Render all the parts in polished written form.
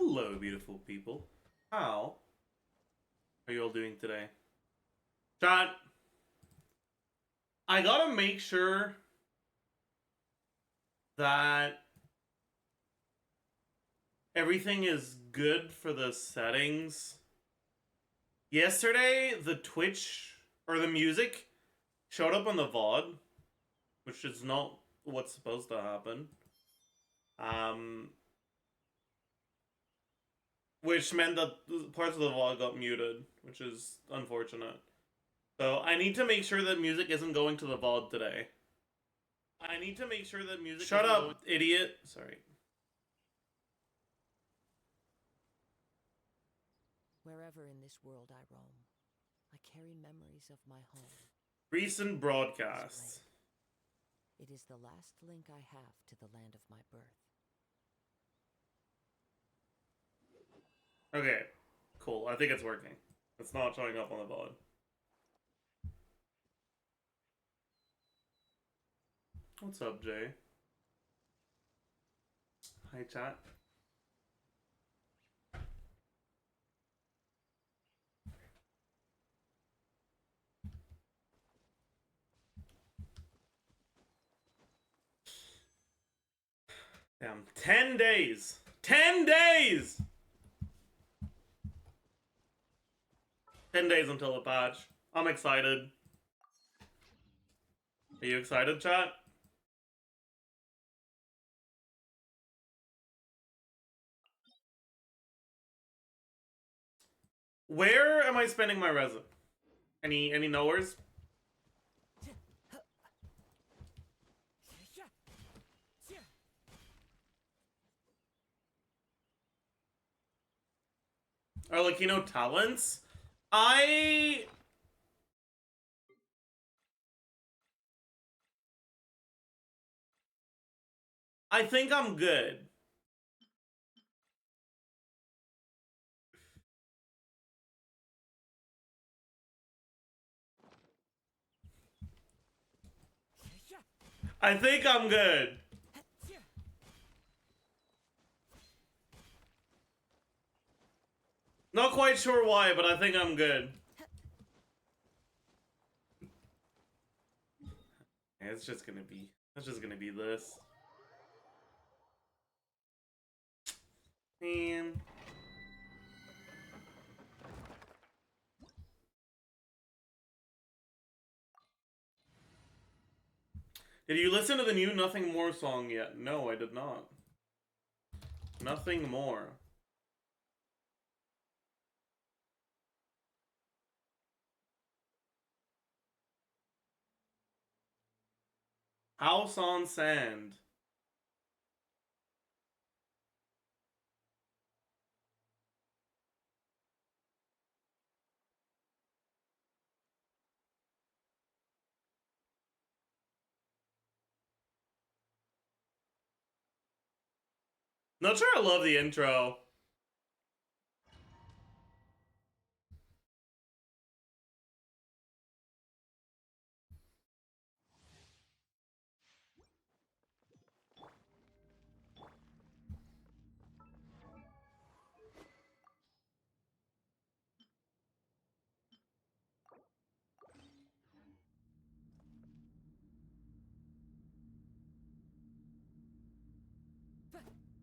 Hello, beautiful people. How are you all doing today? Chat, I gotta make sure that everything is good for the settings. Yesterday, the Twitch, or the music, showed up on the VOD, which is not what's supposed to happen. Which meant that parts of the VOD got muted, which is unfortunate. So I need to make sure that music isn't going to the VOD today. I need to make sure that music. Shut up, idiot! Sorry. Wherever in this world I roam, I carry memories of my home. Recent broadcasts. It is the last link I have to the land of my birth. Okay, cool. I think it's working. It's not showing up on the VOD. What's up, Jay? Hi, chat. Damn, 10 days! 10 days! 10 days until the patch. I'm excited. Are you excited, chat? Where am I spending my resin? Any knowers? Or like, you know, talents? I think I'm good. I think I'm good. Not quite sure why, but I think I'm good. It's just gonna be this. Man. Did you listen to the new Nothing More song yet? No, I did not. Nothing More. House on Sand. Not sure I love the intro.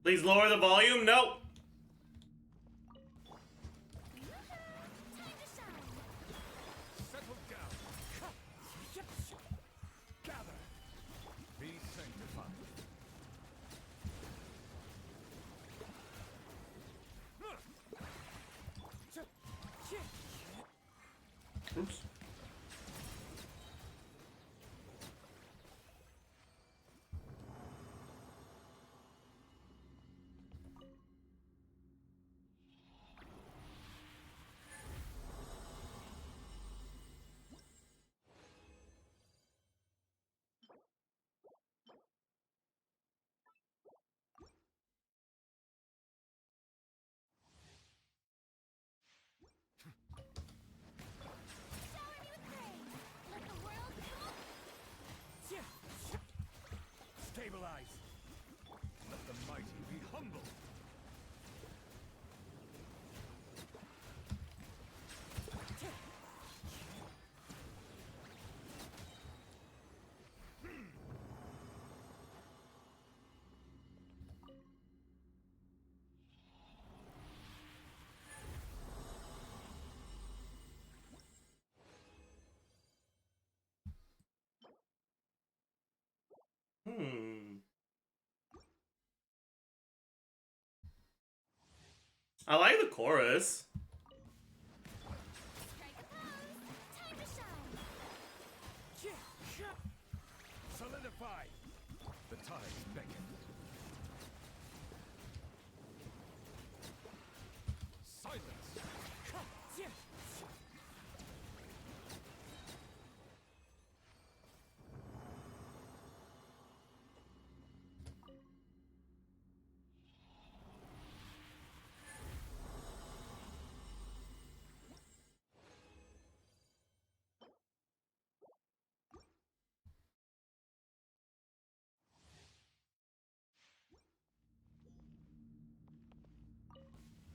Please lower the volume. Nope. Settle down. Gather. Be sanctified. Oops. Stabilize. Let the mighty be humble. I like the chorus. Solidify. The tides beckon. Silence.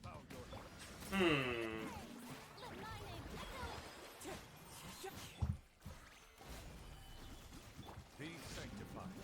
Bow your head. Be sanctified.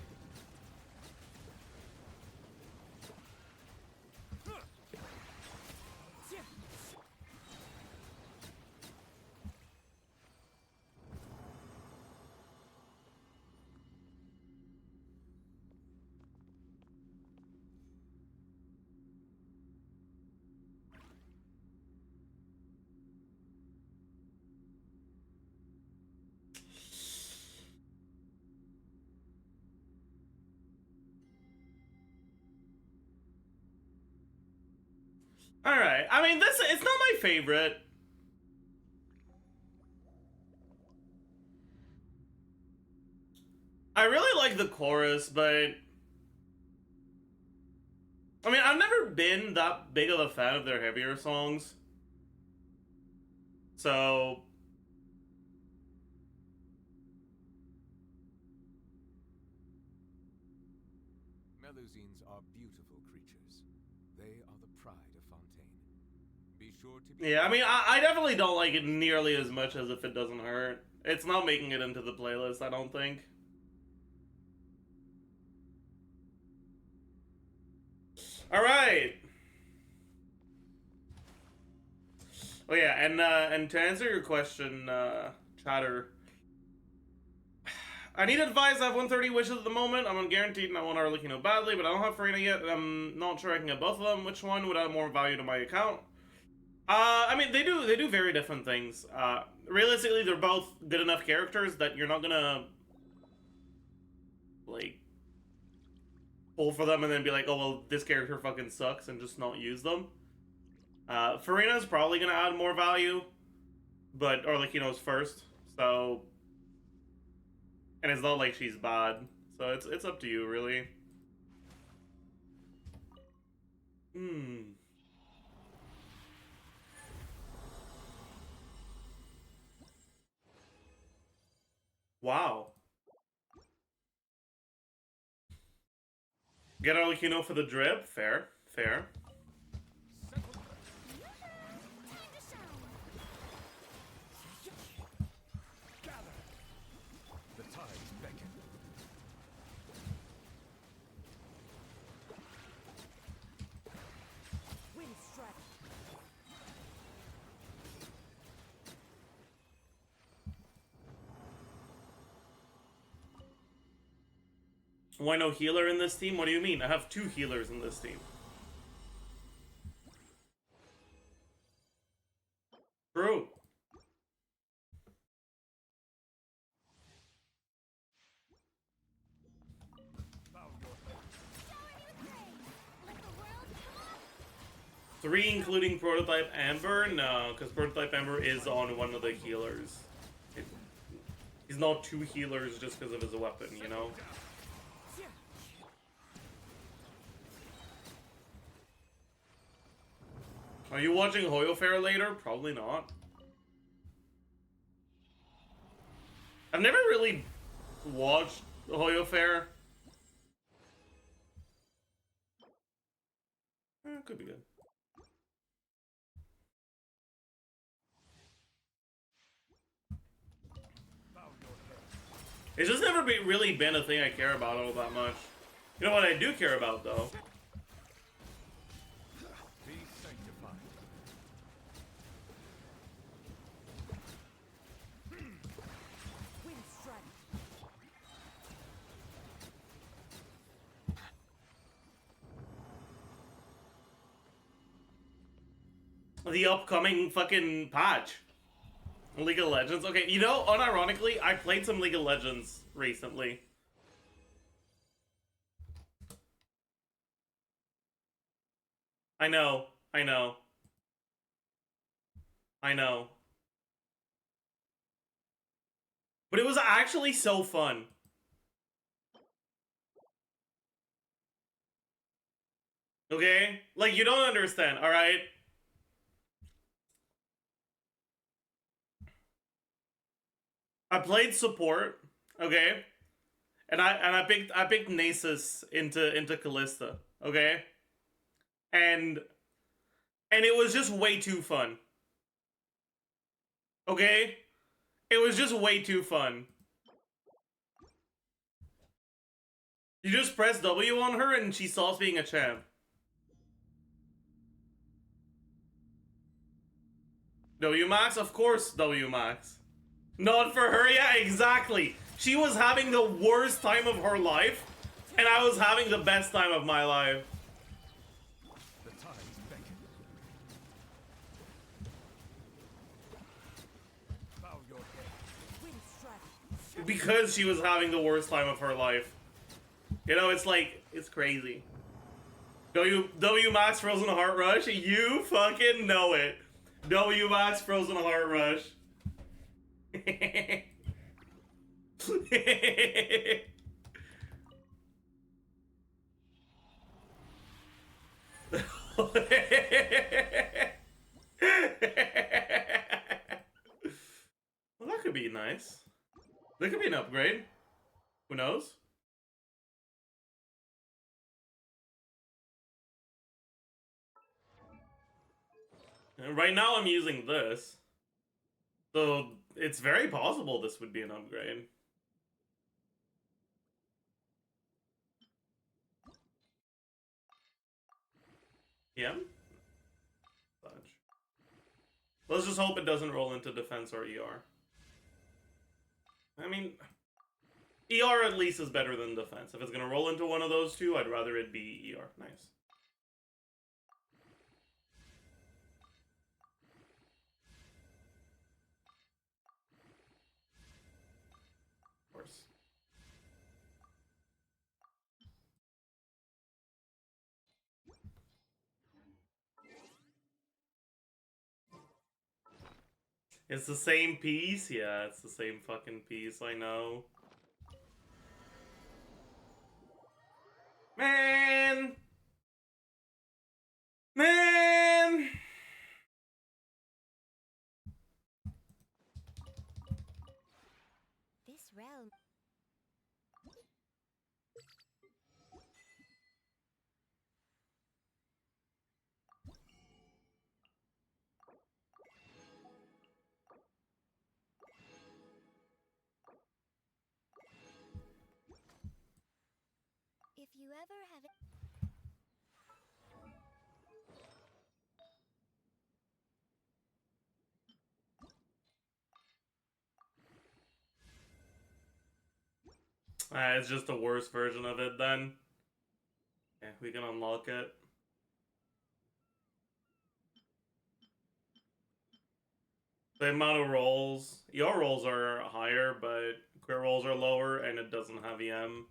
Alright, I mean, it's not my favorite. I really like the chorus, but... I mean, I've never been that big of a fan of their heavier songs. So... Melusines are beautiful creatures. They are the pride of Fontaine. Be sure to be... Yeah, I mean, I definitely don't like it nearly as much as If It Doesn't Hurt. It's not making it into the playlist, I don't think. Alright! Oh yeah, and to answer your question, Chatter, I need advice. I have 130 wishes at the moment. I'm unguaranteed and I want Arlecchino badly, but I don't have Farina yet. I'm not sure I can get both of them. Which one would add more value to my account? I mean, they do very different things. Realistically, they're both good enough characters that you're not gonna, like, pull for them and then be like, oh, well, this character fucking sucks and just not use them. Farina's probably gonna add more value, but Arlecchino's first, so... And it's not like she's bad, so it's up to you, really. Wow. Get Arlecchino for the drip? Fair. Fair. Gather. The tides beckon. Wind strike. Why no healer in this team? What do you mean? I have 2 healers in this team. True. Bow your head. 3 including Prototype Amber? No, because Prototype Amber is on one of the healers. He's not 2 healers just because of his weapon, you know? Are you watching Hoyo Fair later? Probably not. I've never really watched Hoyo Fair. Could be good. Bow your head. It's just never really been a thing I care about all that much. You know what I do care about, though? Be sanctified. Wind strike. the upcoming fucking patch. League of Legends. Okay, you know, unironically, I played some League of Legends recently. I know. I know. I know. But it was actually so fun. Okay? Like, you don't understand, alright? I played support, okay? And I picked Nasus into Callista, okay? And it was just way too fun. Okay? It was just way too fun. You just press W on her and she stops being a champ. W max? Of course W max. Not for her, yeah, exactly. She was having the worst time of her life, and I was having the best time of my life. The tides beckon. Bow your head. Because she was having the worst time of her life. You know, it's like, it's crazy. W Max Frozen Heart Rush? You fucking know it. W Max Frozen Heart Rush. Well, that could be nice. That could be an upgrade. Who knows? And right now I'm using this. So it's very possible this would be an upgrade. Yeah? Fudge. Let's just hope it doesn't roll into defense or ER. I mean, ER at least is better than defense. If it's gonna roll into one of those two, I'd rather it be ER. Nice. Of course. It's the same piece? Yeah, it's the same fucking piece, I know. Man! Man! This realm. If you ever have it. It's just a worse version of it then. Yeah, we can unlock it. The amount of rolls. Your rolls are higher, but crit rolls are lower, and it doesn't have EM.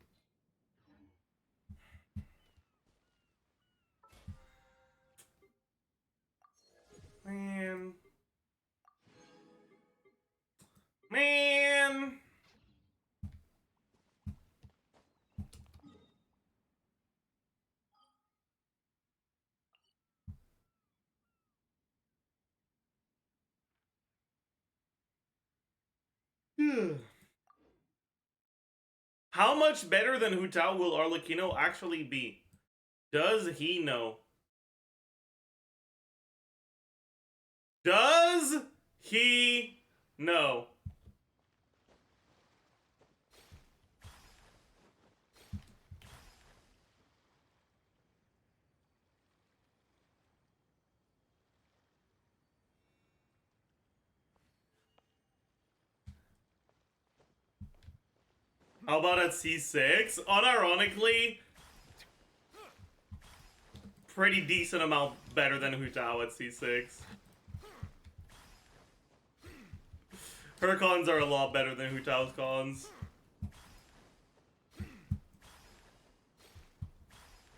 Man. Man! How much better than Hu Tao will Arlecchino actually be? Does he know? Does he know? How about at C6? Unironically, pretty decent amount better than Hu Tao at C6. Her cons are a lot better than Hu Tao's cons.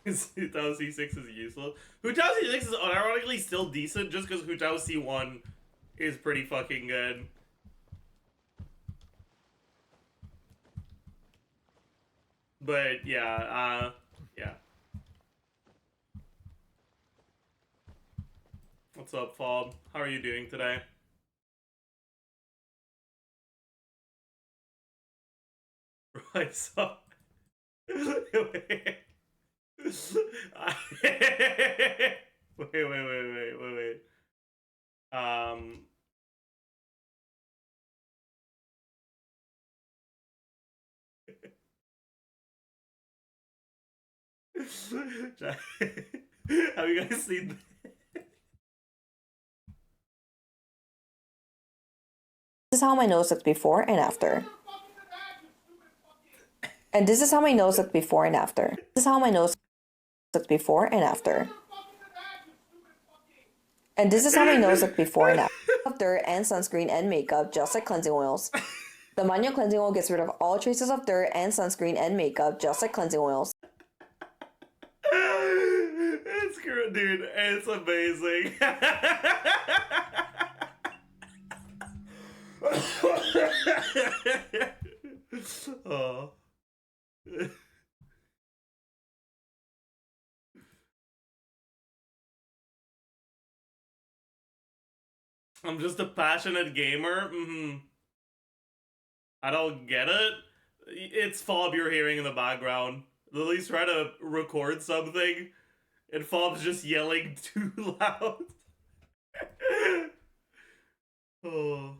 Hu Tao C6 is useless. Hu Tao C6 is unironically still decent just because Hu Tao C1 is pretty fucking good. But yeah, yeah. What's up, Fob? How are you doing today? Right, so... wait. wait. Have you guys seen This is how my nose looked before and after. And this is how my nose looked before and after. This is how my nose looked before and after. And this is how my nose looked before and after. Dirt and sunscreen and makeup, just like cleansing oils. The Manyo cleansing oil gets rid of all traces of dirt and sunscreen and makeup, just like cleansing oils. It's great, dude. It's amazing. Oh. I'm just a passionate gamer. I don't get it. It's Fob you're hearing in the background. Lily's trying to record something, and Fob's just yelling too loud. Oh.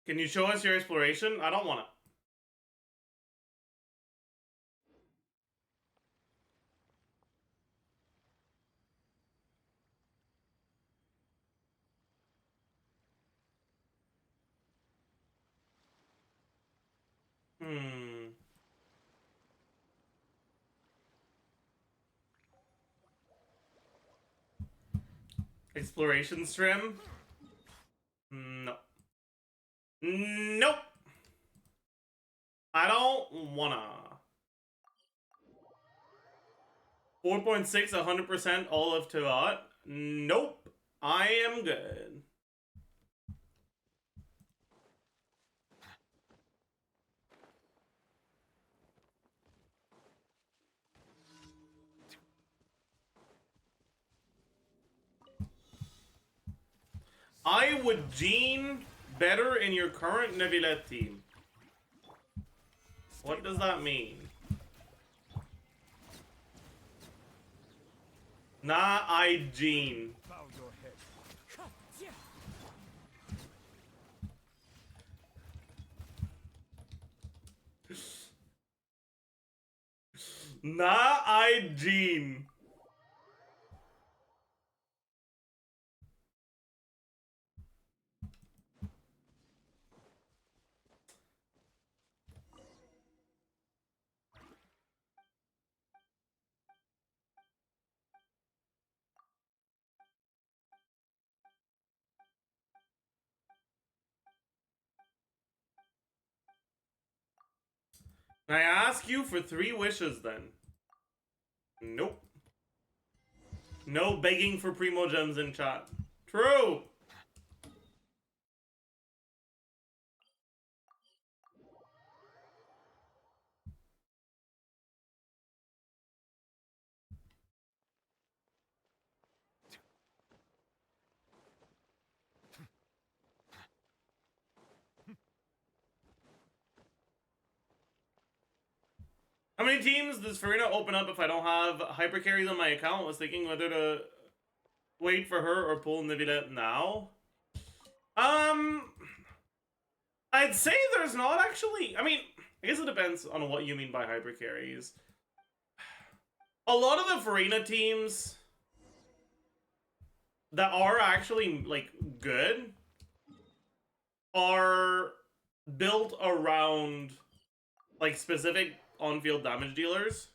Can you show us your exploration? I don't want it. Exploration stream? No. Nope. I don't wanna. 4.6, 100% all of Tivat? Nope. I am good. I would Gene better in your current Neuvillette team. What does that mean? Nah, I Gene. Nah, I Gene. Can I ask you for 3 wishes then? Nope. No begging for Primo Gems in chat. True! How many teams does Farina open up if I don't have hyper carries on my account? I was thinking whether to wait for her or pull Nibilet now? I'd say there's not actually. I mean, I guess it depends on what you mean by hyper carries. A lot of the Farina teams that are actually like good are built around like specific on-field damage dealers.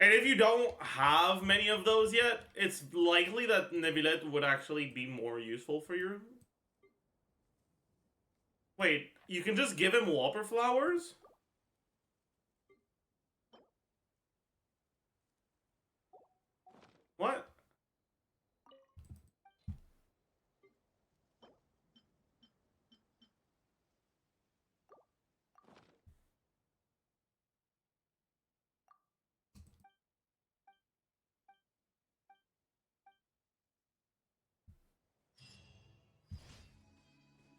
And if you don't have many of those yet, it's likely that Nebilet would actually be more useful for you. Wait, you can just give him Whopper Flowers? What?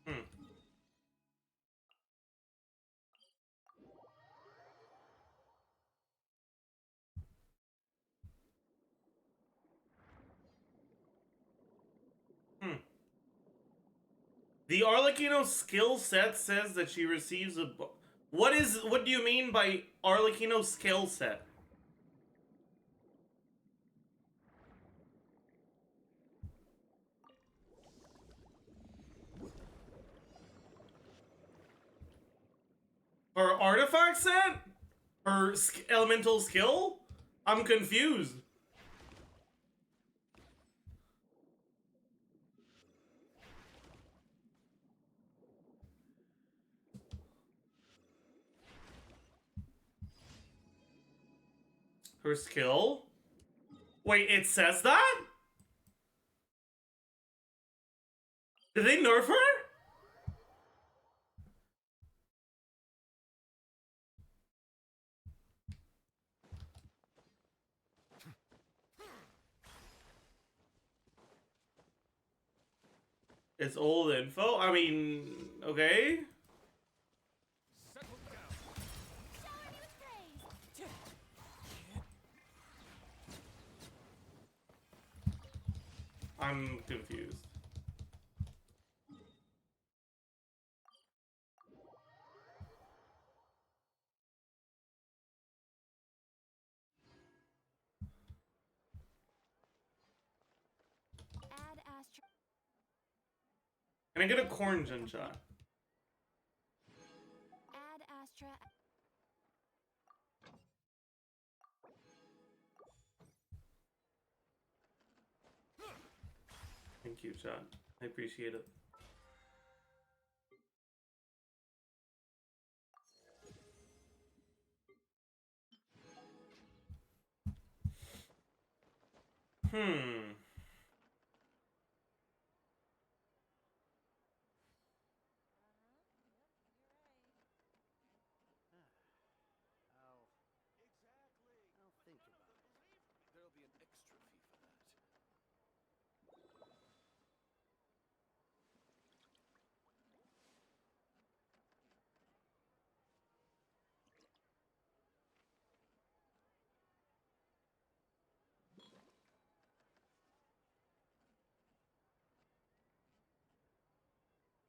Hmm. Hmm. The Arlecchino skill set says that she receives a... What do you mean by Arlecchino skill set? Her artifact set? Her elemental skill? I'm confused. Her skill? Wait, it says that? Did they nerf her? It's old info? I mean, okay. I'm confused. Add Astra. Can I get a corn gen shot? Add Astra. Thank you, chat. I appreciate it. Hmm. I'll think about it. There'll be an extra fee for that.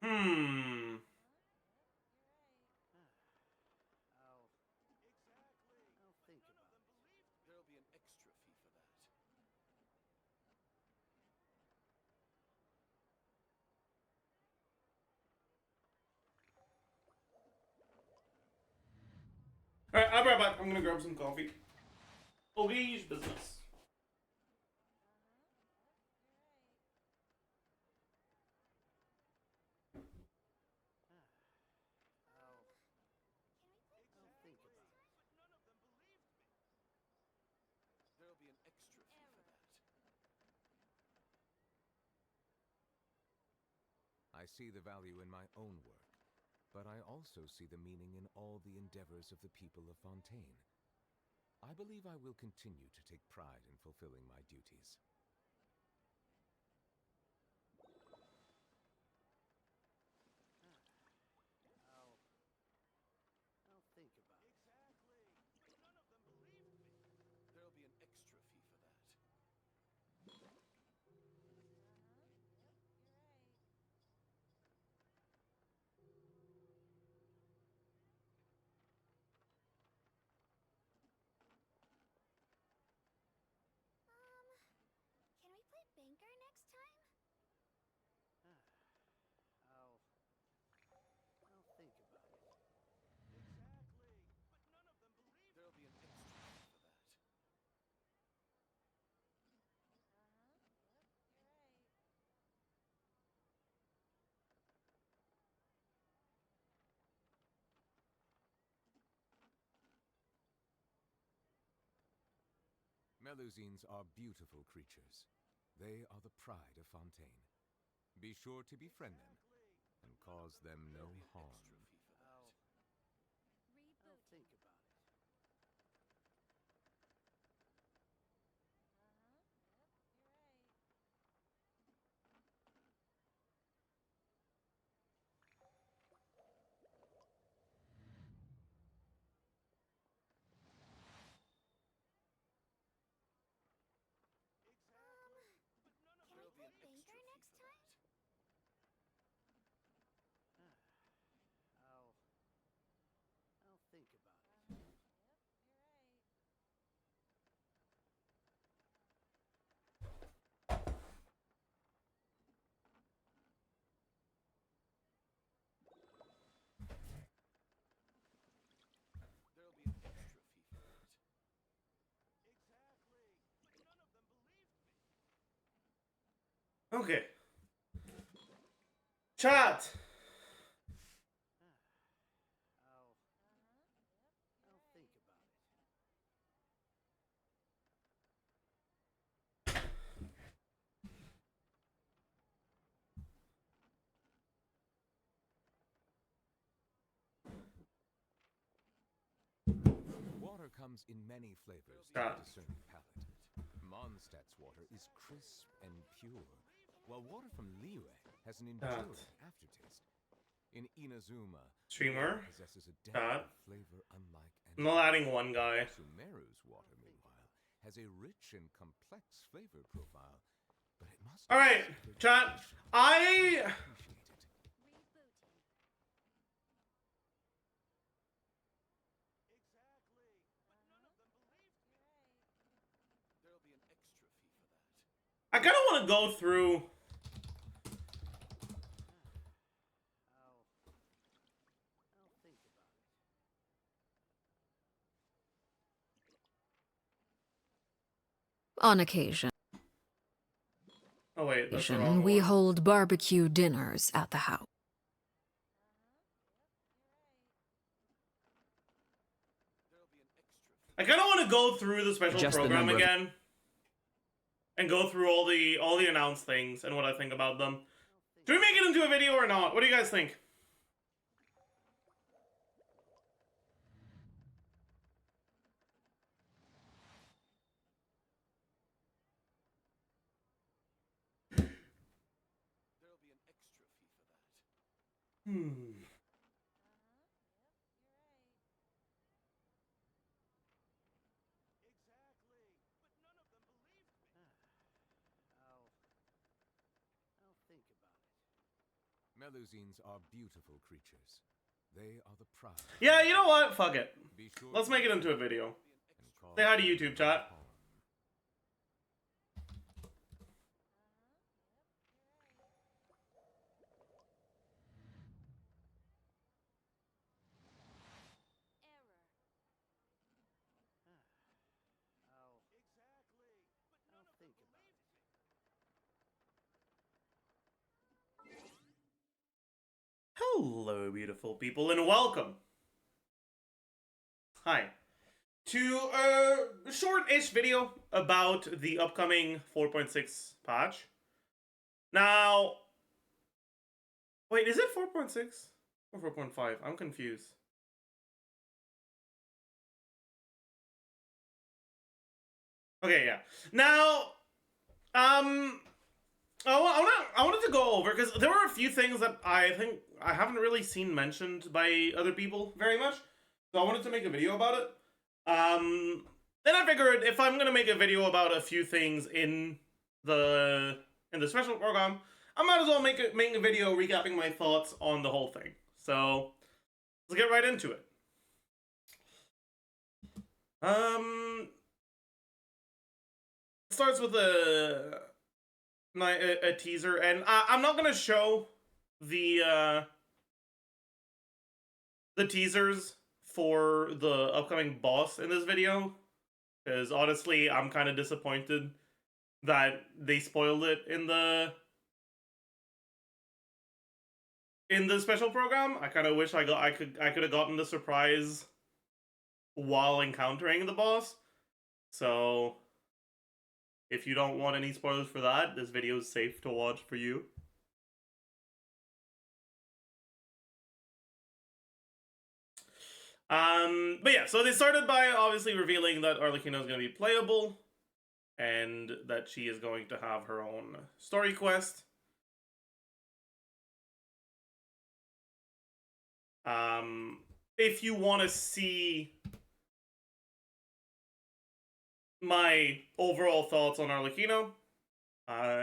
Hmm. I'll think about it. There'll be an extra fee for that. Alright, I'll be right back. I'm gonna grab some coffee. Okay, business. I'll think about it. There'll be an extra fee for that. I see the value in my own work, but I also see the meaning in all the endeavors of the people of Fontaine. I believe I will continue to take pride in fulfilling my duties. I'll think about it. Melusines are beautiful creatures. They are the pride of Fontaine. Be sure to befriend them and cause them no harm. Reboot. Think about it. Can we play bigger next time? I'll think about it. There'll be an extra fee for that. Exactly. But none of them believed me. Okay. Chat. I'll think about it. Water comes in many flavors to Ah. a discerning palate. Mondstadt's water is crisp and pure, while water from Liyue has an enduring aftertaste. In Inazuma, Streamer. water possesses a depth of flavor unlike I'm any not other. adding one guy. Sumeru's water, meanwhile, has a rich and complex flavor profile, but it must Alright, be considered chat. appreciated. Rebooting. Exactly. But none of them believed me. There'll be an extra fee for that. I kind of want to go through. I'll think about it. On occasion, Oh wait, that's the wrong we one. hold barbecue dinners at the house. There'll be an extra fee. I kind of want to go through the special Just the program number of- again, and go through all the announced things and what I think about them. Should we make it into a video or not? What do you guys think? There'll be an extra fee for that. Hmm. Exactly. But none of them believed me. I'll think about it. Melusines are beautiful creatures. They are the pride. Yeah, you know what? Fuck it. Be sure Let's to make it into a befriend video. and cause Say hi to them YouTube, no chat. harm. Error. Exactly. But none of them believed me. Hello, beautiful people, and welcome. Hi. To a short-ish video about the upcoming 4.6 patch. Now, wait, is it 4.6 or 4.5? I'm confused. Okay, yeah. Now, I wanted to go over because there were a few things that I think I haven't really seen mentioned by other people very much, so I wanted to make a video about it. Then I figured if I'm gonna make a video about a few things in the special program, I might as well make a video recapping my thoughts on the whole thing. So let's get right into it. It starts with a teaser, and I'm not gonna show the teasers for the upcoming boss in this video, because honestly, I'm kind of disappointed that they spoiled it in the special program. I kind of wish I could have gotten the surprise while encountering the boss. So If you don't want any spoilers for that, this video is safe to watch for you. But yeah, so they started by obviously revealing that Arlecchino is going to be playable, and that she is going to have her own story quest. If you want to see my overall thoughts on Arlecchino,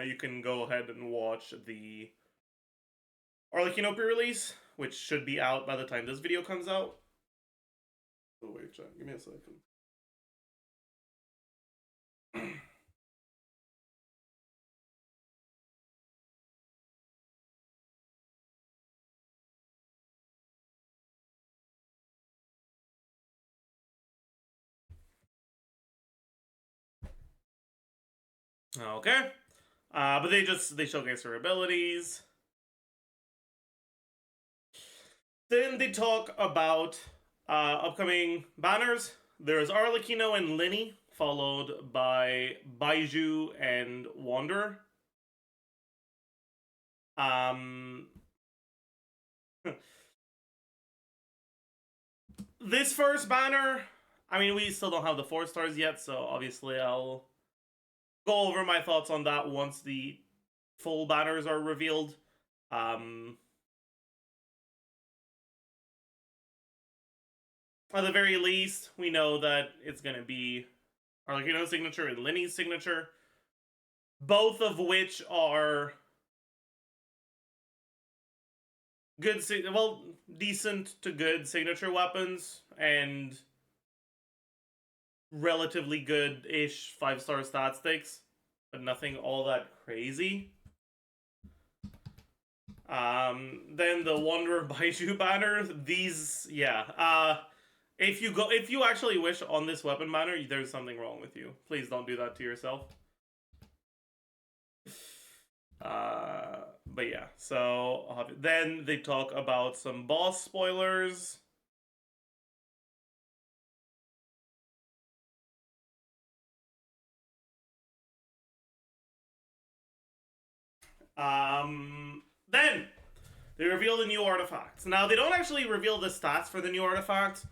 you can go ahead and watch the Arlecchino pre-release, which should be out by the time this video comes out. Oh wait, chat, give me a second. Okay. But they showcase her abilities. Then they talk about upcoming banners. There's Arlecchino and Linny, followed by Baiju and Wanderer. This first banner, I mean, we still don't have the 4 stars yet, so obviously I'll go over my thoughts on that once the full banners are revealed. At the very least, we know that it's going to be Arlecchino's signature and Linny's signature, both of which are good, well, decent to good signature weapons, and relatively good-ish 5-star stat sticks, but nothing all that crazy. Then the Wanderer Baiju banner, these, yeah. If you actually wish on this weapon banner, there's something wrong with you. Please don't do that to yourself. But yeah, so then they talk about some boss spoilers. Then they reveal the new artifacts. Now, they don't actually reveal the stats for the new artifacts,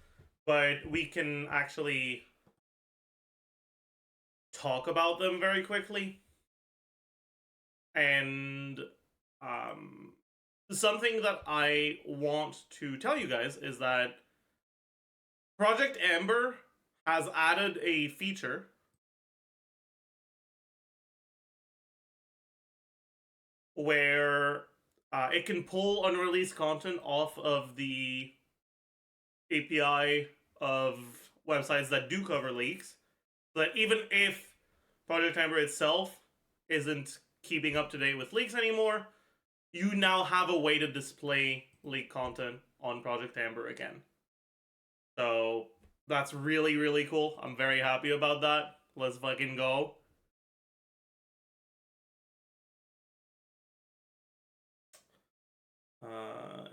but we can actually talk about them very quickly. And something that I want to tell you guys is that Project Amber has added a feature where it can pull unreleased content off of the API of websites that do cover leaks, so that even if Project Amber itself isn't keeping up to date with leaks anymore, you now have a way to display leaked content on Project Amber again. So that's really, really cool. I'm very happy about that. Let's fucking go.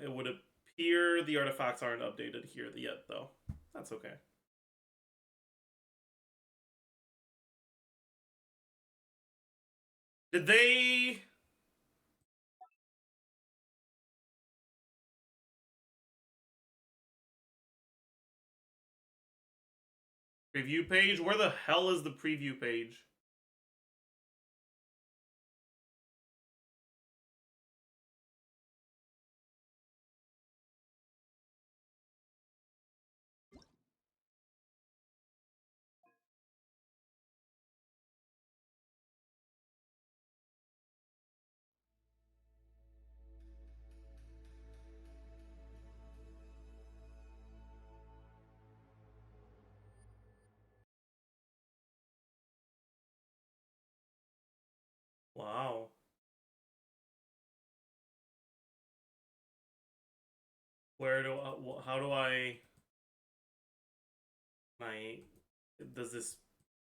It would appear the artifacts aren't updated here yet, though. That's okay. Did they... Preview page? Where the hell is the preview page? Wow. Where do how do I does this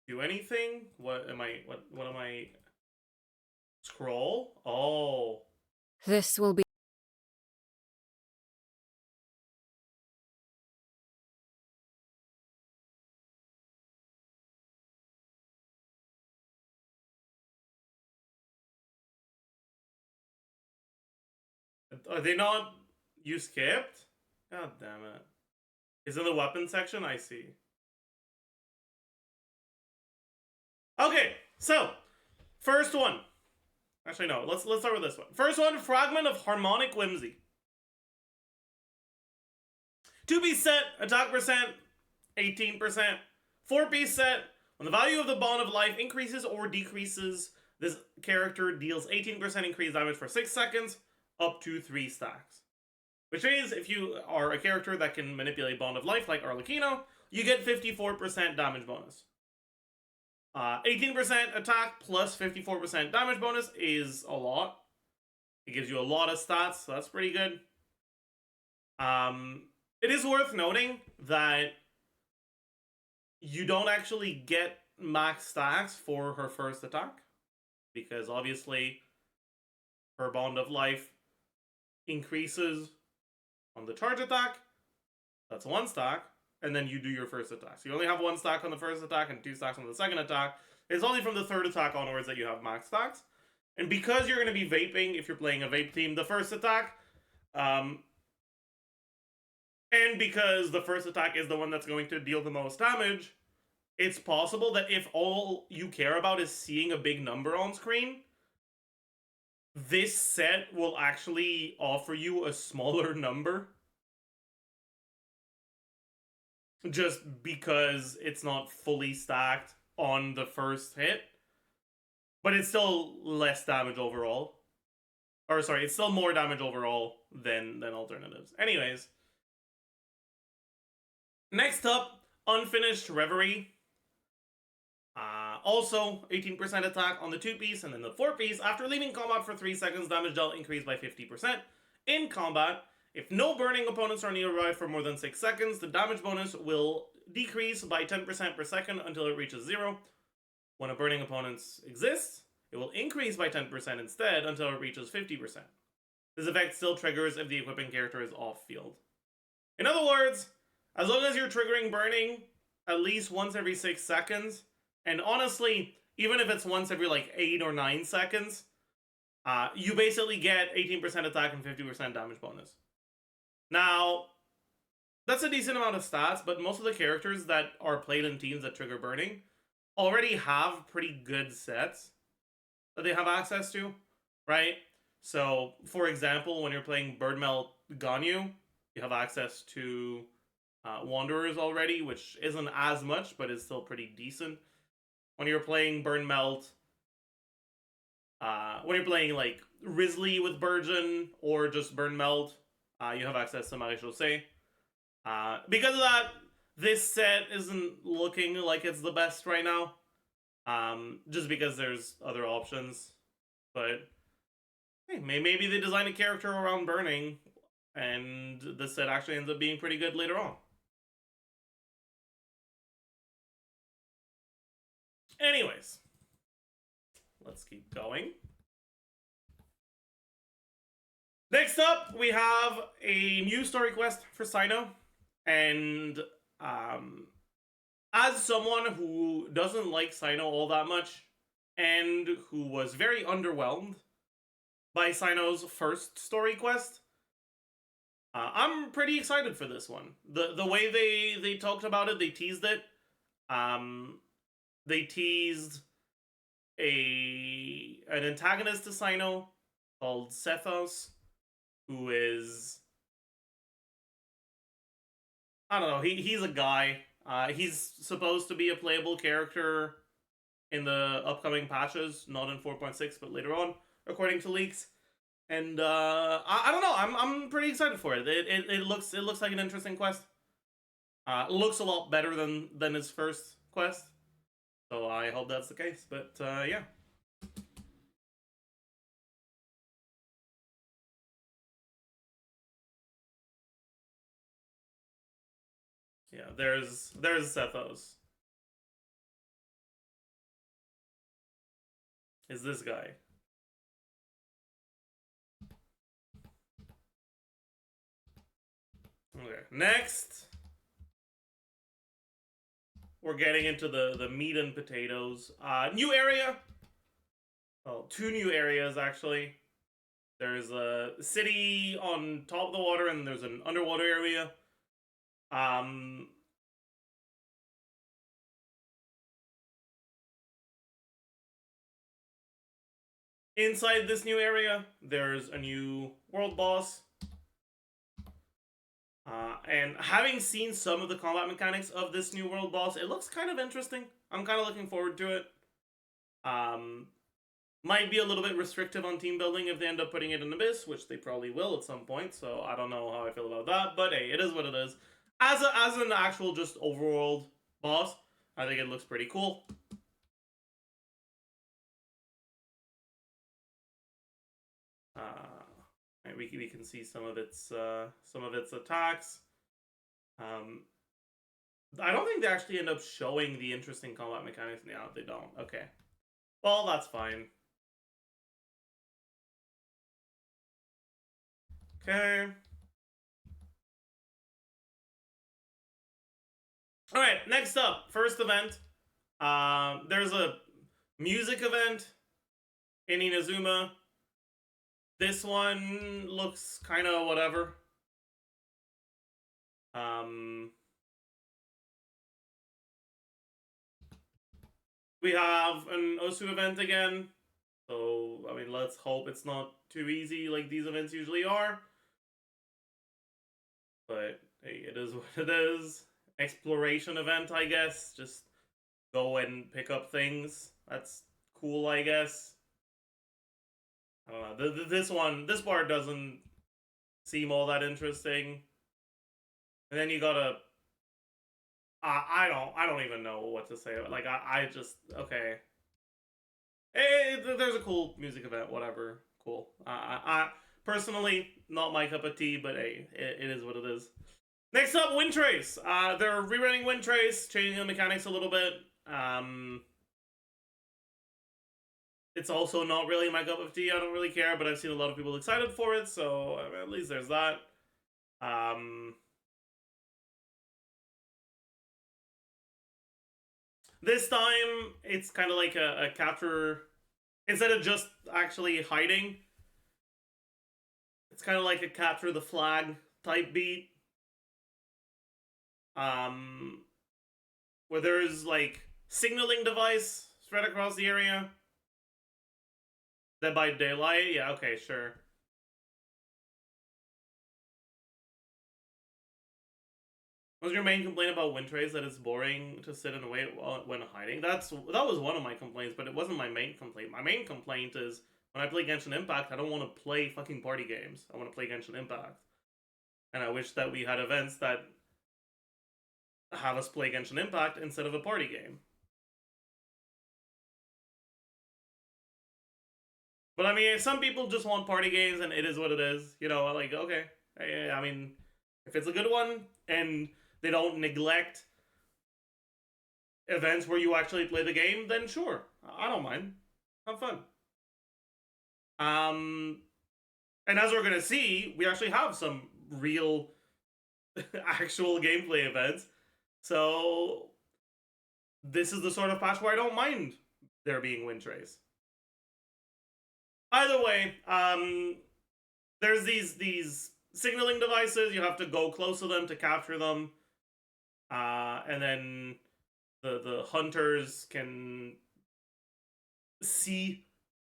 do anything? What am I scroll? Oh. This will be Are they not... You skipped? God damn it. It's in the weapon section? I see. Okay, so, first one. Actually, no, let's start with this one. First one, Fragment of Harmonic Whimsy. 2-piece set, attack percent, 18%. 4-piece set, when the value of the Bond of Life increases or decreases, this character deals 18% increased damage for 6 seconds, up to 3 stacks. Which means if you are a character that can manipulate Bond of Life like Arlecchino, you get 54% damage bonus. 18% attack plus 54% damage bonus is a lot. It gives you a lot of stats, so that's pretty good. It is worth noting that you don't actually get max stacks for her first attack, because obviously her Bond of Life increases on the charge attack. That's 1 stack, and then you do your first attack. So you only have 1 stack on the first attack and 2 stacks on the second attack. It's only from the third attack onwards that you have max stacks. And because you're going to be vaping, if you're playing a vape team, the first attack, and because the first attack is the one that's going to deal the most damage, it's possible that if all you care about is seeing a big number on screen, this set will actually offer you a smaller number. Just because it's not fully stacked on the first hit. But it's still less damage overall. Or sorry, it's still more damage overall than alternatives. Anyways. Next up, Unfinished Reverie. Also, 18% attack on the 2-piece, and then the 4-piece. After leaving combat for 3 seconds, damage dealt increased by 50%. In combat, if no burning opponents are nearby for more than 6 seconds, the damage bonus will decrease by 10% per second until it reaches 0. When a burning opponent exists, it will increase by 10% instead until it reaches 50%. This effect still triggers if the equipping character is off-field. In other words, as long as you're triggering burning at least once every 6 seconds, and honestly, even if it's once every like 8 or 9 seconds, you basically get 18% attack and 50% damage bonus. Now, that's a decent amount of stats, but most of the characters that are played in teams that trigger burning already have pretty good sets that they have access to, right? So, for example, when you're playing Birdmelt Ganyu, you have access to Wanderers already, which isn't as much, but is still pretty decent. When you're playing Burnmelt, when you're playing like Risley with Burgeon or just Burnmelt, you have access to Maréchaussée. Because of that, this set isn't looking like it's the best right now. Just because there's other options. But hey, maybe they design a character around burning, and the set actually ends up being pretty good later on. Anyways, let's keep going. Next up, we have a new story quest for Cyno, and as someone who doesn't like Cyno all that much, and who was very underwhelmed by Cyno's first story quest, I'm pretty excited for this one. The way they talked about it, they teased it. They teased an antagonist to Cyno called Sethos, who is, I don't know, he's a guy. He's supposed to be a playable character in the upcoming patches, not in 4.6, but later on, according to leaks. And I don't know, I'm pretty excited for it. It looks like an interesting quest. It looks a lot better than his first quest. So I hope that's the case, but yeah. Yeah, there's Sethos. Is this guy. Okay, next. We're getting into the meat and potatoes. New area. Well, 2 new areas, actually. There's a city on top of the water, and there's an underwater area. Inside this new area, there's a new world boss. And having seen some of the combat mechanics of this new world boss, it looks kind of interesting. I'm kind of looking forward to it. Might be a little bit restrictive on team building if they end up putting it in Abyss, which they probably will at some point, so I don't know how I feel about that, but hey, it is what it is. As an actual just overworld boss, I think it looks pretty cool. And we can see some of its attacks. I don't think they actually end up showing the interesting combat mechanics. No, they don't. Okay. Well, that's fine. Okay. Alright, next up. First event. There's a music event in Inazuma. This one looks kind of whatever. We have an Osu event again. So, I mean, let's hope it's not too easy like these events usually are. But, hey, it is what it is. Exploration event, I guess. Just go and pick up things. That's cool, I guess. I don't know. This part doesn't seem all that interesting. And then you gotta... I don't even know what to say. Like, I just... Okay. Hey, there's a cool music event, whatever. Cool. I personally, not my cup of tea, but hey, it is what it is. Next up, Wind Trace. They're rerunning Wind Trace, changing the mechanics a little bit. It's also not really my cup of tea. I don't really care, but I've seen a lot of people excited for it, so at least there's that. This time, it's kind of like a capture... Instead of just actually hiding, it's kind of like a capture the flag type beat. Where there's like signaling device spread across the area. Dead by Daylight? Yeah, okay, sure. Was your main complaint about Wind Trace that it's boring to sit and wait when hiding? That was one of my complaints, but it wasn't my main complaint. My main complaint is when I play Genshin Impact, I don't want to play fucking party games. I want to play Genshin Impact. And I wish that we had events that have us play Genshin Impact instead of a party game. But I mean, some people just want party games and it is what it is. You know, like, okay. I mean, if it's a good one and they don't neglect events where you actually play the game, then sure. I don't mind. Have fun. And as we're gonna see, we actually have some real actual gameplay events. So this is the sort of patch where I don't mind there being Wind Trace. Either way, there's these signaling devices. You have to go close to them to capture them. And then the hunters can see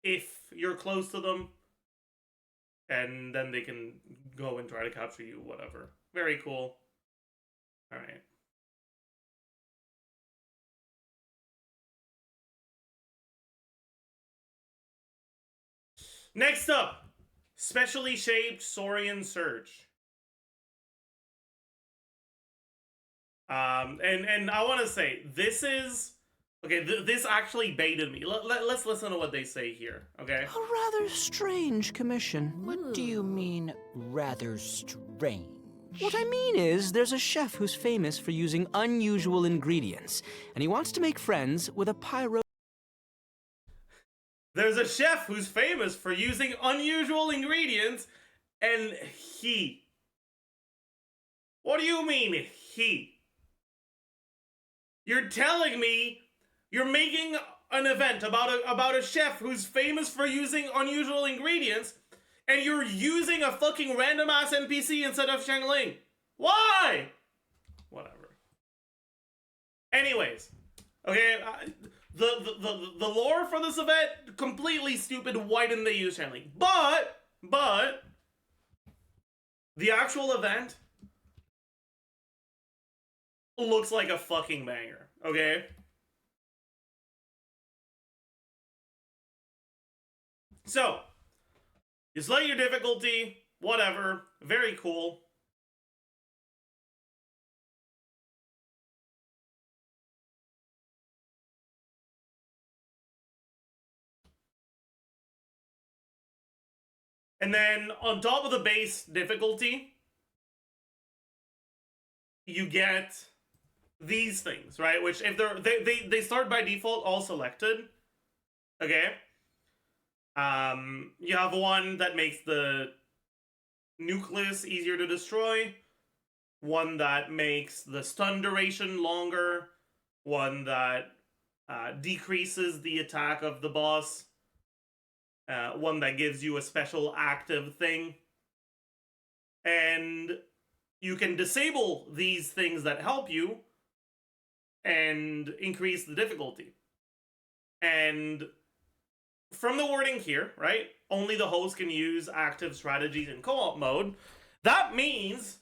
if you're close to them. And then they can go and try to capture you, whatever. Very cool. Alright. Next up, specially shaped Saurian Surge. And I want to say, this is... Okay, this actually baited me. Let's listen to what they say here, okay? A rather strange commission. What do you mean, rather strange? What I mean is, there's a chef who's famous for using unusual ingredients, and he wants to make friends with a pyro... There's a chef who's famous for using unusual ingredients, and he... What do you mean, he? You're telling me you're making an event about a chef who's famous for using unusual ingredients, And you're using a fucking random ass NPC instead of Xiangling. Why? Whatever. Anyways, okay, the lore for this event, completely stupid. Why didn't they use Xiangling? But the actual event looks like a fucking banger, okay? So, you select your difficulty, whatever, very cool. And then on top of the base difficulty, you get these things, right? Which if they start by default all selected. Okay. You have one that makes the nucleus easier to destroy, one that makes the stun duration longer, one that decreases the attack of the boss, one that gives you a special active thing. And you can disable these things that help you and increase the difficulty. And from the wording here, right, only the host can use active strategies in co-op mode. That means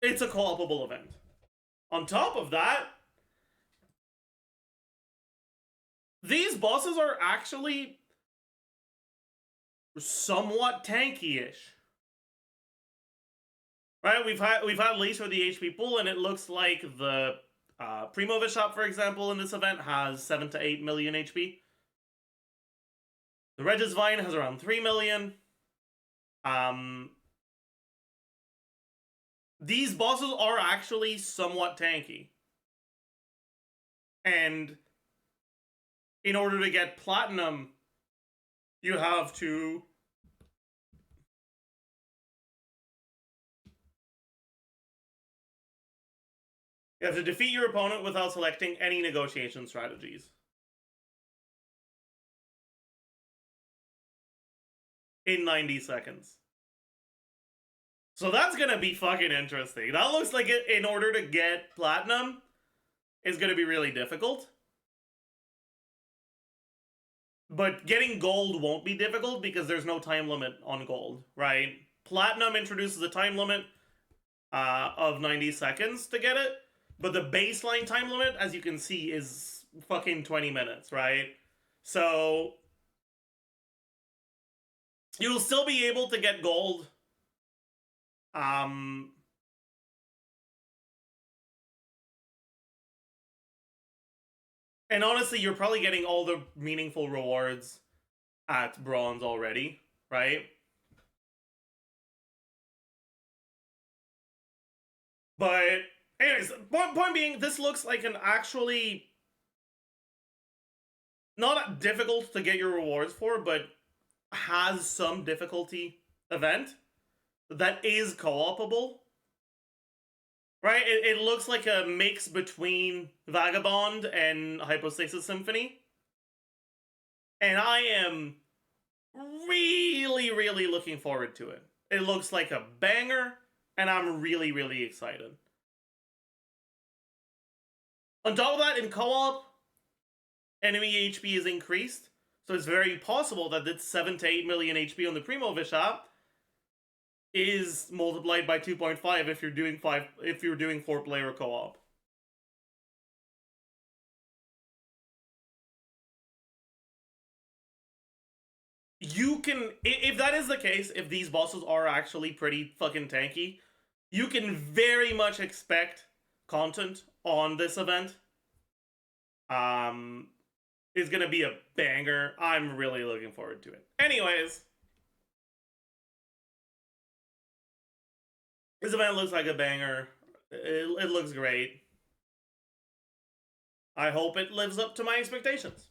it's a co-opable event. On top of that, these bosses are actually somewhat tanky-ish. Right, we've had least for the HP pool, and it looks like the Primo Bishop, for example, in this event has 7 to 8 million HP. The Regis Vine has around 3 million. These bosses are actually somewhat tanky. And in order to get Platinum, you have to defeat your opponent without selecting any negotiation strategies. In 90 seconds. So that's gonna be fucking interesting. That looks like it, in order to get Platinum, is gonna be really difficult. But getting gold won't be difficult because there's no time limit on gold, right? Platinum introduces a time limit of 90 seconds to get it, but the baseline time limit, as you can see, is fucking 20 minutes, right? So you'll still be able to get gold. And honestly, you're probably getting all the meaningful rewards at bronze already, right? But anyways, point being, this looks like an actually not difficult to get your rewards for, but has some difficulty event that is co-opable. Right? It looks like a mix between Vagabond and Hypostasis Symphony. And I am really, really looking forward to it. It looks like a banger, and I'm really, really excited. On top of that, in co-op, enemy HP is increased, so it's very possible that this 7 to 8 million HP on the Primo Bishop is multiplied by 2.5 if you're doing 4-player co-op. You can, if that is the case, if these bosses are actually pretty fucking tanky, you can very much expect content on this event. It's gonna be a banger. I'm really looking forward to it. Anyways, this event looks like a banger. It looks great. I hope it lives up to my expectations.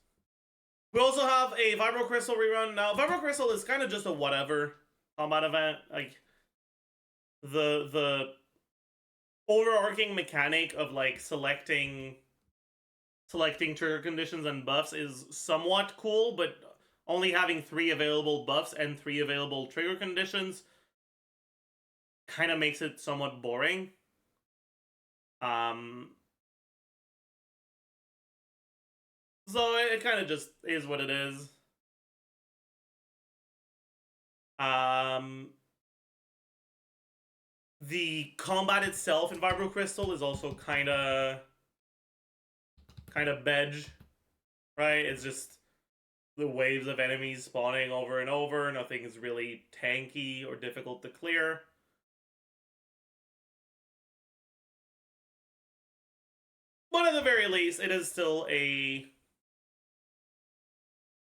We also have a Vibro Crystal rerun. Now, Vibro Crystal is kind of just a whatever combat event. Like, the overarching mechanic of, like, selecting trigger conditions and buffs is somewhat cool, but only having 3 available buffs and 3 available trigger conditions kind of makes it somewhat boring. So it kind of just is what it is. The combat itself in Vibro Crystal is also kind of bedge, right? It's just the waves of enemies spawning over and over. Nothing is really tanky or difficult to clear. But at the very least, it is still a...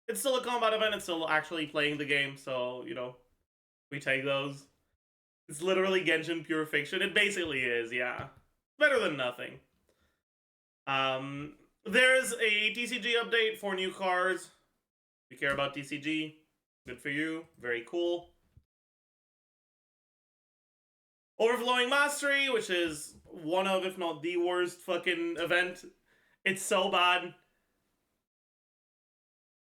It's still a combat event. It's still actually playing the game, so, you know, we take those. It's literally Genshin pure fiction. It basically is, yeah. Better than nothing. There's a TCG update for new cars. If you care about TCG, good for you. Very cool. Overflowing Mastery, which is one of, if not the worst fucking event. It's so bad.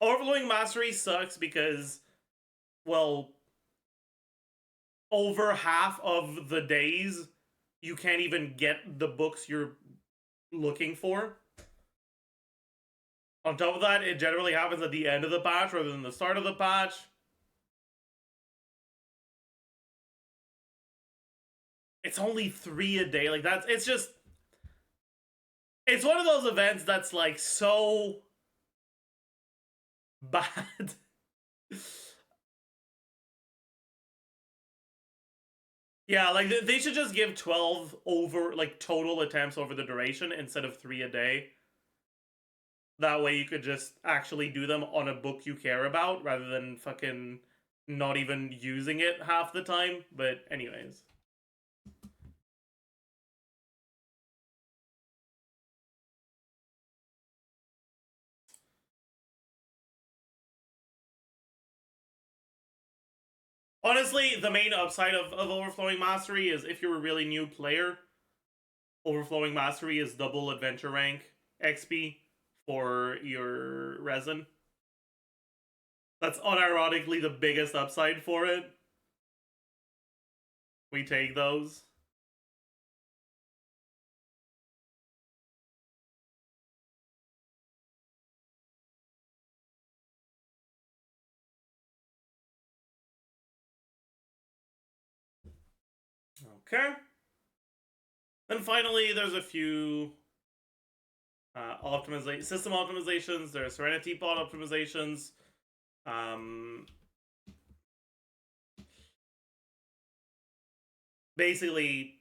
Overflowing Mastery sucks because, well, over half of the days, you can't even get the books you're looking for. On top of that, it generally happens at the end of the patch rather than the start of the patch. It's only 3 a day. Like, that's... It's just... It's one of those events that's, like, so... bad. Yeah, like, they should just give 12 over, like, total attempts over the duration instead of 3 a day. That way you could just actually do them on a book you care about rather than fucking not even using it half the time. But anyways. Honestly, the main upside of Overflowing Mastery is if you're a really new player, Overflowing Mastery is double adventure rank XP for your resin. That's unironically the biggest upside for it. We take those. Okay. Then finally, there's a few system optimizations. There are Serenity Pod optimizations. Basically,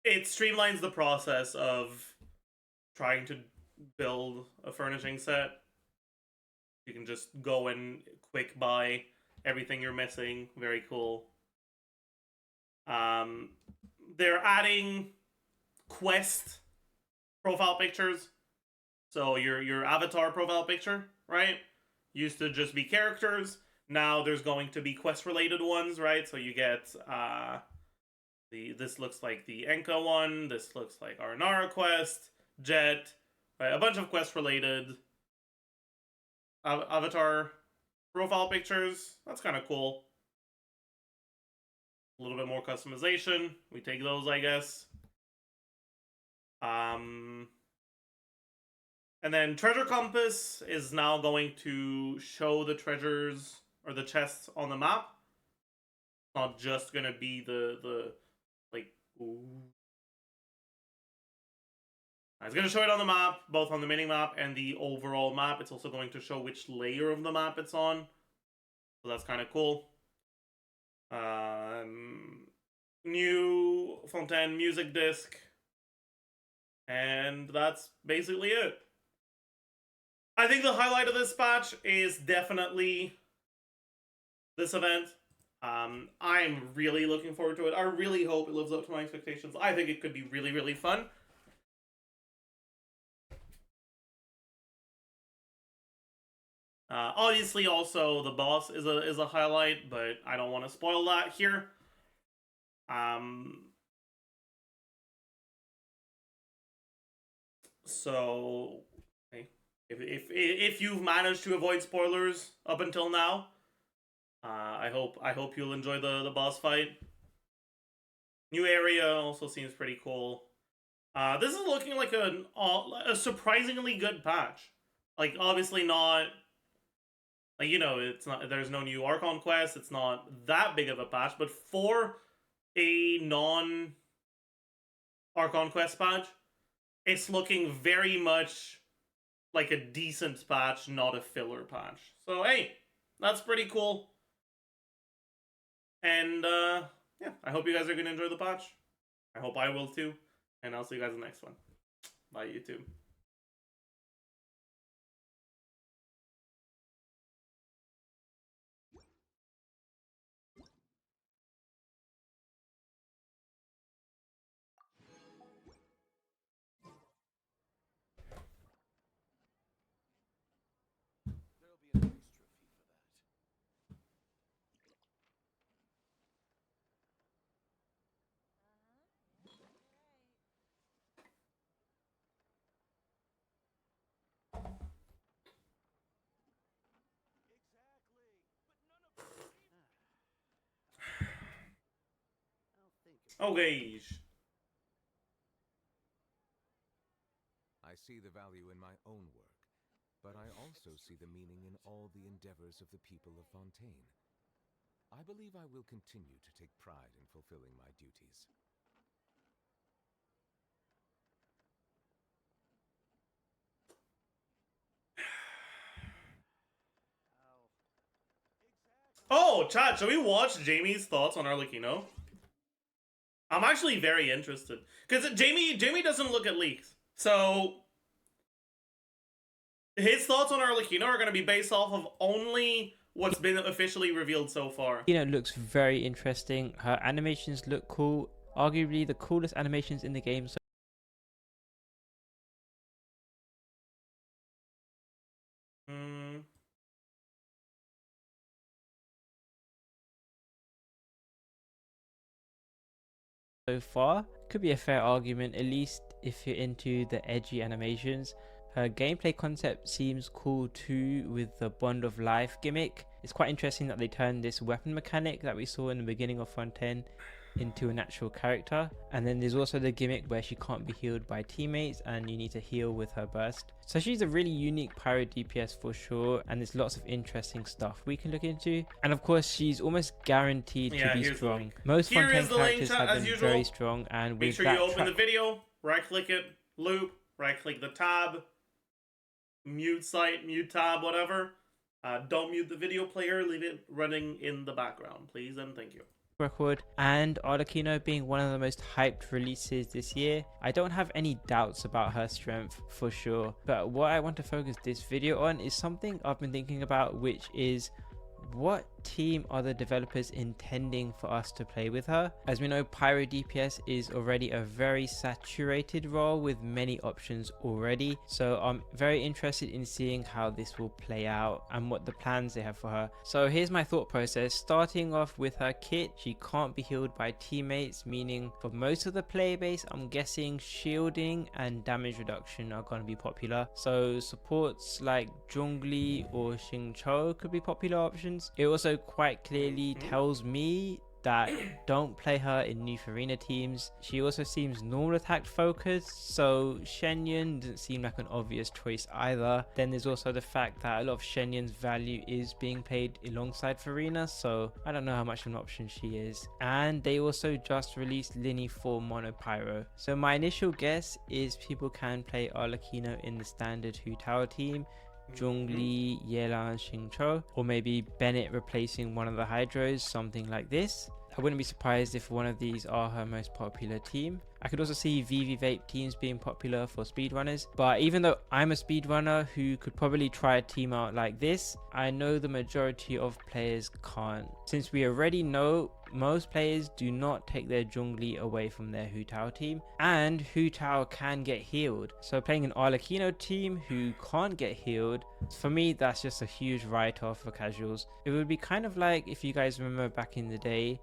it streamlines the process of trying to build a furnishing set. You can just go and quick buy everything you're missing. Very cool. They're adding quest profile pictures. So your avatar profile picture, right? Used to just be characters. Now there's going to be quest related ones, right? So you get this looks like the Enka one, this looks like Arnara quest, Jet, right? A bunch of quest related avatar profile pictures. That's kind of cool. A little bit more customization. We take those, I guess. And then Treasure Compass is now going to show the treasures or the chests on the map. It's not just gonna be the like. Ooh. It's gonna show it on the map, both on the mini map and the overall map. It's also going to show which layer of the map it's on. So that's kind of cool. New Fontaine music disc. And that's basically it. I think the highlight of this patch is definitely this event. I'm really looking forward to it. I really hope it lives up to my expectations. I think it could be really, really fun. Obviously, also the boss is a highlight, but I don't want to spoil that here. So, okay. If you've managed to avoid spoilers up until now, I hope you'll enjoy the boss fight. New area also seems pretty cool. This is looking like a surprisingly good patch. Like, obviously not, like, you know, it's not, there's no new Archon quest, it's not that big of a patch, but for a non Archon quest patch, it's looking very much like a decent patch, not a filler patch. So hey, that's pretty cool. And yeah, I hope you guys are gonna enjoy the patch. I hope I will too. And I'll see you guys in the next one. Bye, YouTube. There'll be an extra fee for that. Exactly. But none of I'll think of Okay. I see the value in my own work, but I also see the meaning in all the endeavors of the people of Fontaine. I believe I will continue to take pride in fulfilling my duties. Oh, chat, shall we watch Jamie's thoughts on Arlecchino? I'm actually very interested. Because Jamie doesn't look at leaks. So his thoughts on Arlecchino are going to be based off of only what's been officially revealed so far. You know, it looks very interesting. Her animations look cool. Arguably the coolest animations in the game. So far, could be a fair argument, at least if you're into the edgy animations. Her gameplay concept seems cool too, with the Bond of Life gimmick. It's quite interesting that they turned this weapon mechanic that we saw in the beginning of Fontaine into an actual character. And then there's also the gimmick where she can't be healed by teammates and you need to heal with her burst. So she's a really unique pyro DPS for sure, and there's lots of interesting stuff we can look into. And of course, she's almost guaranteed to be strong. Most Fontaine characters have been very strong, and make with sure that you open the video, right click it, loop, right click the tab, mute site, mute tab, whatever. Don't mute the video player, leave it running in the background, please, and thank you. Record, and Arlecchino being one of the most hyped releases this year. I don't have any doubts about her strength for sure, but what I want to focus this video on is something I've been thinking about, which is what team are the developers intending for us to play with her? As we know, pyro DPS is already a very saturated role with many options already, so I'm very interested in seeing how this will play out and what the plans they have for her. So here's my thought process. Starting off with her kit, she can't be healed by teammates, meaning for most of the player base, I'm guessing shielding and damage reduction are going to be popular. So supports like Zhongli or Xingqiu could be popular options. It also quite clearly tells me that don't play her in new Farina teams. She also seems normal attack focused, so Shenyun doesn't seem like an obvious choice either. Then there's also the fact that a lot of Shenyun's value is being played alongside Farina, so I don't know how much of an option she is. And they also just released Lini for Mono Pyro. So my initial guess is people can play Arlecchino in the standard Hu Tao team, Zhongli, Yelan, Xingqiu, or maybe Bennett replacing one of the Hydros, something like this. I wouldn't be surprised if one of these are her most popular team. I could also see VV Vape teams being popular for speedrunners, but even though I'm a speedrunner who could probably try a team out like this, I know the majority of players can't. Since we already know most players do not take their Zhongli away from their Hu Tao team, and Hu Tao can get healed. So playing an Arlecchino team who can't get healed, for me that's just a huge write-off for casuals. It would be kind of like if you guys remember back in the day,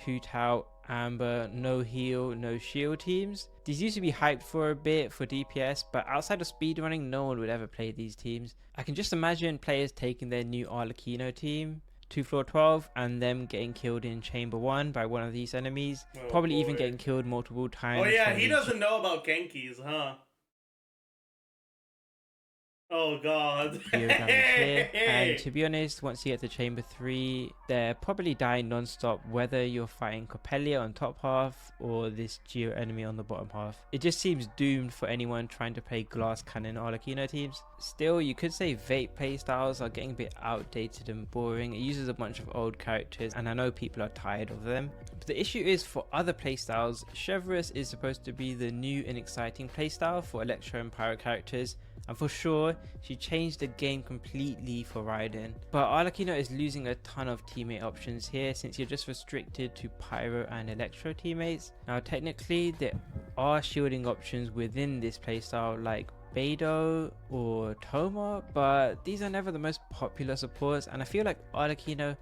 Hu Tao, Amber, no heal, no shield teams. These used to be hyped for a bit for DPS, but outside of speedrunning, no one would ever play these teams. I can just imagine players taking their new Arlecchino team to floor 12 and them getting killed in chamber 1 by one of these enemies. Probably even getting killed multiple times. Oh yeah, he doesn't know about Genkis, huh? Oh god. And to be honest, once you get to chamber 3, they're probably dying non-stop, whether you're fighting Coppelia on top half or this Geo enemy on the bottom half. It just seems doomed for anyone trying to play glass cannon Arlecchino teams. Still, you could say Vape playstyles are getting a bit outdated and boring. It uses a bunch of old characters and I know people are tired of them. But the issue is, for other playstyles, Chevreuse is supposed to be the new and exciting playstyle for Electro and Pyro characters. And for sure, she changed the game completely for Raiden. But Arlecchino is losing a ton of teammate options here, since you're just restricted to Pyro and Electro teammates. Now technically there are shielding options within this playstyle like Beidou or Toma, but these are never the most popular supports, and I feel like Arlecchino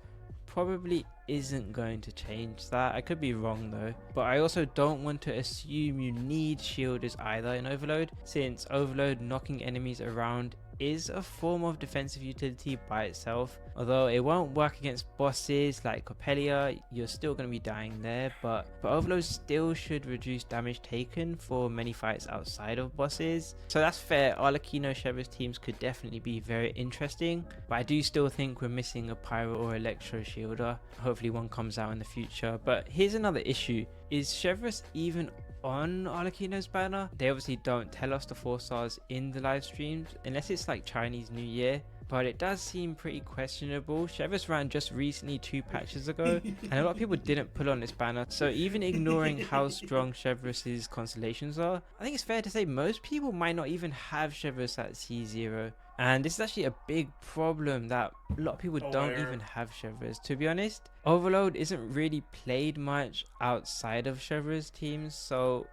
probably isn't going to change that. I could be wrong though, but I also don't want to assume you need shielders either in Overload, since Overload knocking enemies around is a form of defensive utility by itself. Although it won't work against bosses like Coppelia, you're still going to be dying there, but Overload still should reduce damage taken for many fights outside of bosses. So that's fair. Arlecchino Chevreuse teams could definitely be very interesting, but I do still think we're missing a Pyro or Electro shielder. Hopefully one comes out in the future. But here's another issue: is Chevreuse even on Arlecchino's banner? They obviously don't tell us the 4 stars in the live streams unless it's like Chinese New Year, but it does seem pretty questionable. Chevreuse ran just recently 2 patches ago and a lot of people didn't put on this banner, so even ignoring how strong Chevreuse's constellations are, I think it's fair to say most people might not even have Chevreuse at C0. And this is actually a big problem, that a lot of people don't even have Chevreuse. To be honest, Overload isn't really played much outside of Chevreuse teams, so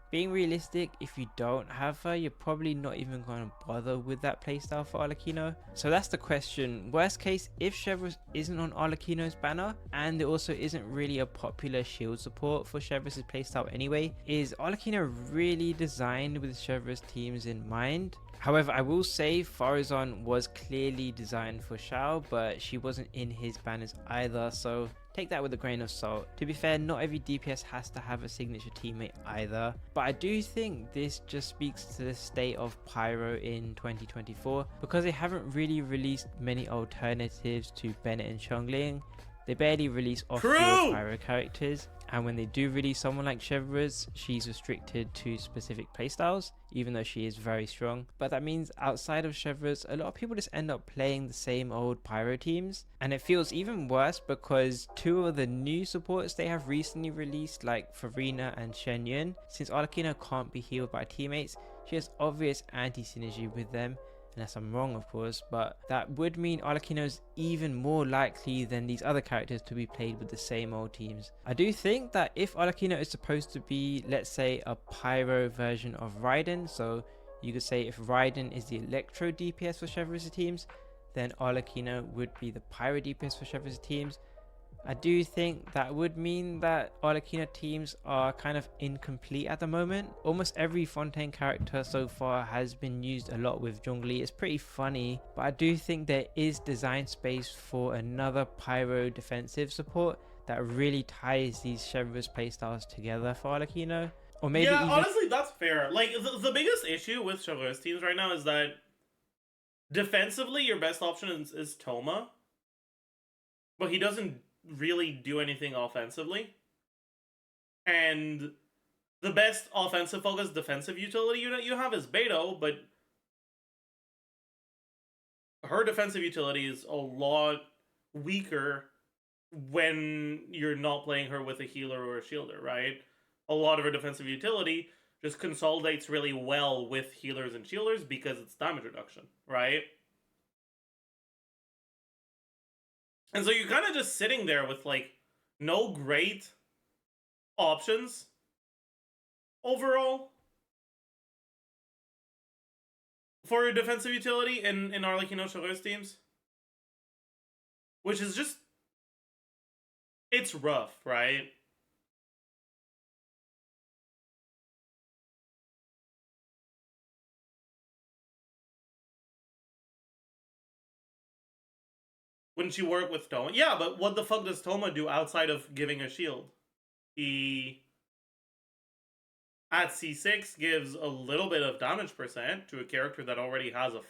being realistic, if you don't have her, you're probably not even going to bother with that playstyle for Arlecchino. So that's the question. Worst case, if Chevreuse isn't on Arlecchino's banner, and there also isn't really a popular shield support for Chevreuse's playstyle anyway, is Arlecchino really designed with Chevreuse teams in mind? However, I will say Farazan was clearly designed for Shao, but she wasn't in his banners either, so take that with a grain of salt. To be fair, not every DPS has to have a signature teammate either, but I do think this just speaks to the state of Pyro in 2024, because they haven't really released many alternatives to Bennett and Chongling. They barely release off-field Pyro characters, and when they do release someone like Chevreuse, she's restricted to specific playstyles, even though she is very strong. But that means outside of Chevreuse, a lot of people just end up playing the same old Pyro teams, and it feels even worse because 2 of the new supports they have recently released, like Farina and Shen Yun, since Arlecchino can't be healed by teammates, she has obvious anti-synergy with them. Unless I'm wrong, of course, but that would mean Arlecchino is even more likely than these other characters to be played with the same old teams. I do think that if Arlecchino is supposed to be, let's say, a Pyro version of Raiden, so you could say if Raiden is the Electro DPS for Chevreuse teams, then Arlecchino would be the Pyro DPS for Chevreuse teams. I do think that would mean that Arlecchino teams are kind of incomplete at the moment. Almost every Fontaine character so far has been used a lot with Zhongli. It's pretty funny, but I do think there is design space for another Pyro defensive support that really ties these Chevreuse playstyles together for Arlecchino. Or maybe yeah, honestly, that's fair. Like, the biggest issue with Chevreuse teams right now is that defensively, your best option is Toma, but he doesn't really do anything offensively, and the best offensive focused defensive utility you have is Beidou, but her defensive utility is a lot weaker when you're not playing her with a healer or a shielder, right? A lot of her defensive utility just consolidates really well with healers and shielders because it's damage reduction, right? And so you're kind of just sitting there with, like, no great options overall for your defensive utility in Arlecchino Chevreuse teams. Which is just... it's rough, right? Wouldn't she work with Toma? Yeah, but what the fuck does Toma do outside of giving a shield? He, at C6, gives a little bit of damage percent to a character that already has a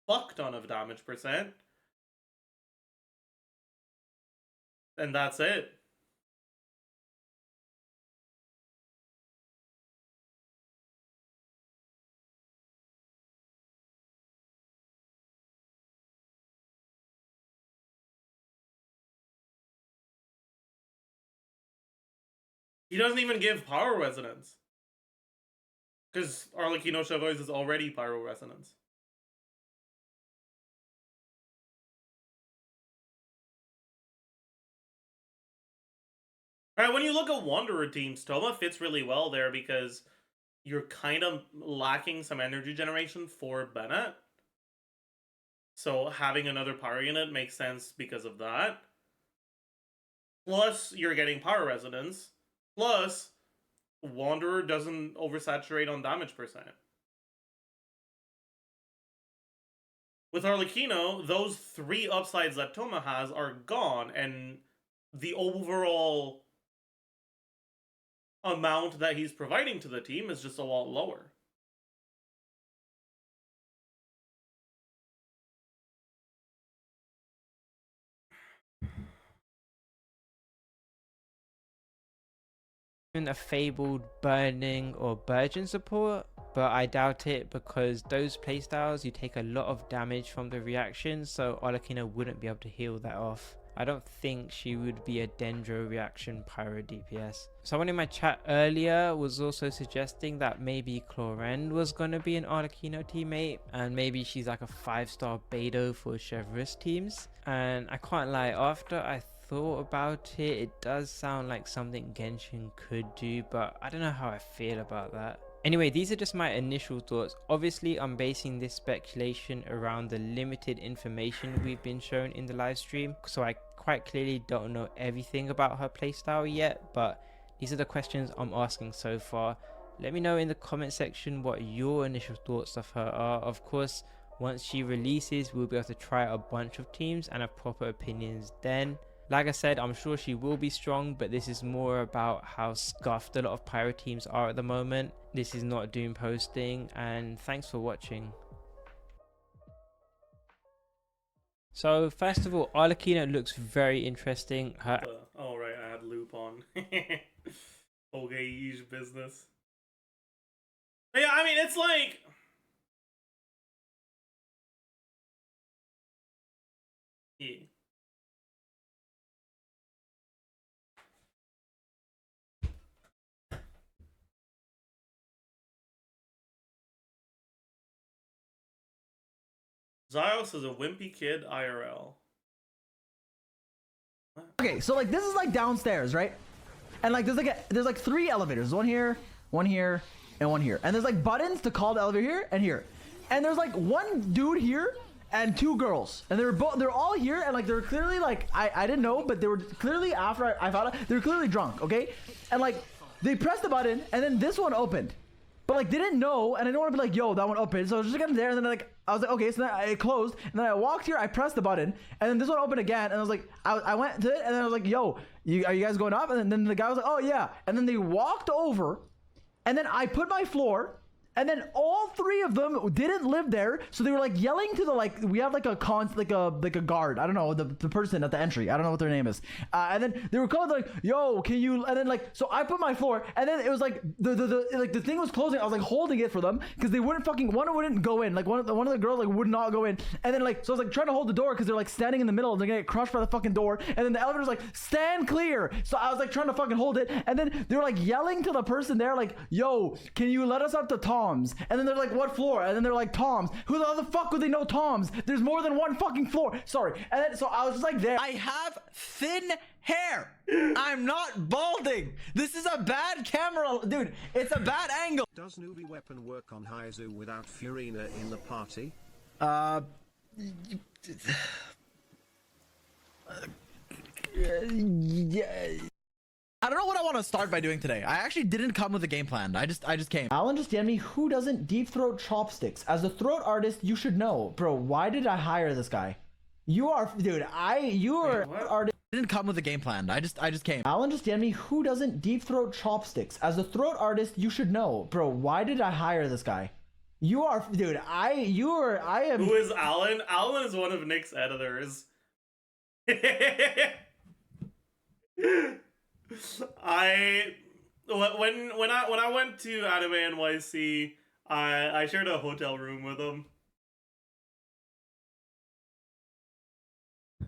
fuck ton of damage percent. And that's it. He doesn't even give Power Resonance. Because Arlecchino Voice is already Pyro Resonance. Alright, when you look at Wanderer teams, Toma fits really well there because you're kind of lacking some energy generation for Bennett. So having another Pyro unit makes sense because of that. Plus, you're getting Power Resonance. Plus, Wanderer doesn't oversaturate on damage percent. With Arlecchino, those three upsides that Toma has are gone, and the overall amount that he's providing to the team is just a lot lower. A fabled burning or burgeon support, but I doubt it because those playstyles you take a lot of damage from the reaction, so Arlecchino wouldn't be able to heal that off. I don't think she would be a Dendro reaction pyro DPS. Someone in my chat earlier was also suggesting that maybe Clorend was gonna be an Arlecchino teammate, and maybe she's like a 5-star Beto for Chevreuse teams. And I can't lie, after I thought about it, it does sound like something Genshin could do, but I don't know how I feel about that. Anyway, these are just my initial thoughts. Obviously, I'm basing this speculation around the limited information we've been shown in the live stream, so I quite clearly don't know everything about her playstyle yet, but these are the questions I'm asking so far. Let me know in the comment section what your initial thoughts of her are. Of course, once she releases, we'll be able to try a bunch of teams and have proper opinions then. Like I said, I'm sure she will be strong, but this is more about how scuffed a lot of pyro teams are at the moment. This is not doom posting, and thanks for watching. So first of all, Arlecchino looks very interesting. Oh right, I had loop on. Okay, business. Yeah, I mean, it's like... Yeah. Zyos is a wimpy kid IRL. Okay, so like this is like downstairs, right? And like there's like 3 elevators, one here, and one here. And there's like buttons to call the elevator here and here. And there's like one dude here and 2 girls. And they're all here, and like they're clearly like I didn't know, but they were clearly, after I found out, they were clearly drunk, okay? And like they pressed the button and then this one opened. But like they didn't know, and I didn't want to be like, yo, that one opened. So I was just getting there, and then like I was like, okay, so then it closed, and then I walked here, I pressed the button, and then this one opened again, and I was like, I went to it, and then I was like, yo, are you guys going up? And then the guy was like, oh yeah, and then they walked over, and then I put my floor, and then all 3 of them didn't live there, so they were like yelling to the, like, we have like a guard, I don't know, the person at the entry, I don't know what their name is, and then they were calling like, yo, can you, and then like, so I put my floor, and then it was like the thing was closing, I was like holding it for them because they wouldn't one wouldn't go in, like one of the girls like would not go in, and then like, so I was like trying to hold the door because they're like standing in the middle and they're gonna get crushed by the fucking door, and then the elevator's like, stand clear, so I was like trying to fucking hold it, and then they were like yelling to the person there like, yo, can you let us up to Tom's? And then they're like, what floor? And then they're like, Tom's. Who the other fuck would they know Tom's? There's more than one fucking floor. Sorry. And then so I was just like there. I have thin hair. I'm not balding. This is a bad camera, dude. It's a bad angle. Does newbie weapon work on Haizu without Furina in the party? Yeah. I don't know what I want to start by doing today. I actually didn't come with a game plan. I just came. Alan just DM'd me, who doesn't deep throat chopsticks? As a throat artist, you should know. Bro, why did I hire this guy? You are, dude. You are what? artist. Didn't come with a game plan. I just came. I'll understand me. Who doesn't deep throat chopsticks? As a throat artist, you should know, bro. Why did I hire this guy? You are, dude. I am. Who is Alan? Alan is one of Nick's editors. when I went to Anime NYC, I shared a hotel room with him.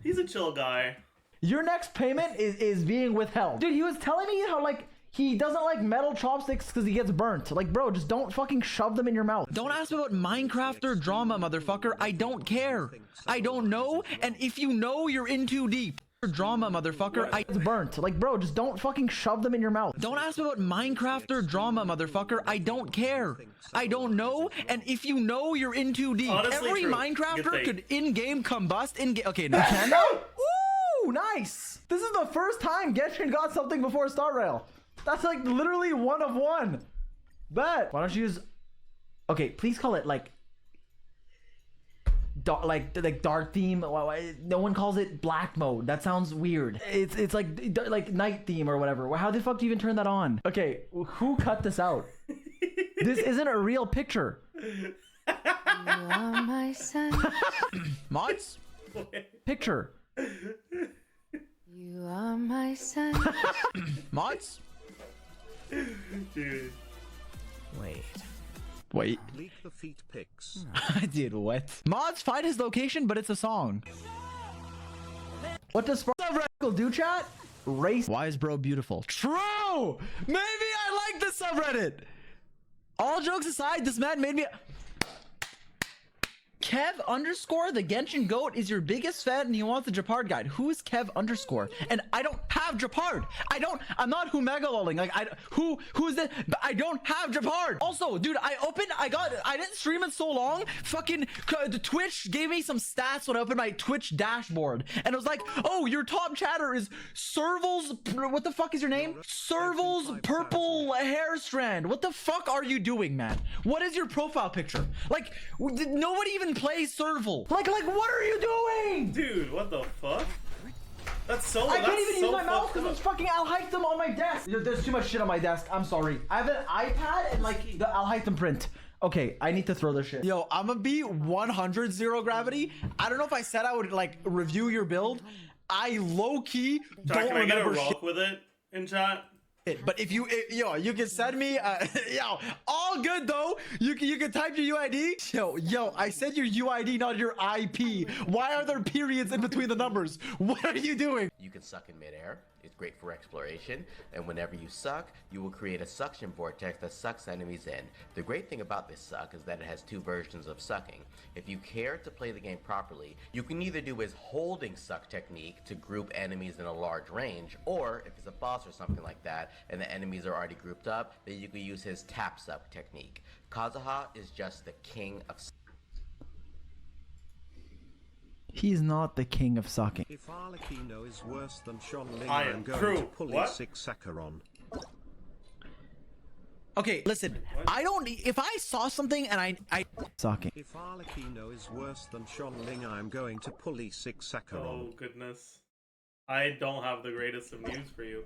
He's a chill guy. Your next payment is being withheld. Dude, he was telling me how, like, he doesn't like metal chopsticks because he gets burnt. Like, bro, just don't fucking shove them in your mouth. Don't ask me about Minecraft or drama, motherfucker. I don't care. I don't know, and if you know, you're in too deep. Drama, motherfucker. It's burnt. Like, bro, just don't fucking shove them in your mouth. Don't ask me about Minecraft or drama, motherfucker. I don't care. I don't know, and if you know, you're in too deep. Honestly, Every true. Minecrafter Good could in-game combust in-game. Okay, no. Ooh, nice. This is the first time Genshin got something before Star Rail. That's like literally 1 of 1. Bet. Why don't you use? Okay, please call it like dark theme. No one calls it black mode. That sounds weird. It's like night theme or whatever. How the fuck do you even turn that on? Okay, who cut this out? This isn't a real picture. You are my sun. Mods? Picture. You are my sun. Mods? Dude. Wait. Leak the feet pics. I did what? Mods, find his location, but it's a song. What does Sparkle do, chat? Race. Why is bro beautiful? True! Maybe I like the subreddit! All jokes aside, this man made me... Kev underscore the Genshin goat is your biggest fan and he wants the Japard guide. Who's Kev underscore? And I don't have Japard. I'm not Humega-lolling. Like, who's this? I don't have Japard. Also, dude, I didn't stream it so long. Fucking the Twitch gave me some stats when I opened my Twitch dashboard. And it was like, oh, your top chatter is Serval's, what the fuck is your name? Serval's purple hair strand. What the fuck are you doing, man? What is your profile picture? Like, nobody even plays Serval. Like, what are you doing? Dude, what the fuck? That's so. I can't even so use my mouse fucked because up. it's fucking Alhaitham on my desk. There's too much shit on my desk. I'm sorry. I have an iPad and like the Alhaitham print. Okay, I need to throw this shit. Yo, I'm gonna be 100 zero gravity. I don't know if I said I would like review your build. I low-key don't Can I get a remember rock shit. with it in chat? But if you, you can send me, yo, all good though. You can type your UID. Yo, I said your UID, not your IP. Why are there periods in between the numbers? What are you doing? You can suck in midair. It's great for exploration, and whenever you suck, you will create a suction vortex that sucks enemies in. The great thing about this suck is that it has 2 versions of sucking. If you care to play the game properly, you can either do his holding suck technique to group enemies in a large range, or if it's a boss or something like that, and the enemies are already grouped up, then you can use his tap suck technique. Kazuha is just the king of suck. He's not the king of sucking. If Arlecchino is worse than Sean Ling, I I'm am going true. to pull What? 6 Sakaron. Okay, listen. I don't. If I saw something and I Sucking. If Arlecchino is worse than Sean Ling, I'm going to pull 6 Sakaron. Oh goodness, I don't have the greatest of news for you.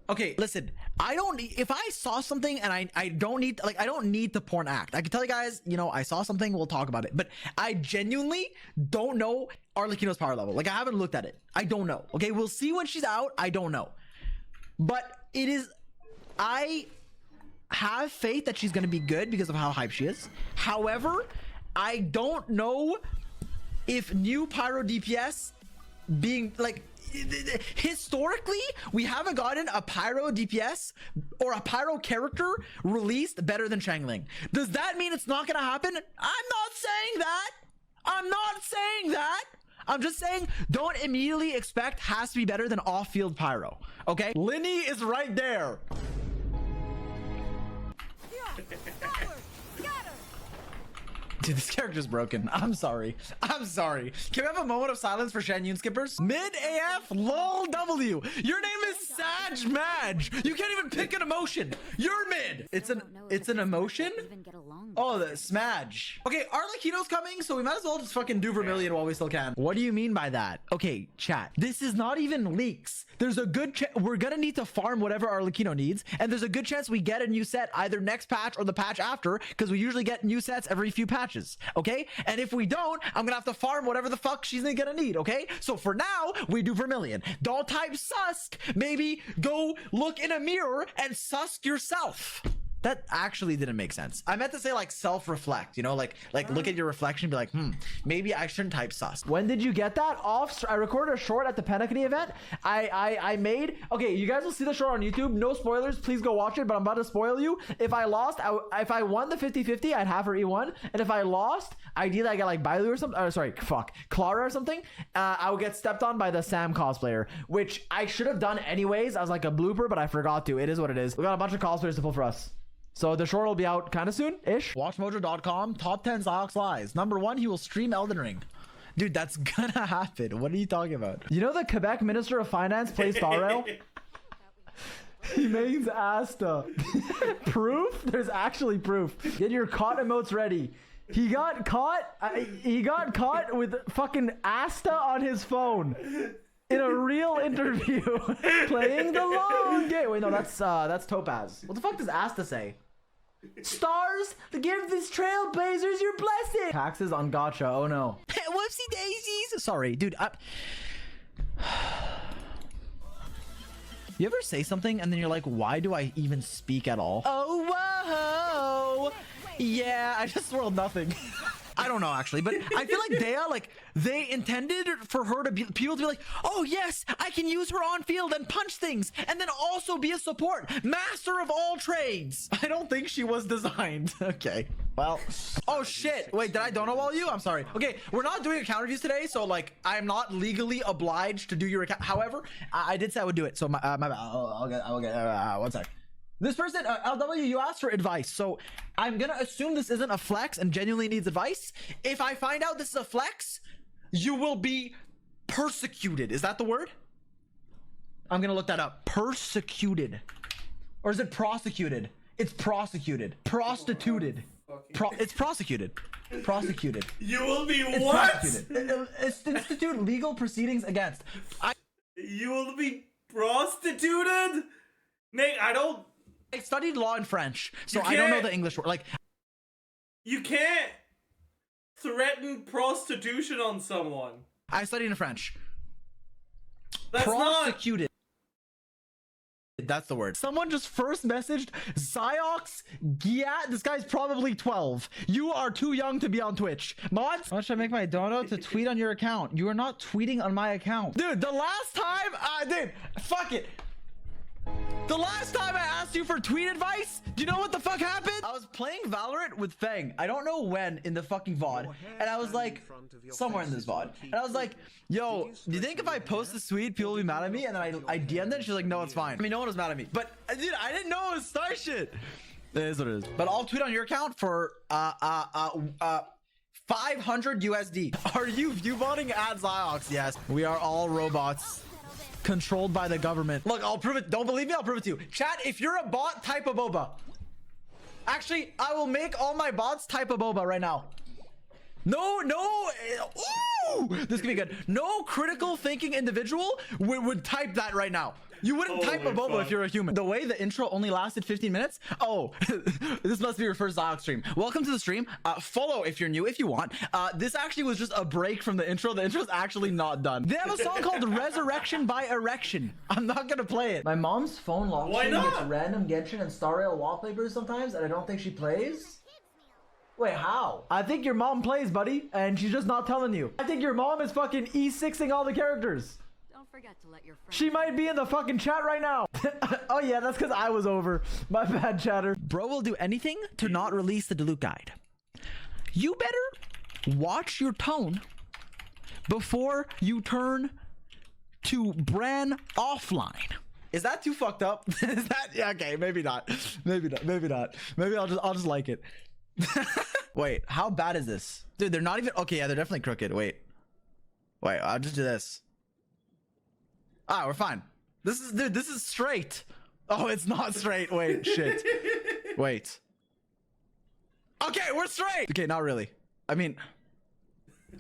Okay, listen. I don't. If I saw something and I don't need, like, I don't need to porn act. I can tell you guys, you know, I saw something. We'll talk about it. But I genuinely don't know Arlecchino's power level. Like, I haven't looked at it. I don't know. Okay, we'll see when she's out. I don't know. But it is. I have faith that she's gonna be good because of how hype she is. However, I don't know if new pyro DPS being like. Historically, we haven't gotten a pyro DPS or a pyro character released better than Changling. Does that mean it's not gonna happen? I'm not saying that. I'm not saying that. I'm just saying don't immediately expect has to be better than off-field pyro. Okay? Linny is right there. Dude, this character's broken. I'm sorry. I'm sorry. Can we have a moment of silence for Shan Yun skippers? Mid AF lol W. Your name is Saj Madge. You can't even pick an emotion. You're mid. It's an emotion? Oh, the Smudge. Okay, Arlecchino's coming, so we might as well just fucking do Vermilion while we still can. What do you mean by that? Okay, chat. This is not even leaks. There's a good chance we're gonna need to farm whatever Arlecchino needs, and there's a good chance we get a new set either next patch or the patch after, because we usually get new sets every few patches, okay? And if we don't, I'm gonna have to farm whatever the fuck she's gonna need, okay? So for now, we do Vermilion. Don't type Susk. Maybe go look in a mirror and Susk yourself. That actually didn't make sense. I meant to say like self-reflect, you know, like look at your reflection and be like, maybe I shouldn't type sus. When did you get that? I recorded a short at the Penacony event. I made, okay, you guys will see the short on YouTube. No spoilers, please go watch it, but I'm about to spoil you. If I lost, if I won the 50-50, I'd have her E1. And if I lost, ideally I get like Bailu or something, or sorry, Clara or something. I would get stepped on by the Sam cosplayer, which I should have done anyways as like a blooper, but I forgot to. It is what it is. We got a bunch of cosplayers to pull for us. So the short will be out kind of soon-ish. Watchmojo.com, top 10 Zajoff lies. Number 1, he will stream Elden Ring. Dude, that's gonna happen. What are you talking about? You know the Quebec Minister of Finance plays Star Rail? He means Asta. Proof? There's actually proof. Get your caught emotes ready. He got caught with fucking Asta on his phone. In a real interview. Playing the long game. Wait, no, that's Topaz. What the fuck does Asta say? Stars, give these trailblazers your blessing. Taxes on gotcha. Oh no. Whoopsie daisies. Sorry, dude. You ever say something and then you're like, why do I even speak at all? Oh, whoa. Yeah, I just swirled nothing. I don't know actually, but I feel like Dea, like they intended for her to be people to be like, oh yes, I can use her on field and punch things and then also be a support, master of all trades. I don't think she was designed. Okay, well, oh shit, wait, did I dono wall you? I'm sorry. Okay, we're not doing account reviews today, so like I'm not legally obliged to do your account. However, I did say I would do it, so my bad. I'll get 1 sec. This person, LW, you asked for advice, so I'm gonna assume this isn't a flex and genuinely needs advice. If I find out this is a flex, you will be persecuted. Is that the word? I'm gonna look that up. Persecuted. Or is it prosecuted? It's prosecuted. Prostituted. It's prosecuted. Prosecuted. You will be it's what? Prosecuted. Institute legal proceedings against. You will be prostituted? Nate, I studied law in French, so I don't know the English word. Like, you can't threaten prostitution on someone. I studied in French. That's prosecuted. That's the word. Someone just first messaged Ziox. Yeah, this guy's probably 12. You are too young to be on Twitch. Mods? How much should I make my dono to tweet on your account? You are not tweeting on my account. Dude, the last time, dude, fuck it. The last time I asked you for tweet advice, do you know what the fuck happened? I was playing Valorant with Feng. I don't know when in the fucking VOD. And I was like, somewhere in this VOD. And I was like, yo, do you think if I post this tweet, people will be mad at me? And then I DM'd it. She's like, no, it's fine. I mean, no one was mad at me. But dude, I didn't know it was star shit. It is what it is. But I'll tweet on your account for 500 USD. Are you viewbotting at Ziox? Yes. We are all robots. Controlled by the government. Look, I'll prove it. Don't believe me? I'll prove it to you. Chat, if you're a bot, type a boba. Actually, I will make all my bots type a boba right now. No. Ooh, this could be good. No critical thinking individual would type that right now. You wouldn't type a boba if you're a human. The way the intro only lasted 15 minutes. Oh, this must be your first Ziox stream. Welcome to the stream. Follow if you're new, if you want. This actually was just a break from the intro. The intro's actually not done. They have a song called Resurrection by Erection. I'm not gonna play it. My mom's phone lock screen gets random Genshin and Star Rail wallpapers sometimes, and I don't think she plays. Wait, how? I think your mom plays, buddy, and she's just not telling you. I think your mom is fucking E6ing all the characters. Don't forget to let your friends. She might be in the fucking chat right now. Oh yeah, that's because I was over. My bad, chatter. Bro will do anything to not release the Diluc guide. You better watch your tone before you turn to Bran offline. Is that too fucked up? Is that, yeah, okay, maybe not. Maybe not. Maybe I'll just like it. Wait, how bad is this? Dude, they're not even... Okay, yeah, they're definitely crooked. Wait, I'll just do this. Ah, we're fine. This is... Dude, this is straight. Oh, it's not straight. Wait, shit. Wait. Okay, we're straight. Okay, not really. I mean...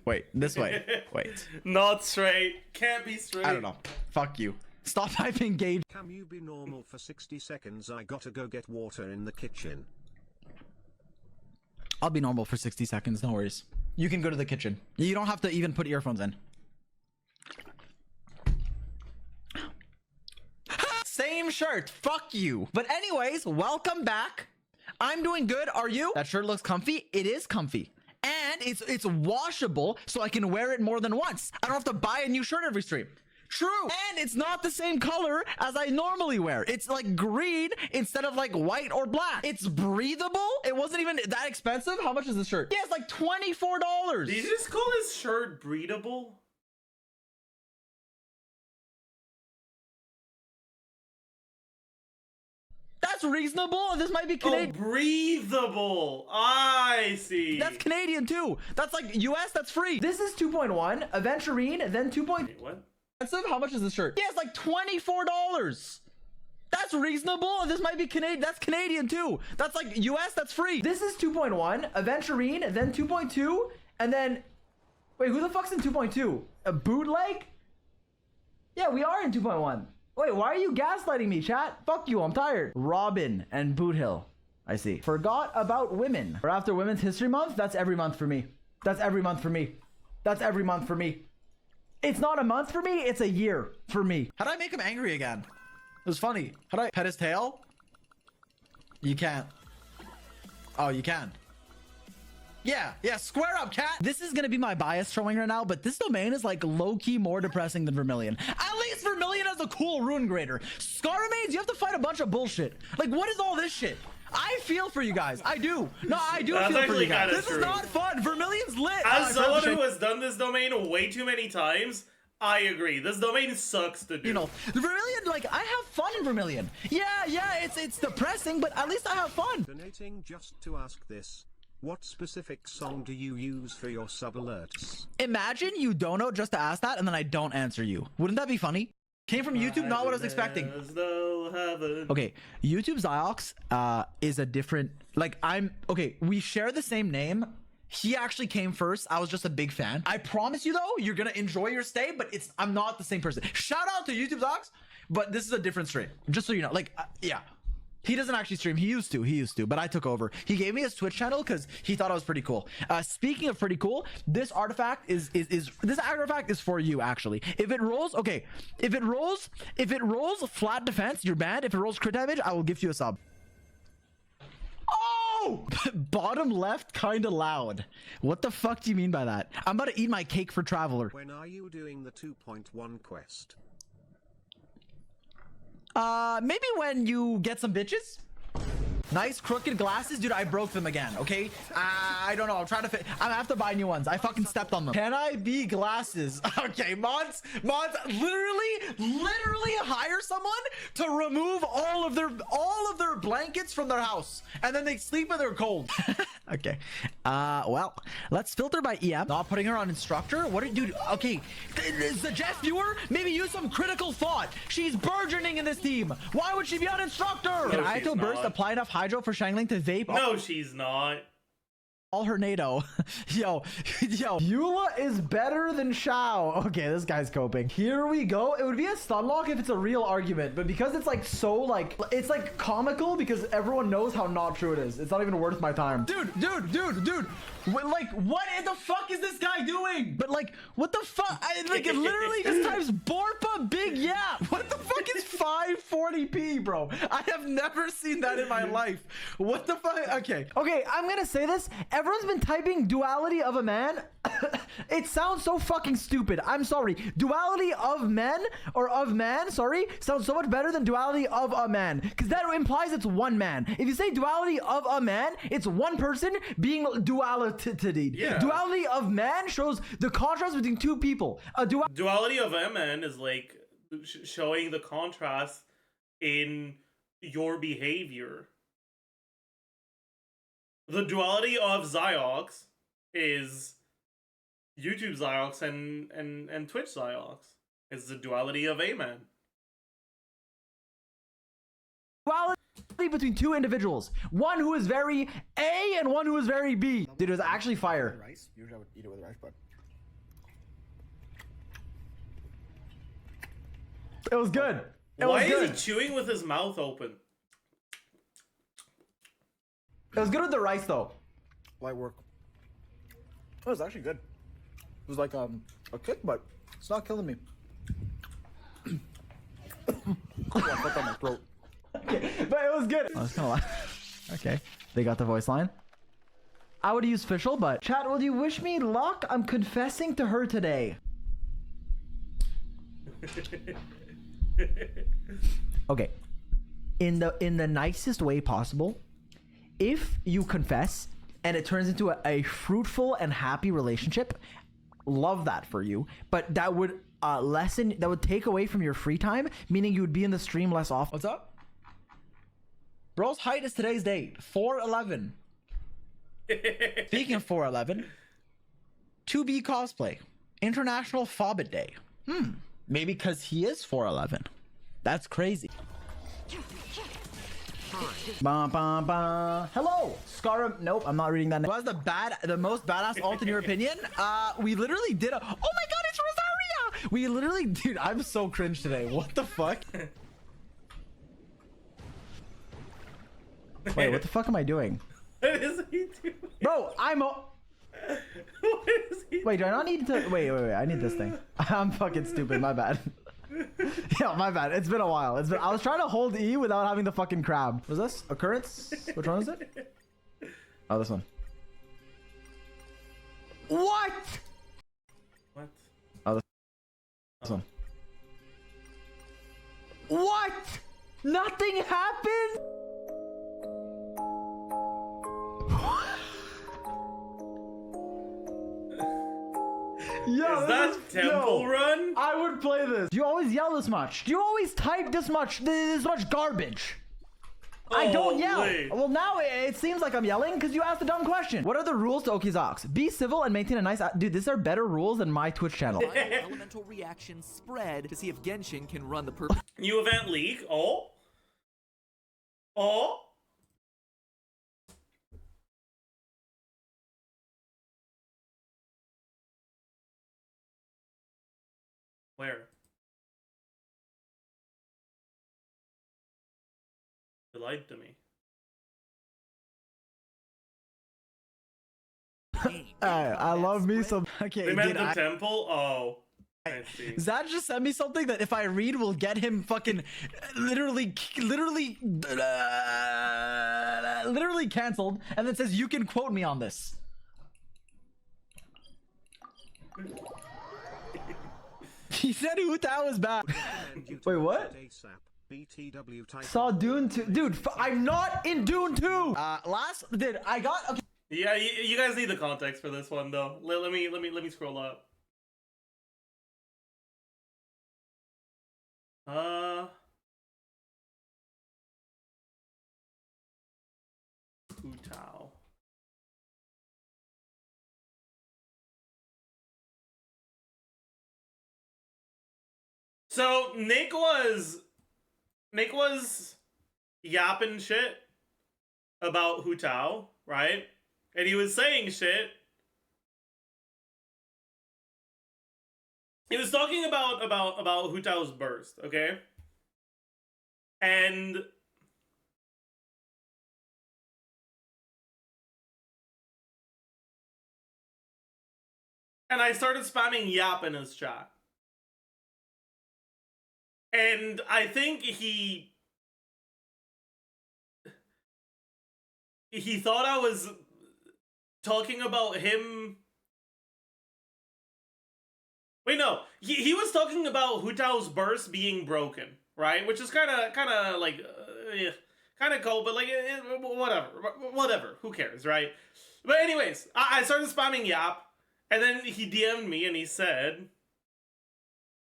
Wait, this way. Wait. Not straight. Can't be straight. I don't know. Fuck you. Stop typing gauge. Can you be normal for 60 seconds? I gotta go get water in the kitchen. I'll be normal for 60 seconds. No worries. You can go to the kitchen. You don't have to even put earphones in. Same shirt. Fuck you. But anyways, welcome back. I'm doing good. Are you? That shirt looks comfy. It is comfy. And it's washable, so I can wear it more than once. I don't have to buy a new shirt every stream. True. And it's not the same color as I normally wear. It's like green instead of like white or black. It's breathable. It wasn't even that expensive. How much is this shirt? Yeah, it's like $24. Did you just call this shirt breathable? That's reasonable. This might be Canadian. Oh, breathable. I see. That's Canadian too. That's like US. That's free. This is 2.1, Aventurine, then 2.2. Wait, what? How much is this shirt? Yeah, it's like $24. That's reasonable. This might be Canadian. That's Canadian too. That's like US. That's free. This is 2.1, Aventurine, then 2.2, and then wait, who the fuck's in 2.2? A bootleg? Yeah, we are in 2.1. Wait, why are you gaslighting me, chat? Fuck you, I'm tired. Robin and Boot Hill. I see. Forgot about women. Or after Women's History Month, that's every month for me. That's every month for me. That's every month for me. It's not a month for me, it's a year for me. How do I make him angry again? It was funny. How do I pet his tail? You can't. Oh, you can. Yeah, square up, cat. This is gonna be my bias showing right now, but this domain is like low-key more depressing than Vermilion. At least Vermilion has a cool rune grader. Scar remains, you have to fight a bunch of bullshit. Like, what is all this shit? I feel for you guys. I do. No, I do feel for you guys. This is not fun. Vermilion's lit. As someone who has done this domain way too many times, I agree. This domain sucks to do. You know, Vermilion, like, I have fun in Vermilion. Yeah, it's depressing, but at least I have fun. Donating just to ask this. What specific song do you use for your sub alerts? Imagine you dono just to ask that and then I don't answer you. Wouldn't that be funny? Came from YouTube, not what I was expecting. Okay, YouTube Ziox is a different, like, okay, we share the same name. He actually came first. I was just a big fan. I promise you though, you're gonna enjoy your stay, but I'm not the same person. Shout out to YouTube Ziox, but this is a different stream. Just so you know, like, yeah. He doesn't actually stream. He used to, but I took over. He gave me his Twitch channel because he thought I was pretty cool. Speaking of pretty cool, this artifact is for you actually. If it rolls, okay. If it rolls flat defense, you're banned. If it rolls crit damage, I will gift you a sub. Oh! Bottom left, kinda loud. What the fuck do you mean by that? I'm about to eat my cake for Traveler. When are you doing the 2.1 quest? Maybe when you get some bitches. Nice crooked glasses, dude. I broke them again. Okay, I don't know. I'm trying to I have to buy new ones. I fucking stepped on them. Can I be glasses? Okay, mods literally hire someone to remove all of their blankets from their house, and then they sleep in their cold. Okay, well, let's filter by EM. Not putting her on instructor. What are you, dude? Okay, Zajef viewer, maybe use some critical thought. She's burgeoning in this team. Why would she be on instructor? Can I to burst apply enough hydro for Shangling to vape? No, she's not. All her NATO. yo. Eula is better than Shao. Okay, this guy's coping. Here we go. It would be a stun lock if it's a real argument, but because it's like so like, it's like comical because everyone knows how not true it is. It's not even worth my time. Dude. Like, what in the fuck is this guy doing? But like, what the fuck? Like, it literally just types Borpa Big Yap. What the fuck is 540p, bro? I have never seen that in my life. What the fuck? Okay, I'm gonna say this. Everyone's been typing duality of a man. It sounds so fucking stupid. I'm sorry. Duality of men or of man, sorry, sounds so much better than duality of a man, because that implies it's one man. If you say duality of a man, it's one person being duality. Yeah. Duality of man shows the contrast between two people. Duality of a man is like showing the contrast in your behavior. The duality of Ziox is YouTube Ziox and Twitch Ziox. It's the duality of A-Man. Duality between two individuals. One who is very A and one who is very B. Dude, it was actually fire. Rice. Usually I would eat it with rice, but It was good. Why is he chewing with his mouth open? It was good with the rice though. light work. It was actually good. It was like a kick, but it's not killing me. Yeah, put that in my throat. Okay, but it was good. I was kind of like, okay, they got the voice line. I would use official, but chat, will you wish me luck? I'm confessing to her today. Okay, in the nicest way possible. If you confess and it turns into a fruitful and happy relationship, love that for you. But that would that would take away from your free time, meaning you would be in the stream less often. What's up? Bro's height is today's date, 4'11". Speaking of 4'11", 2B cosplay, International Fobbit Day. Maybe because he is 4'11". That's crazy. Ba, ba, ba. Hello, Scar. Nope, I'm not reading that. Was the most badass ult in your opinion? We literally did a. Oh my god, it's Rosaria! We literally, dude, I'm so cringe today. What the fuck? Wait, what the fuck am I doing? What is he doing? Bro, I'm. What is he Wait, do I not need to? Wait. I need this thing. I'm fucking stupid. My bad. Yeah, my bad. It's been a while. I was trying to hold E without having the fucking crab. What is this? Occurrence? Which one is it? Oh, this one. What? What? Oh, this one. What? Nothing happened? Yo, is that Temple Run? I would play this. Do you always yell this much? Do you always type this much garbage? I don't yell. Well, now it seems like I'm yelling because you asked a dumb question. What are the rules to Okizox? Be civil and maintain a nice... Dude, these are better rules than my Twitch channel. Elemental reaction spread to see if Genshin can run the perfect... New event leak. Oh. Oh. Where? You lied to me. I love me some. Okay, they meant the temple. Oh, I see. Zaj just sent me something that if I read will get him fucking literally canceled, and then says you can quote me on this. He said Utah was bad. Wait, what? Saw Dune 2. Dude, I'm not in Dune 2. Dude, I got... Okay. Yeah, you guys need the context for this one, though. Let me scroll up. Utah. So Nick was yapping shit about Hu Tao, right? And he was saying shit. He was talking about Hu Tao's burst, okay? And I started spamming yap in his chat. And I think he thought I was talking about him. Wait, no. He was talking about Hu Tao's burst being broken, right? Which is kind of like kind of cold, but like whatever. Who cares, right? But anyways, I started spamming yap, and then he DM'd me and he said,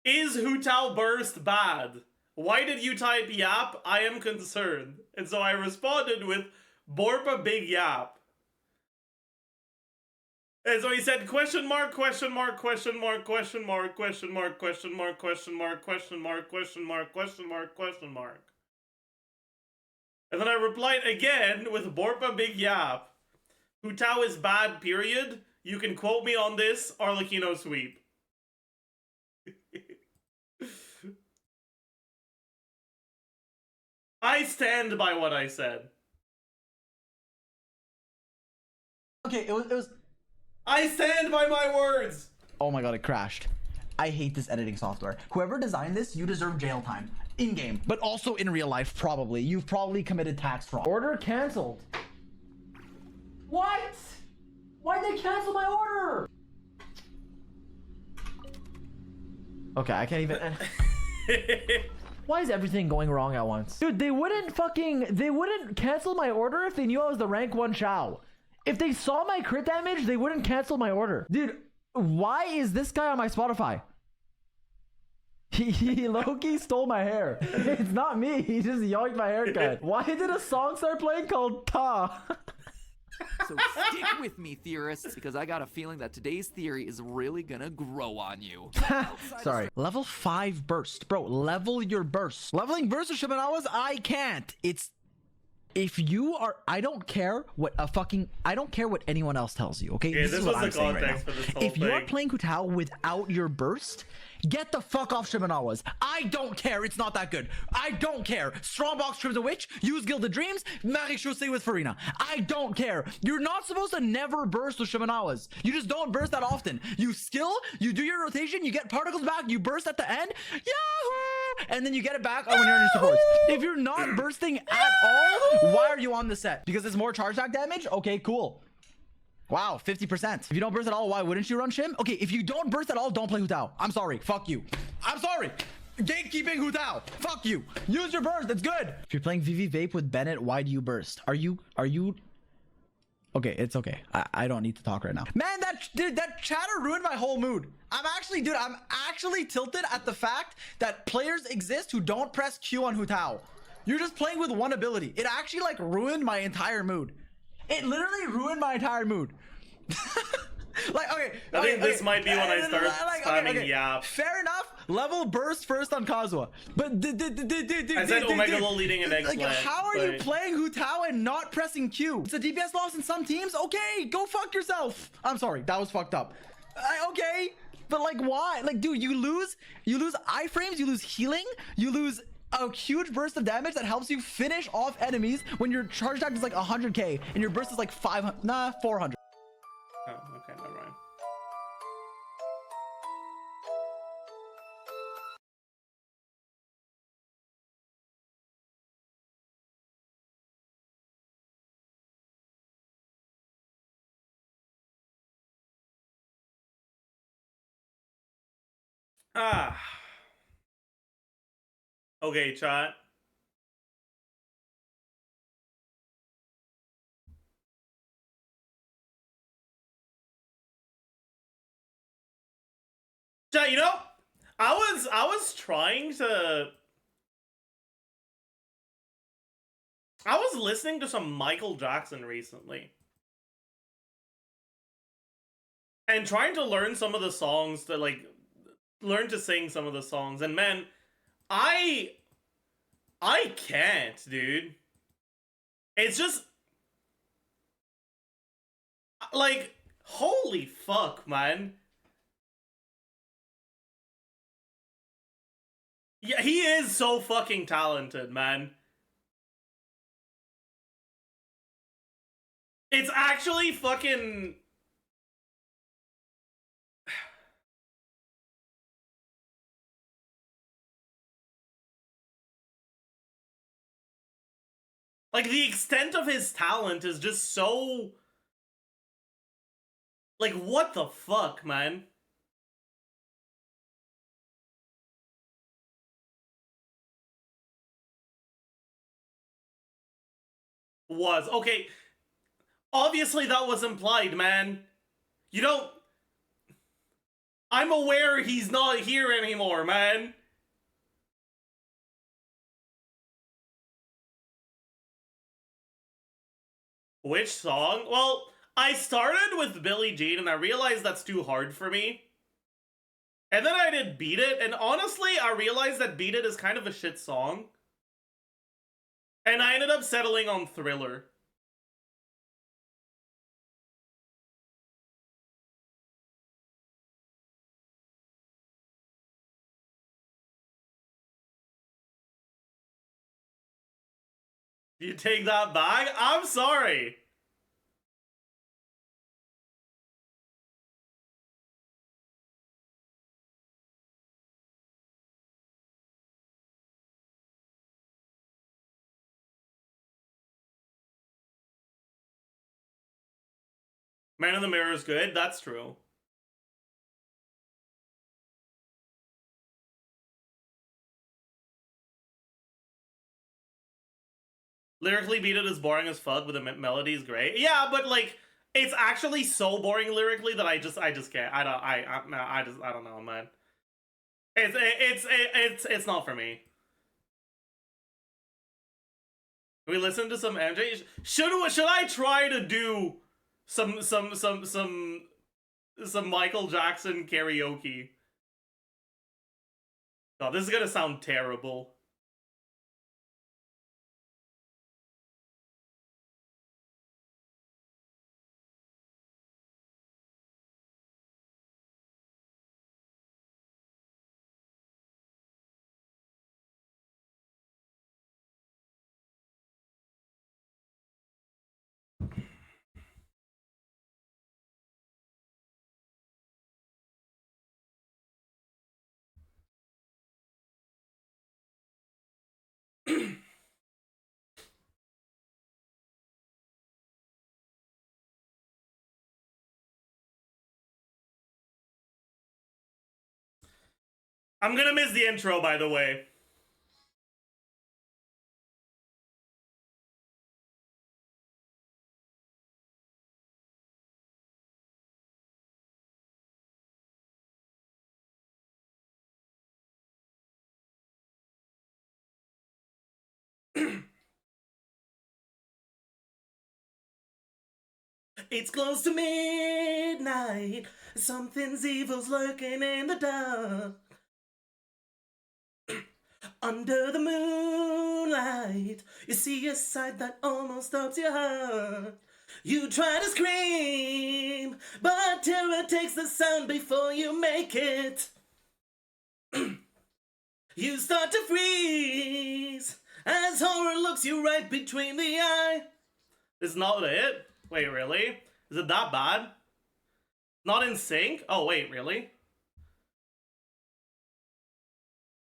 "Is Hu Tao burst bad? Why did you type yap? I am concerned." And so I responded with Borpa Big Yap. And so he said question mark, question mark, question mark, question mark, question mark, question mark, question mark, question mark, question mark, question mark, question mark. And then I replied again with Borpa Big Yap. Hu Tao is bad, period. You can quote me on this, Arlecchino sweep. I stand by what I said. Okay, it was. I stand by my words! Oh my god, it crashed. I hate this editing software. Whoever designed this, you deserve jail time. In-game, but also in real life, probably. You've probably committed tax fraud. Order canceled. What? Why'd they cancel my order? Okay, I can't even... Why is everything going wrong at once? Dude, they wouldn't cancel my order if they knew I was the rank 1 Chao. If they saw my crit damage, they wouldn't cancel my order. Dude, why is this guy on my Spotify? He low-key stole my hair. It's not me. He just yoinked my haircut. Why did a song start playing called Ta? So stick with me, theorists, because I got a feeling that today's theory is really gonna grow on you. Sorry. Level 5 burst. Bro, level your burst. Leveling burst with Shimenawas? I can't. It's... If you are... I don't care what anyone else tells you, okay? Yeah, this is was what the I'm saying right context now. for this whole If you are thing. playing Hu Tao without your burst, get the fuck off Shimenawas. I don't care. It's not that good. I don't care. Strongbox trims a witch. Use Gilded Dreams. Marechaussee with Farina. I don't care. You're not supposed to never burst with Shimenawas. You just don't burst that often. You skill, you do your rotation, you get particles back, you burst at the end. Yahoo! And then you get it back when you're in your supports. If you're not bursting at all, why are you on the set? Because it's more charge attack damage? Okay, cool. Wow, 50%. If you don't burst at all, why wouldn't you run Shim? Okay, if you don't burst at all, don't play Hu Tao. I'm sorry. Fuck you. I'm sorry. Gatekeeping Hu Tao. Fuck you. Use your burst. It's good. If you're playing VV Vape with Bennett, why do you burst? Are you... Okay, it's okay. I don't need to talk right now. Man, that chatter ruined my whole mood. I'm actually tilted at the fact that players exist who don't press Q on Hu Tao. You're just playing with one ability. It actually like ruined my entire mood. It literally ruined my entire mood. Like, okay. I think this might be when I start spamming Yap. Fair enough. Level burst first on Kazuha. But I said Omega Low leading an egg like, how are you playing Hu Tao and not pressing Q? It's a DPS loss in some teams. Okay, go fuck yourself. I'm sorry, that was fucked up. Okay, but like, why? Like, dude, you lose iframes, you lose healing, you lose a huge burst of damage that helps you finish off enemies when your charge attack is like 100k and your burst is like 400. Oh, okay, never mind. Ah. Okay, chat. Chat, you know, I was trying to... I was listening to some Michael Jackson recently. And trying to learn some of the songs to, like, learn to sing some of the songs. And man, I can't, dude. It's just... like, holy fuck, man. Yeah, he is so fucking talented, man. It's actually fucking... like, the extent of his talent is just so... like, what the fuck, man? Was. Okay. Obviously that was implied, man. You don't... I'm aware he's not here anymore, man. Which song? Well, I started with Billie Jean and I realized that's too hard for me. And then I did Beat It, and honestly, I realized that Beat It is kind of a shit song. And I ended up settling on Thriller. You take that back? I'm sorry. Man in the Mirror is good, that's true. Lyrically, Beat It is boring as fuck, but the melody is great. Yeah, but like, it's actually so boring lyrically that I just can't. I don't know, man. It's not for me. We listen to some MJ. Should I try to do some Michael Jackson karaoke? Oh, this is gonna sound terrible. I'm gonna miss the intro, by the way. It's close to midnight. Something's evil's lurking in the dark. Under the moonlight, you see a sight that almost stops your heart. You try to scream, but terror takes the sound before you make it. You start to freeze as horror looks you right between the eye. Is not it? Wait, really? Is it that bad? Not in sync? Oh, wait, really?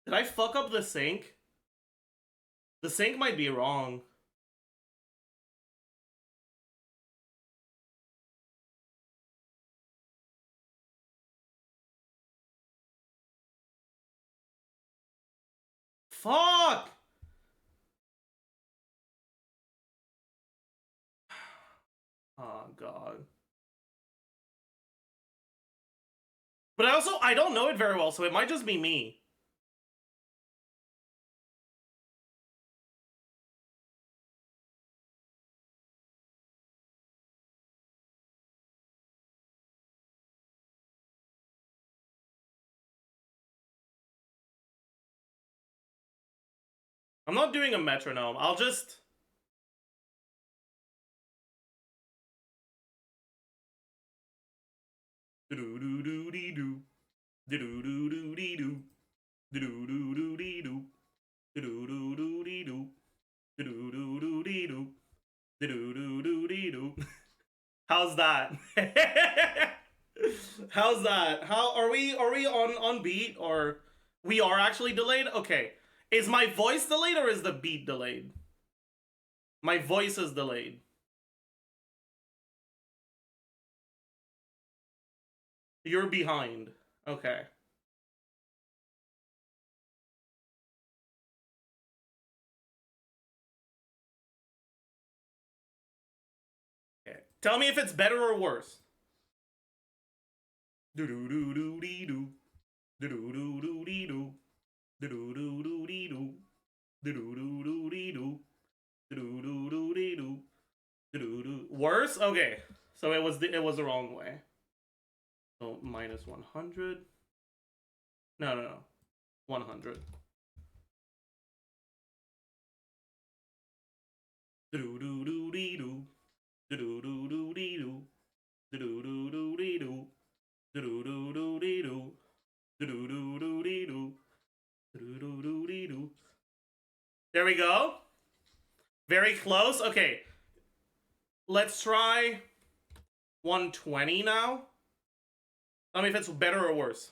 Did I fuck up the sync? The sync might be wrong. Fuck! Oh, God. But I don't know it very well, so it might just be me. I'm not doing a metronome. I'll just... Do-do-do-do-dee-doo. Do-do-do-do-dee-doo. Do-do-do-do-dee-doo. Do-do-do-do-dee-doo. Do-do-do-do-dee-doo. Do-do-do-do-dee-doo. How's that? How's that? How are we on beat, or we are actually delayed? Okay. Is my voice delayed or is the beat delayed? My voice is delayed. You're behind. Okay. Okay. Tell me if it's better or worse. Do-do-do-do-dee-doo. Do-do-do-do-dee-doo. Do-do-do-do-dee-doo. Do-do-do-do-dee-doo. Do-do-do-do-dee-doo. Do-do-do. Worse? Okay. So it was the wrong way. So minus 100. No. 100. Do do do dee do. Do do do do dee do. Do do do do dee do. Do do do do dee do. Do do do do dee do. Do do do dee do. There we go. Very close. Okay. Let's try 120 now. Tell me if it's better or worse.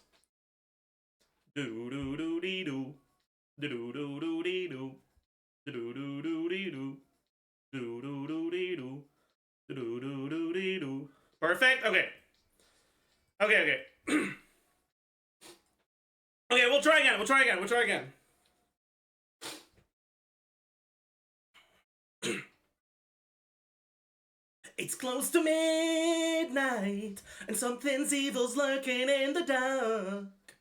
Do do do dee do. Do do do do dee do. Do do do do dee do. Do do do dee do. Do do do dee do. Perfect. Okay. Okay. Okay, we'll try again. It's close to midnight, and something's evil's lurking in the dark.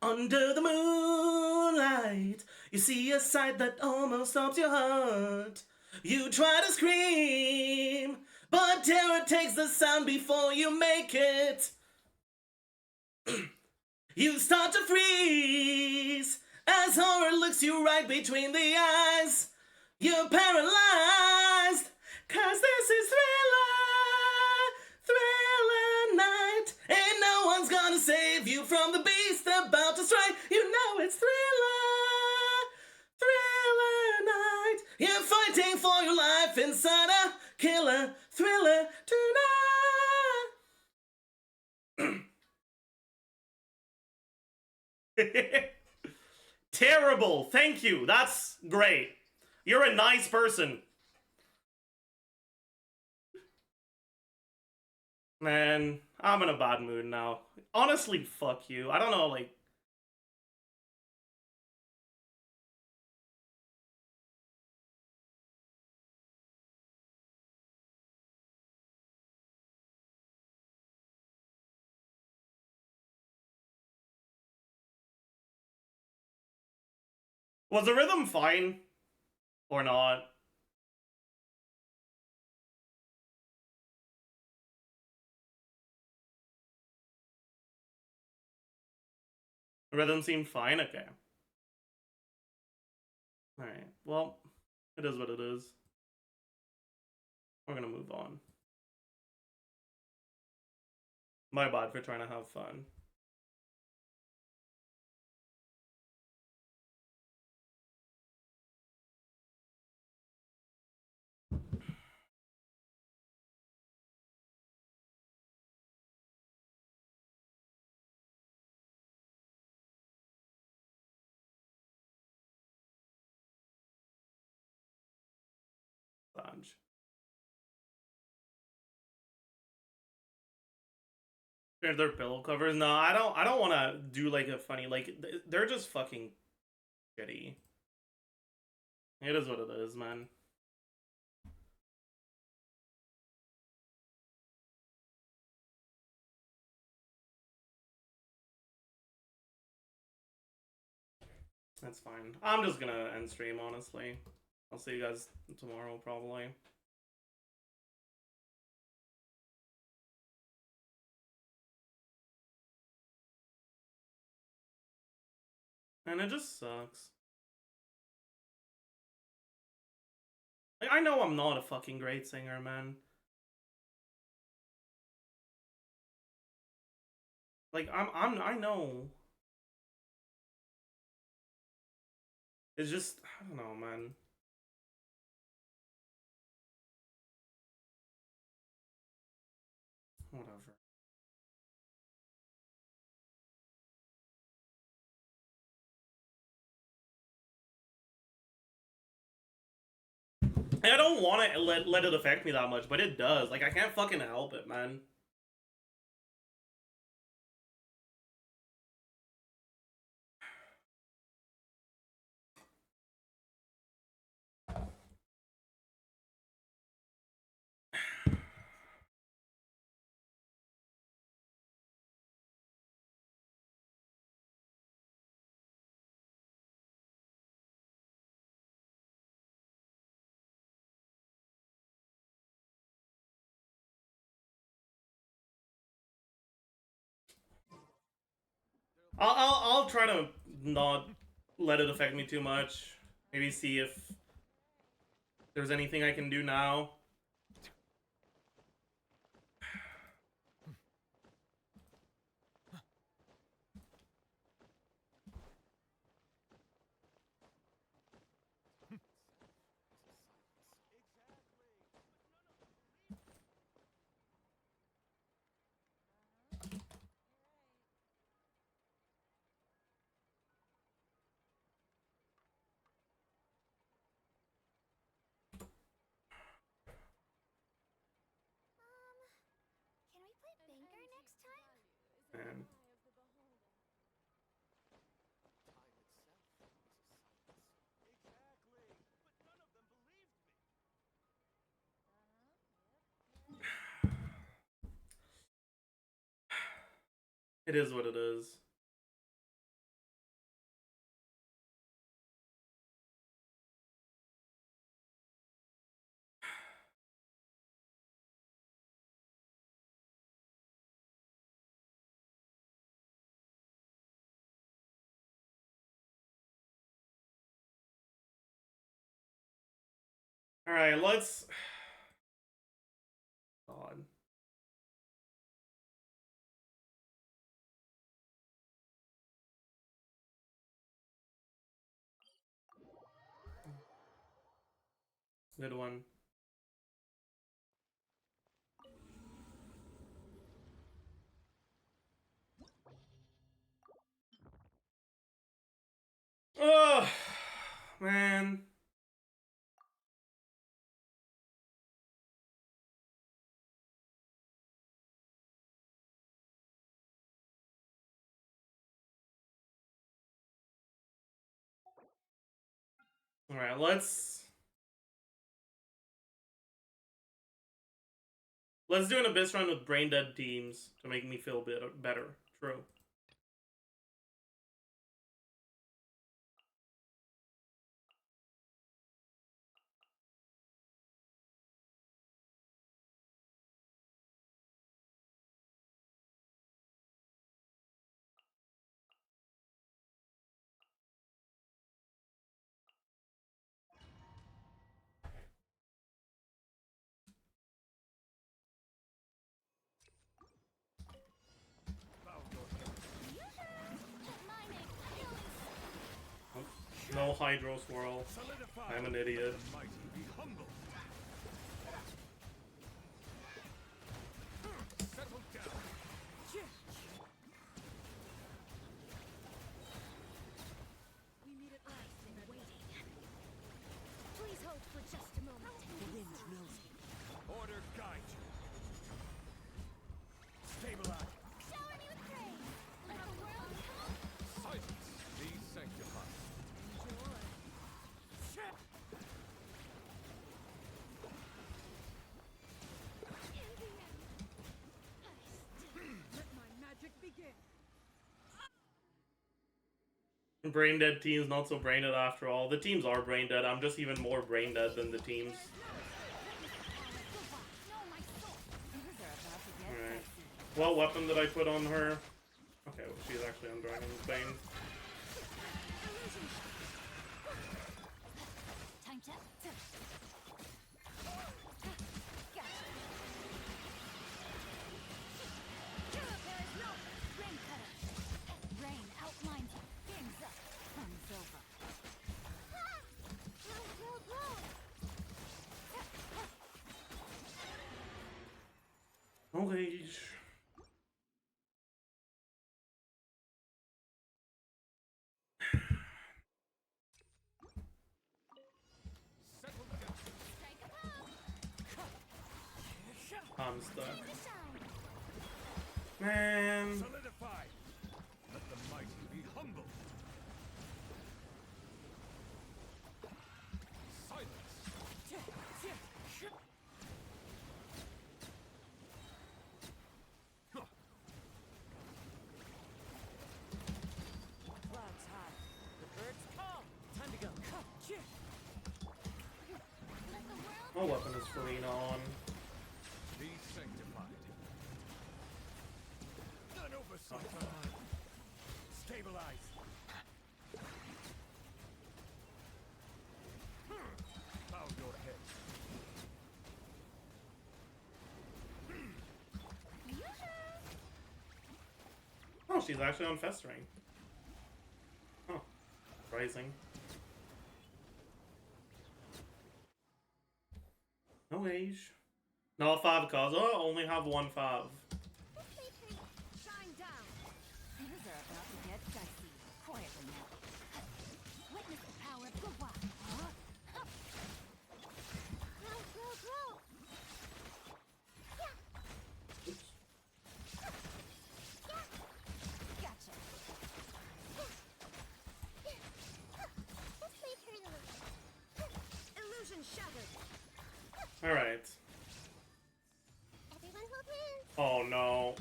Under the moonlight, you see a sight that almost stops your heart. You try to scream, but terror takes the sound before you make it. You start to freeze as horror looks you right between the eyes. You're paralyzed, 'cause this is Thriller night. Ain't no one's gonna save you from the beast about to strike. You know it's Thriller night. You're fighting for your life inside a killer thriller tonight. Terrible. Thank you. That's great. You're a nice person. Man, I'm in a bad mood now. Honestly, fuck you. I don't know, like... Was the rhythm fine? Or not? The rhythm seemed fine? Okay. Alright, well, it is what it is. We're gonna move on. My bad for trying to have fun. Dodge. They're pillow covers. No, I don't want to do like a funny, like they're just fucking shitty. It is what it is, man. That's fine. I'm just gonna end stream, honestly. I'll see you guys tomorrow, probably. And it just sucks. Like, I know I'm not a fucking great singer, man. Like, I know. It's just, I don't know, man. Whatever. I don't want to let it affect me that much, but it does. Like, I can't fucking help it, man. I'll try to not let it affect me too much. Maybe see if there's anything I can do now. Can we play Banker next time? Man. It is what it is. All right, let's. God. Good one. Oh, man. All right, let's do an abyss run with brain dead teams to make me feel better. True. No hydro swirl. I'm an idiot. We need an ice and waiting. Please hold for just a moment. The wind knows me. Order guide you. Stabilize. Shower me with praise. Let the world come. Silence. Be sanctified. Enjoy. Let my magic begin. Brain dead teams, not so brain dead after all. The teams are brain dead. I'm just even more brain dead than the teams. Alright. What weapon did I put on her? Okay, well, she's actually on Dragon's Bane. Time to. Rain cutter. Rain outlines. Game's up. Fun's over. Okay. I'm stuck. Man. Solidify. Let the mighty be humble. Silence. Clouds high. The birds come. Time to go. My weapon is Farina on. Be sanctified. None oversight. Stabilize. Bow your head. Oh, she's actually on festering. Huh. Rising. No age. No 5 cards. Oh, only have 1 5. Shine down. Things are about to get dicey. Quietly now. Witness the power of the wild. Grow. Gotcha. Illusion shattered. All right. Everyone hold hands. Oh no.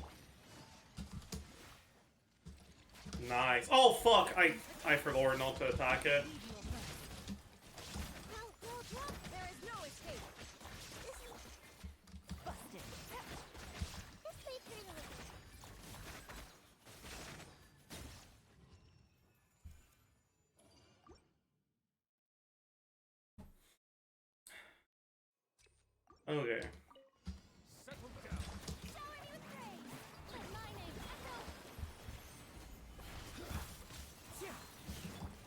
Nice. Oh fuck! I forgot not to attack it. Grow. There is no escape. Busted. This way, pretty little. Okay. Settle down. Shower me with praise. Let my name echo.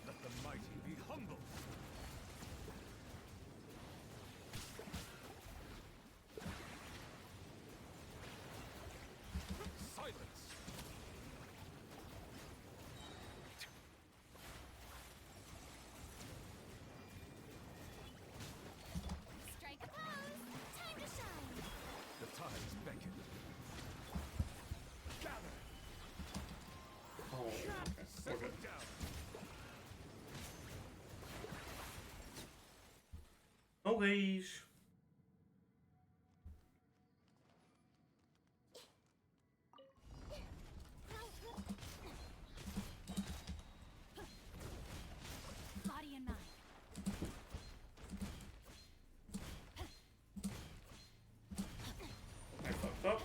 Let the mighty be humble. Silence. Strike a pose. Time to shine. The tides beckon. Gather. Oh, okay. We're Settle good. down. Okay. Body and mind. I fucked up.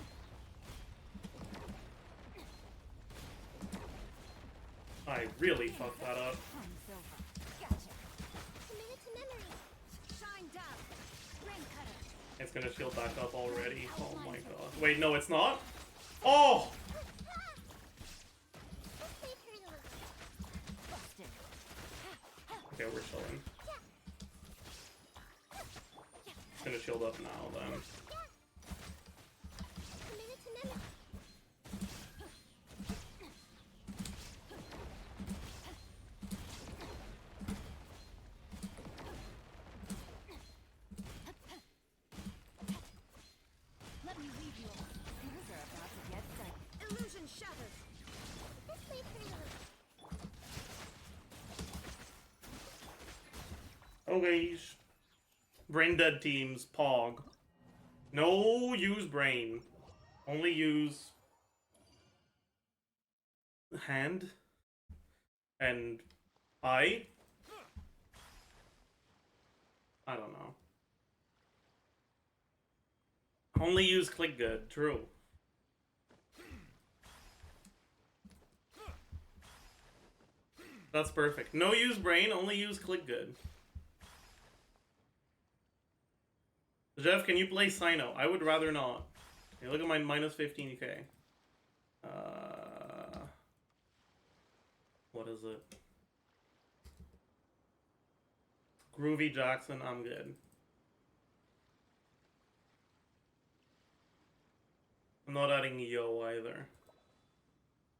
I really fucked that up. Crumbs over. Gotcha. Committed to memory. Shine down. Rain cutter. It's gonna shield back up already. Oh my god. Wait, no, it's not? Oh! Busted. Okay, we're chilling. It's gonna shield up now then. Committed to memory. Let me leave you alone. Things are about to get dicey. Illusion shattered. This way, pretty little. Okay. Brain dead teams, Pog. No use brain. Only use hand and eye. I don't know. Only use click good, true. That's perfect. No use brain, only use click good. Jeff, can you play Sino? I would rather not. Hey, look at my minus 15k. What is it? Groovy Jackson, I'm good. I'm not adding Yo either.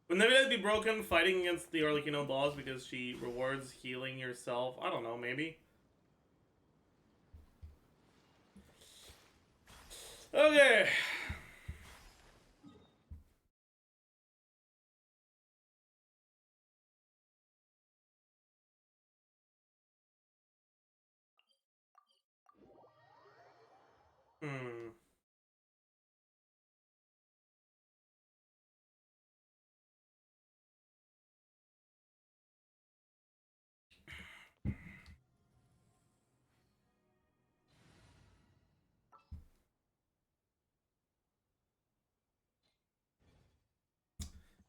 Would maybe that'd be broken fighting against the Arlecchino boss because she rewards healing yourself. I don't know, maybe. Okay. Hmm.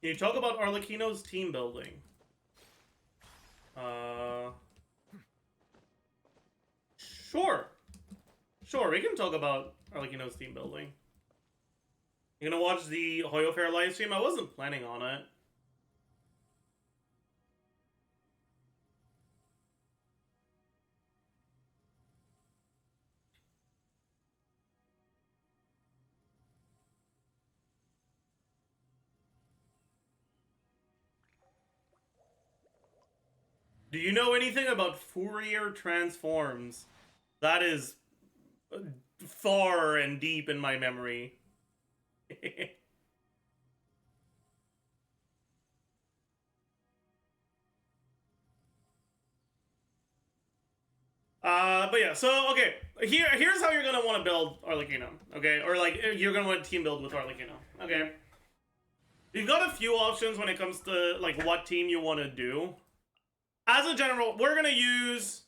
Can you talk about Arlecchino's team building? Sure. Sure, we can talk about Arlecchino's team building. You gonna watch the Hoyo Fair live stream? I wasn't planning on it. Do you know anything about Fourier transforms? That is far and deep in my memory. But yeah, so, okay. Here's how you're gonna want to build Arlecchino, okay? Or, like, you're gonna want to team build with Arlecchino, okay? You've got a few options when it comes to, like, what team you want to do. As a general, we're gonna use,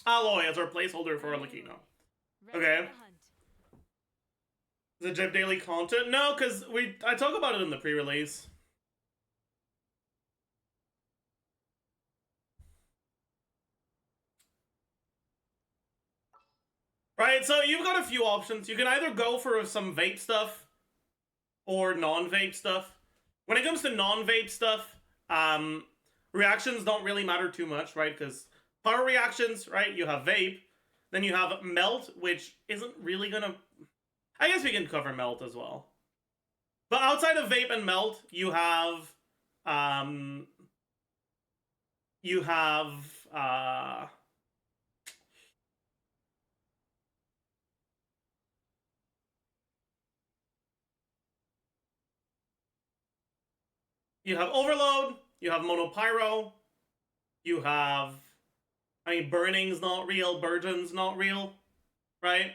Alloy as our placeholder for Arlecchino. Okay. Zajef daily content? No, because I talk about it in the pre-release. Right, so you've got a few options. You can either go for some vape stuff or non-vape stuff. When it comes to non-vape stuff, reactions don't really matter too much, right? Because power reactions, right, you have vape. Then you have melt, which isn't really gonna... I guess we can cover melt as well. But outside of vape and melt, you have... You have Overload, you have Monopyro, you have... I mean, Burning's not real, Burden's not real, right?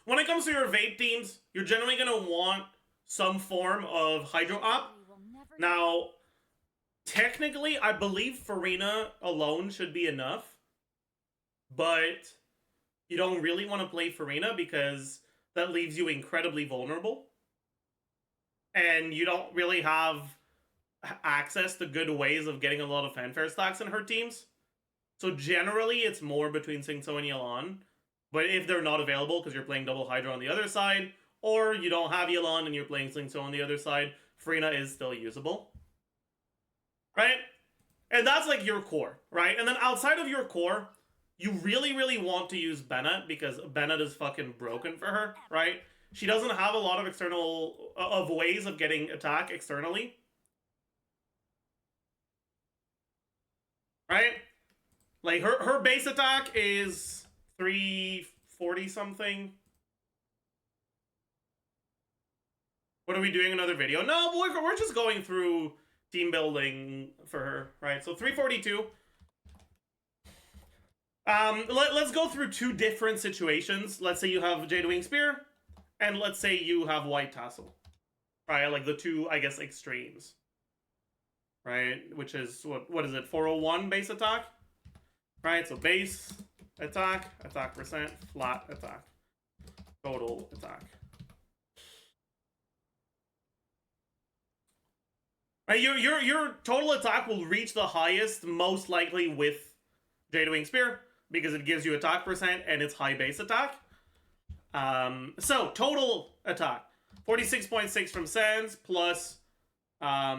When it comes to your vape teams, you're generally going to want some form of Hydro Up. Now, technically, I believe Farina alone should be enough, but you don't really want to play Farina because that leaves you incredibly vulnerable. And you don't really have access to good ways of getting a lot of fanfare stacks in her teams. So generally, it's more between Singso and Yelan. But if they're not available because you're playing double Hydra on the other side, or you don't have Yelan and you're playing Singso on the other side, Farina is still usable. Right? And that's like your core, right? And then outside of your core, you really, really want to use Bennett because Bennett is fucking broken for her, right? She doesn't have a lot of external ways of getting attack externally. Right? Like her base attack is 340 something. What are we doing? Another video? No, we're just going through team building for her, right? So 342. Let's go through two different situations. Let's say you have Jade Wing Spear, and let's say you have White Tassel. Right, like the two, I guess, extremes. Right, which is, what is it, 401 base attack? Right, so base attack, attack percent, flat attack, total attack. Right, your total attack will reach the highest, most likely with Jade Wing Spear, because it gives you attack percent and it's high base attack. So, total attack. 46.6 from Sans, plus, I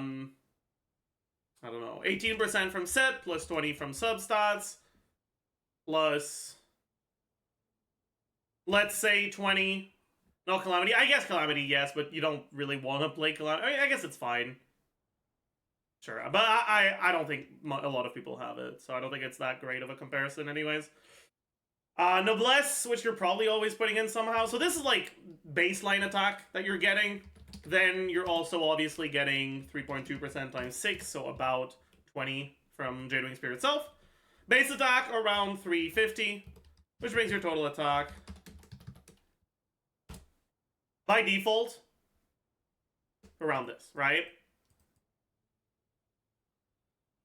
don't know, 18% from set, plus 20 from substats, plus, let's say 20, no Calamity. I guess Calamity, yes, but you don't really want to play Calamity. I mean, I guess it's fine. Sure, but I don't think a lot of people have it, so I don't think it's that great of a comparison anyways. Noblesse, which you're probably always putting in somehow. So this is like baseline attack that you're getting. Then you're also obviously getting 3.2% times 6, so about 20 from Jade Wing Spear itself. Base attack around 350, which brings your total attack by default around this, right?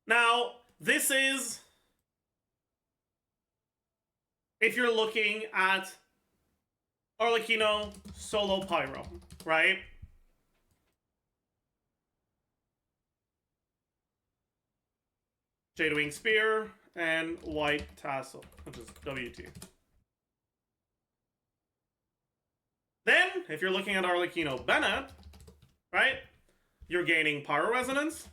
Now, this is if you're looking at Arlecchino solo Pyro, right? Jadewing Spear and White Tassel, which is WT. Then, if you're looking at Arlecchino Bennett, right? You're gaining Pyro Resonance.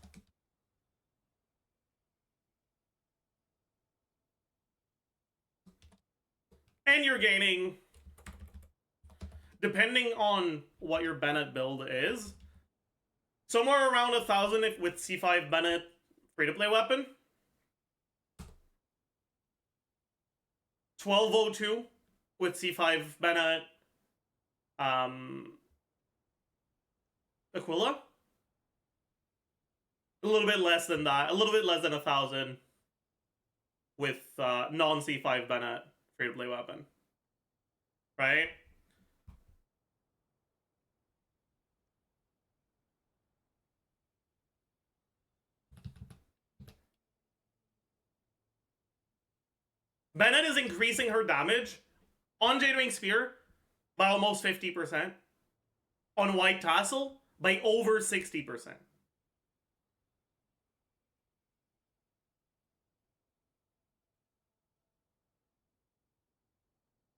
And you're gaining, depending on what your Bennett build is, somewhere around 1,000 if with C5 Bennett free-to-play weapon. 1202 with C5 Bennett Aquila. A little bit less than that. A little bit less than 1,000 with non-C5 Bennett free-to-play weapon. Right? Bennett is increasing her damage on Jadewing Spear by almost 50%. On White Tassel by over 60%.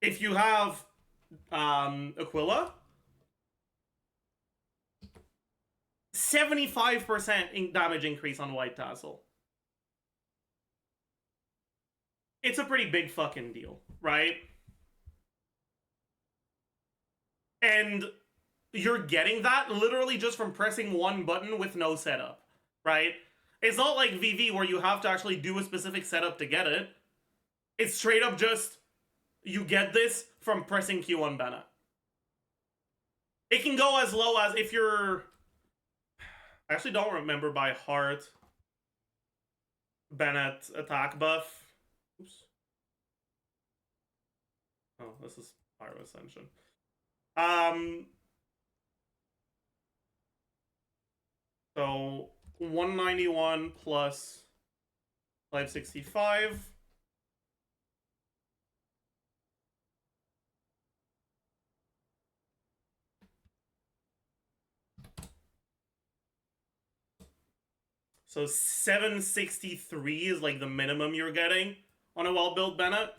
If you have Aquila, 75% damage increase on White Tassel. It's a pretty big fucking deal, right? And you're getting that literally just from pressing one button with no setup, right? It's not like VV where you have to actually do a specific setup to get it. It's straight up just, you get this from pressing Q1 Bennett. It can go as low as if you're... I actually don't remember by heart Bennett attack buff. Oops. Oh, this is Pyro Ascension. So 191 plus 565. So 763 is like the minimum you're getting on a well-built Bennett.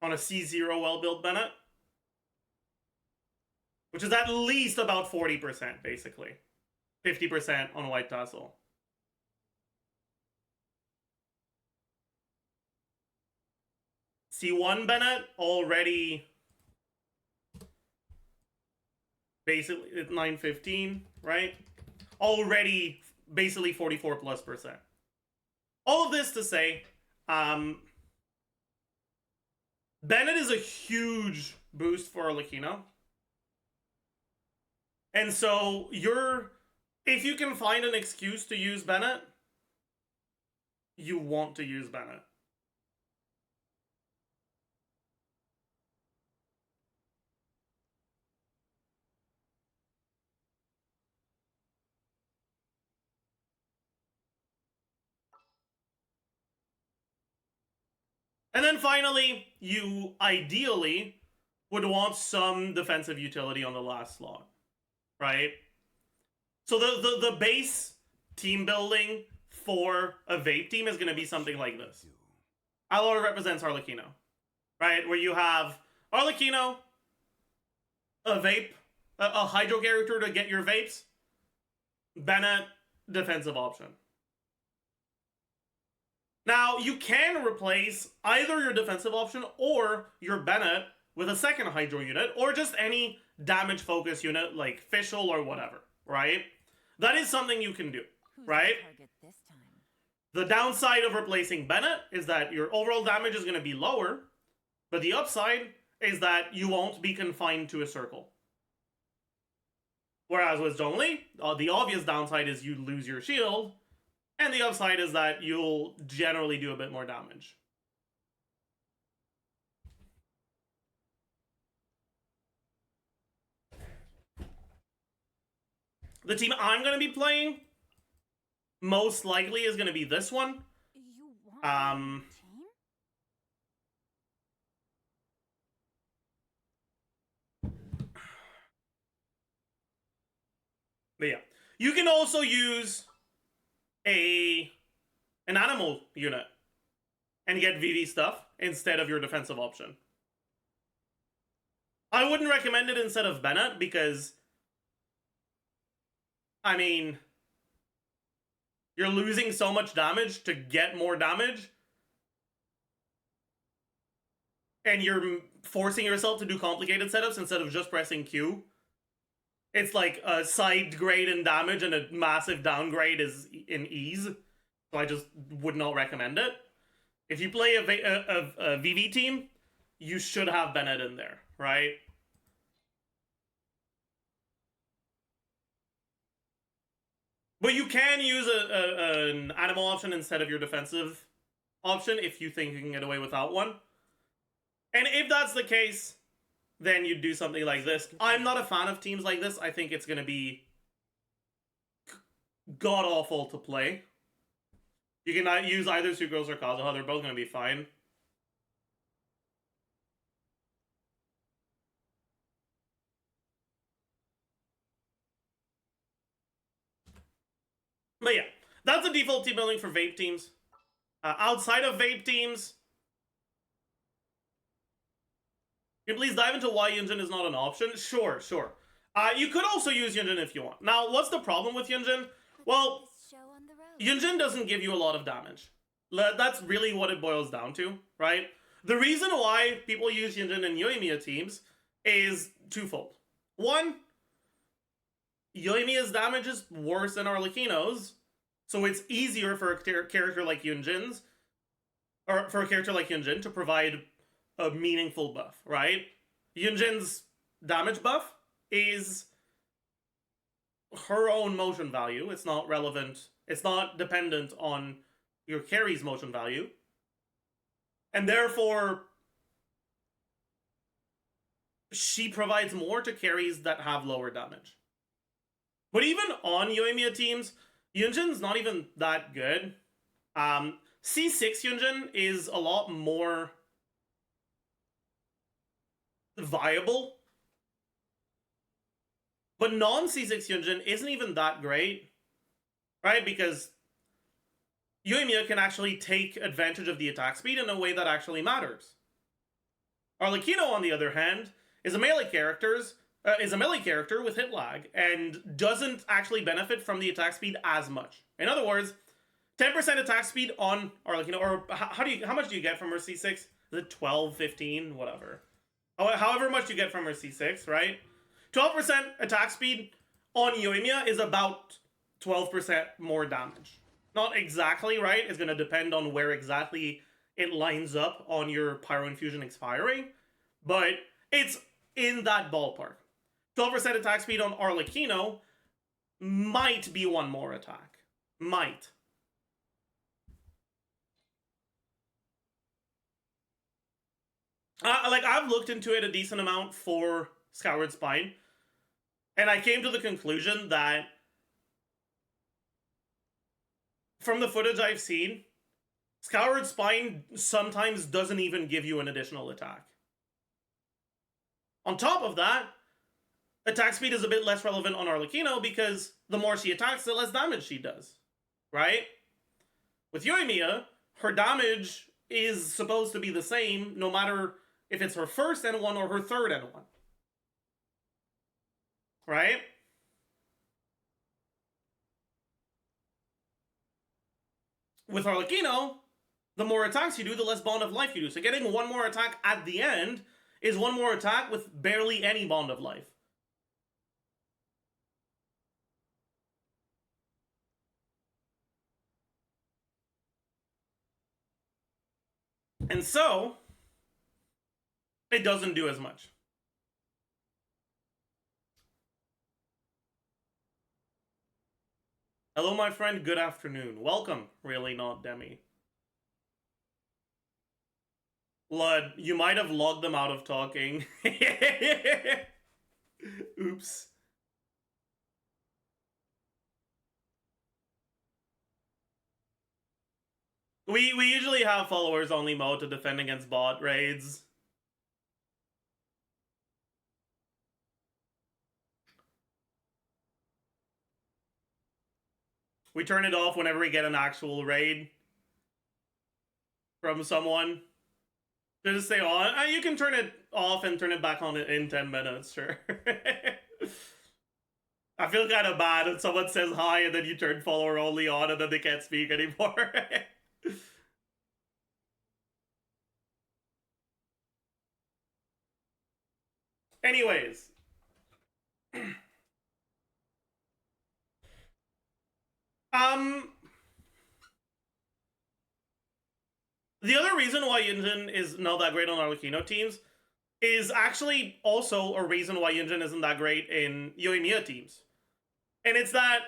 On a C0 well-built Bennett. Which is at least about 40%, basically. 50% on White Tassel. C1 Bennett already basically at 915, right? Already basically 44+%. All of this to say, Bennett is a huge boost for Arlecchino. And so if you can find an excuse to use Bennett, you want to use Bennett. And then finally, you ideally would want some defensive utility on the last slot, right? So the base team building for a Vape team is going to be something like this. Alora represents Arlecchino, right? Where you have Arlecchino, a Vape, a Hydro character to get your Vapes, Bennett, defensive option. Now, you can replace either your defensive option or your Bennett with a second Hydro unit, or just any damage focus unit like Fischl or whatever, right? That is something you can do, right? The downside of replacing Bennett is that your overall damage is going to be lower, but the upside is that you won't be confined to a circle. Whereas with Zhongli, the obvious downside is you lose your shield, and the upside is that you'll generally do a bit more damage. The team I'm going to be playing most likely is going to be this one. You want team? But yeah, you can also use an animal unit and get VV stuff instead of your defensive option. I wouldn't recommend it instead of Bennett because, I mean, you're losing so much damage to get more damage, and you're forcing yourself to do complicated setups instead of just pressing Q. It's like a side grade in damage and a massive downgrade is in ease. So I just would not recommend it. If you play a VV team, you should have Bennett in there, right? But you can use an animal option instead of your defensive option if you think you can get away without one. And if that's the case, then you do something like this. I'm not a fan of teams like this. I think it's going to be god-awful to play. You can use either Sucrose or Kazuha. They're both going to be fine. But yeah, that's the default team building for vape teams. Outside of vape teams, can you please dive into why Yunjin is not an option? Sure. You could also use Yunjin if you want. Now, what's the problem with Yunjin? Well, Yunjin doesn't give you a lot of damage. That's really what it boils down to, right? The reason why people use Yunjin in Yoimiya teams is twofold. One, Yoimiya's damage is worse than Arlecchino's, so it's easier for a character like Yunjin's, or for a character like Yunjin to provide a meaningful buff, right? Yunjin's damage buff is her own motion value. It's not relevant. It's not dependent on your carry's motion value. And therefore, she provides more to carries that have lower damage. But even on Yoimiya teams, Yunjin's not even that good. C6 Yunjin is a lot more viable. But non-C6 Yunjin isn't even that great, right? Because Yoimiya can actually take advantage of the attack speed in a way that actually matters. Arlecchino, on the other hand, is a melee character with hit lag and doesn't actually benefit from the attack speed as much. In other words, 10% attack speed on Arlecchino, or how much do you get from her C6? Is it 12, 15, whatever? However much you get from her C6, right? 12% attack speed on Yoimiya is about 12% more damage. Not exactly, right? It's going to depend on where exactly it lines up on your Pyro Infusion expiring, but it's in that ballpark. 12% attack speed on Arlecchino might be one more attack. Might. I've looked into it a decent amount for Skyward Spine, and I came to the conclusion that from the footage I've seen, Skyward Spine sometimes doesn't even give you an additional attack. On top of that, attack speed is a bit less relevant on Arlecchino because the more she attacks, the less damage she does. Right? With Yoimiya, her damage is supposed to be the same no matter if it's her first N1 or her third N1. Right? With Arlecchino, the more attacks you do, the less Bond of Life you do. So getting one more attack at the end is one more attack with barely any Bond of Life. And so, it doesn't do as much. Hello, my friend. Good afternoon. Welcome. Really not Demi. Lud, you might have logged them out of talking. Oops. We usually have followers only mode to defend against bot raids. We turn it off whenever we get an actual raid from someone. Just stay on. You can turn it off and turn it back on in 10 minutes, sure. I feel kind of bad when someone says hi and then you turn follower only on and then they can't speak anymore. Anyways. The other reason why Yunjin is not that great on Arlecchino teams is actually also a reason why Yunjin isn't that great in Yoimiya teams. And it's that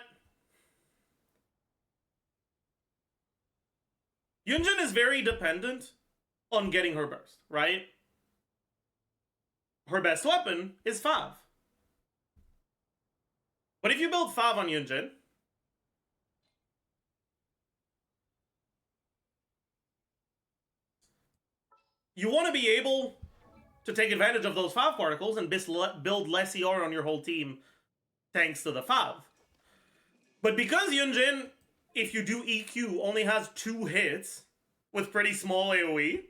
Yunjin is very dependent on getting her burst, right? Her best weapon is Fav. But if you build Fav on Yunjin, you want to be able to take advantage of those Fav particles and build less ER on your whole team thanks to the Fav. But because Yunjin, if you do EQ, only has 2 hits with pretty small AoE,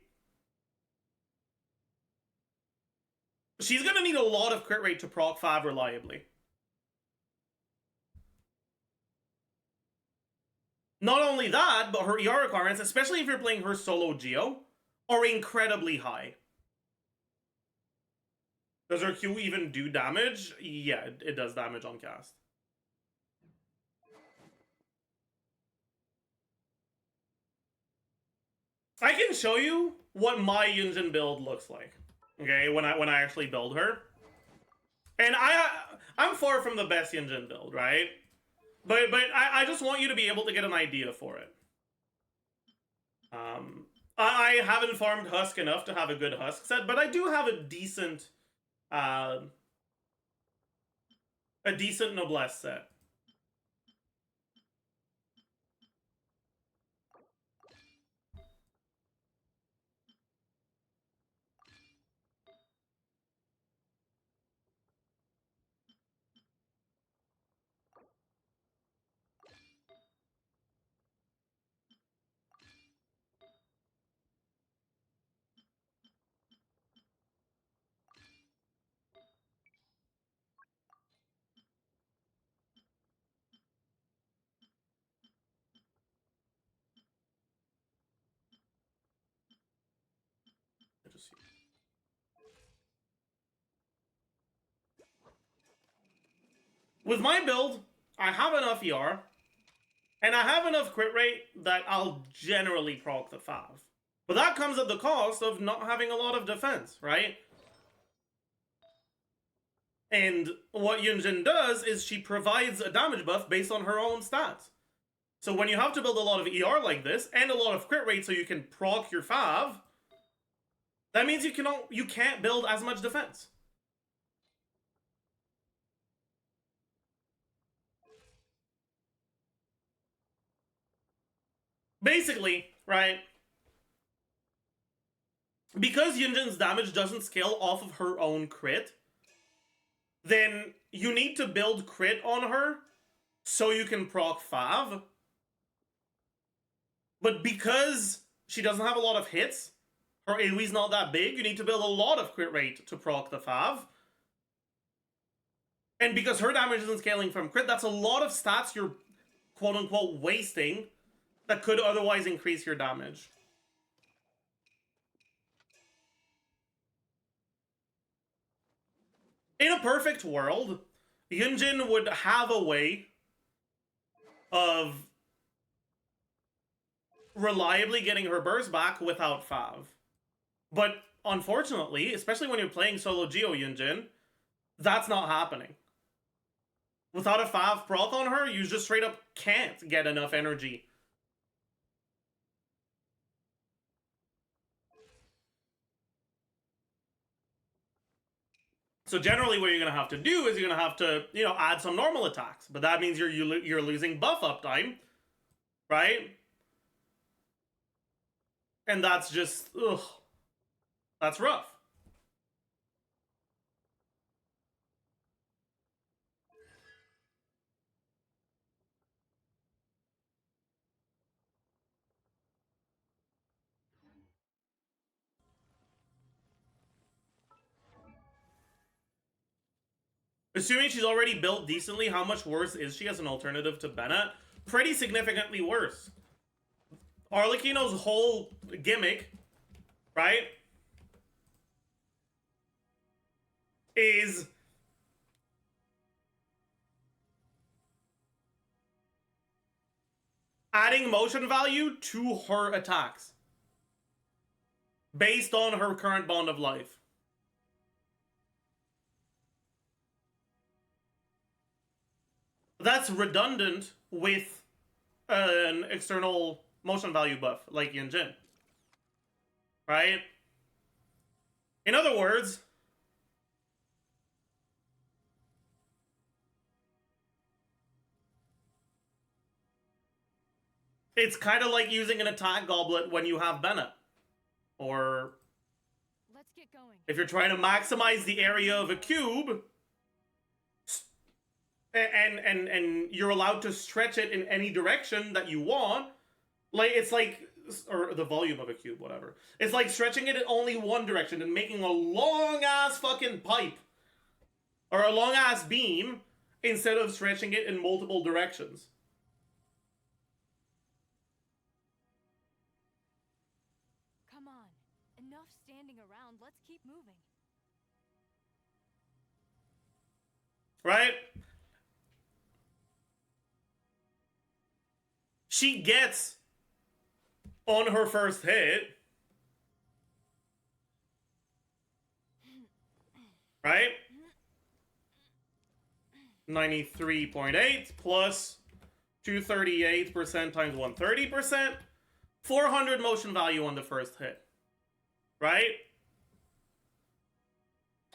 she's going to need a lot of crit rate to proc Fav reliably. Not only that, but her ER requirements, especially if you're playing her solo Geo, are incredibly high. Does her Q even do damage? Yeah, it does damage on cast. I can show you what my Yunjin build looks like. Okay, when I actually build her. And I'm far from the best Yunjin build, right? But I just want you to be able to get an idea for it. I haven't farmed Husk enough to have a good Husk set, but I do have a decent Noblesse set. With my build, I have enough ER, and I have enough crit rate that I'll generally proc the Fav. But that comes at the cost of not having a lot of defense, right? And what Yunjin does is she provides a damage buff based on her own stats. So when you have to build a lot of ER like this, and a lot of crit rate so you can proc your Fav, that means you can't build as much defense. Basically, right, because Yunjin's damage doesn't scale off of her own crit, then you need to build crit on her so you can proc Fav. But because she doesn't have a lot of hits, her AoE's not that big, you need to build a lot of crit rate to proc the Fav. And because her damage isn't scaling from crit, that's a lot of stats you're quote-unquote wasting that could otherwise increase your damage. In a perfect world, Yunjin would have a way of reliably getting her burst back without Fav. But unfortunately, especially when you're playing solo Geo Yunjin, that's not happening. Without a Fav proc on her, you just straight up can't get enough energy. So generally what you're going to have to do is you're going to have to, add some normal attacks. But that means you're losing buff uptime, right? And that's just, ugh. That's rough. Assuming she's already built decently, how much worse is she as an alternative to Bennett? Pretty significantly worse. Arlecchino's whole gimmick, right, is adding motion value to her attacks based on her current bond of life. That's redundant with an external motion value buff like Yunjin, right? In other words, it's kind of like using an attack goblet when you have Bennett. Or Let's get going. If you're trying to maximize the area of a cube, and you're allowed to stretch it in any direction that you want, like, it's like, or the volume of a cube, whatever. It's like stretching it in only one direction and making a long-ass fucking pipe, or a long-ass beam, instead of stretching it in multiple directions. Come on. Enough standing around. Let's keep moving. Right? She gets on her first hit, right? 93.8 plus 238% times 130%, 400 motion value on the first hit, right?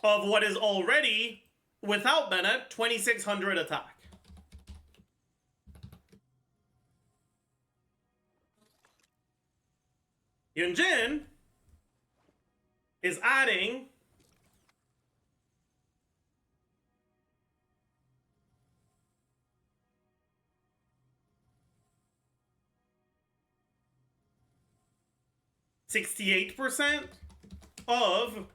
Of what is already, without Bennett, 2600 attack. Yunjin is adding %68 of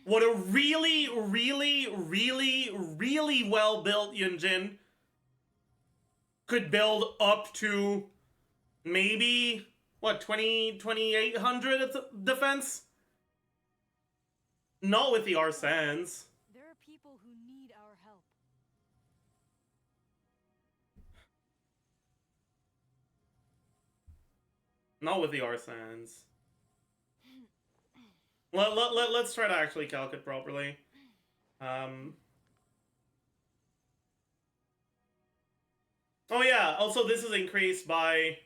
what a really, really, really, really well-built Yunjin could build up to maybe, what, 2,800 defense? Not with the Arsens. There are people who need our help. Not with the Arsens. Let's try to actually calc it properly. Oh yeah, also this is increased by,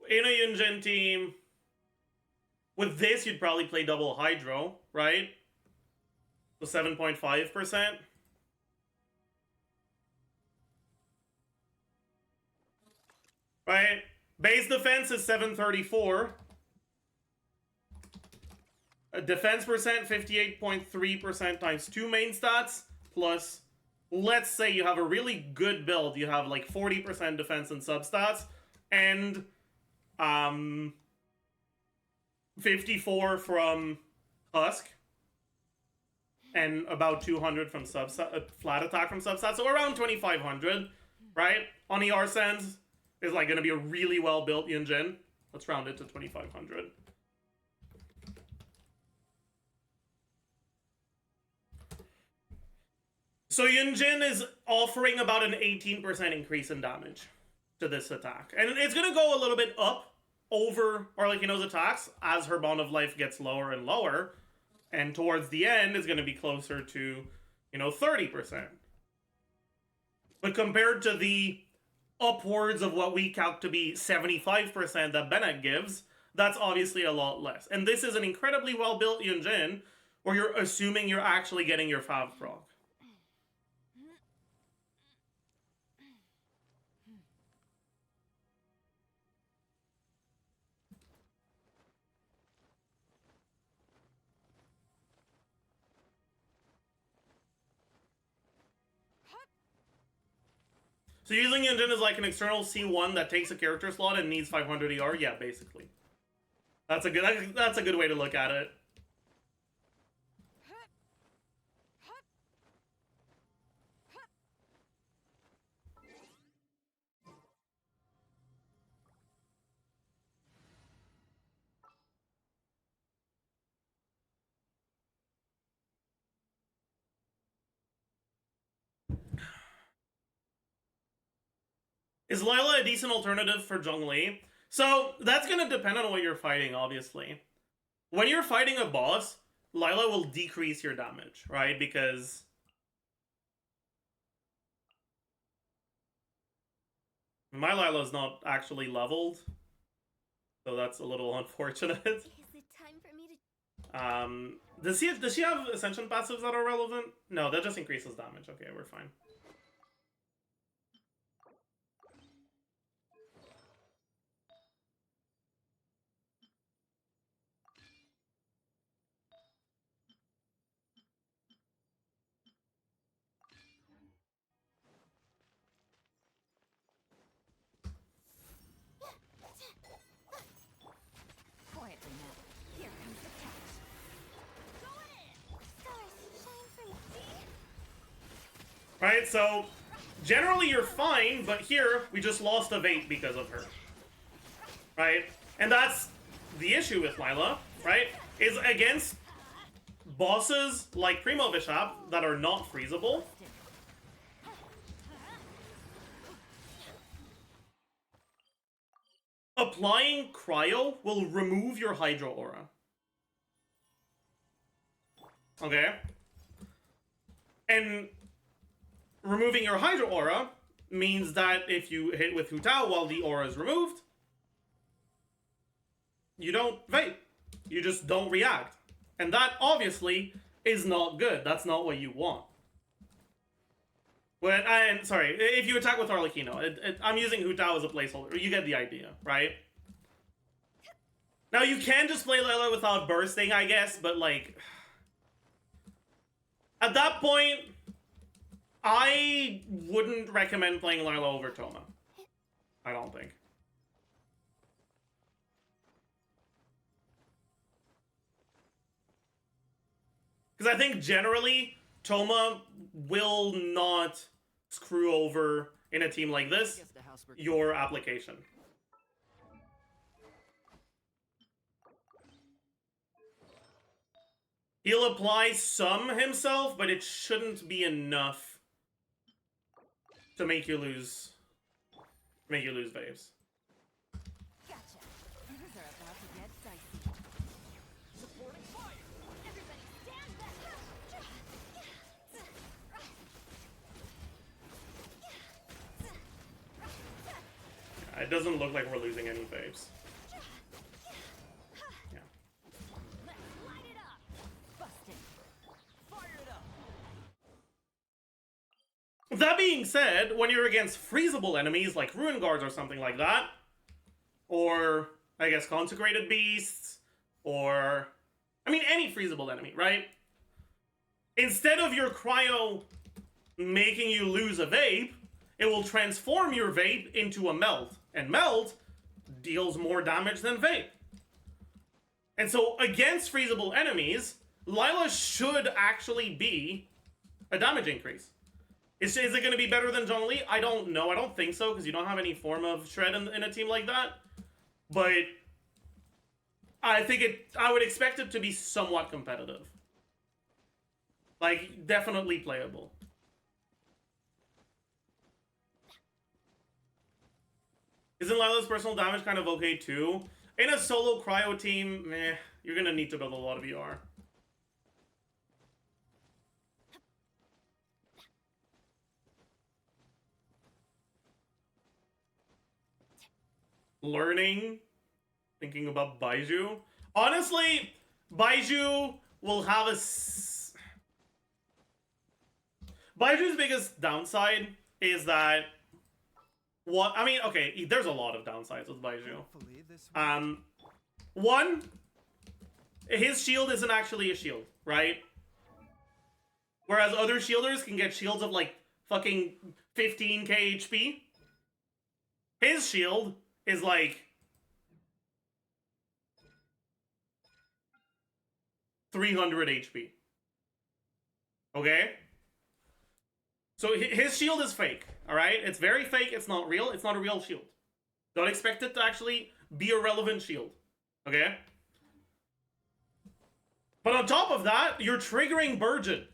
in a Yunjin team, with this you'd probably play double Hydro, right? So 7.5%. Right? Base defense is 734. Defense percent 58.3% times 2 main stats, plus, let's say you have a really good build, you have like 40% defense and substats, and 54 from Husk, and about 200 from flat attack from substats, so around 2,500, right? On the Arsens is like going to be a really well built Yunjin. Let's round it to 2,500. So Yunjin is offering about an 18% increase in damage to this attack. And it's going to go a little bit up over Arlecchino's attacks as her bond of life gets lower and lower. And towards the end, it's going to be closer to, 30%. But compared to the upwards of what we calc to be 75% that Bennett gives, that's obviously a lot less. And this is an incredibly well-built Yunjin, where you're assuming you're actually getting your Fav proc. . So using engine is like an external C1 that takes a character slot and needs 500 ER? Yeah, basically. That's a good way to look at it. Is Lila a decent alternative for Zhongli? So, that's gonna depend on what you're fighting, obviously. When you're fighting a boss, Lila will decrease your damage, right? Because... my Lila's not actually leveled. So that's a little unfortunate. Is it time for me to... Does she have Ascension passives that are relevant? No, that just increases damage. Okay, we're fine. Quietly now. Here comes the catch. Going in! Stars, shine for me. Right, so generally you're fine, but here we just lost a Vape because of her. Right? And that's the issue with Lila, right? Is against bosses like Primo Bishop that are not freezable. Applying Cryo will remove your Hydro Aura. Okay? And removing your Hydro Aura means that if you hit with Hu Tao while the aura is removed, you don't vape. You just don't react. And that, obviously, is not good. That's not what you want. But I'm sorry, if you attack with Arlecchino, I'm using Hu Tao as a placeholder. You get the idea, right? Now, you can just play Lila without bursting, I guess, but, like... at that point, I wouldn't recommend playing Lila over Toma. I don't think. Because I think generally, Toma will not screw over, in a team like this, your application. He'll apply some himself, but it shouldn't be enough to make you lose waves. Gotcha. Things are about to get dicey. Supporting fire. Everybody stand back. It doesn't look like we're losing any waves. Yeah. Let's light it up. Busting. Fire it up. That being said, when you're against freezable enemies like Ruin Guards or something like that, or, I guess, Consecrated Beasts, or, I mean, any freezable enemy, right? Instead of your Cryo making you lose a Vape, it will transform your Vape into a Melt, and Melt deals more damage than Vape. And so, against freezable enemies, Lila should actually be a damage increase. Is it going to be better than Zhongli? I don't know. I don't think so, because you don't have any form of Shred in a team like that. But I would expect it to be somewhat competitive. Like, definitely playable. Isn't Lila's personal damage kind of okay too? In a solo Cryo team, meh, you're going to need to build a lot of ER. Learning, thinking about Baiju. Honestly, Baiju will have Baiju's biggest downside is that okay, there's a lot of downsides with Baiju. One, his shield isn't actually a shield, right? Whereas other shielders can get shields of like fucking 15k HP. His shield is like 300 HP. Okay? So his shield is fake, alright? It's very fake, it's not real, it's not a real shield. Don't expect it to actually be a relevant shield. Okay? But on top of that, you're triggering Burgeon.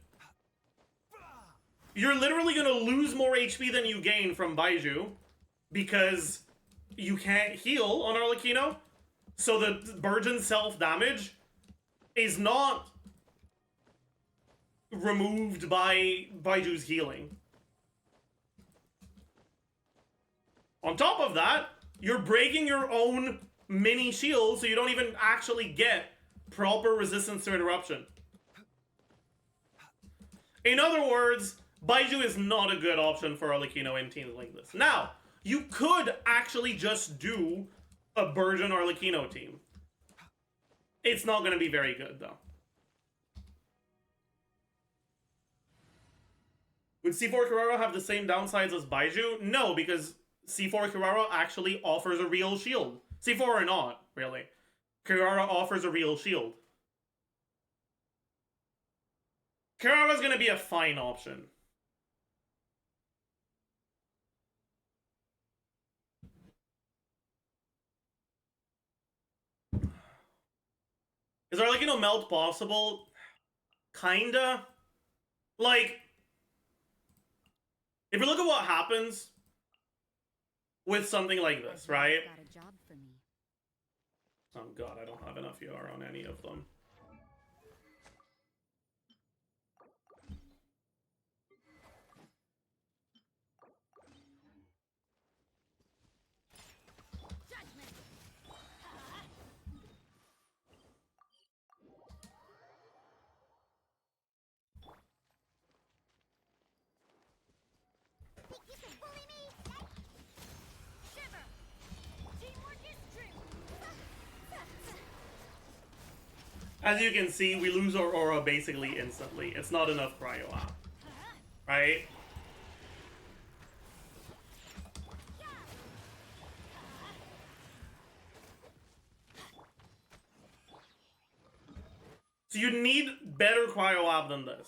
You're literally gonna lose more HP than you gain from Baiju because you can't heal on Arlecchino. So the Burgeon self-damage is not removed by Baiju's healing. On top of that, you're breaking your own mini shield so you don't even actually get proper resistance to interruption. In other words, Baiju is not a good option for Arlecchino in teams like this. Now, you could actually just do a Burgeon Arlecchino team. It's not going to be very good, though. Would C4 Kirara have the same downsides as Baiju? No, because C4 Kirara actually offers a real shield. C4 or not, really. Kirara offers a real shield. Kirara's going to be a fine option. Is Arlecchino melt possible? Kinda. Like, if you look at what happens with something like this, right? Got a job for me. Oh god, I don't have enough ER on any of them. As you can see, we lose our aura basically instantly. It's not enough cryo out. Right? So you need better cryo ab than this.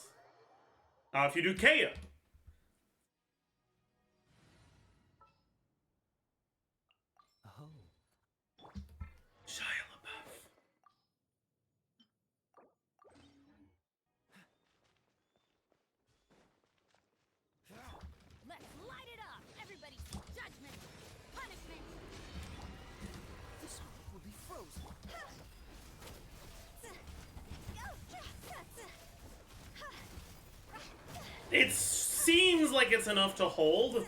Now if you do Kea. Let's light it up! Everybody's judgment! Punishment! This heart will be frozen. It seems like it's enough to hold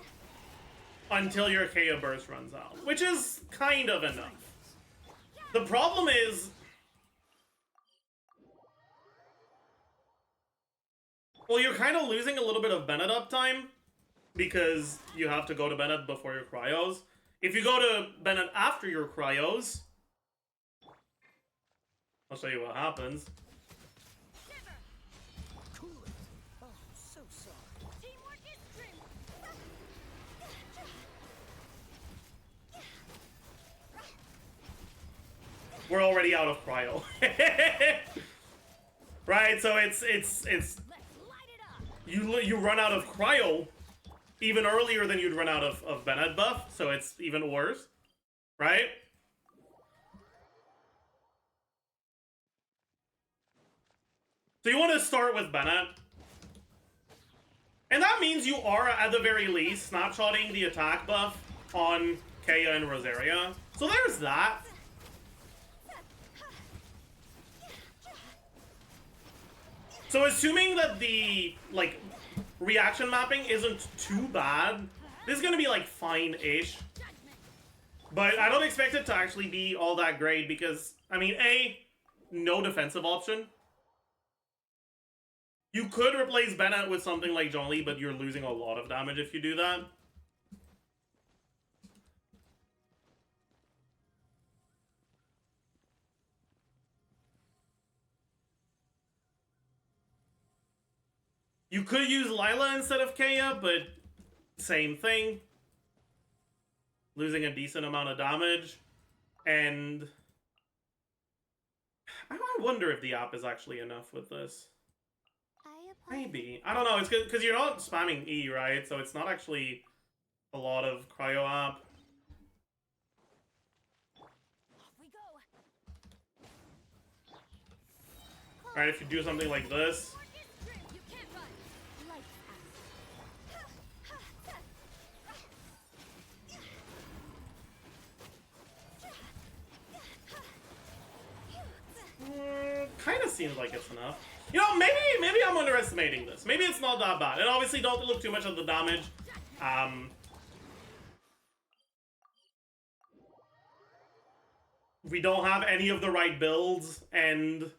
until your Kea burst runs out, which is kind of enough. The problem is, well, you're kind of losing a little bit of Bennett uptime because you have to go to Bennett before your cryos. If you go to Bennett after your cryos, I'll show you what happens. So sorry. Teamwork is strength! We're already out of cryo. Right, so it's you run out of cryo even earlier than you'd run out of Bennett buff, so it's even worse. Right? So you want to start with Bennett. And that means you are, at the very least, snapshotting the attack buff on Kea and Rosaria. So there's that. So assuming that the, like, reaction mapping isn't too bad, this is gonna be, like, fine-ish. But I don't expect it to actually be all that great because, I mean, A, no defensive option. You could replace Bennett with something like Zhongli, but you're losing a lot of damage if you do that. You could use Lila instead of Kaya, but same thing. Losing a decent amount of damage. And I wonder if the app is actually enough with this. Maybe. I don't know. It's because you're not spamming E, right? So it's not actually a lot of cryo app. Alright, if you do something like this. Kind of seems like it's enough. You know, maybe I'm underestimating this. Maybe it's not that bad. And obviously don't look too much at the damage. We don't have any of the right builds, and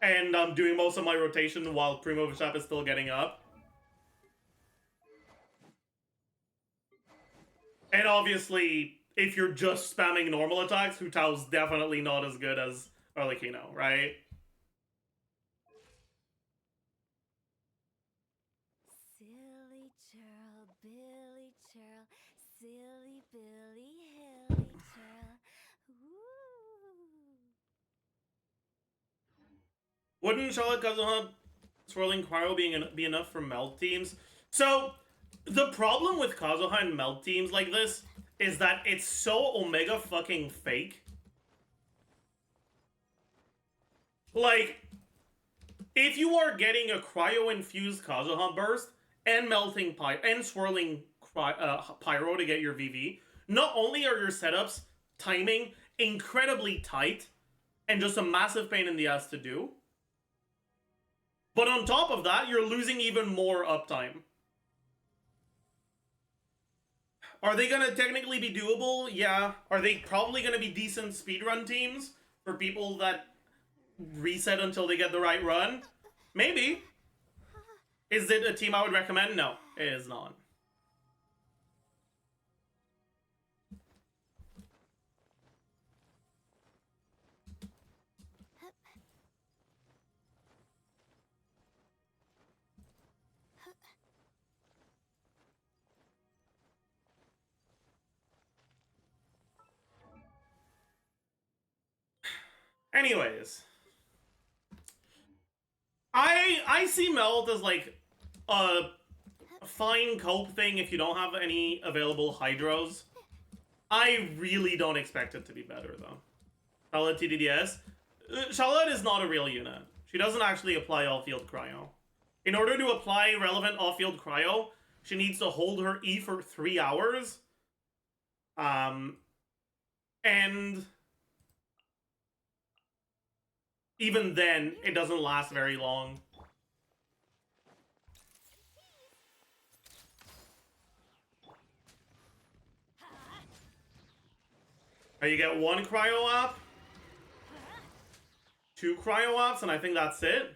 I'm doing most of my rotation while Primo Vishap is still getting up. And obviously, if you're just spamming normal attacks, Hu Tao's definitely not as good as Arlecchino, right? Silly churl, Billy churl, silly Billy, hilly churl. Wouldn't Charlotte Kazuha swirling cryo be enough for melt teams? So, the problem with Kazuha and melt teams like this is that it's so omega fucking fake. Like, if you are getting a cryo-infused Kazuha burst and melting and swirling pyro to get your VV, not only are your setups timing incredibly tight and just a massive pain in the ass to do, but on top of that, you're losing even more uptime. Are they gonna technically be doable? Yeah. Are they probably gonna be decent speedrun teams for people that reset until they get the right run? Maybe. Is it a team I would recommend? No, it is not. Anyways, I see melt as like a fine cope thing if you don't have any available hydros. I really don't expect it to be better though. Charlotte TDDS. Charlotte is not a real unit. She doesn't actually apply all-field cryo. In order to apply relevant off-field cryo, she needs to hold her E for 3 hours. And even then, it doesn't last very long. You get 1 cryo op, 2 cryo ops, and I think that's it.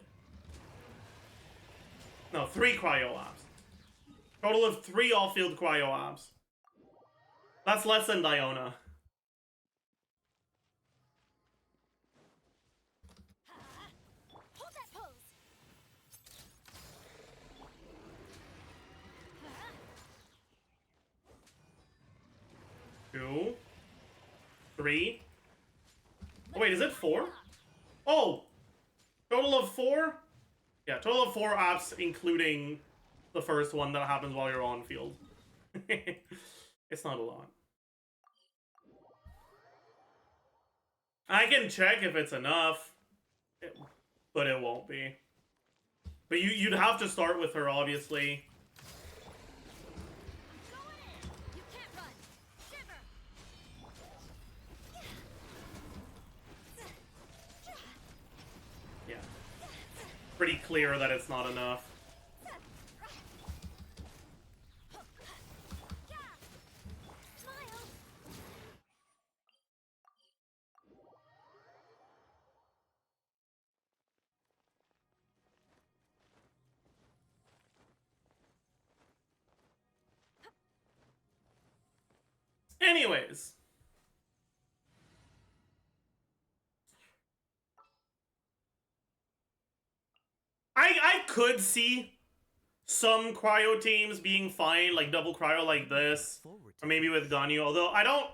No, 3 cryo ops. Total of 3 off-field cryo ops. That's less than Diona. Hold that pose. 2, 3. Oh, wait, is it 4? Oh! Total of 4? Yeah, total of 4 ops, including the first one that happens while you're on field. It's not a lot. I can check if it's enough, but it won't be. But you'd have to start with her, obviously. Yeah. Pretty clear that it's not enough. Anyways. could see some cryo teams being fine, like double cryo like this, or maybe with Ganyu. Although I don't.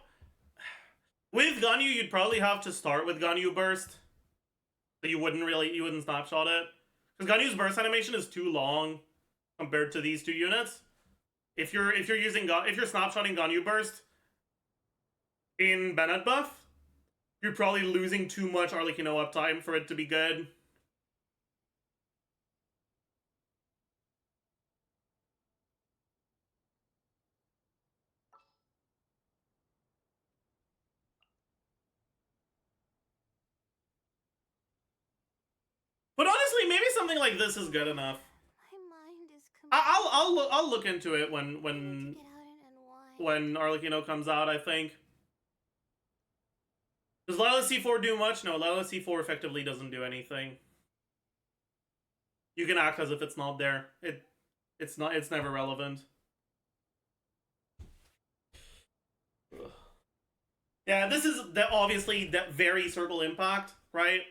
With Ganyu, you'd probably have to start with Ganyu burst, so you wouldn't snapshot it, because Ganyu's burst animation is too long compared to these two units. If you're snapshotting Ganyu burst in Bennett buff, you're probably losing too much Arlecchino uptime for it to be good. But honestly, maybe something like this is good enough. I'll look into it when Arlecchino comes out, I think. Does Lila C4 do much? No, Lila C4 effectively doesn't do anything. You can act as if it's not there. It's never relevant. Yeah, this is obviously that very circle impact, right?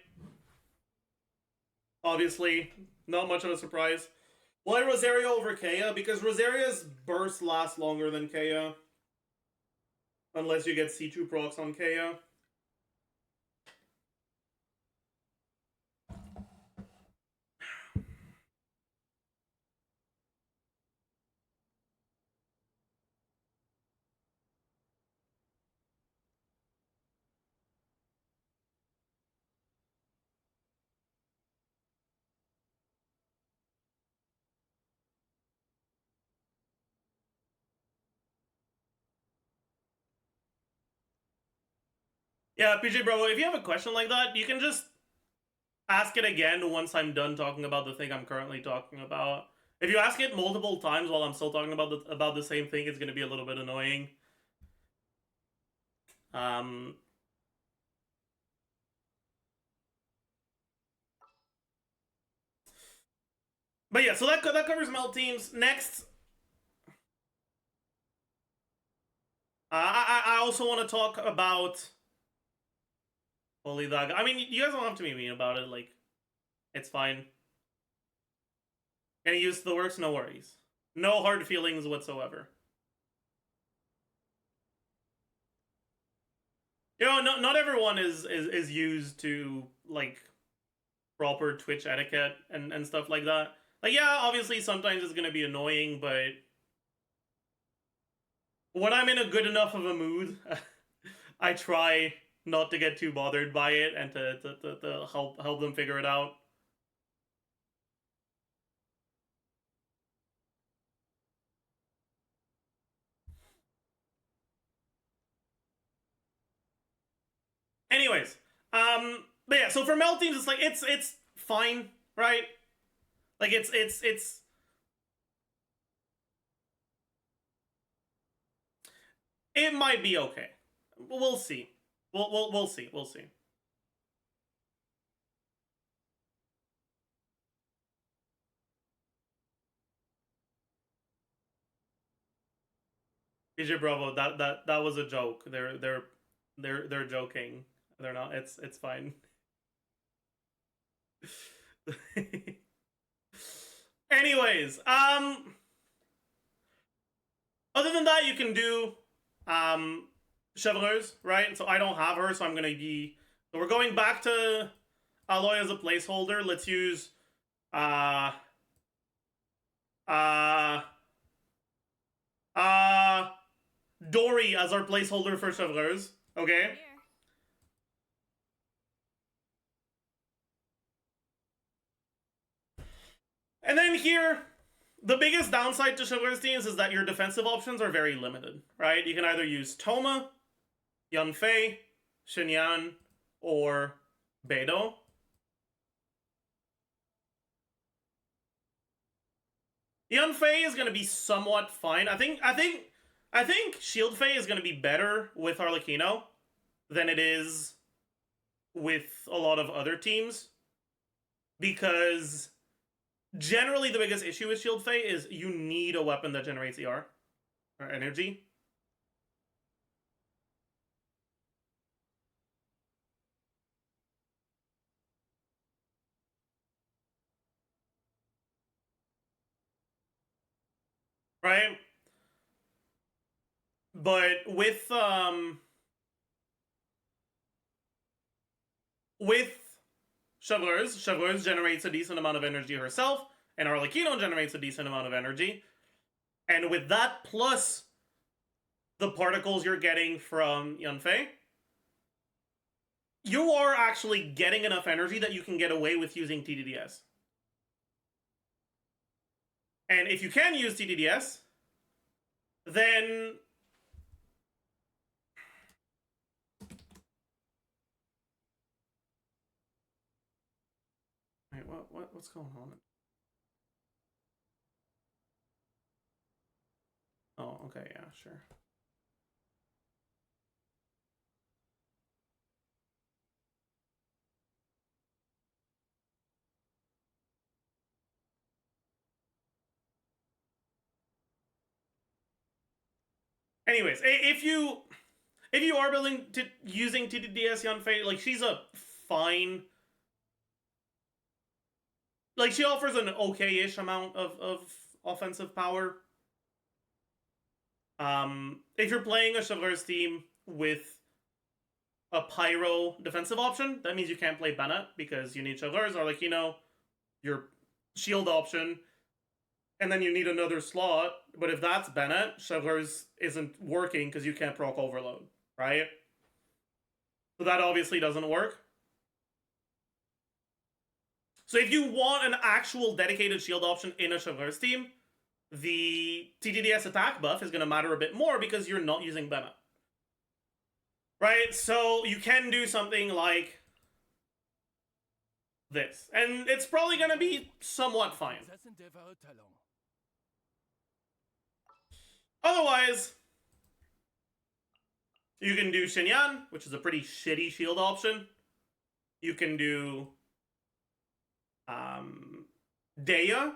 Obviously, not much of a surprise. Why Rosario over Kea? Because Rosaria's burst lasts longer than Kea. Unless you get C2 procs on Kea. Yeah, PJ Bravo, if you have a question like that, you can just ask it again once I'm done talking about the thing I'm currently talking about. If you ask it multiple times while I'm still talking about the same thing, it's going to be a little bit annoying. But yeah, so that covers melt teams. Next, I also want to talk about Holy Daga. I mean, you guys don't have to be mean about it. Like, it's fine. Can you use the works? No worries. No hard feelings whatsoever. You know, not everyone is used to like proper Twitch etiquette and stuff like that. Like, yeah, obviously sometimes it's gonna be annoying, but when I'm in a good enough of a mood, I try not to get too bothered by it and to help them figure it out. Anyways, but yeah, so for melt teams, it's like it's fine, right? Like it's it might be okay. We'll see. We'll see. We'll see. PJ Bravo, that was a joke. They're joking. They're not. It's fine. Anyways, other than that, you can do Chevreuse, right? So I don't have her, so I'm gonna be. So we're going back to Aloy as a placeholder. Let's use Dory as our placeholder for Chevreuse. Okay. And then here, the biggest downside to Chevreuse teams is that your defensive options are very limited, right? You can either use Toma, Yanfei, Xinyan, or Beidou. Yanfei is going to be somewhat fine. I think Shield Fei is going to be better with Arlecchino than it is with a lot of other teams, because generally the biggest issue with Shield Fei is you need a weapon that generates ER or energy. right? But with Chevreuse generates a decent amount of energy herself, and Arlecchino generates a decent amount of energy. And with that, plus the particles you're getting from Yanfei, you are actually getting enough energy that you can get away with using TDDS. And if you can use TDDS, then wait, what's going on? Oh, okay, yeah, sure. Anyways, if you are building using TDDS Yanfei, like, she's a fine, like, she offers an okay-ish amount of offensive power. If you're playing a Chevreuse team with a Pyro defensive option, that means you can't play Bennett because you need Chevreuse, Arlecchino, your shield option, and then you need another slot. But if that's Bennett, Chevreuse isn't working because you can't proc overload, right? So that obviously doesn't work. So if you want an actual dedicated shield option in a Chevreuse team, the TDDS attack buff is going to matter a bit more because you're not using Bennett. Right? So you can do something like this. And it's probably going to be somewhat fine. Otherwise, you can do Xinyan, which is a pretty shitty shield option. You can do Daya,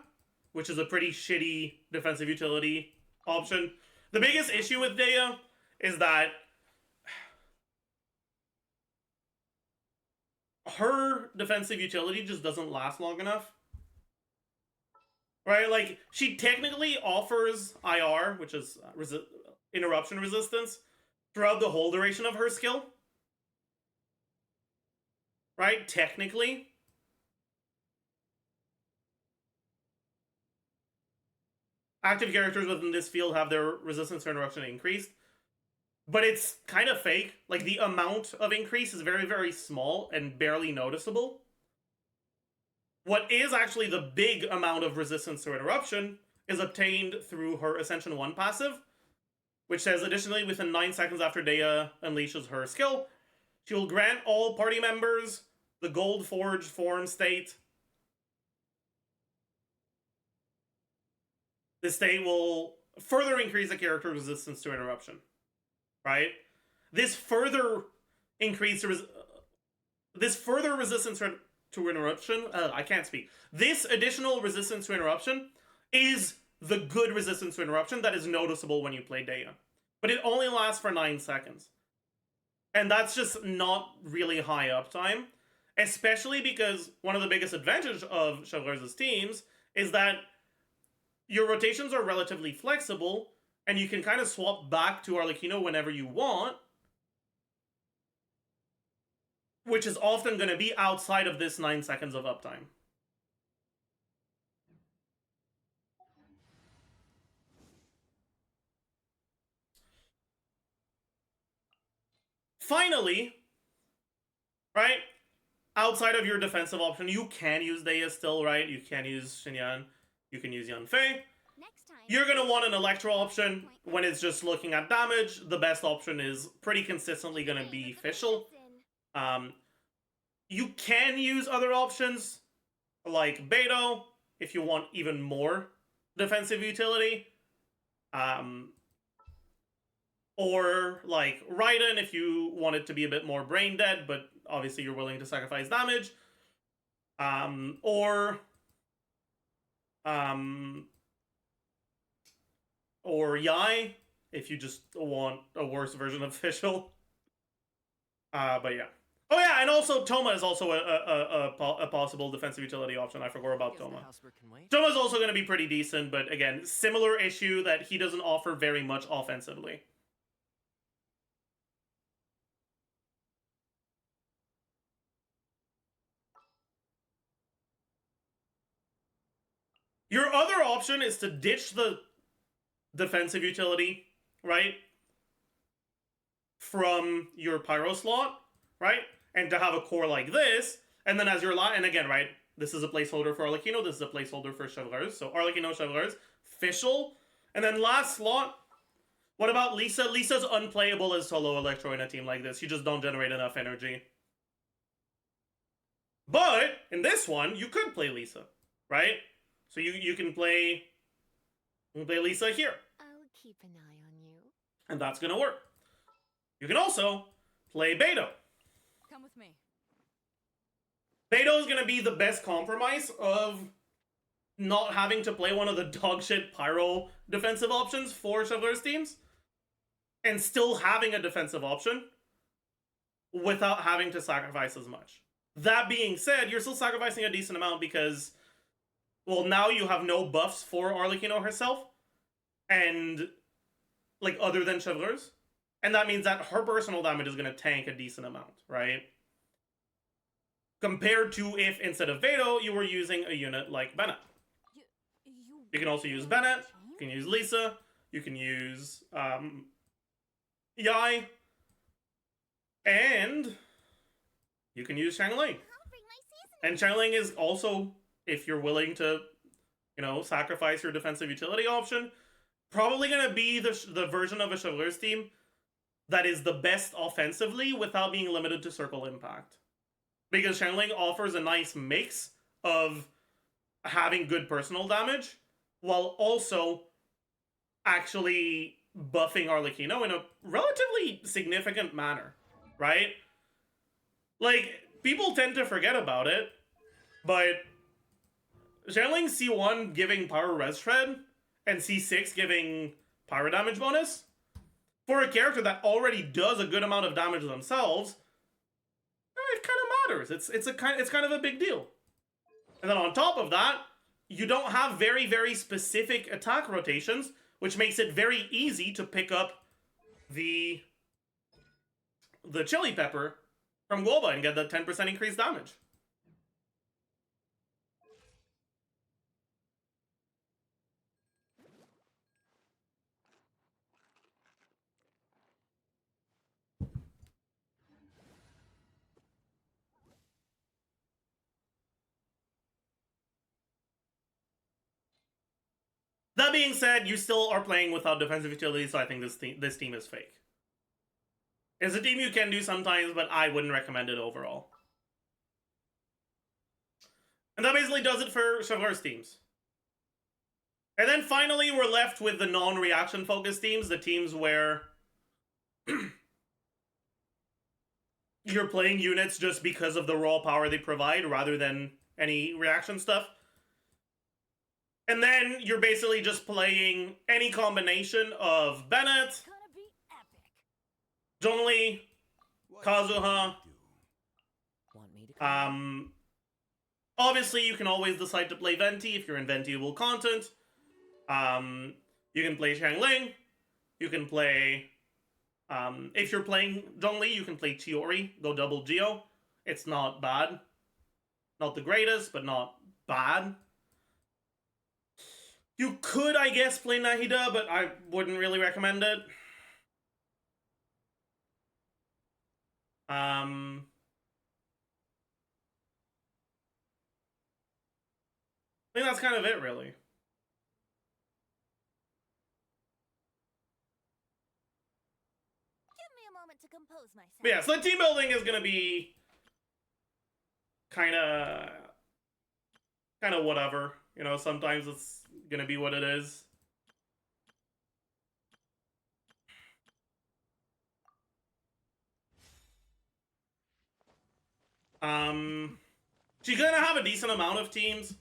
which is a pretty shitty defensive utility option. The biggest issue with Daya is that her defensive utility just doesn't last long enough. Right? Like, she technically offers IR, which is interruption resistance, throughout the whole duration of her skill. Right? Technically. Active characters within this field have their resistance to interruption increased. But it's kind of fake. Like, the amount of increase is very, very small and barely noticeable. What is actually the big amount of resistance to interruption is obtained through her Ascension 1 passive, which says, additionally, within 9 seconds after Daya unleashes her skill, she will grant all party members the Gold Forge form state. This state will further increase the character's resistance to interruption. Right? This further resistance to interruption, I can't speak. This additional resistance to interruption is the good resistance to interruption that is noticeable when you play Daya. But it only lasts for 9 seconds. And that's just not really high uptime. Especially because one of the biggest advantages of Chevreuse's teams is that your rotations are relatively flexible, and you can kind of swap back to Arlecchino whenever you want, which is often going to be outside of this 9 seconds of uptime. Finally, right, outside of your defensive option, you can use Daya still, right? You can use Xinyan, you can use Yanfei. You're going to want an Electro option when it's just looking at damage. The best option is pretty consistently going to be Fischl. You can use other options like Beto if you want even more defensive utility. Or like Raiden if you want it to be a bit more brain dead, but obviously you're willing to sacrifice damage. Or Yai, if you just want a worse version of Fischl. But yeah. Oh yeah, and also Toma is also a possible defensive utility option. I forgot about Toma. Toma's also going to be pretty decent, but again, similar issue that he doesn't offer very much offensively. Your other option is to ditch the defensive utility, right? From your Pyro slot, right? And to have a core like this, and then as your and again, right? This is a placeholder for Arlecchino, this is a placeholder for Chevreuse. So Arlecchino, Chevreuse, Fischl. And then last slot, what about Lisa? Lisa's unplayable as solo Electro in a team like this. You just don't generate enough energy. But in this one, you could play Lisa, right? So you can play Lisa here. I'll keep an eye on you. And that's gonna work. You can also play Beto. Come with me. Beto is gonna be the best compromise of not having to play one of the dogshit Pyro defensive options for Chevreuse teams, and still having a defensive option without having to sacrifice as much. That being said, you're still sacrificing a decent amount because, well, now you have no buffs for Arlecchino herself, and, like, other than Chevreuse. And that means that her personal damage is going to tank a decent amount, right? Compared to if, instead of Beto, you were using a unit like Bennett. You can also use Bennett, you can use Lisa, you can use Yai, and you can use Xiangling. And Xiangling is also, if you're willing to, you know, sacrifice your defensive utility option, probably going to be the version of a Chevreuse team that is the best offensively without being limited to circle impact. Because Xiangling offers a nice mix of having good personal damage while also actually buffing Arlecchino in a relatively significant manner, right? Like, people tend to forget about it, but Xiangling C1 giving Pyro Res Shred and C6 giving Pyro damage bonus for a character that already does a good amount of damage themselves, it kind of matters. It's kind of a big deal. And then on top of that, you don't have very, very specific attack rotations, which makes it very easy to pick up the Chili Pepper from Guoba and get that 10% increased damage. That being said, you still are playing without defensive utility, so I think this team is fake. It's a team you can do sometimes, but I wouldn't recommend it overall. And that basically does it for Chevreuse teams. And then finally, we're left with the non-reaction focused teams, the teams where you're playing units just because of the raw power they provide rather than any reaction stuff. And then you're basically just playing any combination of Bennett, Zhongli, Kazuha. Obviously, you can always decide to play Venti if you're in Ventiable content. You can play Xiangling. You can play... if you're playing Zhongli, you can play Chiori. Go double Geo. It's not bad. Not the greatest, but not bad. You could, I guess, play Nahida, but I wouldn't really recommend it. I think that's kind of it, really. Give me a moment to compose myself. But yeah, so the team building is gonna be kind of whatever. You know, sometimes it's gonna be what it is. She's gonna have a decent amount of teams,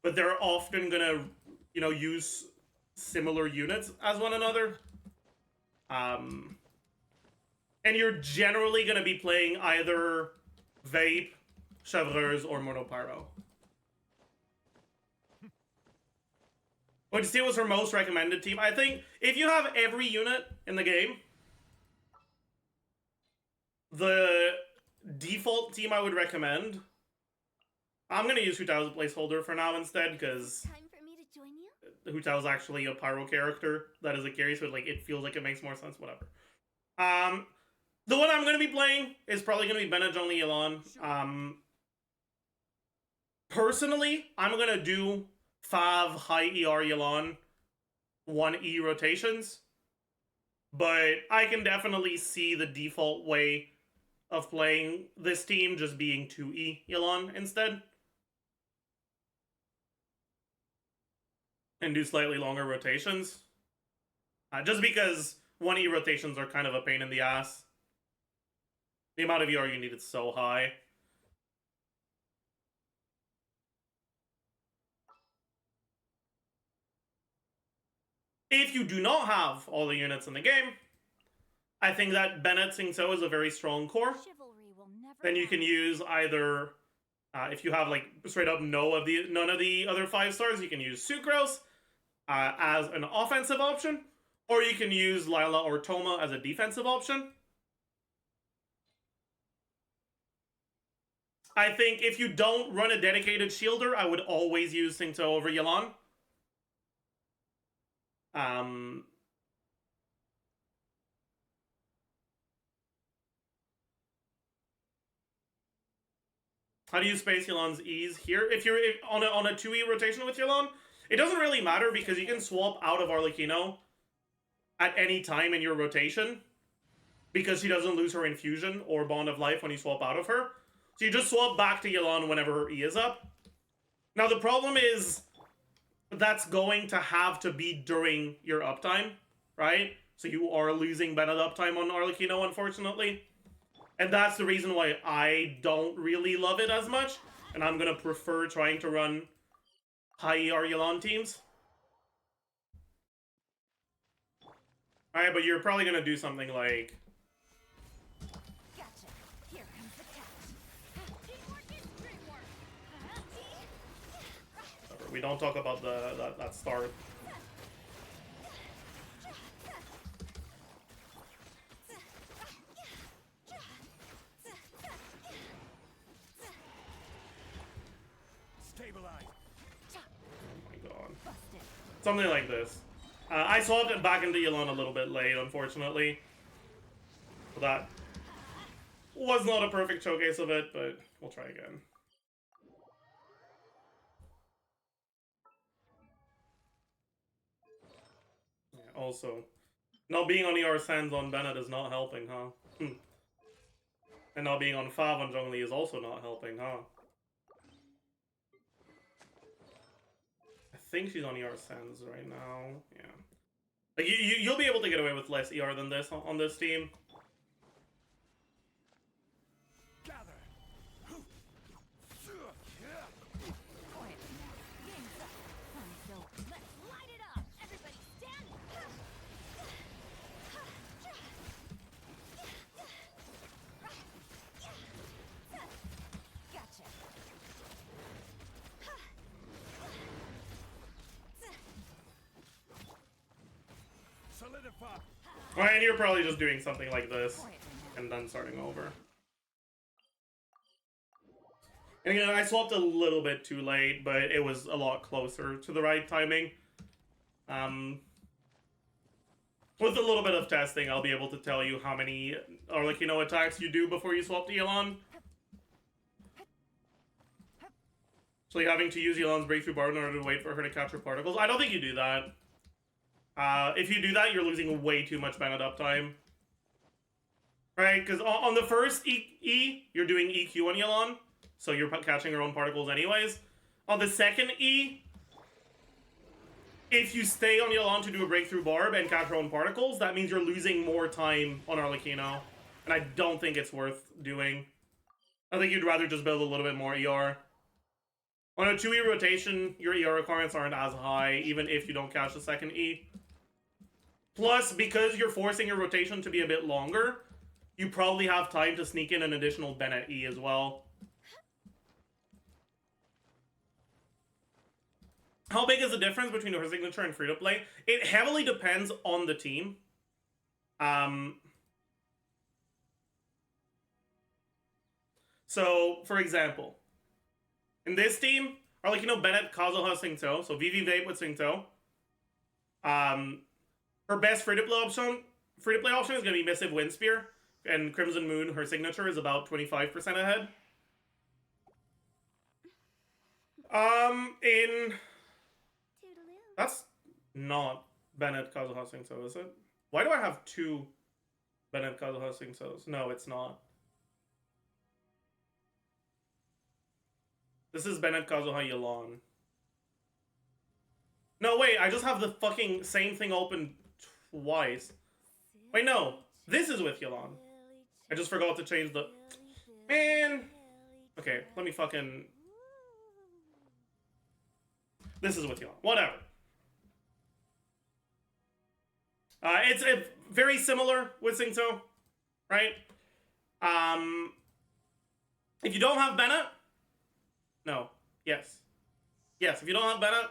but they're often gonna, you know, use similar units as one another. And you're generally gonna be playing either Vape, Chevreuse, or Monopyro. Would you say was her most recommended team? I think if you have every unit in the game, the default team I would recommend, I'm going to use Hu Tao as a placeholder for now instead, because Time for me to join you? Hu Tao is actually a Pyro character that is a carry, so like it feels like it makes more sense, whatever. The one I'm going to be playing is probably going to be Bennett Zhongli Yelan. Personally, I'm going to do 5 high ER Yelan, 1 E rotations, but I can definitely see the default way of playing this team just being 2 E Yelan instead. And do slightly longer rotations. Just because 1 E rotations are kind of a pain in the ass. The amount of ER you need is so high. If you do not have all the units in the game, I think that Bennett Sing So is a very strong core. Then you can use either, if you have like straight up none of the other 5 stars, you can use Sucrose as an offensive option, or you can use Lila or Toma as a defensive option. I think if you don't run a dedicated shielder, I would always use Sing So over Yelan. How do you space Yelan's E's here? If you're on a 2E rotation with Yelan, it doesn't really matter because you can swap out of Arlecchino at any time in your rotation because she doesn't lose her infusion or bond of life when you swap out of her. So you just swap back to Yelan whenever her E is up. Now the problem is that's going to have to be during your uptime, right? So you are losing Bennett uptime on Arlecchino, unfortunately. And that's the reason why I don't really love it as much. And I'm going to prefer trying to run high ER Yelan teams. Alright, but you're probably going to do something like... Gotcha. Here comes the catch. Teamwork is dreamwork. We don't talk about that start. Something like this. I swapped it back into Yelan a little bit late, unfortunately. So that was not a perfect showcase of it, but we'll try again. Yeah, also, not being on ER Sands on Bennett is not helping, huh? And not being on 5 on Zhongli is also not helping, huh? I think she's on ER Sands right now. Yeah. Like you'll be able to get away with less ER than this on this team. Well, and you're probably just doing something like this and then starting over. And again, I swapped a little bit too late, but it was a lot closer to the right timing. With a little bit of testing, I'll be able to tell you how many Arlecchino attacks you do before you swap to Yelan. So you're having to use Yelan's Breakthrough Bar in order to wait for her to capture particles. I don't think you do that. If you do that, you're losing way too much Bennett uptime. Right? Because on the first E, you're doing EQ on Yelan, so you're catching her own particles anyways. On the second E, if you stay on Yelan to do a Breakthrough Barb and catch her own particles, that means you're losing more time on Arlecchino. And I don't think it's worth doing. I think you'd rather just build a little bit more ER. On a 2E rotation, your ER requirements aren't as high, even if you don't catch the second E. Plus, because you're forcing your rotation to be a bit longer, you probably have time to sneak in an additional Bennett E as well. How big is the difference between her signature and free-to-play? It heavily depends on the team. So, for example, in this team, or like, you know, Bennett, Kazuha, Singto, so VV Vape with Singto. Her best free-to-play option is going to be Missive Windspear, and Crimson Moon, her signature, is about 25% ahead. That's not Bennett, Kazuha, Singto, is it? Why do I have two Bennett, Kazuha, Singtos? No, it's not. This is Bennett, Kazuha, Yelan. No, wait, I just have the fucking same thing open twice. Wait, no. This is with Yelan. I just forgot to change the... Man! Okay, let me fucking... This is with Yelan. Whatever. It's very similar with Singto, right? If you don't have Bennett... No. Yes. Yes, if you don't have Bennett,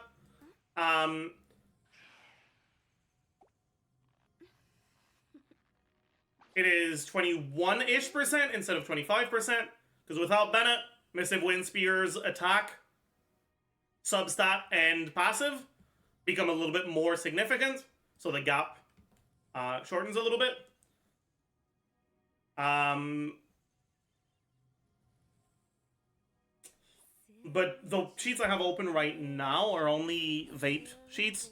it is 21-ish% instead of 25%, because without Bennett, Missive Windspear's attack, substat, and passive become a little bit more significant, so the gap shortens a little bit. But the sheets I have open right now are only vape sheets,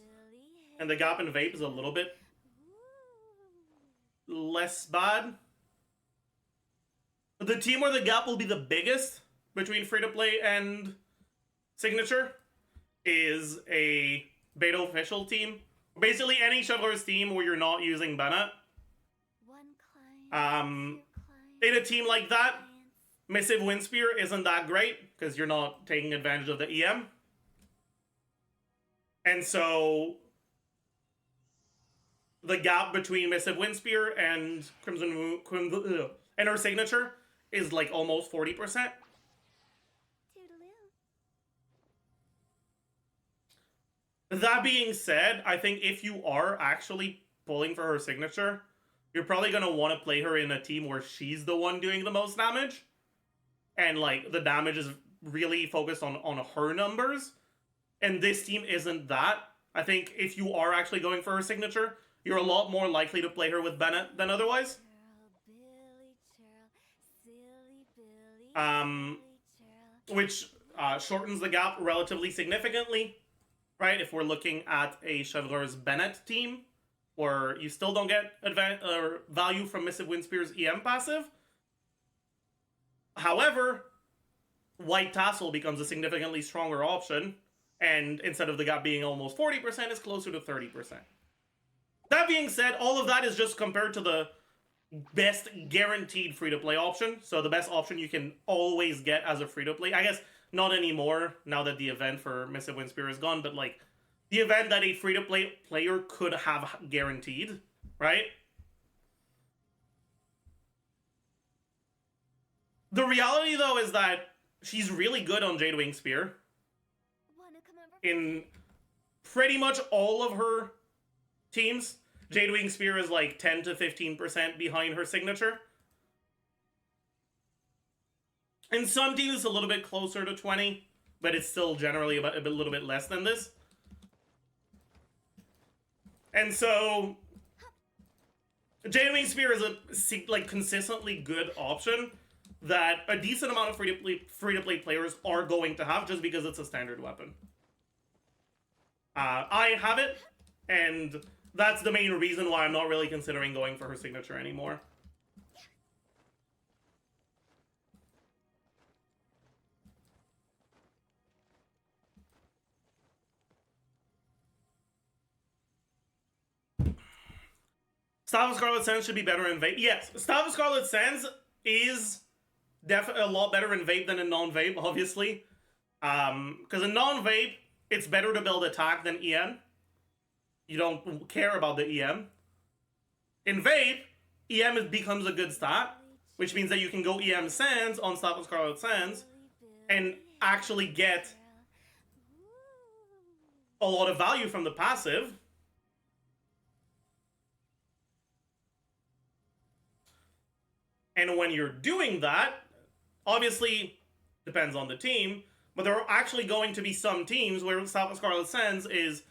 and the gap in vape is a little bit less bad. The team where the gap will be the biggest between free-to-play and signature is a beta official team. Basically any shoveler's team where you're not using Bennett. In a team like that, Missive Windspear isn't that great, because you're not taking advantage of the EM. And so the gap between Missive Windspear and Crimson Moon, and her signature is like almost 40%. That being said, I think if you are actually pulling for her signature, you're probably going to want to play her in a team where she's the one doing the most damage. And like the damage is really focused on her numbers. And this team isn't that. I think if you are actually going for her signature, you're a lot more likely to play her with Bennett than otherwise. Which shortens the gap relatively significantly, right? If we're looking at a Chevreur's Bennett team, where you still don't get value from Missive Windspear's EM passive. However, White Tassel becomes a significantly stronger option, and instead of the gap being almost 40%, it's closer to 30%. That being said, all of that is just compared to the best guaranteed free-to-play option. So the best option you can always get as a free-to-play. I guess not anymore, now that the event for Missive Windspear is gone, but like, the event that a free-to-play player could have guaranteed, right? The reality, though, is that she's really good on Jadewing Spear. In pretty much all of her teams, Jadewing Spear is like 10 to 15% behind her signature. In some teams, it's a little bit closer to 20, but it's still generally a little bit less than this. And so, Jadewing Spear is a like consistently good option that a decent amount of free-to-play players are going to have just because it's a standard weapon. I have it, and that's the main reason why I'm not really considering going for her signature anymore. Staff of Scarlet Sands should be better in vape. Yes, Staff of Scarlet Sands is definitely a lot better in vape than in non-vape, obviously. Because in non-vape, it's better to build attack than EM. You don't care about the EM. In vape, EM becomes a good stat, which means that you can go EM Sands on Staff of Scarlet Sands and actually get a lot of value from the passive. And when you're doing that, obviously depends on the team, but there are actually going to be some teams where Staff of Scarlet Sands is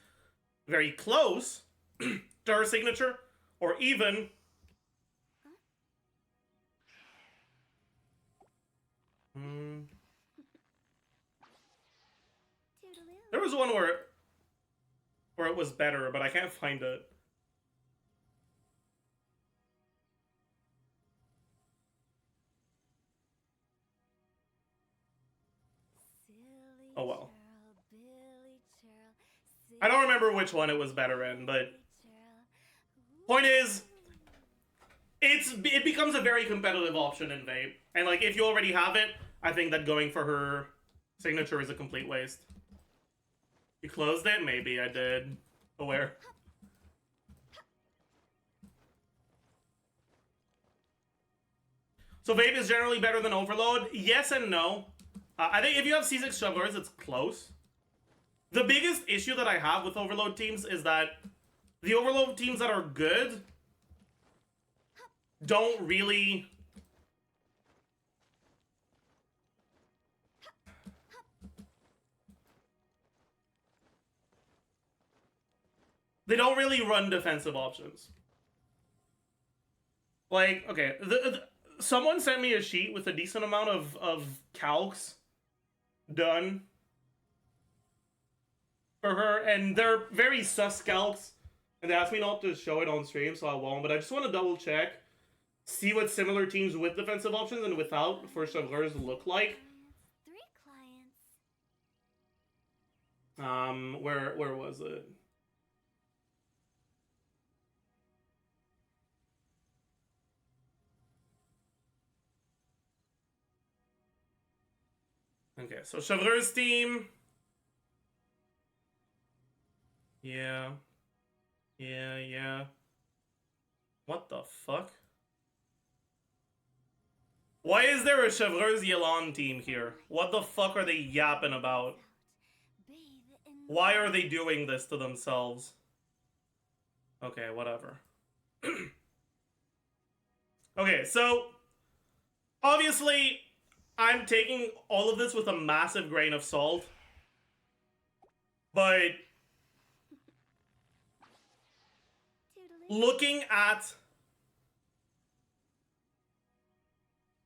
very close to her signature, or even there was one where it was better, but I can't find it. Oh well. I don't remember which one it was better in, but point is, it becomes a very competitive option in Vape. And like, if you already have it, I think that going for her signature is a complete waste. You closed it? Maybe I did. Aware. So Vape is generally better than Overload? Yes and no. I think if you have C6 Shovelers, it's close. The biggest issue that I have with Overload teams is that the Overload teams that are good don't really... They don't really run defensive options. Like, okay, someone sent me a sheet with a decent amount of calcs done for her, and they're very sus calcs, and they asked me not to show it on stream, so I won't, but I just want to double check, see what similar teams with defensive options and without for Shovelers look like. Where was it? Okay, so Shovelers team. Yeah. What the fuck? Why is there a Shovelers Yelan team here? What the fuck are they yapping about? Why are they doing this to themselves? Okay, whatever. Okay, so obviously I'm taking all of this with a massive grain of salt, but looking at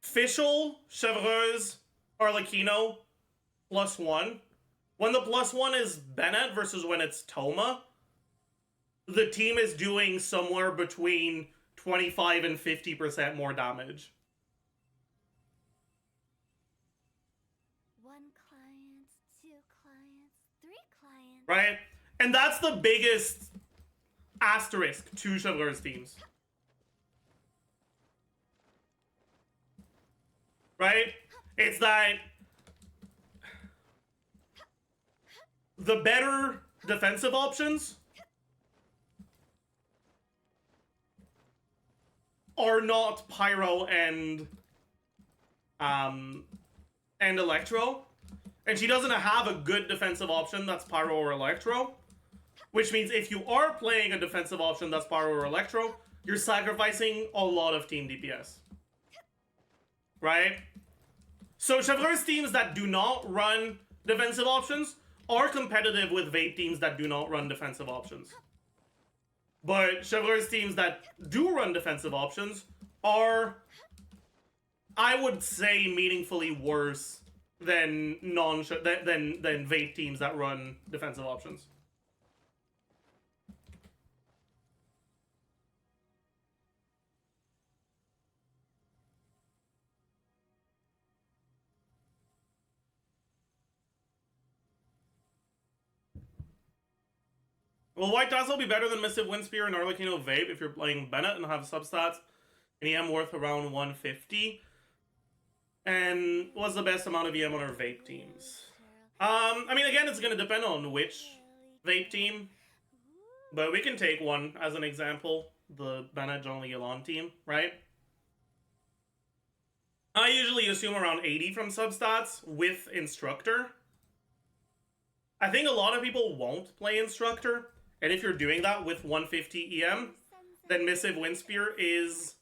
official Chevreuse Arlecchino +1, when the +1 is Bennett versus when it's Toma, the team is doing somewhere between 25 and 50% more damage. Right? And that's the biggest asterisk to Shovelers teams. Right? It's that the better defensive options are not Pyro and Electro. And she doesn't have a good defensive option that's Pyro or Electro. Which means if you are playing a defensive option that's Pyro or Electro, you're sacrificing a lot of team DPS. Right? So Chevreuse teams that do not run defensive options are competitive with Vape teams that do not run defensive options. But Chevreuse teams that do run defensive options are, I would say, meaningfully worse than than Vape teams that run defensive options. Will White Dazzle be better than Missive Windspear and Arlecchino Vape if you're playing Bennett and have substats and EM worth around 150? And what's the best amount of EM on our Vape teams? I mean, again, it's going to depend on which Vape team. But we can take one as an example. the Bennett John Elon team, right? I usually assume around 80 from substats with Instructor. I think a lot of people won't play Instructor, and if you're doing that with 150 EM, then Missive Windspear is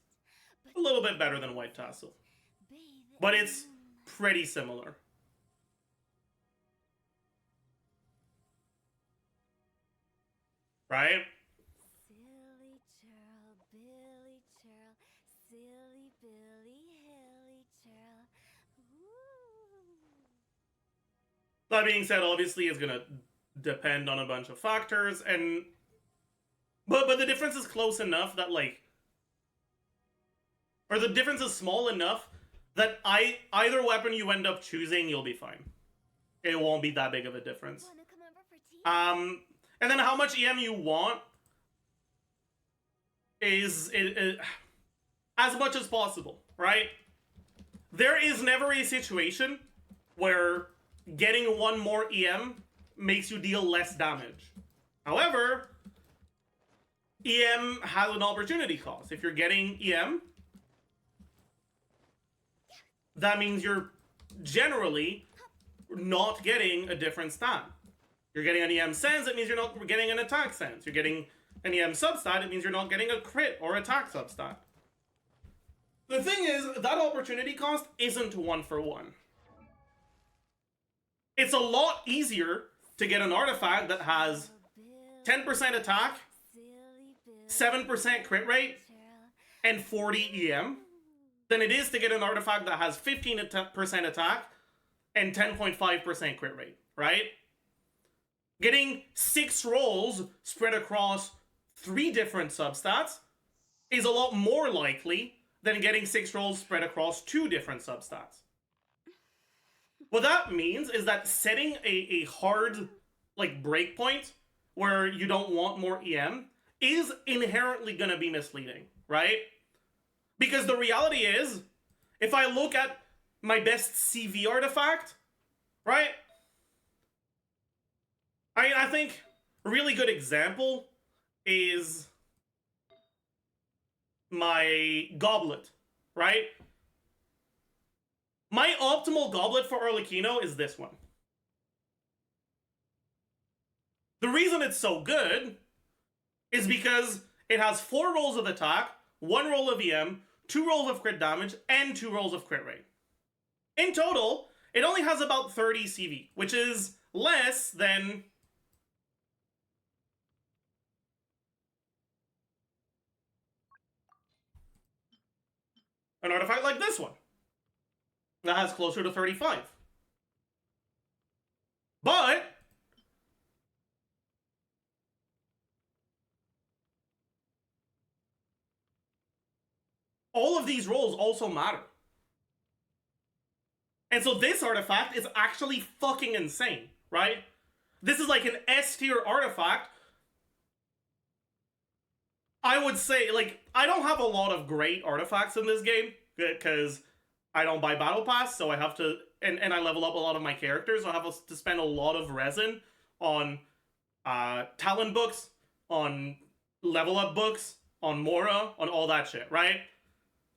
a little bit better than White Tassel. But it's pretty similar. Right? Silly churl, Billy churl, silly Billy, hilly churl. That being said, obviously it's gonna depend on a bunch of factors, and but the difference is close enough that like, or the difference is small enough that either weapon you end up choosing, you'll be fine. It won't be that big of a difference. And then how much EM you want is as much as possible, right? There is never a situation where getting one more EM makes you deal less damage. However, EM has an opportunity cost. If you're getting EM, that means you're generally not getting a different stat. You're getting an EM sense, it means you're not getting an attack sense. You're getting an EM substat, it means you're not getting a crit or attack substat. The thing is, that opportunity cost isn't 1-for-1. It's a lot easier to get an artifact that has 10% attack, 7% crit rate, and 40 EM than it is to get an artifact that has 15% attack and 10.5% crit rate, right? Getting 6 rolls spread across 3 different substats is a lot more likely than getting 6 rolls spread across 2 different substats. What that means is that setting a hard, like, breakpoint where you don't want more EM is inherently going to be misleading, right? Because the reality is, if I look at my best CV artifact, right? I think a really good example is my goblet, right? My optimal goblet for Arlecchino is this one. The reason it's so good is because it has 4 rolls of attack, 1 roll of EM, 2 rolls of crit damage, and 2 rolls of crit rate. In total, it only has about 30 CV, which is less than an artifact like this one that has closer to 35. But all of these rolls also matter. And so this artifact is actually fucking insane, right? This is like an S tier artifact. I would say, like, I don't have a lot of great artifacts in this game because I don't buy Battle Pass, so I have to, and I level up a lot of my characters, so I have to spend a lot of resin on talent books, on level up books, on Mora, on all that shit, right?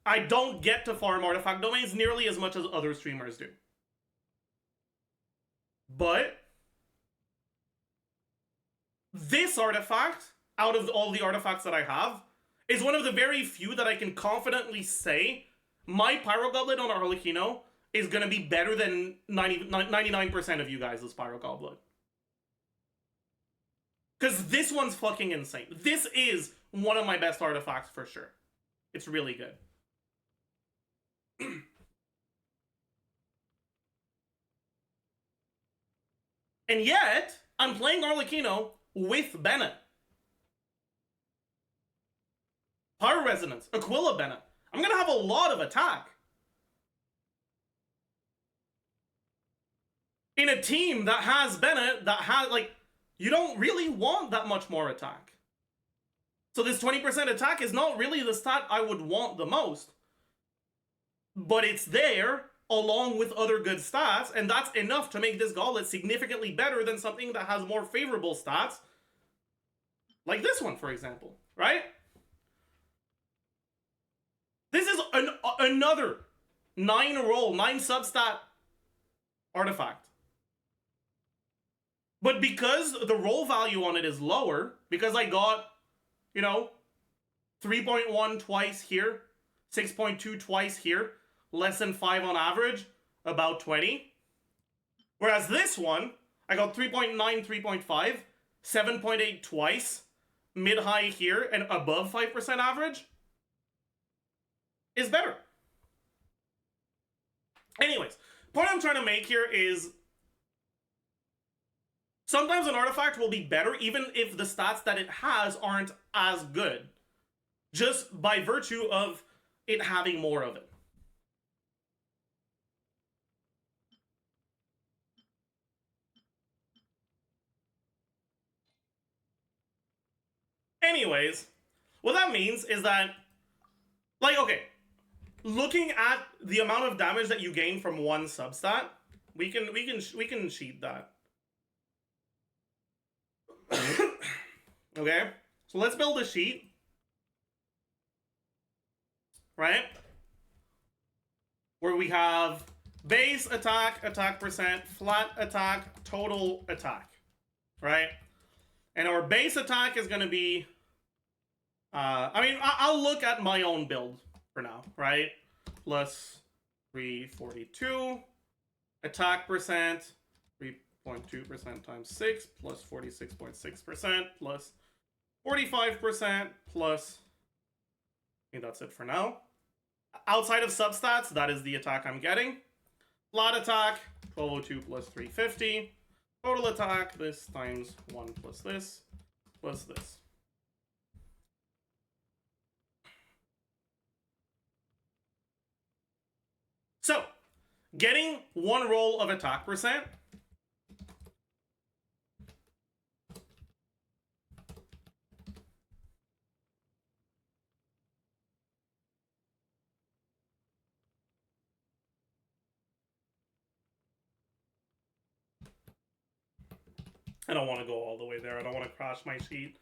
I don't get to farm artifact domains nearly as much as other streamers do. But this artifact, out of all the artifacts that I have, is one of the very few that I can confidently say my Pyro Goblet on Arlecchino is going to be better than 99% of you guys' Pyro Goblet. Because this one's fucking insane. This is one of my best artifacts for sure. It's really good. And yet, I'm playing Arlecchino with Bennett. Pyro Resonance, Aquila Bennett. I'm gonna have a lot of attack. In a team that has Bennett, that has, like, you don't really want that much more attack. So this 20% attack is not really the stat I would want the most. But it's there, along with other good stats, and that's enough to make this goblet significantly better than something that has more favorable stats. Like this one, for example, right? This is another 9 substat artifact. But because the roll value on it is lower, because I got, you know, 3.1 twice here, 6.2 twice here, less than 5 on average, about 20. Whereas this one, I got 3.9, 3.5, 7.8 twice, mid-high here, and above 5% average, is better. Anyways, point I'm trying to make here is sometimes an artifact will be better even if the stats that it has aren't as good, just by virtue of it having more of it. Anyways, what that means is that, like, okay, looking at the amount of damage that you gain from one substat, we can cheat that. Okay, so let's build a sheet, right? Where we have base attack, attack percent, flat attack, total attack, right? And our base attack is going to be, I'll look at my own build for now, right? Plus 342, attack percent, 3.2% times 6, plus 46.6%, plus 45%, plus, I think that's it for now. Outside of substats, that is the attack I'm getting. Flat attack, 1202 plus 350. Total attack, this times 1 plus this, plus this. So, getting one roll of attack percent I don't want to go all the way there. I don't want to crash my sheet.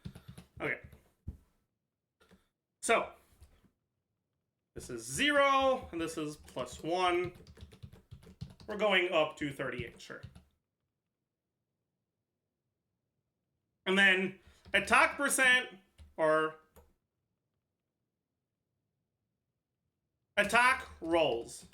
Okay. So, this is 0, and this is plus 1. We're going up to 38, sure. And then attack percent, or attack rolls.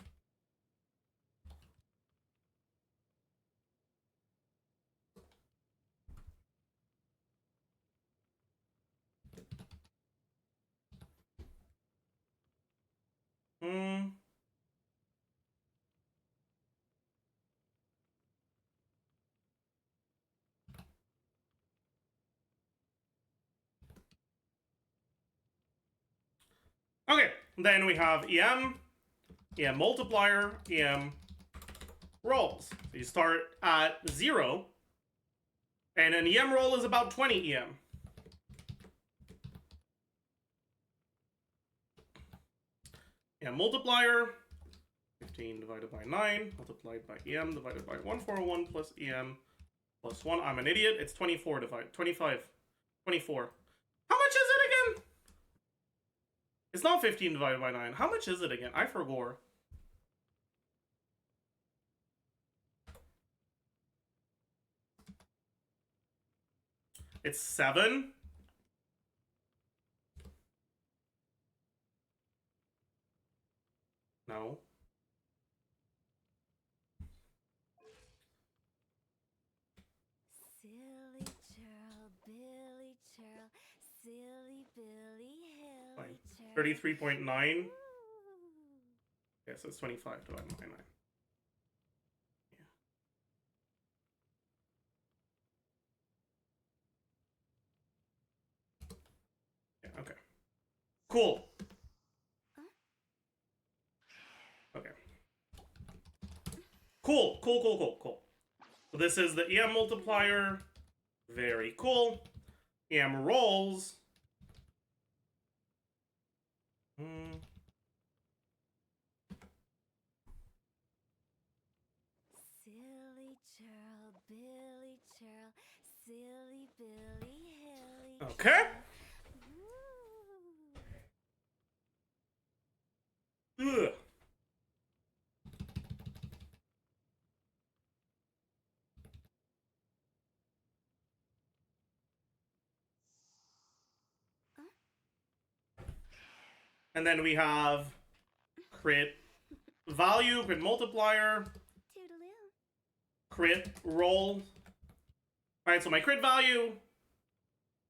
Okay, then we have EM multiplier, EM rolls. So you start at 0, and an EM roll is about 20 EM. EM multiplier, 15 divided by 9, multiplied by EM divided by 141 plus EM plus 1. I'm an idiot. It's 24 divided, 25, 24. How much is it again? It's not 15 divided by 9. How much is it again? I forgot. It's 7. No. Silly churl, Billy churl, silly Billy Hilly churl. 33.9. Yes, it's 25 divided by 9. Yeah, okay. Cool. Okay. Cool. So this is the EM multiplier. Very cool. EM rolls. Silly churl, Billy churl, silly Billy Hilly. Okay. Ugh. And then we have crit value, crit multiplier, crit roll. Alright, so my crit value,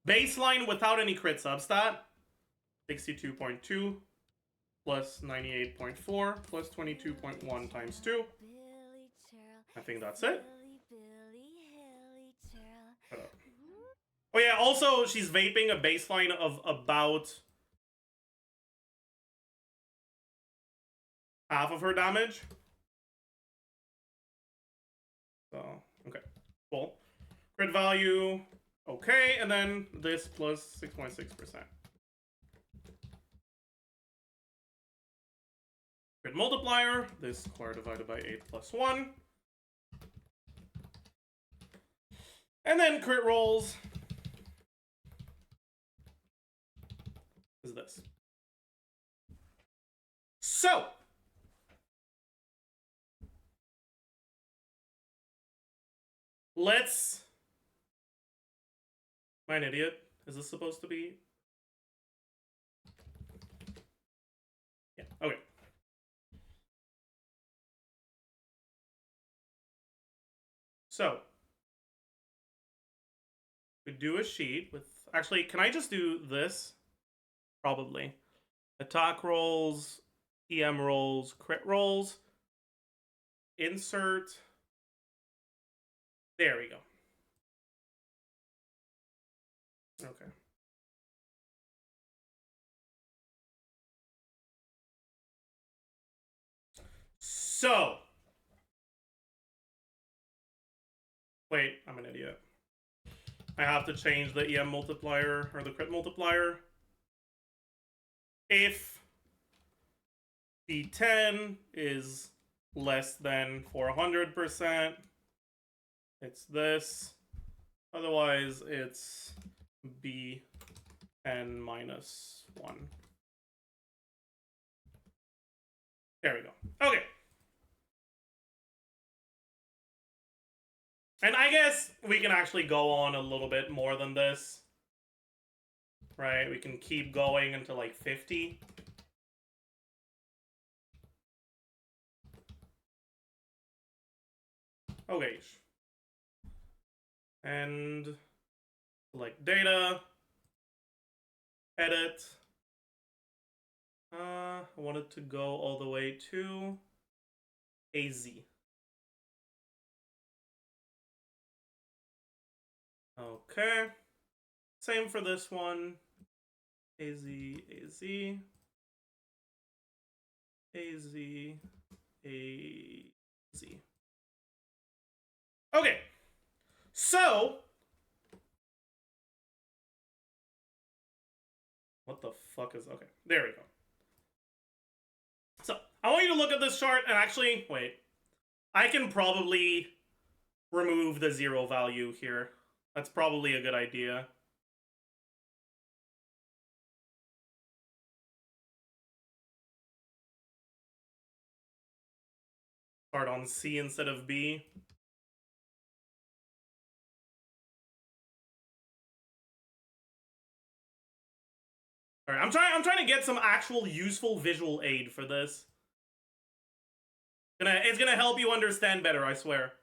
baseline without any crit substat, 62.2 plus 98.4 plus 22.1 times 2. I think that's it. Oh yeah, also she's vaping a baseline of about half of her damage. So, okay, cool. Crit value, okay, and then this plus 6.6%. Crit multiplier, this square divided by 8 plus 1. And then crit rolls is this. So, let's... Am I an idiot? Is this supposed to be? Yeah, okay. So, we do a sheet with... Actually, can I just do this? Probably. Attack rolls, EM rolls, crit rolls. Insert. There we go. Okay. So. Wait, I'm an idiot. I have to change the EM multiplier, or the crit multiplier. If B10 is less than 400%, it's this. Otherwise, it's B10 minus 1. There we go. Okay. And I guess we can actually go on a little bit more than this. Right? We can keep going until like 50. Okay. And select data. Edit. I want it to go all the way to AZ. Okay. Same for this one. AZ, AZ. AZ, AZ. Okay. So. What the fuck is... Okay. There we go. So, I want you to look at this chart and actually... Wait. I can probably remove the 0 value here. That's probably a good idea. Start on C instead of B. All right, I'm trying to get some actual useful visual aid for this. It's gonna help you understand better, I swear.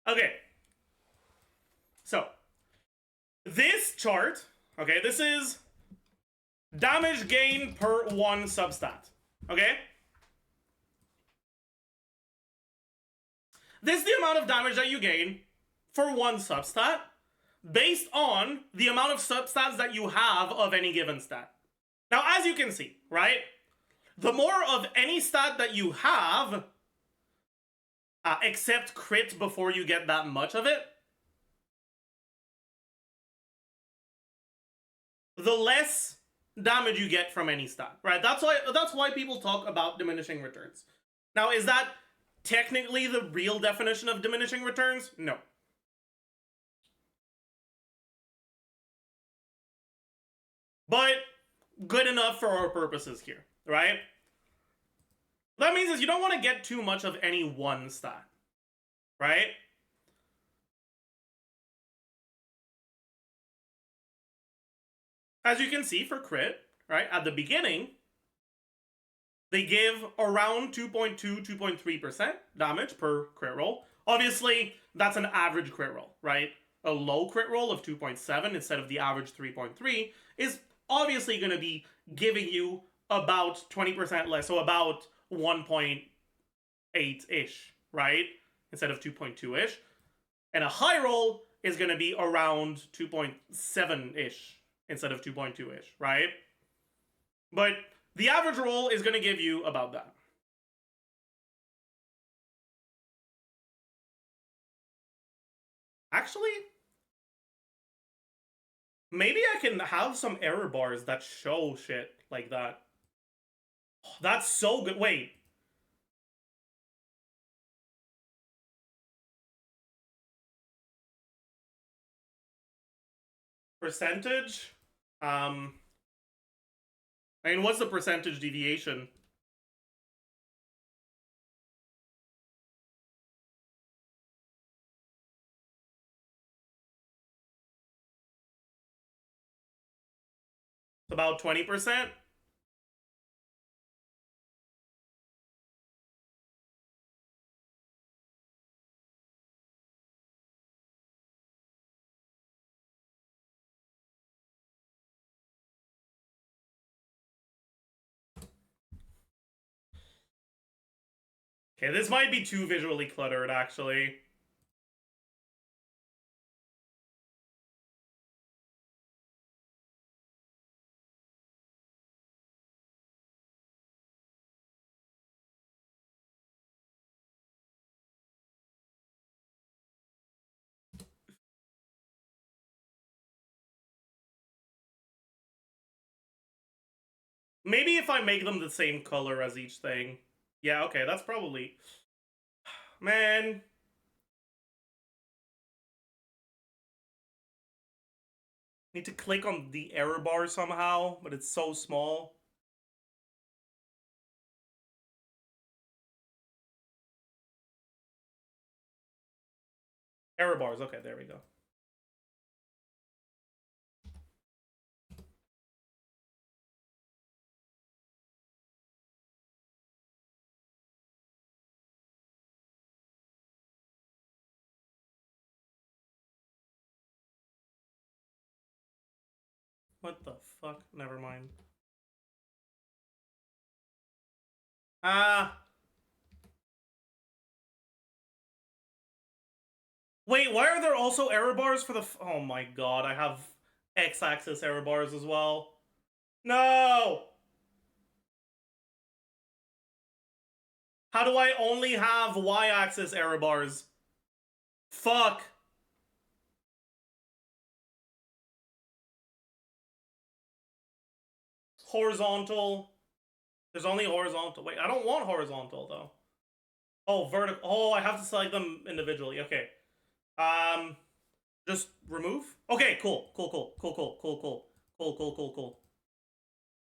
Okay. So, this chart, okay, this is damage gain per 1 substat, okay? This is the amount of damage that you gain for 1 substat based on the amount of substats that you have of any given stat. Now, as you can see, right, the more of any stat that you have, except crit before you get that much of it, the less damage you get from any stat, right? That's why people talk about diminishing returns. Now, is that technically the real definition of diminishing returns? No. But good enough for our purposes here, right? What that means is you don't want to get too much of any one stat, right? As you can see for crit, right, at the beginning, they give around 2.2, 2.3% damage per crit roll. Obviously, that's an average crit roll, right? A low crit roll of 2.7 instead of the average 3.3 is obviously going to be giving you about 20% less, so about 1.8-ish, right? Instead of 2.2-ish. And a high roll is going to be around 2.7-ish instead of 2.2-ish, right? But the average roll is going to give you about that. Actually, maybe I can have some error bars that show shit like that. Oh, that's so good. Wait. Percentage? I mean, what's the percentage deviation? It's about 20%? Okay, this might be too visually cluttered, actually. Maybe if I make them the same color as each thing. Yeah, okay, that's probably... Man. Need to click on the error bar somehow, but it's so small. Error bars, okay, there we go. What the fuck? Never mind. Wait, why are there also error bars for the... Oh my god, I have X-axis error bars as well. No! How do I only have Y-axis error bars? Fuck. Horizontal. There's only horizontal. Wait, I don't want horizontal, though. Oh, vertical. Oh, I have to select them individually. Okay. Just remove? Okay, cool. Cool.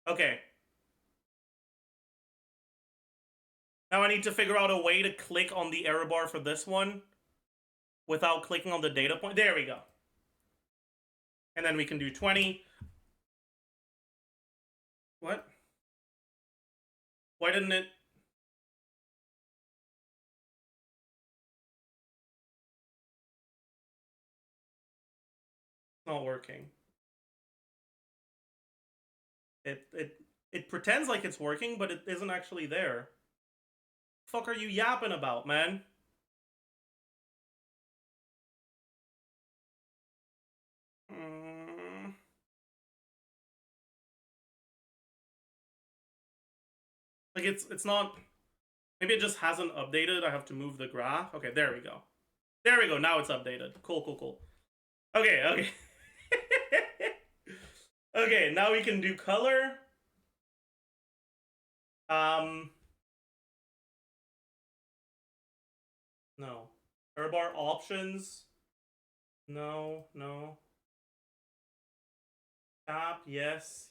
Okay. Now I need to figure out a way to click on the error bar for this one without clicking on the data point. There we go. And then we can do 20. What? Why didn't it... It's not working. It pretends like it's working, but it isn't actually there. Fuck are you yapping about, man? Like it's not... Maybe it just hasn't updated. I have to move the graph. Okay, there we go. There we go. Now it's updated. Cool. Okay. Okay, now we can do color. No. Error bar options. No. Tap, yes.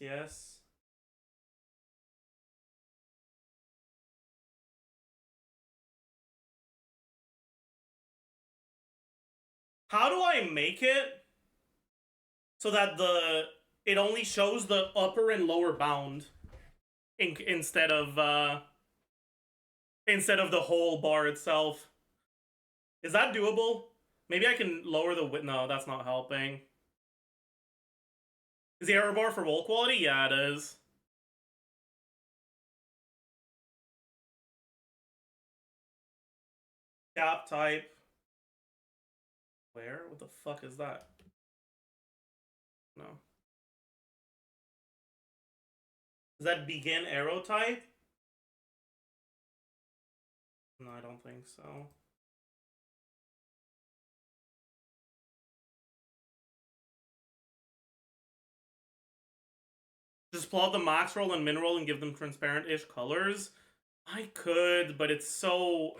How do I make it so that it only shows the upper and lower bound instead of the whole bar itself? Is that doable? Maybe I can lower the width. No, that's not helping. Is the error bar for roll quality? Yeah, it is. Cap type. Where? What the fuck is that? No. Is that begin arrow type? No, I don't think so. Just plot the max roll and min roll and give them transparent-ish colors? I could, but it's so...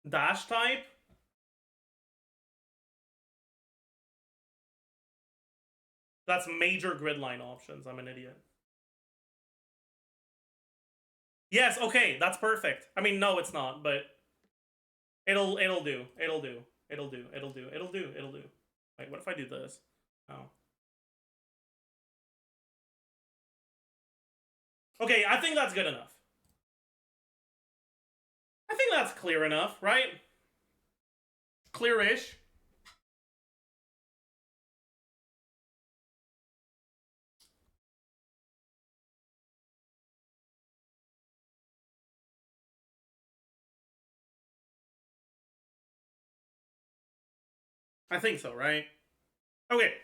Dash type? That's major grid line options. I'm an idiot. Yes, okay, that's perfect. I mean, no, it's not, but it'll do. It'll do. It'll do. It'll do. It'll do. It'll do. Wait, what if I do this? Oh. Okay, I think that's good enough. I think that's clear enough, right? Clear-ish. I think so, right? Okay.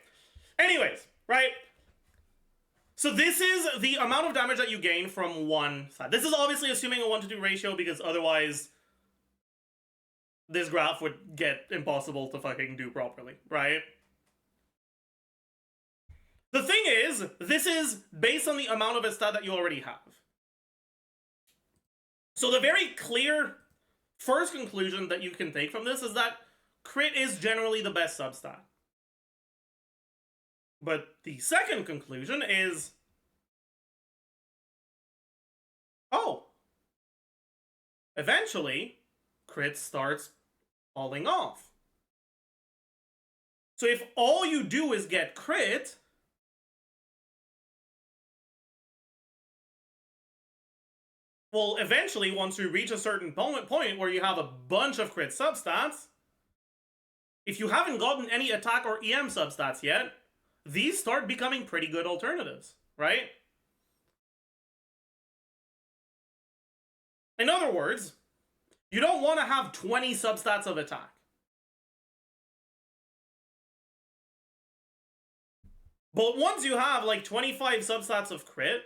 Anyways, right? So this is the amount of damage that you gain from one side. This is obviously assuming a 1-to-2 ratio because otherwise this graph would get impossible to fucking do properly, right? The thing is, this is based on the amount of a stat that you already have. So the very clear first conclusion that you can take from this is that crit is generally the best substat. But the second conclusion is, oh, eventually, crit starts falling off. So if all you do is get crit, well, eventually, once you reach a certain point where you have a bunch of crit substats, if you haven't gotten any attack or EM substats yet, these start becoming pretty good alternatives, right? In other words, you don't want to have 20 substats of attack. But once you have like 25 substats of crit,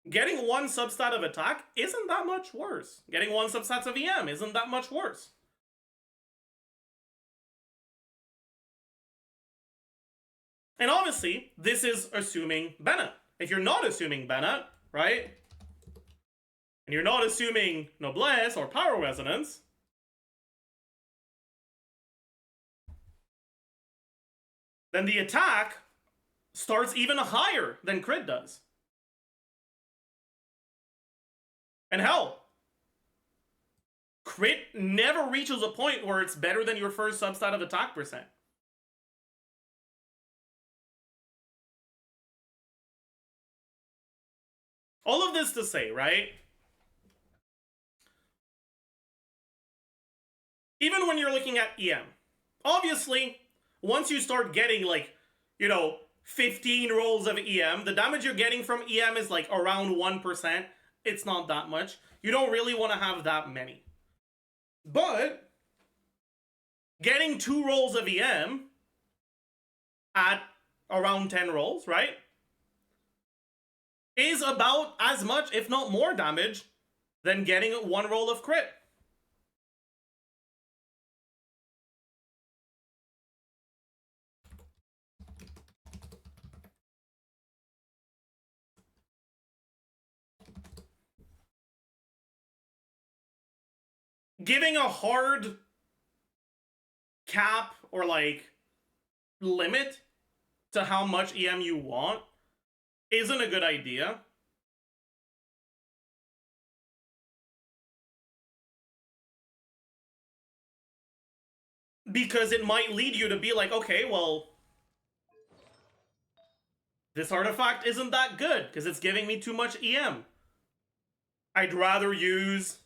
getting one substat of attack isn't that much worse. Getting one substat of EM isn't that much worse. And obviously, this is assuming Bennett. If you're not assuming Bennett, right? And you're not assuming Noblesse or Power Resonance, then the attack starts even higher than crit does. And hell, crit never reaches a point where it's better than your first substat of attack percent. All of this to say, right? Even when you're looking at EM, obviously, once you start getting like, 15 rolls of EM, the damage you're getting from EM is like around 1%. It's not that much. You don't really want to have that many. But getting 2 rolls of EM at around 10 rolls, right? Is about as much, if not more damage, than getting 1 roll of crit. giving a hard cap or like limit to how much EM you want isn't a good idea. Because it might lead you to be like, okay, well, this artifact isn't that good because it's giving me too much EM. I'd rather use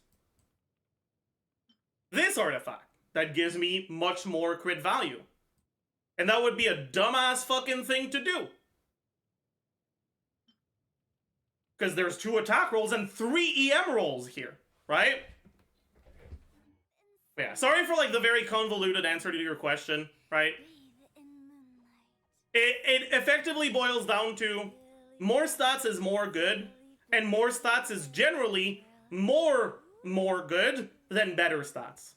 this artifact that gives me much more crit value. And that would be a dumbass fucking thing to do. Because there's 2 attack rolls and 3 EM rolls here, right? Yeah, sorry for like the very convoluted answer to your question, right? It effectively boils down to more stats is more good, and more stats is generally more good than better stats.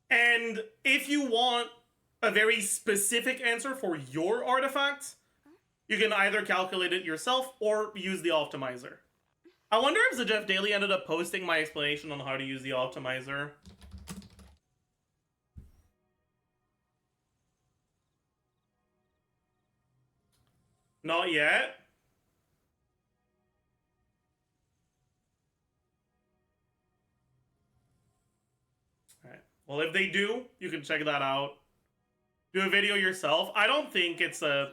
And if you want a very specific answer for your artifacts, you can either calculate it yourself or use the optimizer. I wonder if Zajef Daily ended up posting my explanation on how to use the optimizer. Not yet. Alright. Well, if they do, you can check that out. Do a video yourself. I don't think it should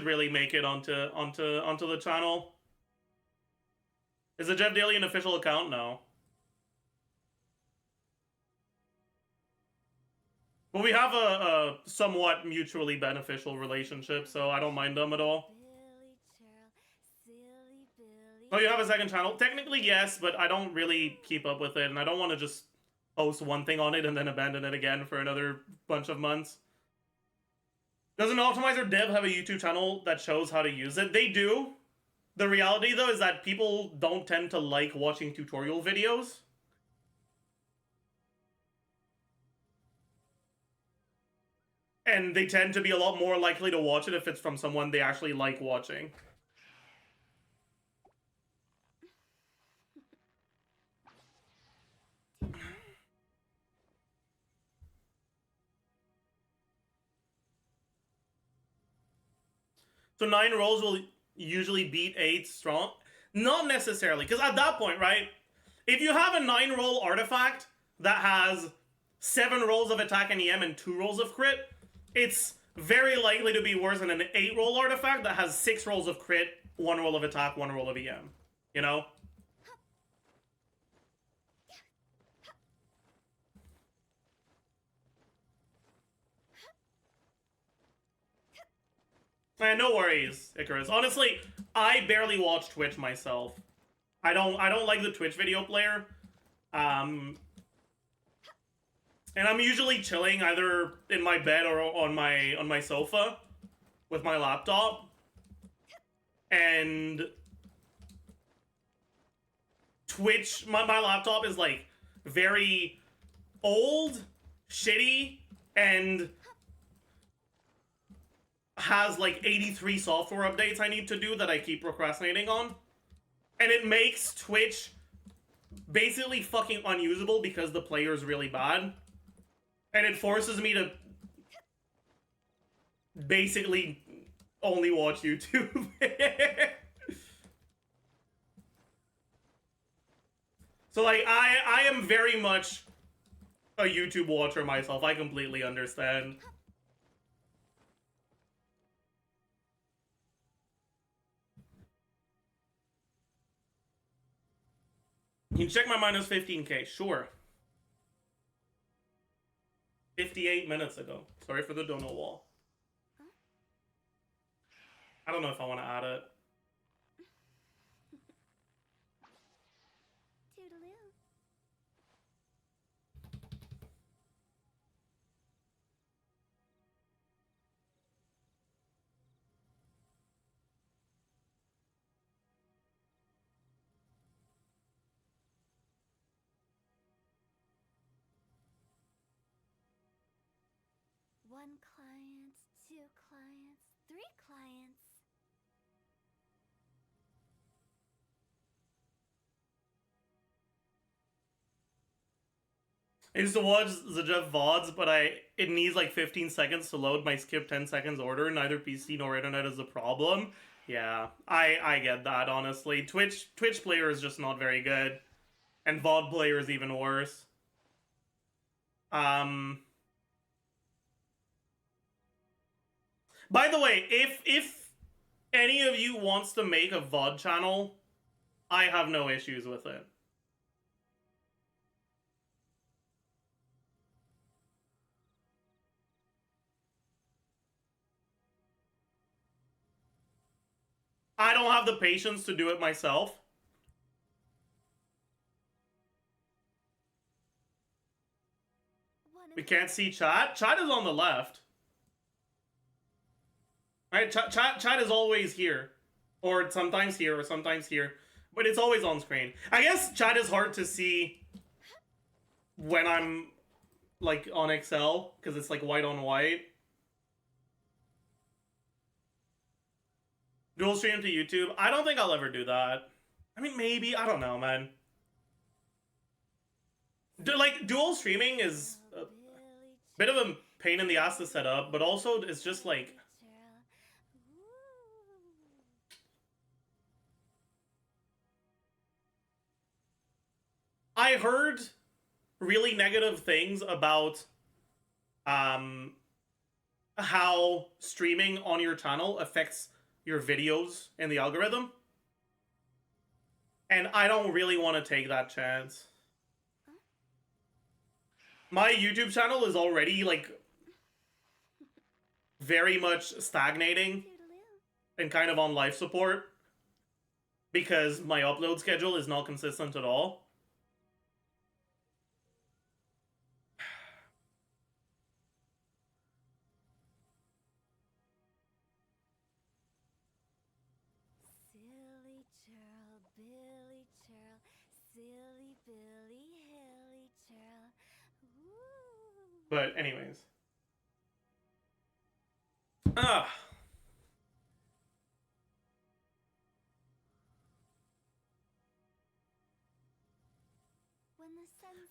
really make it onto the channel. Is the Zajef Daily an official account? No. But we have a somewhat mutually beneficial relationship, so I don't mind them at all. Oh, you have a second channel? Technically, yes, but I don't really keep up with it, and I don't want to just post one thing on it and then abandon it again for another bunch of months. Does an optimizer dev have a YouTube channel that shows how to use it? They do. The reality, though, is that people don't tend to like watching tutorial videos. And they tend to be a lot more likely to watch it if it's from someone they actually like watching. So 9 rolls will usually beat 8 strong? Not necessarily, because at that point, right? If you have a 9 roll artifact that has 7 rolls of attack and EM and 2 rolls of crit, it's very likely to be worse than an 8 roll artifact that has 6 rolls of crit, 1 roll of attack, 1 roll of EM. You know? No worries, Icarus. Honestly, I barely watch Twitch myself. I don't like the Twitch video player. And I'm usually chilling either in my bed or on my sofa with my laptop. And Twitch, my laptop is like very old, shitty, and has like 83 software updates I need to do that I keep procrastinating on. And it makes Twitch basically fucking unusable because the player is really bad. And it forces me to basically only watch YouTube. So like, I am very much a YouTube watcher myself. I completely understand. You can check my minus 15k, sure. 58 minutes ago. Sorry for the dono wall. I don't know if I want to add it. 1 client, 2 clients, 3 clients. I used to watch Zajef VODs, but it needs like 15 seconds to load my skip 10 seconds order. Neither PC nor internet is a problem. Yeah, I get that, honestly. Twitch player is just not very good. And VOD player is even worse. By the way, if any of you wants to make a VOD channel, I have no issues with it. I don't have the patience to do it myself. We can't see chat. Chat is on the left. Right? Chat is always here. Or sometimes here, or sometimes here. But it's always on screen. I guess chat is hard to see when I'm, like, on Excel. Because it's, like, white on white. Dual stream to YouTube? I don't think I'll ever do that. I mean, maybe. I don't know, man. Dual streaming is a bit of a pain in the ass to set up, but also it's just like... I heard really negative things about how streaming on your channel affects your videos in the algorithm. And I don't really want to take that chance. My YouTube channel is already, like, very much stagnating and kind of on life support because my upload schedule is not consistent at all. Silly churl, Billy churl, silly Billy, hilly churl. But anyways.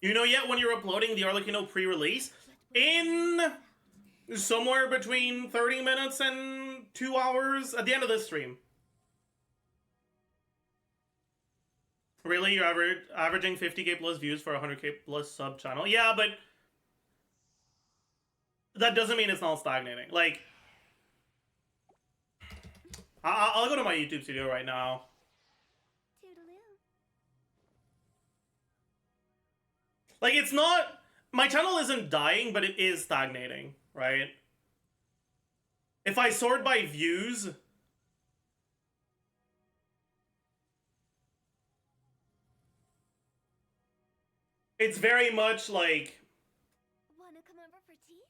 You know yet when you're uploading the Arlecchino pre-release? In somewhere between 30 minutes and 2 hours at the end of this stream. Really? You're averaging 50k plus views for a 100k plus sub channel? Yeah, but that doesn't mean it's not stagnating. Like, I'll go to my YouTube studio right now. Like, it's not... My channel isn't dying, but it is stagnating, right? If I sort by views... It's very much like... Wanna come over for tea?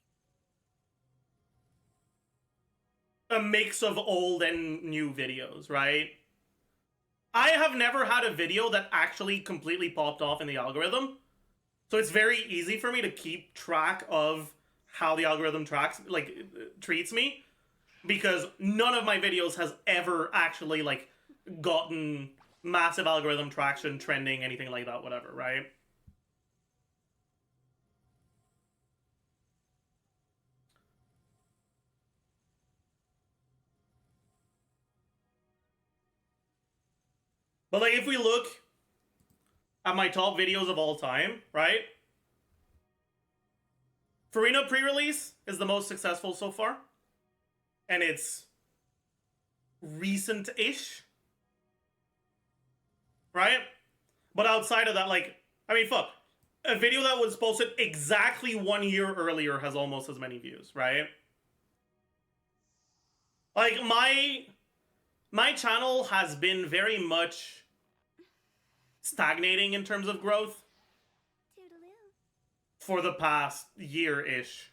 a mix of old and new videos, right? I have never had a video that actually completely popped off in the algorithm. So it's very easy for me to keep track of how the algorithm treats me. Because none of my videos has ever actually, like, gotten massive algorithm traction, trending, anything like that, whatever, right? But, like, if we look at my top videos of all time, right? Farina pre-release is the most successful so far. And it's recent-ish. Right? But outside of that, like, I mean, fuck. A video that was posted exactly 1 year earlier has almost as many views, right? Like, my channel has been very much stagnating in terms of growth for the past year-ish.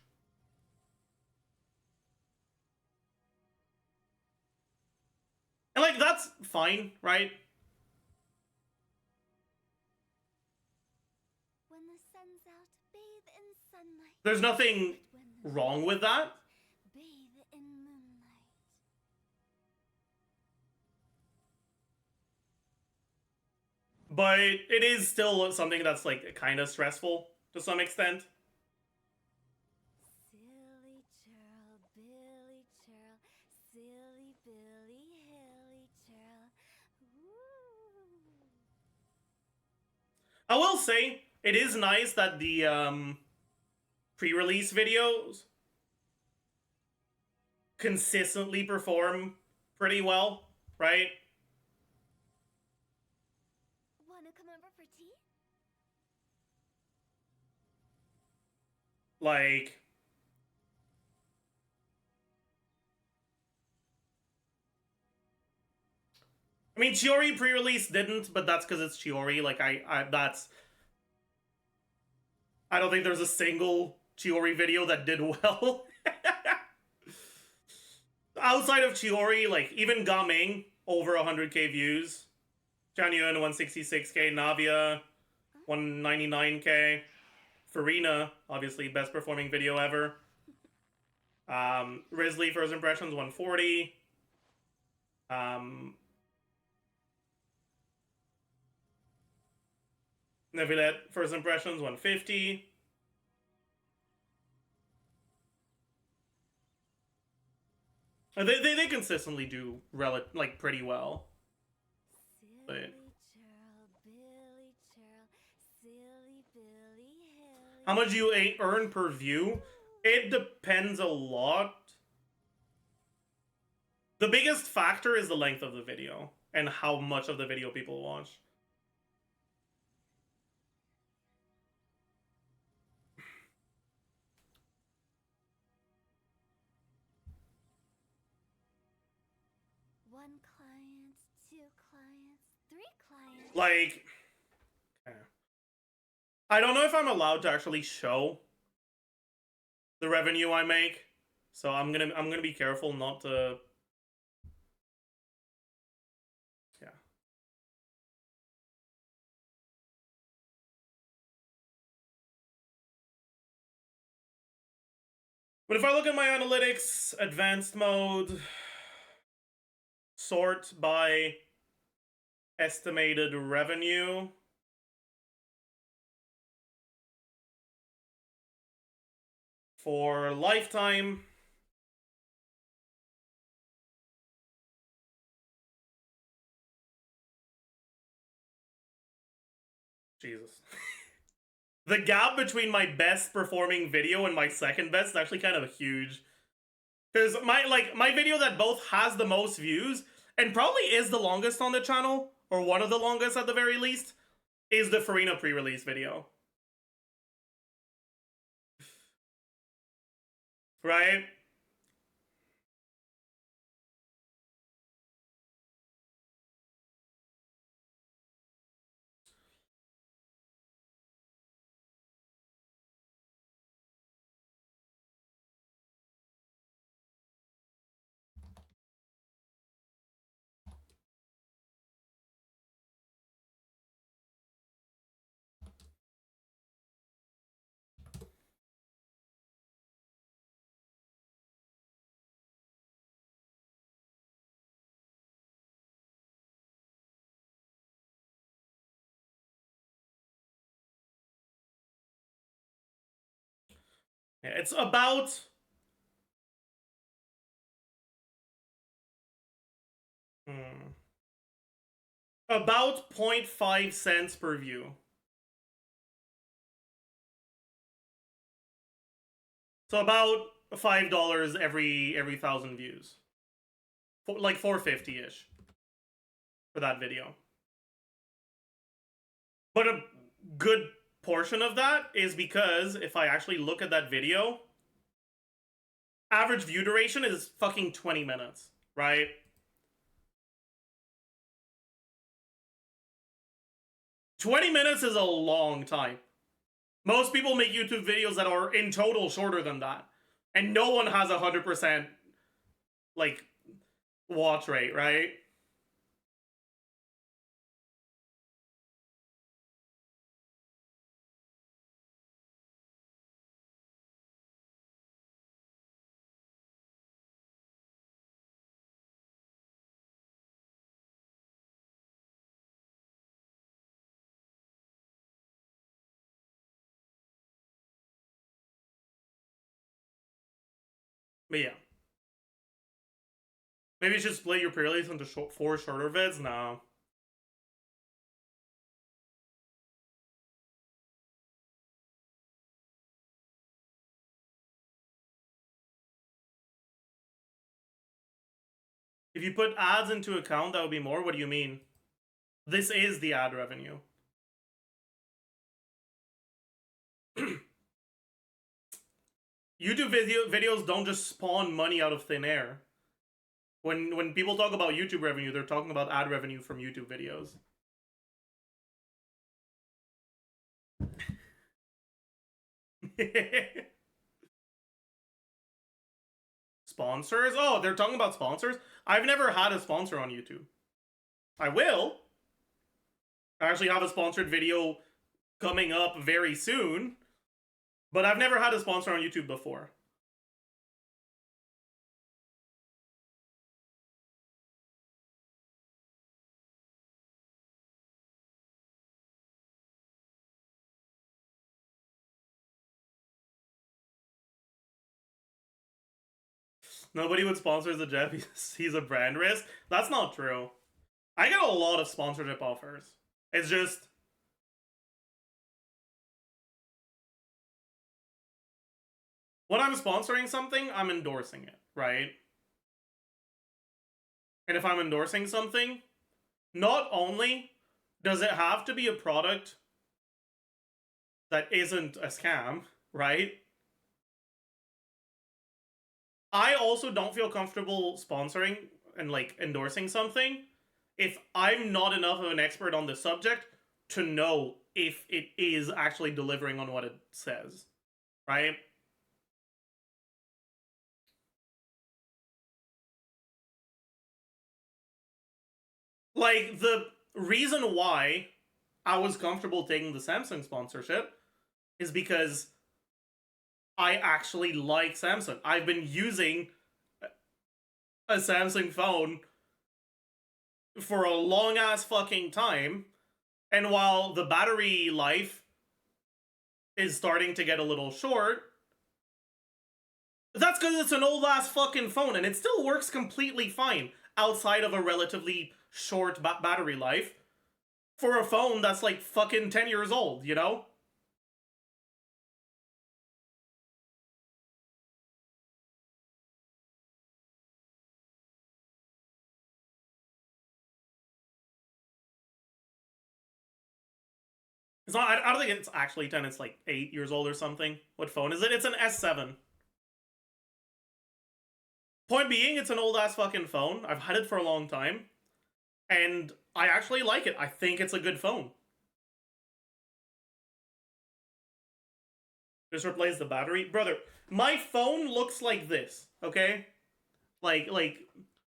And, like, that's fine, right? When the sun's out, bathe in sunlight. There's nothing wrong with that. but it is still something that's like kind of stressful to some extent. Silly churl, Billy churl, silly Billy, hilly churl. Ooh. I will say, it is nice that the pre-release videos consistently perform pretty well, right? Wanna come over for tea? Like, I mean, Chiori pre-release didn't, but that's because it's Chiori. Like, I don't think there's a single Chiori video that did well. Outside of Chiori, like, even Gaming, over 100k views. Janyun, 166k. Navia, 199k. Farina, obviously, best performing video ever. Risley, first impressions, 140. Nevilet, first impressions, 150. They consistently do like pretty well. But how much you earn per view? It depends a lot. The biggest factor is the length of the video and how much of the video people watch. One client, two clients, three clients. Like, I don't know if I'm allowed to actually show the revenue I make, so I'm gonna be careful not to. Yeah. But if I look at my analytics, advanced mode, sort by estimated revenue. For lifetime, Jesus. The gap between my best performing video and my second best is actually kind of huge. Because my video that both has the most views, and probably is the longest on the channel, or one of the longest at the very least, is the Farina pre-release video. Right? Yeah, it's about about 0.5 cents per view. So about $5 every 1,000 views. Like $4.50-ish for that video. But a good portion of that is because if I actually look at that video, average view duration is fucking 20 minutes, right? "20 minutes is a long time. Most people make YouTube videos that are in total shorter than that. And no one has 100% like watch rate, right? But yeah. Maybe you should split your pre-release into 4 shorter vids? No. If you put ads into account, that would be more? What do you mean? This is the ad revenue. YouTube videos don't just spawn money out of thin air. When people talk about YouTube revenue, they're talking about ad revenue from YouTube videos. Sponsors? Oh, they're talking about sponsors? I've never had a sponsor on YouTube. I will. I actually have a sponsored video coming up very soon. But I've never had a sponsor on YouTube before. Nobody would sponsor Zajef. He's a brand risk. That's not true. I get a lot of sponsorship offers. It's just... when I'm sponsoring something, I'm endorsing it, right? And if I'm endorsing something, not only does it have to be a product that isn't a scam, right? I also don't feel comfortable sponsoring and like endorsing something if I'm not enough of an expert on the subject to know if it is actually delivering on what it says, right? Like, the reason why I was comfortable taking the Samsung sponsorship is because I actually like Samsung. I've been using a Samsung phone for a long-ass fucking time, and while the battery life is starting to get a little short, that's because it's an old-ass fucking phone, and it still works completely fine outside of a relatively short battery life for a phone that's like fucking 10 years old, you know? It's not, I don't think it's actually 10, it's like 8 years old or something. What phone is it? It's an S7. Point being, it's an old-ass fucking phone. I've had it for a long time. And I actually like it. I think it's a good phone. Just replace the battery. Brother, my phone looks like this, okay? Like,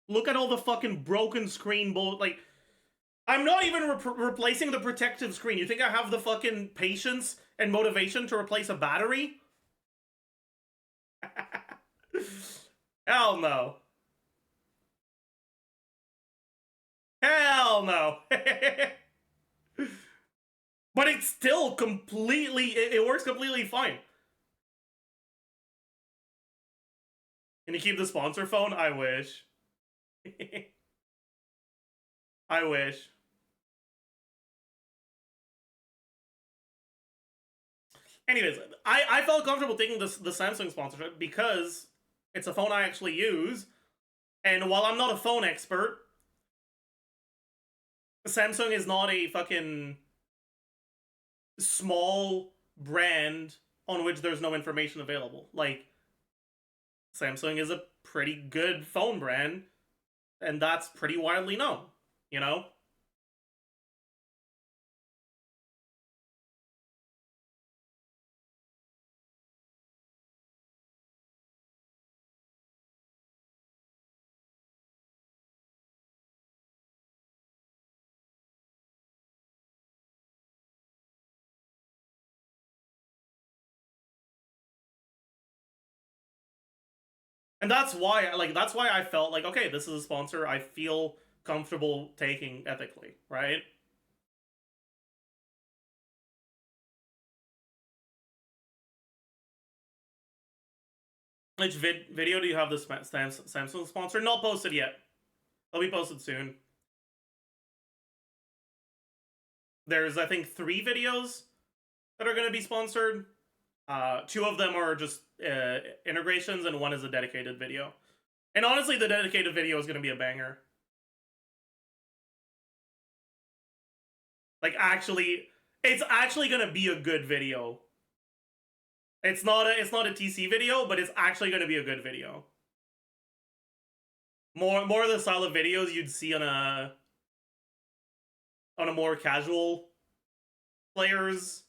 look at all the fucking broken screen like, I'm not even replacing the protective screen. You think I have the fucking patience and motivation to replace a battery? Hell no. Hell no. But it's still completely, it works completely fine. Can you keep the sponsor phone? I wish. I wish. Anyways, I felt comfortable taking the Samsung sponsorship because it's a phone I actually use, and while I'm not a phone expert, Samsung is not a fucking small brand on which there's no information available. Like, Samsung is a pretty good phone brand, and that's pretty widely known, you know? And that's why, that's why I felt like, okay, this is a sponsor I feel comfortable taking ethically, right? Which video do you have this Samsung sponsor? Not posted yet. They'll be posted soon. There's, I think, 3 videos that are going to be sponsored. 2 of them are just integrations, and 1 is a dedicated video. And honestly, the dedicated video is going to be a banger. Like, actually, it's actually going to be a good video. It's not a TC video, but it's actually going to be a good video. More of the style of videos you'd see on a more casual players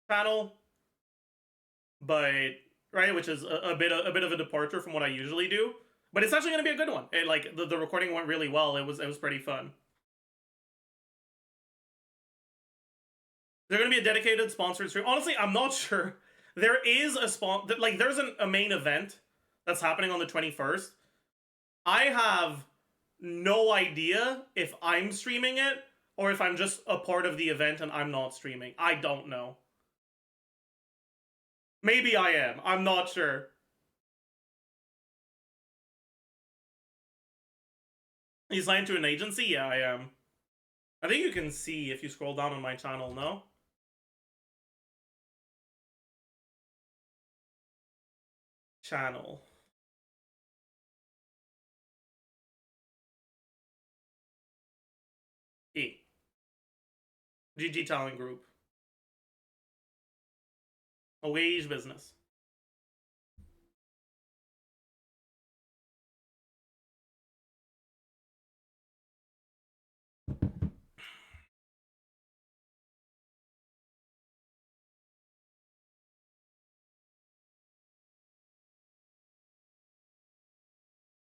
channel, but right, which is a bit of a departure from what I usually do. But it's actually going to be a good one. It, like the recording went really well. It was pretty fun. There's going to be a dedicated sponsored stream. Honestly, I'm not sure. There is a there's a main event that's happening on the 21st. I have no idea if I'm streaming it or if I'm just a part of the event and I'm not streaming. I don't know. Maybe I am. I'm not sure. You signed to an agency? Yeah, I am. I think you can see if you scroll down on my channel, no? Channel. GG Talent Group. A wage business.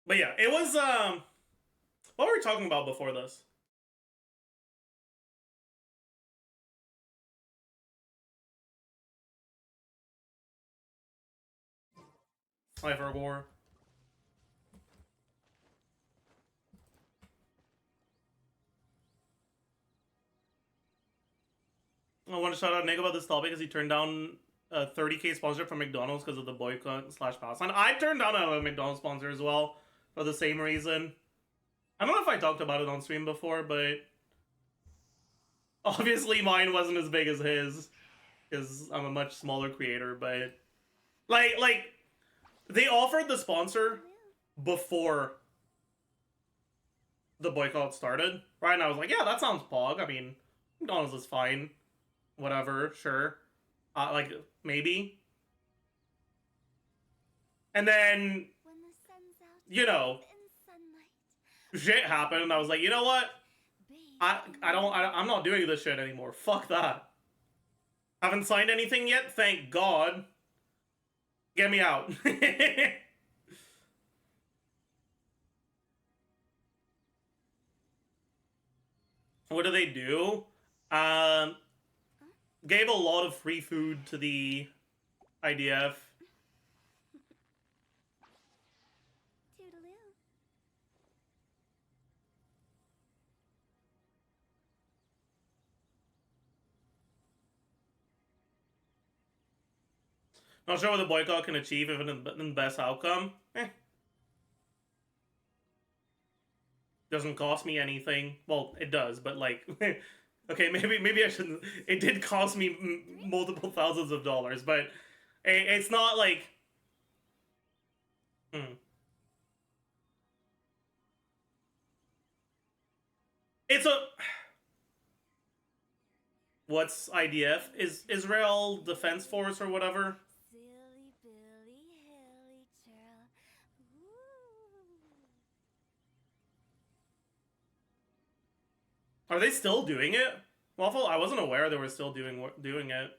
But yeah, it was what were we talking about before this? Cypher War. I want to shout out Nick about this topic because he turned down a 30K sponsor from McDonald's because of the boycott / pass. And I turned down a McDonald's sponsor as well for the same reason. I don't know if I talked about it on stream before, but obviously mine wasn't as big as his because I'm a much smaller creator. But like they offered the sponsor before the boycott started, right? And I was like, yeah, that sounds pog. I mean, McDonald's is fine. Whatever, sure. Like, maybe. And then, you know, shit happened, and I was like, you know what? I'm not doing this shit anymore. Fuck that. Haven't signed anything yet? Thank God. Get me out. What do they do? Gave a lot of free food to the IDF. Not sure what the boycott can achieve if it's the best outcome. Doesn't cost me anything. Well, it does, but like, okay, maybe I shouldn't. It did cost me multiple thousands of dollars, but it's not like. It's a. What's IDF? Is Israel Defense Force or whatever? Are they still doing it? Waffle, I wasn't aware they were still doing it.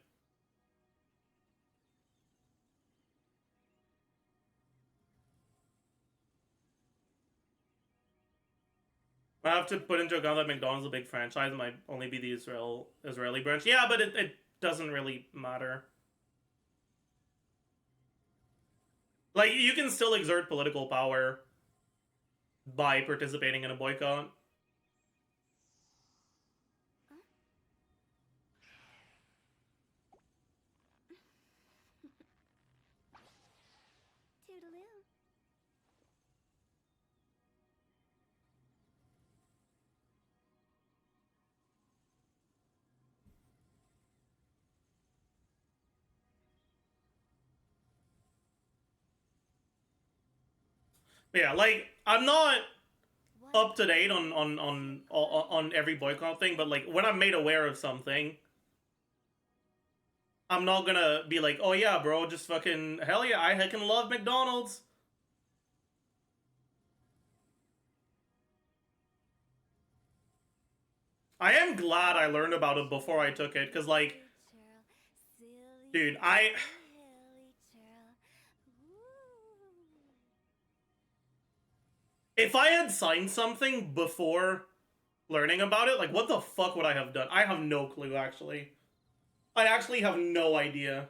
I have to put into account that McDonald's is a big franchise. It might only be the Israeli branch. Yeah, but it doesn't really matter. Like, you can still exert political power by participating in a boycott. Yeah, like I'm not up to date on every boycott thing, but like when I'm made aware of something, I'm not gonna be like, oh yeah, bro, just fucking hell yeah, I heckin' love McDonald's. I am glad I learned about it before I took it, because like, dude, if I had signed something before learning about it, like what the fuck would I have done? I have no clue, actually. I actually have no idea.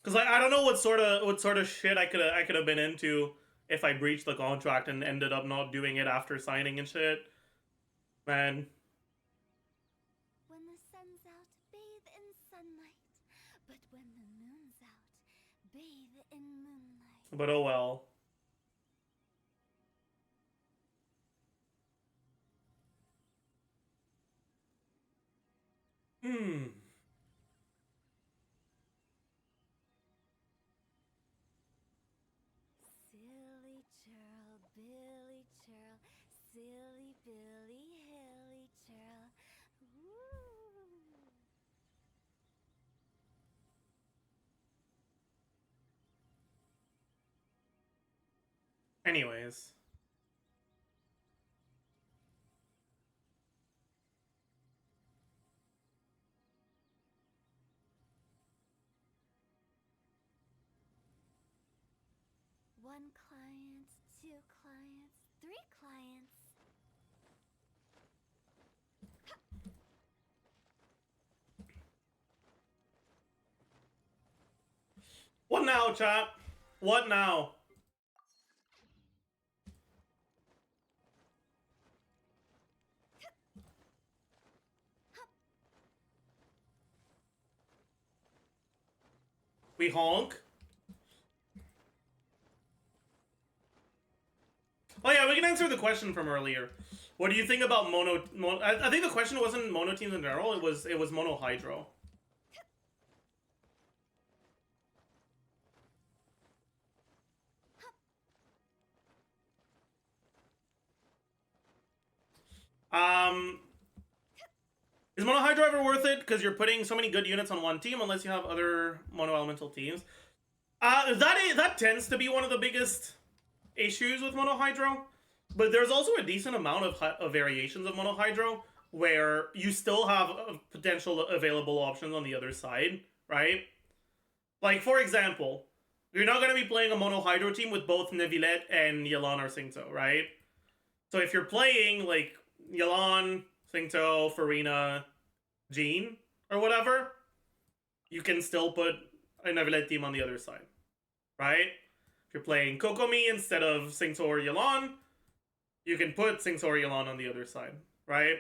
Because I don't know what sort of shit I could have been into if I breached the contract and ended up not doing it after signing and shit. Man. When the sun's out, bathe in sunlight. But when the moon's out, bathe in moonlight. But oh well. Silly churl, Billy churl, silly Billy, hilly churl. Woo. Anyways. One client, two clients, three clients. What now, chat? What now? We honk? Oh yeah, we can answer the question from earlier. What do you think about mono I think the question wasn't mono teams in general, it was mono hydro. Is mono hydro ever worth it? Because you're putting so many good units on one team unless you have other mono elemental teams. That tends to be one of the biggest issues with mono hydro. But there's also a decent amount of variations of mono hydro where you still have potential available options on the other side, right? Like, for example, you're not going to be playing a mono hydro team with both Neuvillette and Yelan or Xingqiu, right? So if you're playing, like, Yelan, Xingqiu, Farina, Jean, or whatever, you can still put a Neuvillette team on the other side, right? If you're playing Kokomi instead of Xingqiu or Yelan, you can put Xingqiu or Yelan on the other side, right?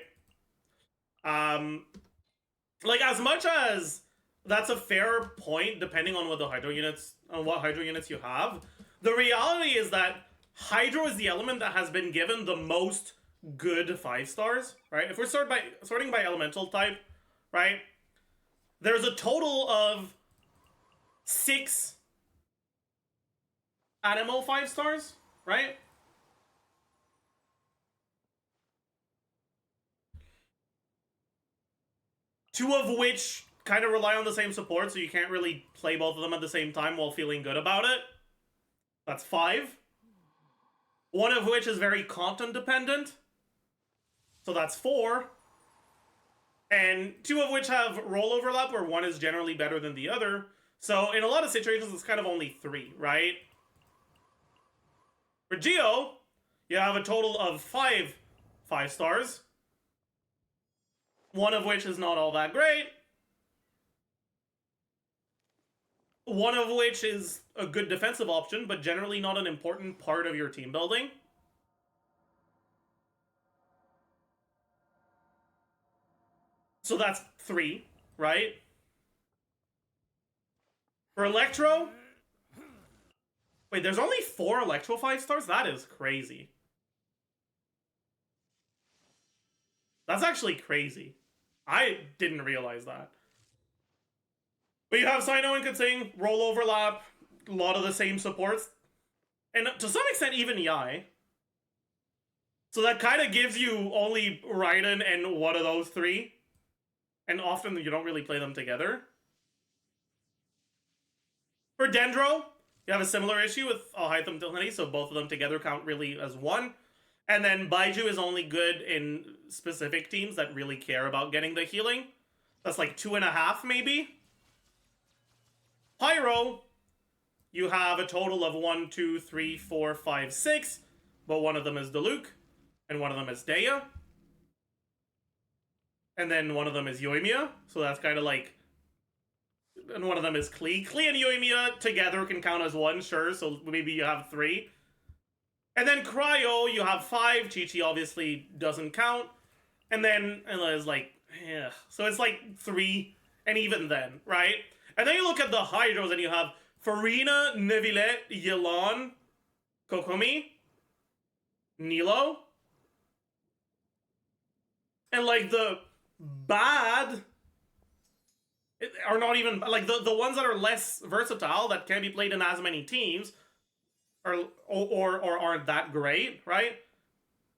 Like, as much as that's a fair point, depending on what hydro units you have, the reality is that hydro is the element that has been given the most good 5 stars, right? If we're sorting by elemental type, right? There's a total of 6 animal 5 stars, right? Two of which kind of rely on the same support, so you can't really play both of them at the same time while feeling good about it. That's 5. One of which is very content dependent, so that's 4. And 2 of which have role overlap, where one is generally better than the other. So in a lot of situations, it's kind of only 3, right? For Geo, you have a total of 5 stars. One of which is not all that great. One of which is a good defensive option, but generally not an important part of your team building. So that's 3, right? For Electro... Wait, there's only 4 Electro 5-stars? That is crazy. That's actually crazy. I didn't realize that. But you have Sino and Katsing, roll overlap, a lot of the same supports. And to some extent, even Yai. So that kind of gives you only Raiden and one of those 3. And often you don't really play them together. For Dendro, you have a similar issue with Alhaitham Tilhani, so both of them together count really as 1. And then Baiju is only good in specific teams that really care about getting the healing. That's like 2.5 maybe. Pyro, you have a total of 1, 2, 3, 4, 5, 6, but one of them is Diluc, and one of them is Dea. And then one of them is Yoimiya, so that's kind of like... And one of them is Klee. Klee and Yoimiya together can count as 1, sure, so maybe you have 3. And then Cryo, you have 5. Chi-Chi obviously doesn't count. And then it's like, yeah. So it's like 3, and even then, right? And then you look at the Hydros, and you have Farina, Neuvillette, Yelan, Kokomi, Nilo. And like the bad... are not even... Like the ones that are less versatile, that can't be played in as many teams... Or aren't that great, right?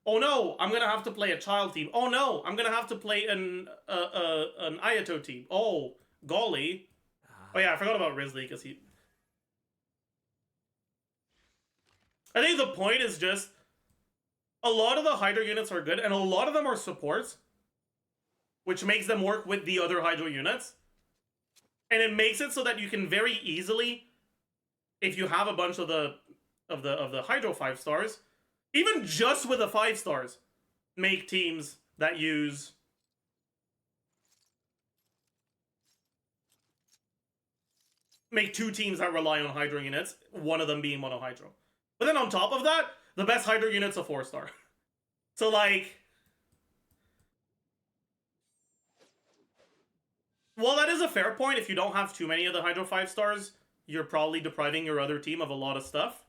Oh no, I'm gonna have to play a child team. Oh no, I'm gonna have to play an Ayato team. Oh, golly. Oh yeah, I forgot about Risley, because he... I think the point is just... A lot of the Hydro units are good, and a lot of them are supports. Which makes them work with the other Hydro units. And it makes it so that you can very easily... If you have a bunch of the Hydro 5-stars, even just with the 5-stars, make teams that use... Make 2 teams that rely on Hydro units, one of them being Mono Hydro. But then on top of that, the best Hydro unit's a 4-star. So like... Well, that is a fair point. If you don't have too many of the Hydro 5-stars, you're probably depriving your other team of a lot of stuff.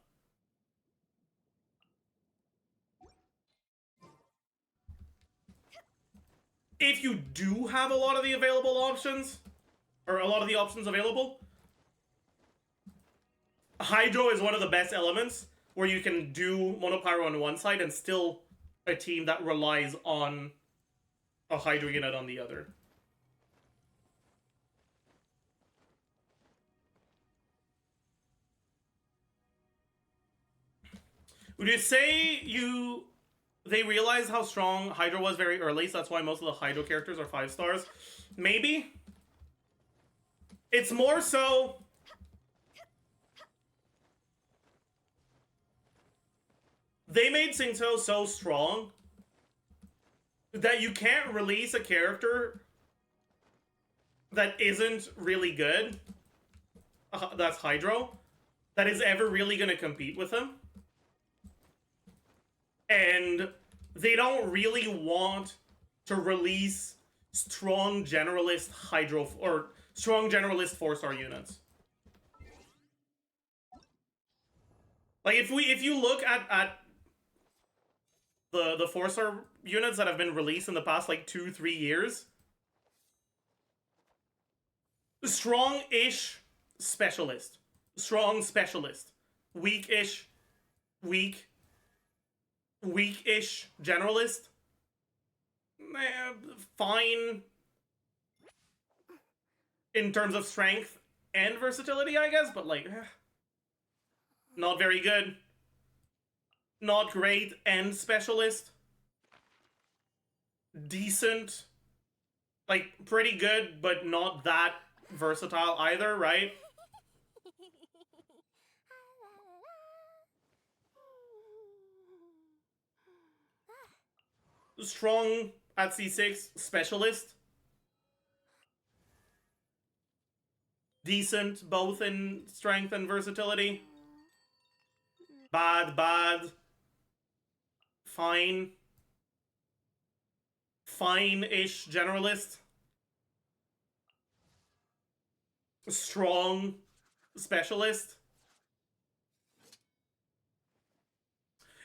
If you do have a lot of the available options, or a lot of the options available, Hydro is one of the best elements where you can do Monopyro on one side and still a team that relies on a Hydro unit on the other. Would you say they realized how strong Hydro was very early, so that's why most of the Hydro characters are 5-stars? Maybe. It's more so... They made Singto so strong that you can't release a character that isn't really good, that's Hydro, that is ever really going to compete with him. And they don't really want to release strong generalist Hydro or strong generalist 4-star units. Like if you look at the 4-star units that have been released in the past like 2-3 years, strong-ish specialist, strong specialist, weak-ish, weak-ish generalist, fine in terms of strength and versatility, I guess, but like, not very good. Not great and specialist. Decent. Like, pretty good, but not that versatile either, right? Strong at C6, specialist. Decent, both in strength and versatility. Bad. Fine. Fine-ish generalist. strong specialist.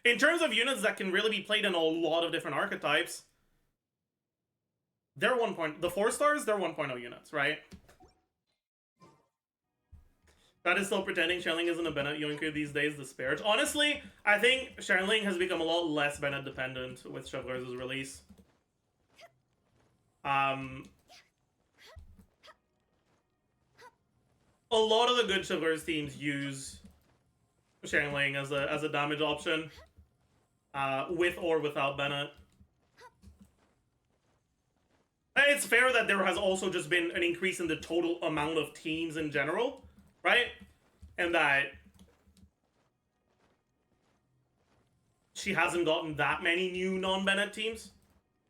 In terms of units that can really be played in a lot of different archetypes, they're 1. The 4 stars, they're 1.0 units, right? That is still pretending Xiangling isn't a Bennett yoinker these days, disparage. Honestly, I think Xiangling has become a lot less Bennett dependent with Chevreur's release. A lot of the good Chevreur's teams use Xiangling as a damage option, with or without Bennett. It's fair that there has also just been an increase in the total amount of teams in general, right? And that she hasn't gotten that many new non-Bennett teams,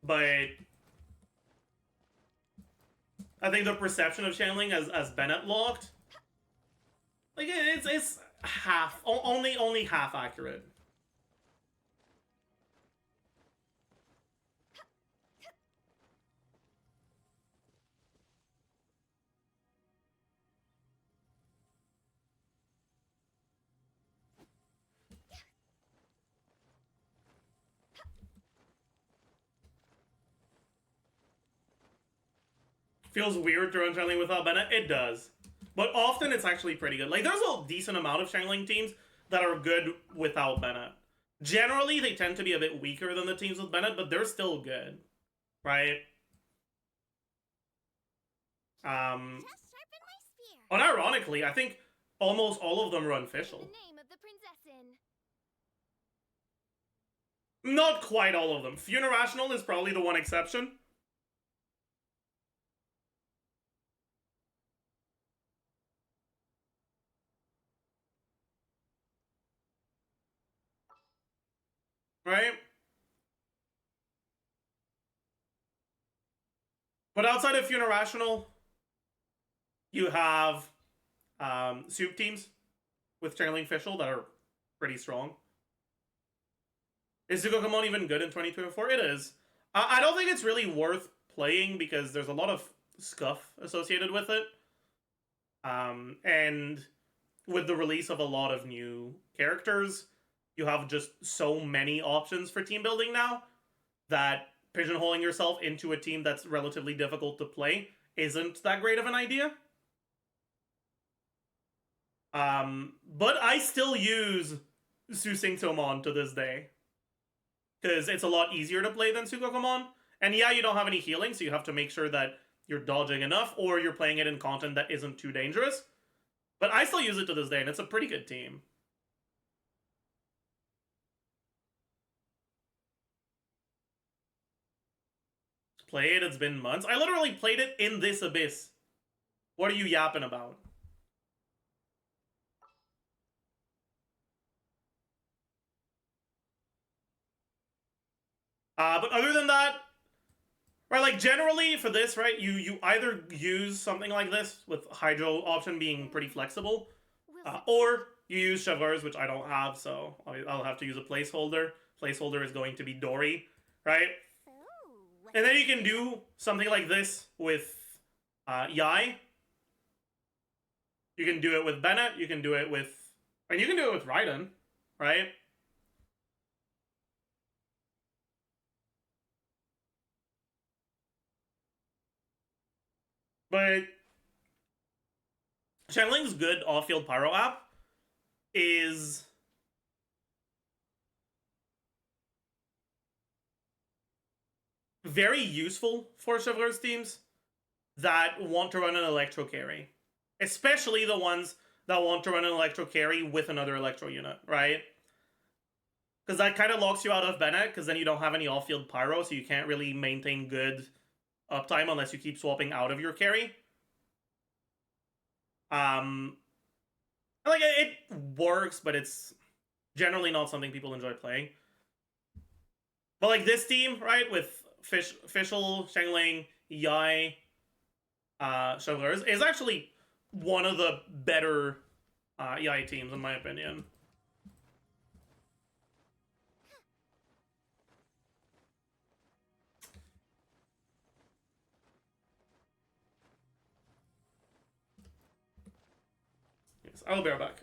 but I think the perception of Xiangling as Bennett locked, like it's half, only half accurate. Feels weird to run Xiangling without Bennett. It does. But often it's actually pretty good. Like, there's a decent amount of Xiangling teams that are good without Bennett. Generally, they tend to be a bit weaker than the teams with Bennett, but they're still good. Right? Unironically, I think almost all of them run Fischl. Not quite all of them. Funirational is probably the one exception. Right? But outside of Funirational, you have soup teams with Xiangling Fischl that are pretty strong. Is Zukokomon even good in 2024? It is. I don't think it's really worth playing because there's a lot of scuff associated with it. And with the release of a lot of new characters, you have just so many options for team building now that pigeonholing yourself into a team that's relatively difficult to play isn't that great of an idea. But I still use Susaingtomon to this day, because it's a lot easier to play than Sukokomon. And yeah, you don't have any healing, so you have to make sure that you're dodging enough, or you're playing it in content that isn't too dangerous. But I still use it to this day, and it's a pretty good team. Played, it's been months. I literally played it in this abyss. What are you yapping about? But other than that, right, like generally for this, right, you either use something like this with Hydro option being pretty flexible, or you use Chevreur's, which I don't have, so I'll have to use a placeholder. Placeholder is going to be Dory, right? And then you can do something like this with Yai. You can do it with Bennett, you can do it with... And you can do it with Raiden, right? But Xiangling's good off-field pyro app is very useful for Chevreur's teams that want to run an electro carry. Especially the ones that want to run an electro carry with another electro unit, right? Because that kind of locks you out of Bennett, because then you don't have any off-field pyro, so you can't really maintain good uptime unless you keep swapping out of your carry. Like, it works, but it's generally not something people enjoy playing. But like this team, right, with Fischl, Xiangling, Yai, Chevreur's, is actually one of the better Yai teams, in my opinion. I will be right back.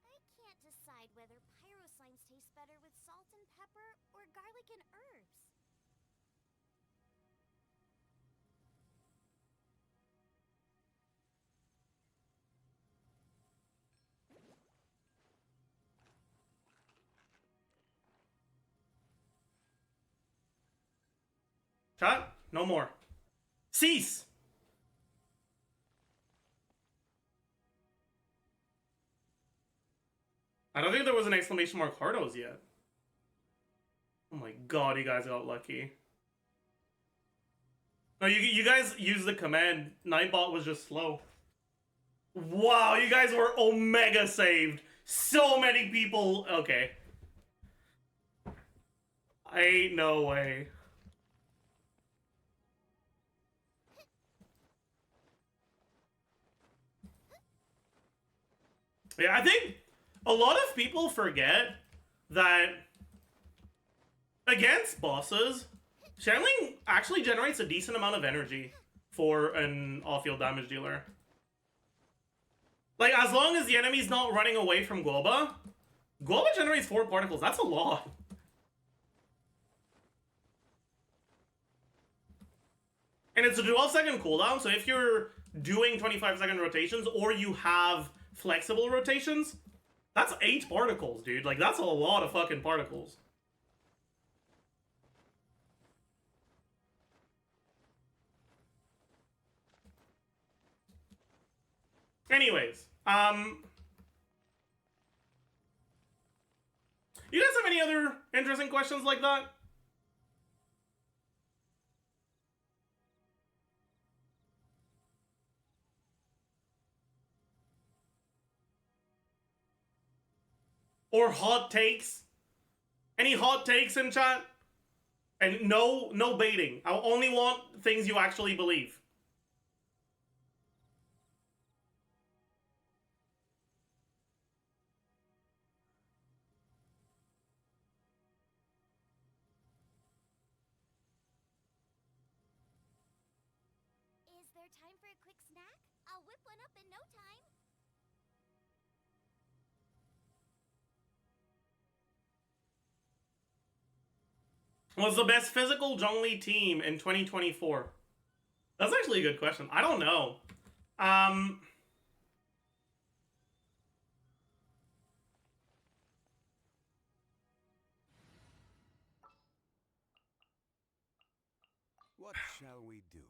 I can't decide whether pyro slimes taste better with salt and pepper or garlic and herbs. Chat, no more. Cease! I don't think there was an exclamation mark hardos yet. Oh my god, you guys got lucky. No, you guys used the command. Nightbot was just slow. Wow, you guys were omega saved. So many people. Okay. Ain't no way. Yeah, I think a lot of people forget that against bosses, channeling actually generates a decent amount of energy for an off-field damage dealer. Like, as long as the enemy's not running away from Guoba, Guoba generates 4 particles. That's a lot. And it's a 12-second cooldown, so if you're doing 25-second rotations or you have flexible rotations, that's 8 particles, dude. Like, that's a lot of fucking particles. Anyways, you guys have any other interesting questions like that? Or hot takes? Any hot takes in chat? And no baiting. I only want things you actually believe. Is there time for a quick snack? I'll whip one up in no time. What's the best physical Zhongli team in 2024? That's actually a good question. I don't know. What shall we do?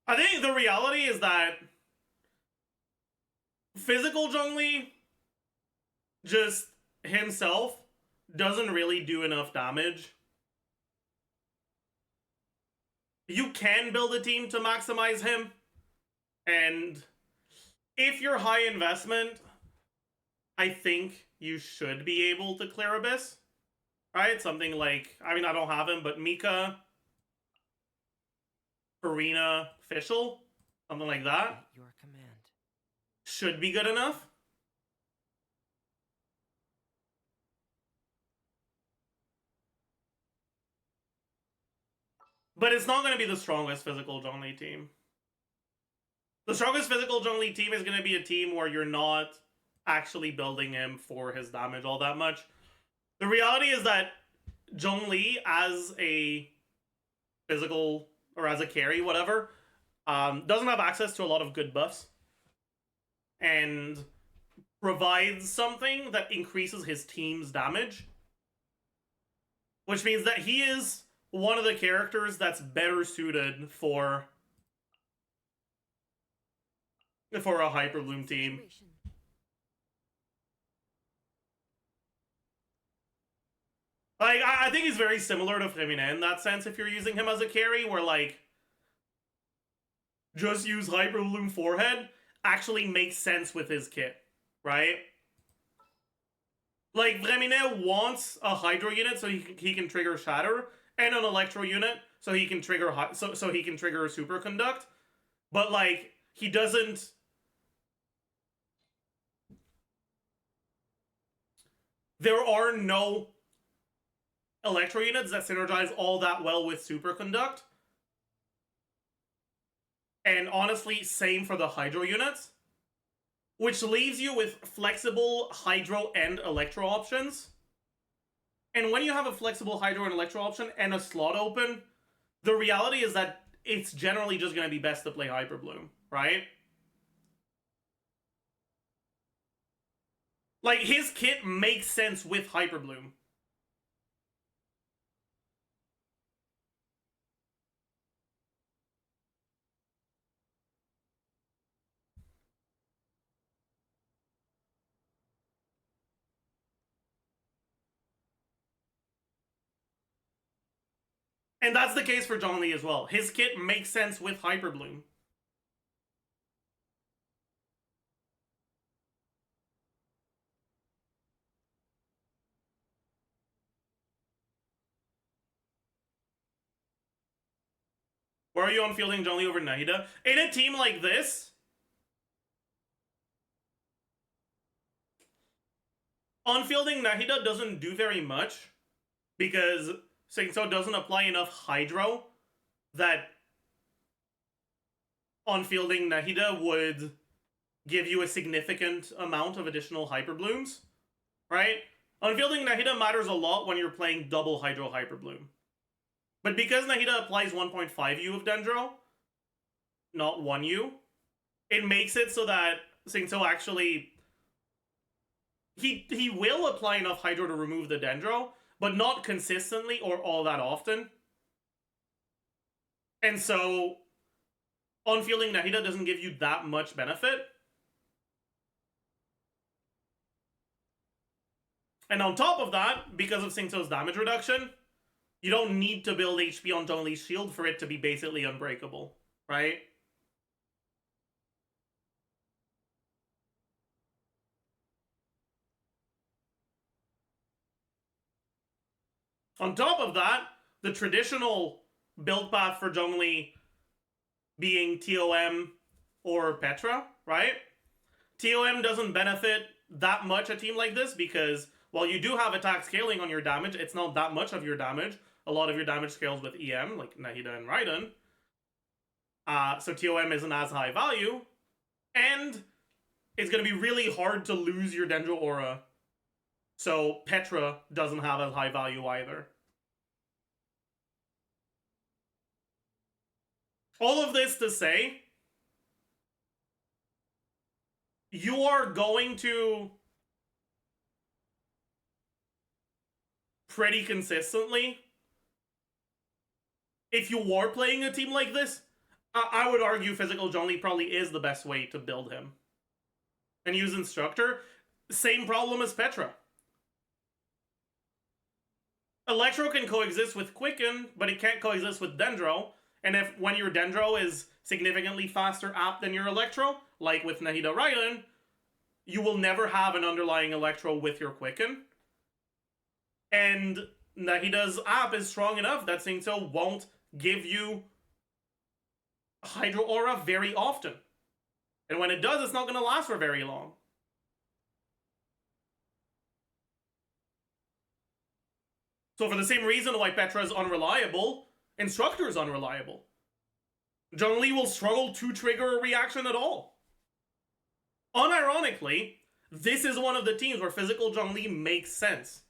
I think the reality is that physical Zhongli just himself doesn't really do enough damage. You can build a team to maximize him, and if you're high investment, I think you should be able to clear Abyss, right? Something like, I mean, I don't have him, but Mika, Farina, Fischl, something like that. At your command. Should be good enough. But it's not going to be the strongest physical Zhongli team. The strongest physical Zhongli team is going to be a team where you're not actually building him for his damage all that much. The reality is that Zhongli, as a physical, or as a carry, whatever, doesn't have access to a lot of good buffs. And provides something that increases his team's damage. Which means that he is one of the characters that's better suited for a Hyperbloom team. Like, I think he's very similar to Femina in that sense if you're using him as a carry, where, like, just use Hyper Bloom Forehead actually makes sense with his kit, right? Like, Vremine wants a Hydro unit so he can trigger Shatter, and an Electro unit so he can trigger so he can trigger Superconduct, but, like, he doesn't... There are no Electro units that synergize all that well with Superconduct. And honestly, same for the Hydro units. Which leaves you with flexible Hydro and Electro options. And when you have a flexible Hydro and Electro option and a slot open, the reality is that it's generally just going to be best to play Hyper Bloom, right? Like, his kit makes sense with Hyper Bloom. And that's the case for Zhongli as well. His kit makes sense with Hyper Bloom. Where are you on fielding Zhongli over Nahida? In a team like this, on fielding Nahida doesn't do very much because Singso doesn't apply enough Hydro that on fielding Nahida would give you a significant amount of additional Hyper Blooms, right? On fielding Nahida matters a lot when you're playing double Hydro Hyper Bloom. But because Nahida applies 1.5 U of Dendro, not 1 U, it makes it so that Singso actually... He will apply enough Hydro to remove the Dendro, but not consistently or all that often. And so, on-fielding Nahida doesn't give you that much benefit. And on top of that, because of Singso's damage reduction, you don't need to build HP on Zhongli's shield for it to be basically unbreakable, right? On top of that, the traditional build path for Zhongli being TOM or Petra, right? TOM doesn't benefit that much a team like this because while you do have attack scaling on your damage, it's not that much of your damage. A lot of your damage scales with EM, like Nahida and Raiden. So TOM isn't as high value. And it's going to be really hard to lose your Dendro Aura. So Petra doesn't have as high value either. All of this to say, you are going to pretty consistently, if you are playing a team like this, I would argue Physical Zhongli probably is the best way to build him. And use Instructor, same problem as Petra. Electro can coexist with Quicken, but it can't coexist with Dendro. And when your Dendro is significantly faster app than your Electro, like with Nahida Raiden, you will never have an underlying Electro with your Quicken. And Nahida's app is strong enough that Singso won't give you Hydro Aura very often. And when it does, it's not going to last for very long. So for the same reason why Petra is unreliable, Instructor is unreliable. Zhongli will struggle to trigger a reaction at all. Unironically, this is one of the teams where Physical Zhongli makes sense.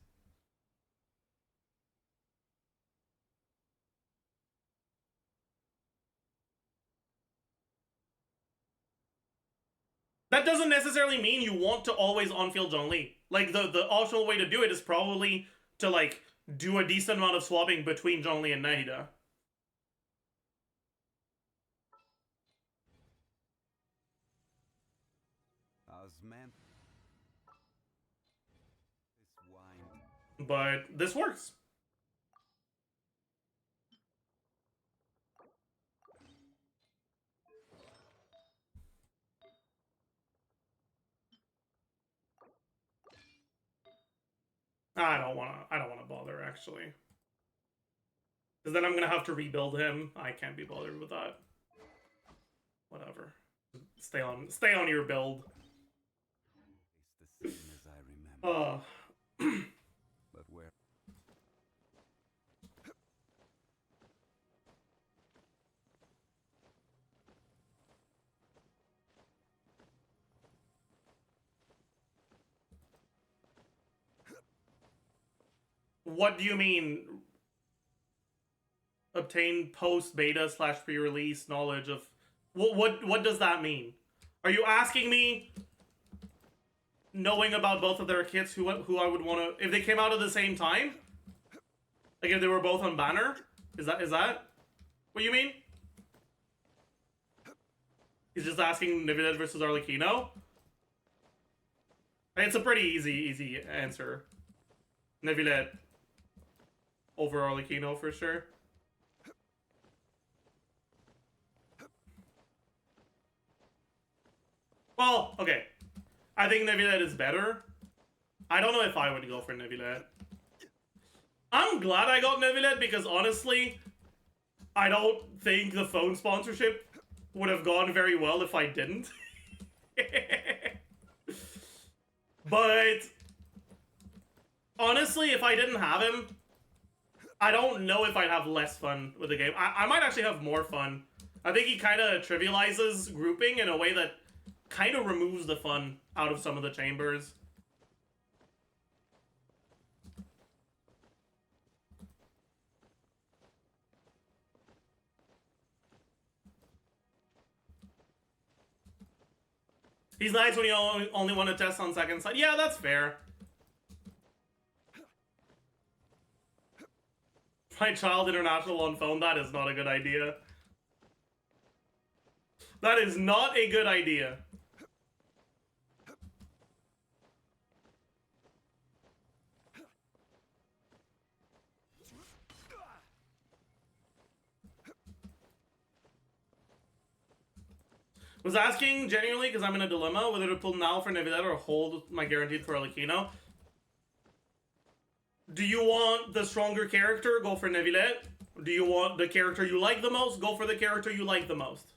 That doesn't necessarily mean you want to always on-field Zhongli. Like, the optional way to do it is probably to, like, do a decent amount of swapping between Zhongli and Nahida. Osman. This wine. But this works. I don't wanna bother actually. Because then I'm gonna have to rebuild him. I can't be bothered with that. Whatever. Stay on your build. It's the same as I remember. But where? What do you mean? Obtain post-beta / pre-release knowledge of... What does that mean? Are you asking me, knowing about both of their kits, who I would want to... If they came out at the same time? Like if they were both on banner? Is that what you mean? He's just asking Nivilet versus Arlecchino? It's a pretty easy answer. Nivilet over Arlecchino for sure. Well, okay. I think Nivilet is better. I don't know if I would go for Nivilet. I'm glad I got Nivilet because honestly, I don't think the phone sponsorship would have gone very well if I didn't. But honestly, if I didn't have him, I don't know if I'd have less fun with the game. I might actually have more fun. I think he kind of trivializes grouping in a way that kind of removes the fun out of some of the chambers. He's nice when you only want to test on second side. Yeah, that's fair. My child international on phone, that is not a good idea. That is not a good idea. Was asking genuinely because I'm in a dilemma whether to pull now for Nivilet or hold my guaranteed for Arlecchino. Do you want the stronger character? Go for Nivilet. Do you want the character you like the most? Go for the character you like the most.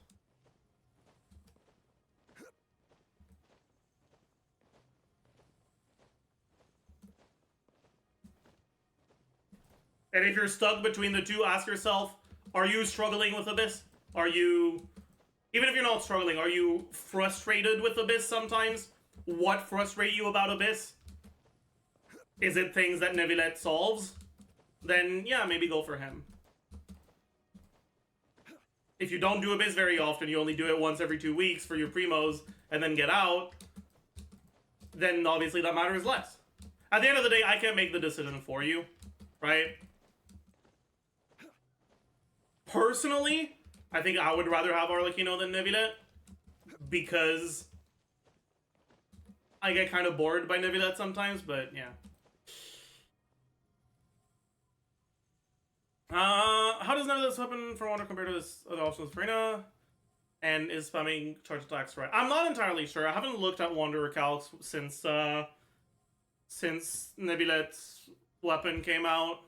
And if you're stuck between the two, ask yourself, are you struggling with Abyss? Are you... Even if you're not struggling, are you frustrated with Abyss sometimes? What frustrates you about Abyss? Is it things that Nivilet solves? Then, yeah, maybe go for him. If you don't do Abyss very often, you only do it once every 2 weeks for your primos, and then get out, then obviously that matters less. At the end of the day, I can't make the decision for you, right? Personally, I think I would rather have Arlecchino than Nivilet, because I get kind of bored by Nivilet sometimes, but yeah. How does Nivilet's weapon for Wander compare to this other options for Arena? And is spamming charge attacks right? I'm not entirely sure. I haven't looked at Wanderer calcs since Nivilet's weapon came out.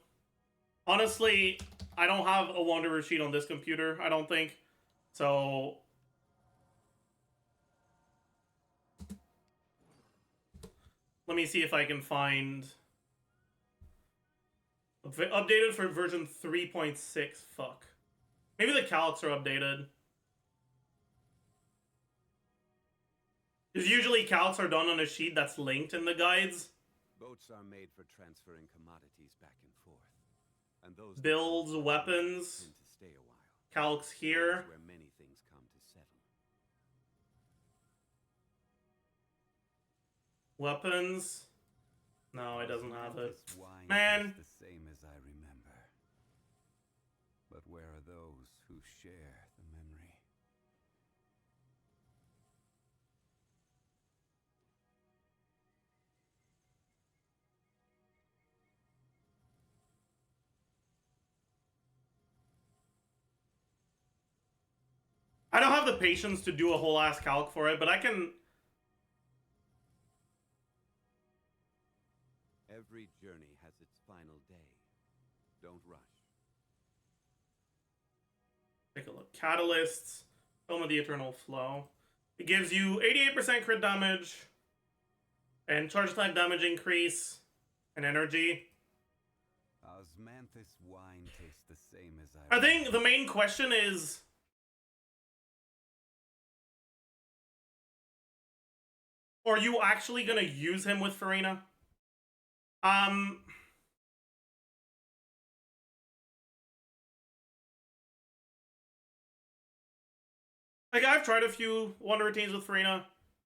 Honestly, I don't have a Wanderer sheet on this computer, I don't think. So... let me see if I can find... updated for version 3.6, fuck. Maybe the calcs are updated. Because usually calcs are done on a sheet that's linked in the guides. Boats are made for transferring commodities back and forth. And those builds, weapons, tend to stay a while. Calcs here. Where many things come to settle. Weapons. No, it doesn't have it. This wine Man. is the same as I remember. But where are those who share the memory? I don't have the patience to do a whole ass calc for it, but I can. Every journey has its final day. Don't rush. Take a look. Catalysts. Tome of the Eternal Flow. It gives you 88% crit damage, and charge attack damage increase, and energy. Osmanthus wine tastes the same as I think the main question is, are you actually gonna use him with Farina? Like, I've tried a few Wanderer teams with Farina.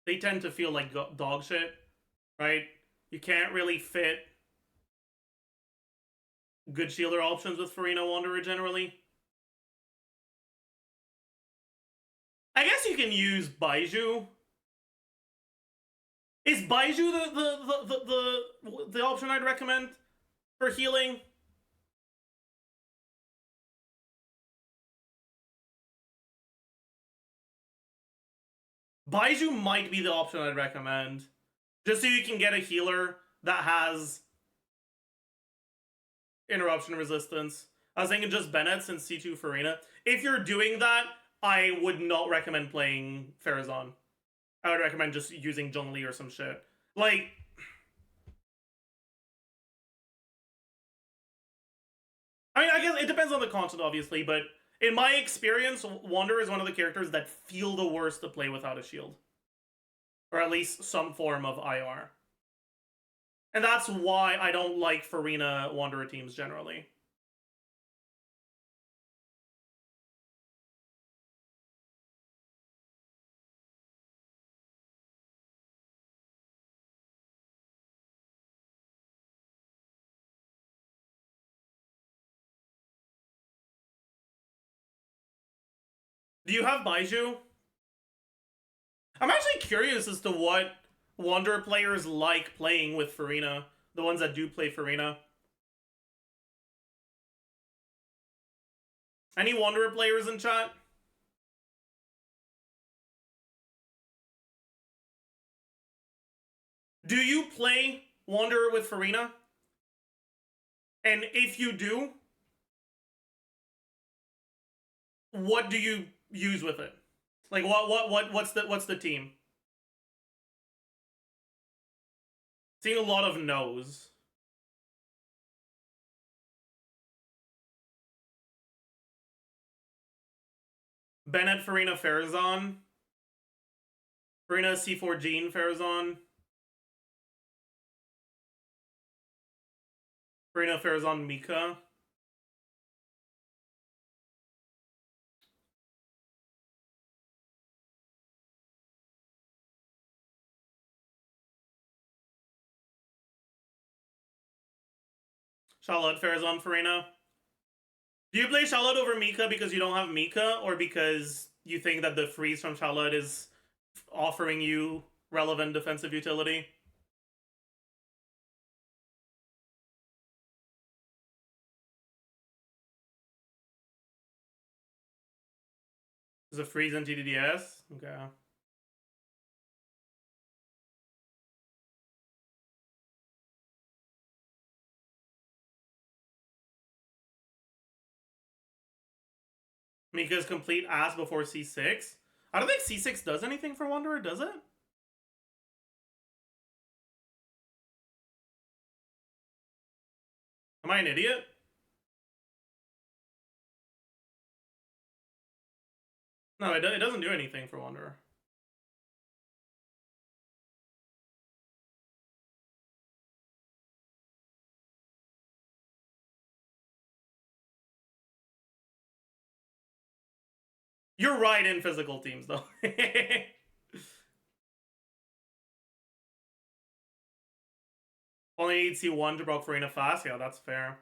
They tend to feel like dog shit, right? You can't really fit good shielder options with Farina Wanderer generally. I guess you can use Baiju. Is Baiju the option I'd recommend for healing? Baiju might be the option I'd recommend. Just so you can get a healer that has interruption resistance. I was thinking just Bennett since C2 Farina. If you're doing that, I would not recommend playing Farazan. I would recommend just using Zhongli or some shit. Like, I mean, I guess it depends on the content, obviously, but in my experience, Wanderer is one of the characters that feel the worst to play without a shield. Or at least some form of IR. And that's why I don't like Farina Wanderer teams generally. Do you have Baiju? I'm actually curious as to what Wanderer players like playing with Farina. The ones that do play Farina. Any Wanderer players in chat? Do you play Wanderer with Farina? And if you do, what do you use with it? Like what's the team? Seeing a lot of no's. Bennett, Farina, Farazan. Farina, C4 Jean, Farazan. Farina, Farazan, Mika. Charlotte, Farazan, Farina. Do you play Charlotte over Mika because you don't have Mika, or because you think that the freeze from Charlotte is offering you relevant defensive utility? Is a freeze in TDDS? Okay. Mika's complete ass before C6? I don't think C6 does anything for Wanderer, does it? Am I an idiot? No, it doesn't do anything for Wanderer. You're right in physical teams, though. Only need C1 to proc Farina fast? Yeah, that's fair.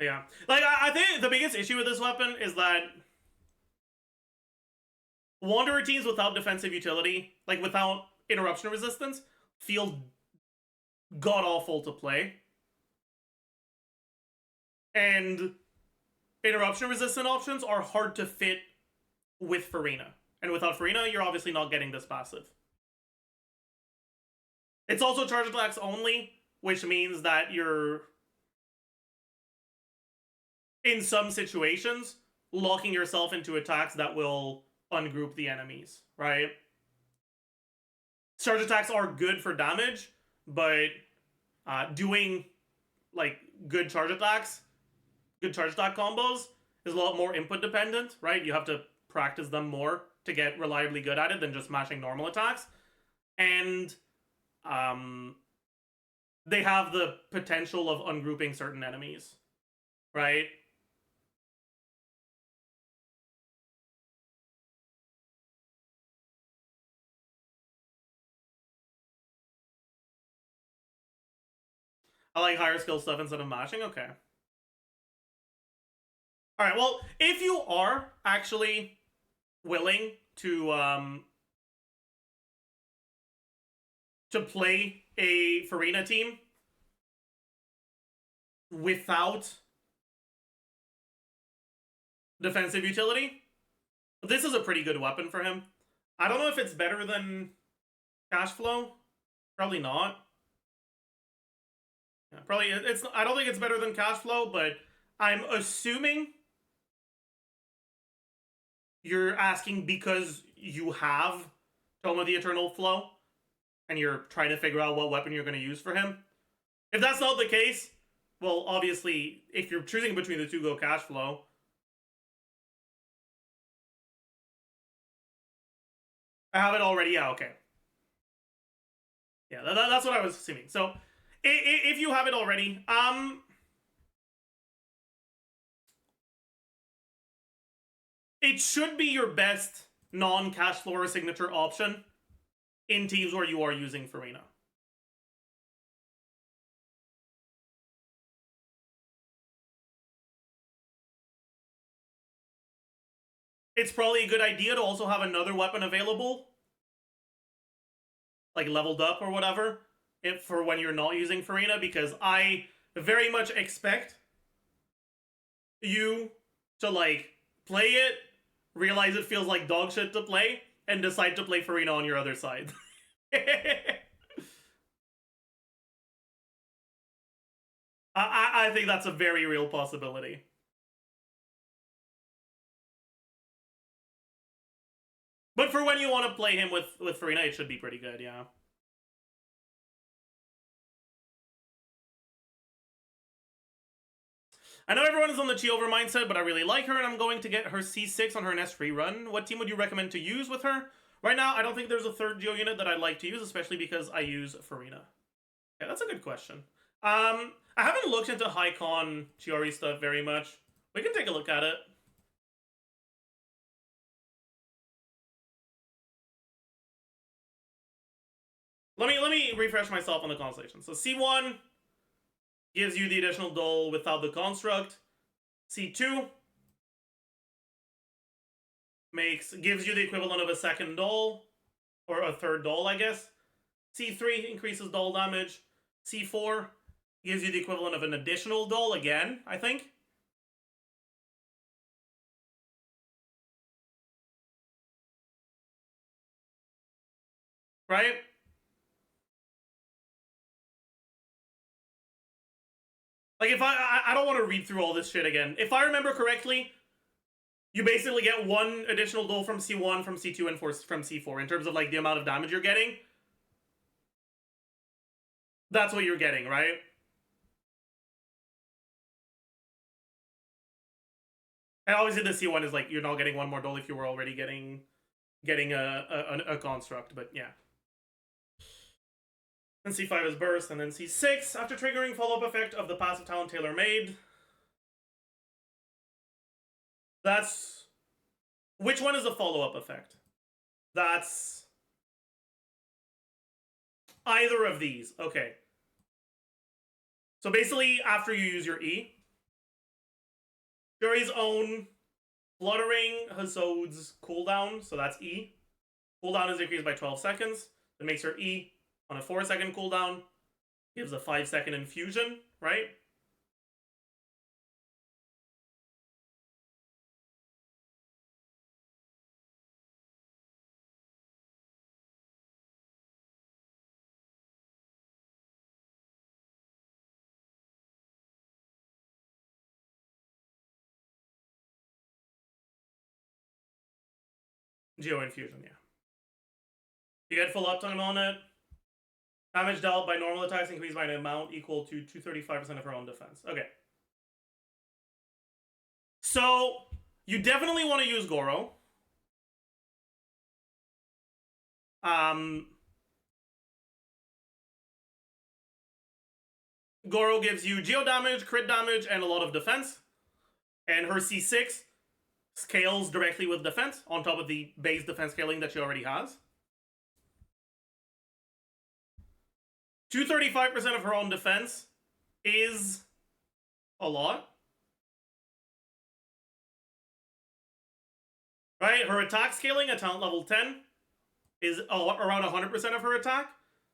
Yeah. Like, I think the biggest issue with this weapon is that Wanderer teams without defensive utility, like without interruption resistance, feel god-awful to play. And interruption resistant options are hard to fit with Farina. And without Farina, you're obviously not getting this passive. It's also charge attacks only, which means that you're, in some situations, locking yourself into attacks that will ungroup the enemies, right? Charge attacks are good for damage, but doing like good charge attack combos is a lot more input dependent, right? You have to practice them more to get reliably good at it than just mashing normal attacks. And they have the potential of ungrouping certain enemies, right? I like higher skill stuff instead of mashing. Okay. Alright, well, if you are actually willing to play a Farina team without defensive utility, this is a pretty good weapon for him. I don't know if it's better than Cash Flow. Probably not. Yeah, probably it's. I don't think it's better than Cash Flow, but I'm assuming you're asking because you have Tome of the Eternal Flow and you're trying to figure out what weapon you're going to use for him. If that's not the case, well, obviously, if you're choosing between the two, go Cash Flow. I have it already. Yeah, okay. Yeah, that's what I was assuming. So, if you have it already, it should be your best non-cash floor signature option in teams where you are using Farina. It's probably a good idea to also have another weapon available, like leveled up or whatever, for when you're not using Farina, because I very much expect you to, like, play it, realize it feels like dog shit to play, and decide to play Farina on your other side. I think that's a very real possibility. But for when you want to play him with Farina, it should be pretty good, yeah. I know everyone is on the Chiover mindset, but I really like her, and I'm going to get her C6 on her S3 run. What team would you recommend to use with her? Right now, I don't think there's a third Geo unit that I'd like to use, especially because I use Farina. Yeah, that's a good question. I haven't looked into high con Chiori stuff very much. We can take a look at it. Let me refresh myself on the constellation. So C1 gives you the additional dole without the construct. C2 gives you the equivalent of a second dole, or a third dole, I guess. C3 increases dole damage. C4 gives you the equivalent of an additional dole again, I think. Right? Like, if I don't want to read through all this shit again. If I remember correctly, you basically get one additional dole from C1, from C2, and from C4 in terms of, like, the amount of damage you're getting. That's what you're getting, right? And obviously the C1 is, like, you're not getting one more dole if you were already getting a construct, but yeah. Then C5 is burst, and then C6 after triggering follow-up effect of the passive talent tailor-made. That's... Which one is the follow-up effect? That's... Either of these. Okay. So basically, after you use your E, Fury's own Fluttering Hazod's cooldown, so that's E. Cooldown is increased by 12 seconds. It makes her E on a 4-second cooldown. Gives a 5-second infusion, right? Geo Infusion, yeah. You get full uptime on it. Damage dealt by normal attacks increased by an amount equal to 235% of her own defense. Okay. So, you definitely want to use Goro. Goro gives you geo damage, crit damage, and a lot of defense. And her C6 scales directly with defense on top of the base defense scaling that she already has. 235% of her own defense is a lot. Right? Her attack scaling at talent level 10 is around 100% of her attack.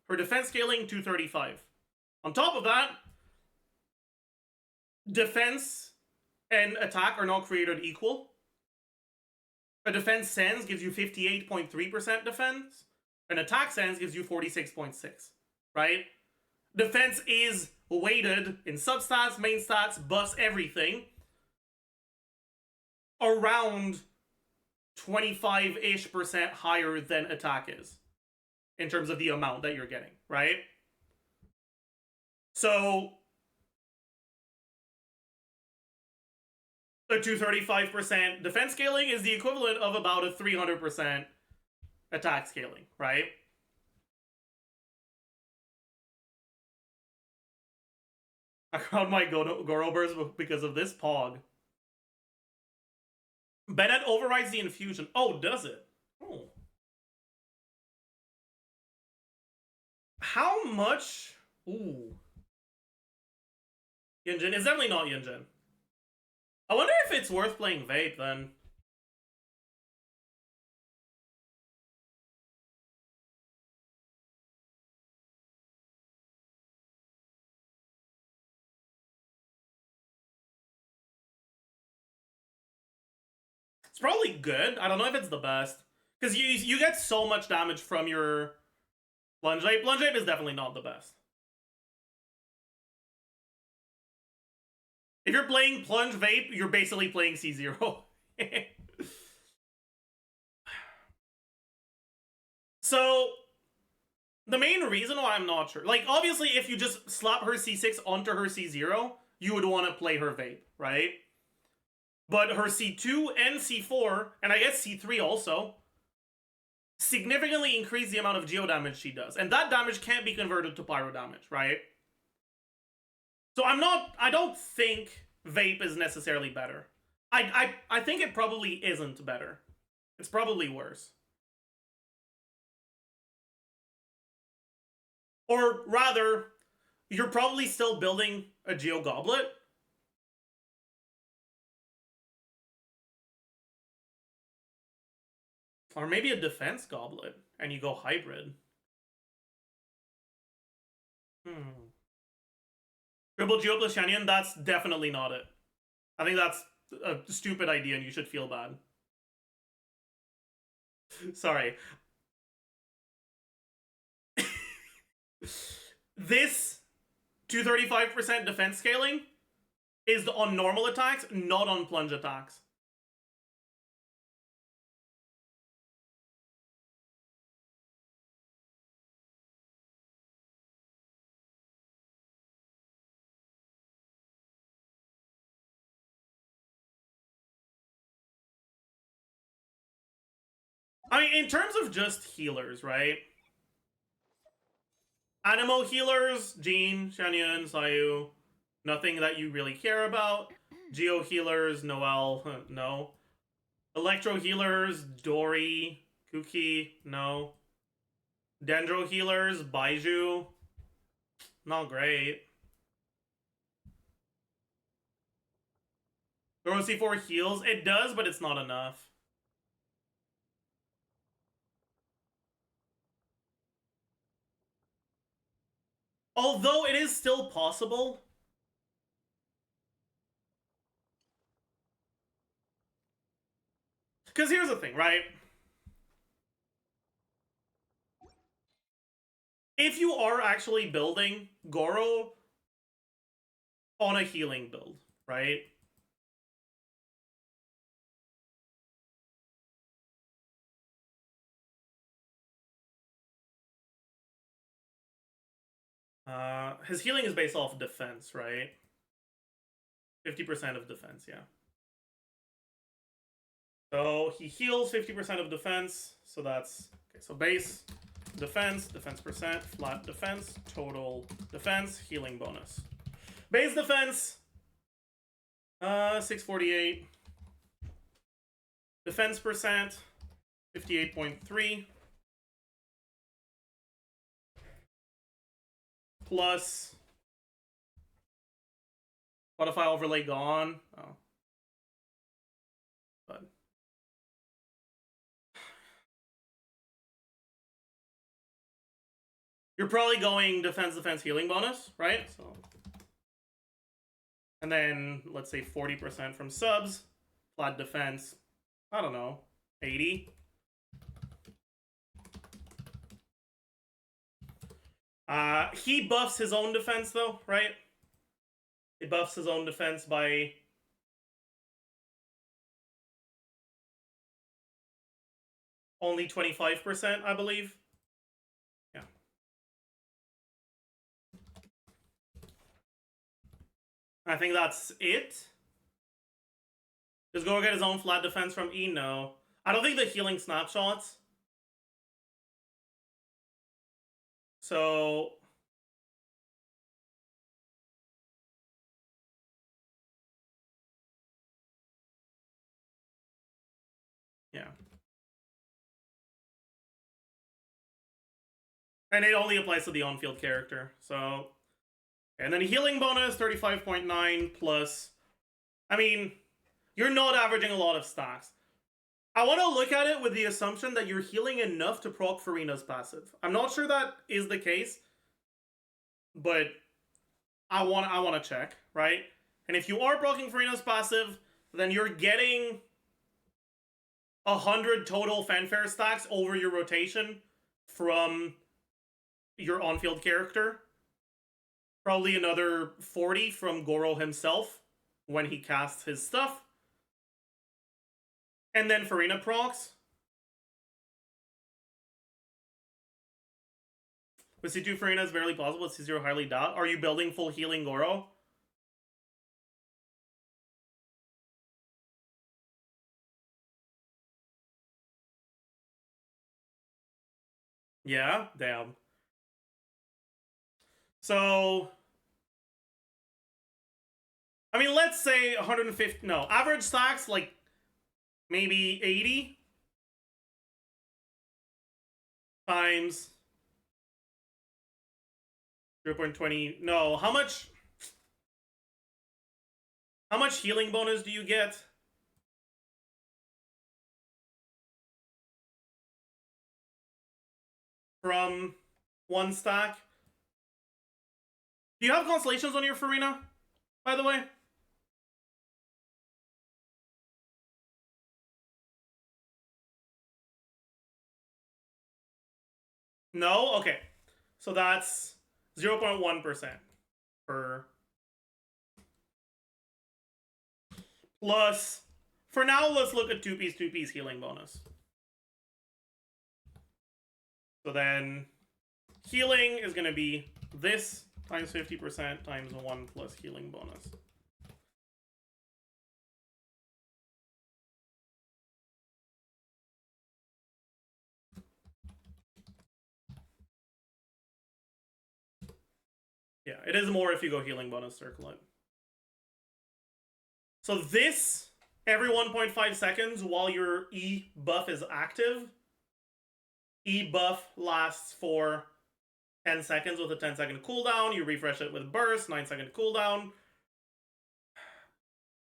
Her defense scaling, 235. On top of that, defense and attack are not created equal. A defense sense gives you 58.3% defense. An attack sense gives you 46.6. Right? Defense is weighted in substats, main stats, buffs, everything around 25-ish% higher than attack is in terms of the amount that you're getting, right? So a 235% defense scaling is the equivalent of about a 300% attack scaling, right? I crowned my Goro burst because of this pog. Bennett overrides the infusion. Oh, does it? Oh. How much? Ooh. Yunjin. It's definitely not Yunjin. I wonder if it's worth playing Vape then. It's probably good. I don't know if it's the best. Because you get so much damage from your Plunge Vape. Plunge Vape is definitely not the best. If you're playing Plunge Vape, you're basically playing C0. So, the main reason why I'm not sure... Like, obviously, if you just slap her C6 onto her C0, you would want to play her Vape, right? But her C2 and C4, and I guess C3 also, significantly increase the amount of geo damage she does. And that damage can't be converted to pyro damage, right? So I don't think Vape is necessarily better. I think it probably isn't better. It's probably worse. Or rather, you're probably still building a Geo Goblet. Or maybe a Defense Goblet, and you go hybrid. Triple Geo plus Shanyan, that's definitely not it. I think that's a stupid idea and you should feel bad. Sorry. This 235% defense scaling is on normal attacks, not on plunge attacks. I mean, in terms of just healers, right? Animo healers, Jean, Shanyan, Sayu, nothing that you really care about. Geo healers, Noelle, no. Electro healers, Dory, Kuki, no. Dendro healers, Baiju, not great. Goro C4 heals, it does, but it's not enough. Although it is still possible. Because here's the thing, right? If you are actually building Goro on a healing build, right? His healing is based off defense, right? 50% of defense, yeah. So he heals 50% of defense. So that's okay. So base defense, defense percent, flat defense, total defense, healing bonus. Base defense, 648. Defense percent, 58.3. Plus, what if I overlay gone? Oh. But you're probably going defense, healing bonus, right? So, and then let's say 40% from subs, flat defense, I don't know, 80. He buffs his own defense though, right? He buffs his own defense by only 25%, I believe. Yeah. I think that's it. Just go get his own flat defense from E? No. I don't think the healing snapshots. So yeah. And it only applies to the on-field character. So, and then healing bonus 35.9 plus. I mean, you're not averaging a lot of stacks. I want to look at it with the assumption that you're healing enough to proc Farina's passive. I'm not sure that is the case, but I want to check, right? And if you are proccing Farina's passive, then you're getting 100 total fanfare stacks over your rotation from your on-field character. Probably another 40 from Goro himself when he casts his stuff. And then Farina procs. With C2 Farina is barely plausible, with C0 highly doubt. Are you building full healing Goro? Yeah, damn. So, I mean, let's say 150, no, average stacks, like, maybe 80 times 0.20, no, how much healing bonus do you get? From one stack? Do you have constellations on your Farina, by the way? No? Okay. So that's 0.1% per. Plus, for now, let's look at 2-piece healing bonus. So then, healing is going to be this times 50% times 1 plus healing bonus. Yeah, it is more if you go healing bonus circle it. So this, every 1.5 seconds while your E buff is active, E buff lasts for 10 seconds with a 10-second cooldown. You refresh it with burst, 9-second cooldown.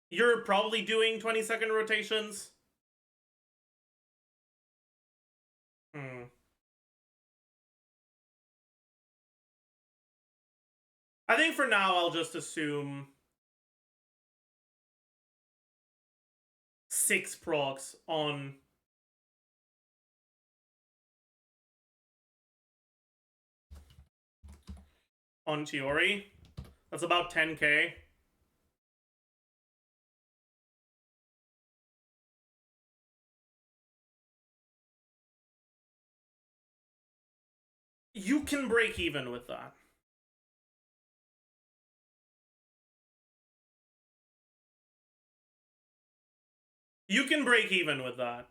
You're probably doing 20-second rotations. I think for now I'll just assume 6 procs on Chiori. That's about 10k. You can break even with that. You can break even with that.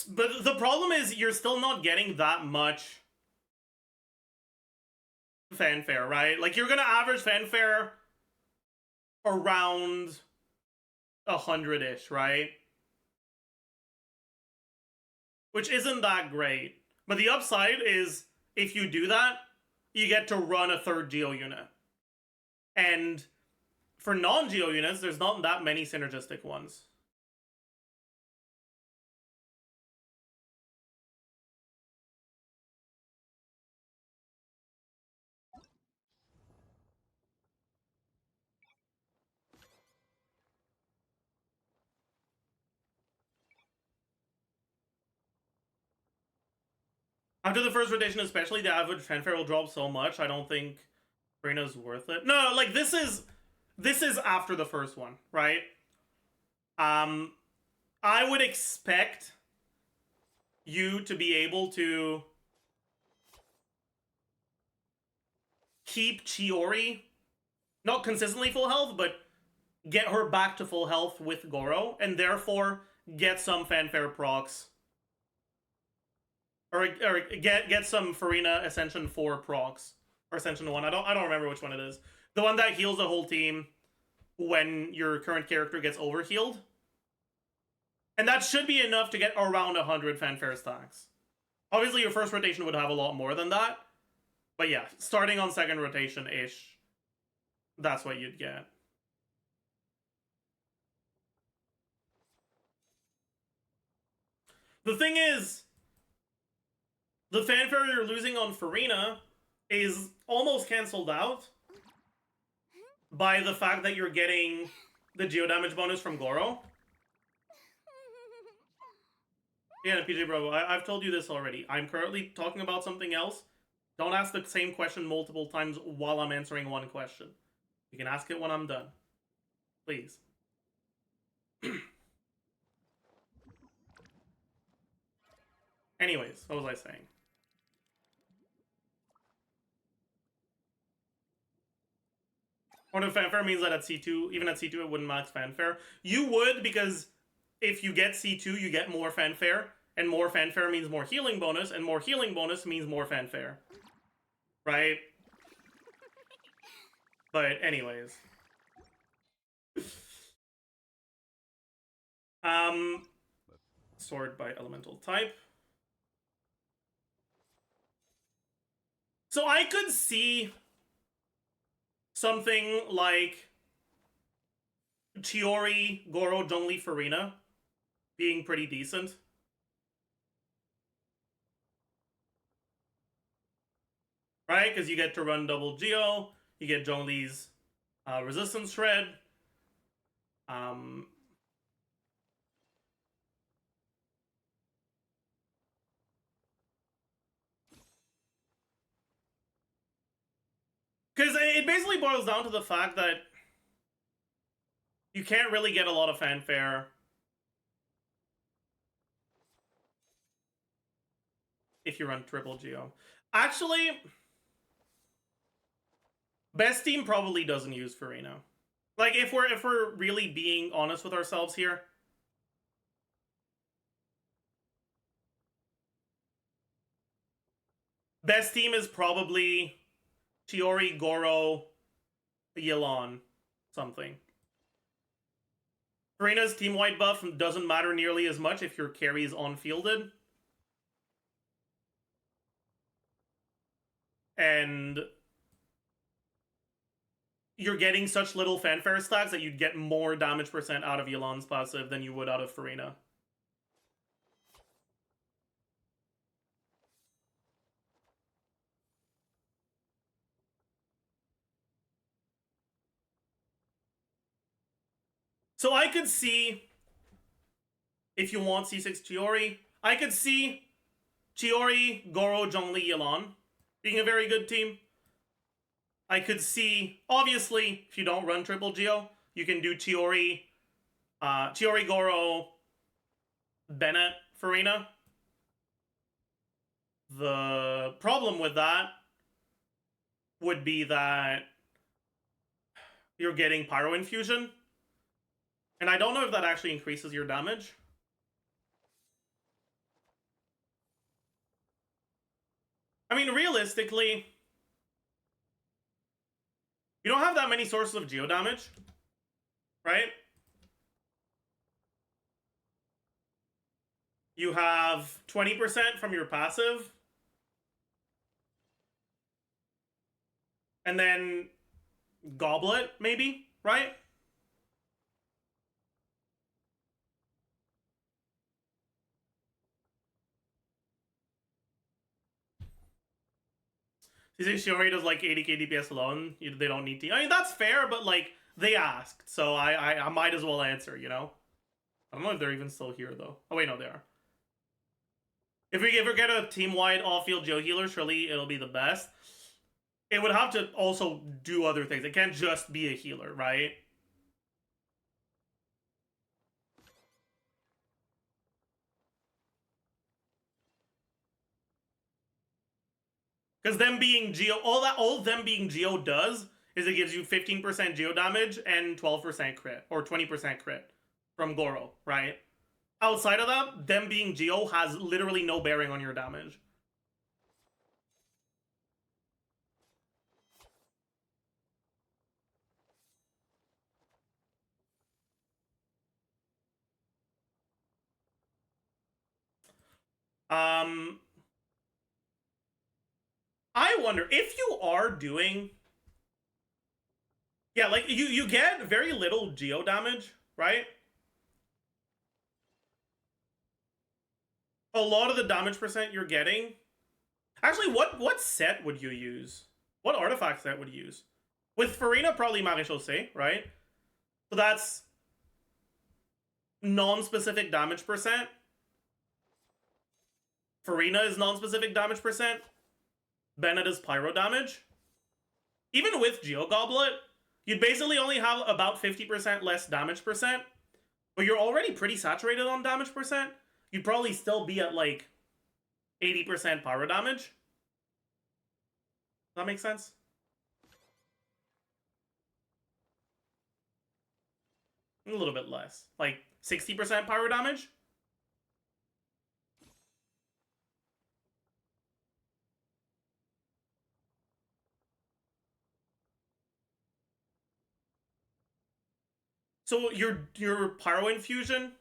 But the problem is you're still not getting that much fanfare, right? Like, you're gonna average fanfare around 100-ish, right? Which isn't that great. But the upside is, if you do that, you get to run a third geo unit. And for non-geo units, there's not that many synergistic ones. After the first rotation especially, the average fanfare will drop so much, I don't think Farina's worth it. No, like, this is after the first one, right? I would expect you to be able to keep Chiori, not consistently full health, but get her back to full health with Goro, and therefore get some fanfare procs. Or get some Farina Ascension 4 procs. Or Ascension 1, I don't remember which one it is. The one that heals the whole team when your current character gets overhealed. And that should be enough to get around 100 fanfare stacks. Obviously, your first rotation would have a lot more than that. But yeah, starting on second rotation-ish, that's what you'd get. The thing is, the fanfare you're losing on Farina is almost cancelled out by the fact that you're getting the geo damage bonus from Goro. Yeah, PJ bro, I've told you this already. I'm currently talking about something else. Don't ask the same question multiple times while I'm answering one question. You can ask it when I'm done. Please. Anyways, what was I saying? Point of fanfare means that at C2, even at C2 it wouldn't max fanfare. You would, because if you get C2, you get more fanfare, and more fanfare means more healing bonus, and more healing bonus means more fanfare. Right? But anyways. Sort by elemental type. So I could see something like Chiori, Goro, Zhongli, Farina being pretty decent. Right? Because you get to run double Geo, you get Zhongli's resistance shred. Because it basically boils down to the fact that you can't really get a lot of fanfare if you run triple Geo. Actually, best team probably doesn't use Farina. Like, if we're really being honest with ourselves here. Best team is probably Chiori, Goro, Yelan, something. Farina's team-wide buff doesn't matter nearly as much if your carry is on-fielded. And you're getting such little fanfare stacks that you'd get more damage percent out of Yelan's passive than you would out of Farina. So I could see, if you want C6 Chiori, I could see Chiori, Goro, Zhongli, Yelan being a very good team. I could see, obviously, if you don't run triple Geo, you can do Chiori, Goro, Bennett, Farina. The problem with that would be that you're getting Pyro Infusion. And I don't know if that actually increases your damage. I mean, realistically, you don't have that many sources of geo damage, right? You have 20% from your passive. And then Goblet, maybe, right? Shiori does like 80k DPS alone. They don't need to. I mean, that's fair, but like, they asked. So I might as well answer, you know? I don't know if they're even still here, though. Oh, wait, no, they are. If we ever get a team-wide off-field Geo healer, surely it'll be the best. It would have to also do other things. It can't just be a healer, right? Because them being Geo, all them being Geo does is it gives you 15% Geo damage and 12% crit, or 20% crit from Goro, right? Outside of that, them being Geo has literally no bearing on your damage. I wonder if you are doing, yeah, like you get very little geo damage, right? A lot of the damage percent you're getting. Actually, what set would you use? What artifact set would you use? With Farina, probably Maréchaussée, right? So that's non-specific damage percent. Farina is non-specific damage percent. Bennett is pyro damage. Even with Geo Goblet, you'd basically only have about 50% less damage percent. But you're already pretty saturated on damage percent. You'd probably still be at like 80% pyro damage. Does that make sense? A little bit less. Like 60% pyro damage? So your pyro infusion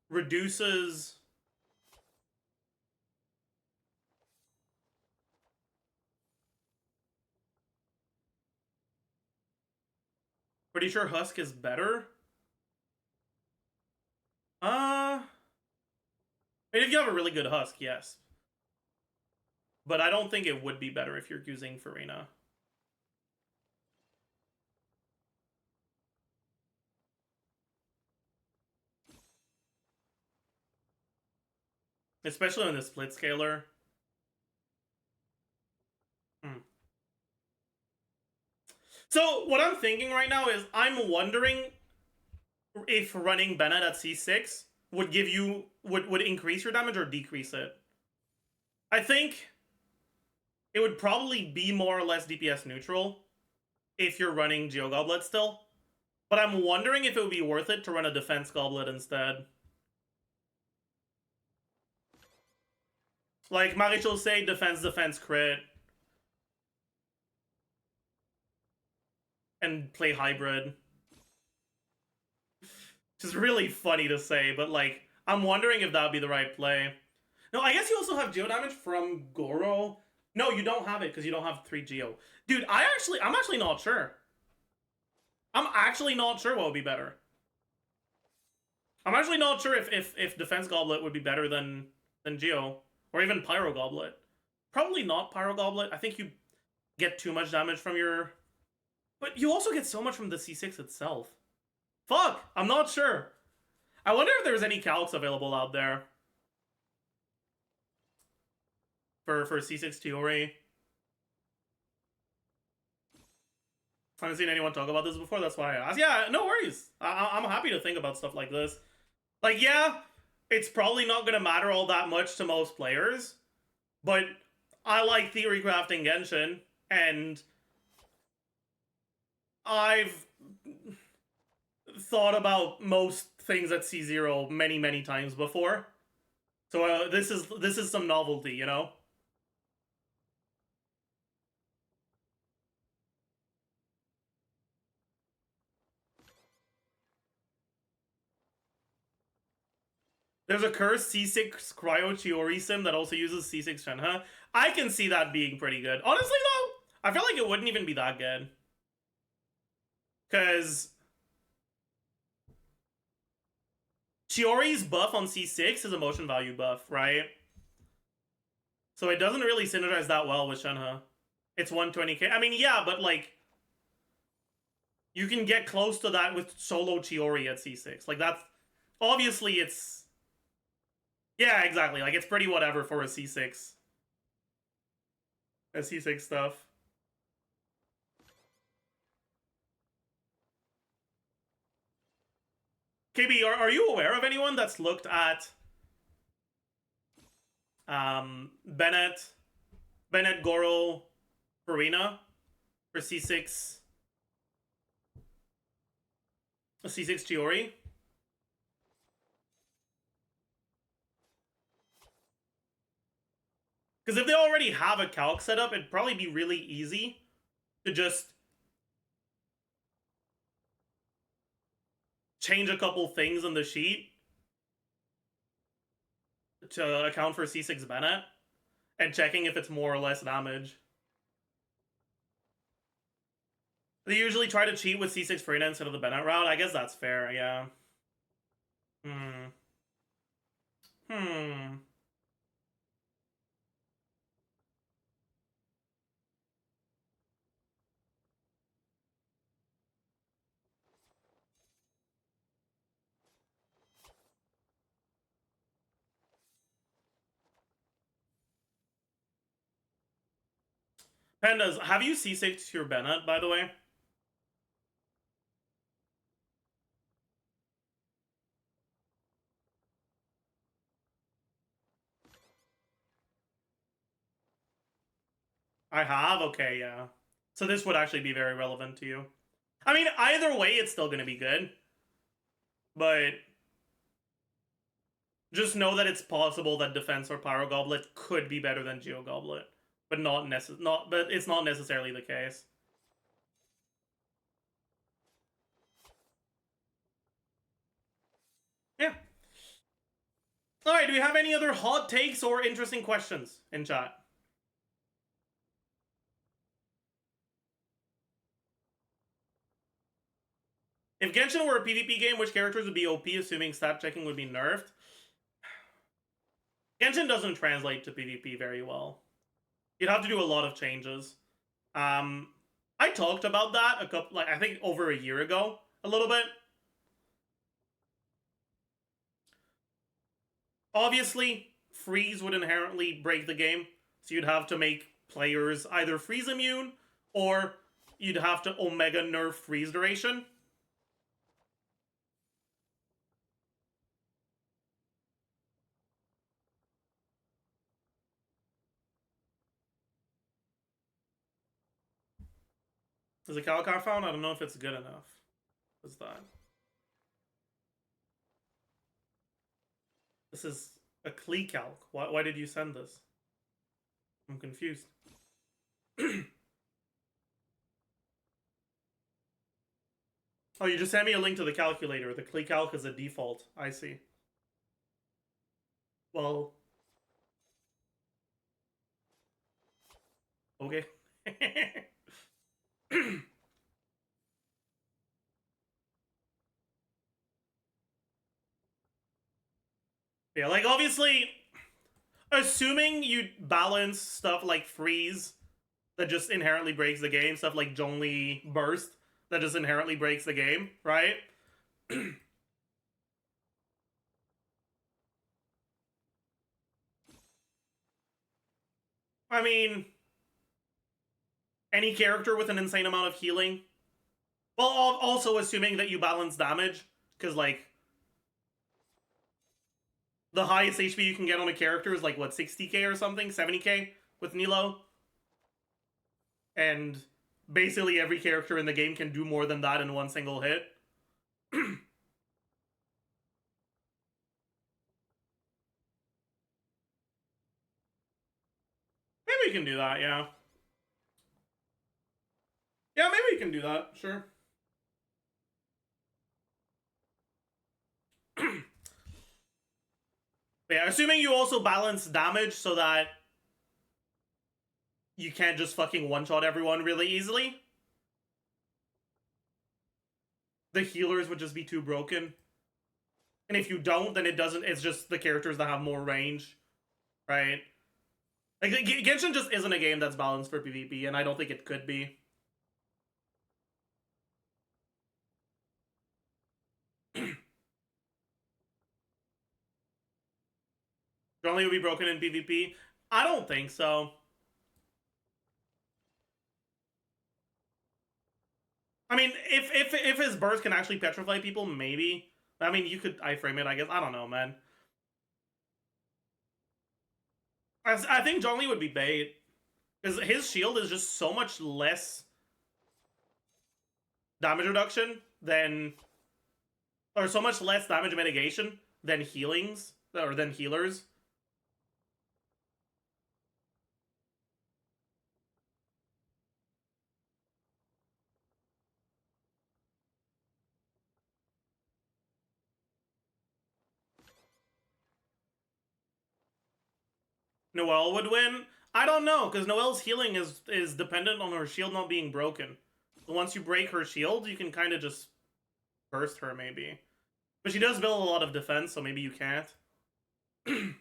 reduces pretty sure Husk is better. I mean, if you have a really good Husk, yes. But I don't think it would be better if you're using Farina. Especially on the split scaler. So what I'm thinking right now is I'm wondering if running Bennett at C6 would give you would increase your damage or decrease it. I think it would probably be more or less DPS neutral if you're running Geo Goblet still. But I'm wondering if it would be worth it to run a Defense Goblet instead. Like Maréchaussée, defense, crit. And play hybrid. Which is really funny to say, but like, I'm wondering if that would be the right play. No, I guess you also have Geo damage from Goro. No, you don't have it because you don't have 3 Geo. Dude, I'm actually not sure. I'm actually not sure what would be better. I'm actually not sure if Defense Goblet would be better than Geo. Or even Pyro Goblet. Probably not Pyro Goblet. I think you get too much damage from your... But you also get so much from the C6 itself. Fuck! I'm not sure. I wonder if there's any calcs available out there. For C6 Theory. I haven't seen anyone talk about this before, that's why I asked. Yeah, no worries. I'm happy to think about stuff like this. Like, yeah... It's probably not going to matter all that much to most players, but I like theory crafting Genshin, and I've thought about most things at C0 many, many times before. So this is some novelty, you know? There's a cursed C6 Cryo Chiori sim that also uses C6 Shenhe. I can see that being pretty good. Honestly, though, I feel like it wouldn't even be that good. Because Chiori's buff on C6 is a motion value buff, right? So it doesn't really synergize that well with Shenhe. It's 120k. I mean, yeah, but like, you can get close to that with solo Chiori at C6. Like, that's... Obviously, it's... Yeah, exactly. Like, it's pretty whatever for a C6. A C6 stuff. KB, are you aware of anyone that's looked at Bennett, Goro, Farina for C6? A C6 Chiori? Because if they already have a calc setup, it'd probably be really easy to just change a couple things in the sheet to account for C6 Bennett and checking if it's more or less damage. They usually try to cheat with C6 Farina instead of the Bennett route. I guess that's fair, yeah. Pandas, have you C6 your Bennett, by the way? I have? Okay, yeah. So this would actually be very relevant to you. I mean, either way, it's still going to be good. But just know that it's possible that Defense or Pyro Goblet could be better than Geo Goblet. But but it's not necessarily the case. Yeah. Alright, do we have any other hot takes or interesting questions in chat? If Genshin were a PvP game, which characters would be OP, assuming stat checking would be nerfed? Genshin doesn't translate to PvP very well. You'd have to do a lot of changes. I talked about that I think over a year ago, a little bit. Obviously, freeze would inherently break the game, so you'd have to make players either freeze immune, or you'd have to omega nerf freeze duration. Is a calc I found? I don't know if it's good enough. What's that? This is a Klee calc. Why did you send this? I'm confused. Oh, you just sent me a link to the calculator. The Klee calc is a default. I see. Well. Okay. Yeah, like, obviously, assuming you balance stuff like freeze that just inherently breaks the game, stuff like Zhongli burst that just inherently breaks the game, right? I mean, any character with an insane amount of healing. Well, also assuming that you balance damage, because, like, the highest HP you can get on a character is, like, what, 60k or something? 70k with Nilo? And basically every character in the game can do more than that in one single hit. Maybe we can do that, yeah. Yeah, maybe we can do that, sure. Yeah, assuming you also balance damage so that you can't just fucking one-shot everyone really easily. The healers would just be too broken. And if you don't, then it's just the characters that have more range. Right? Like, Genshin just isn't a game that's balanced for PvP, and I don't think it could be. Only would be broken in PvP? I don't think so. I mean, if his burst can actually petrify people, maybe. I mean, you could iframe it, I guess. I don't know, man. I think Zhongli would be bait. Because his shield is just so much less damage reduction than... Or so much less damage mitigation than healings. Or than healers. Noelle would win? I don't know, because Noelle's healing is dependent on her shield not being broken. So once you break her shield, you can kind of just burst her, maybe. But she does build a lot of defense, so maybe you can't. I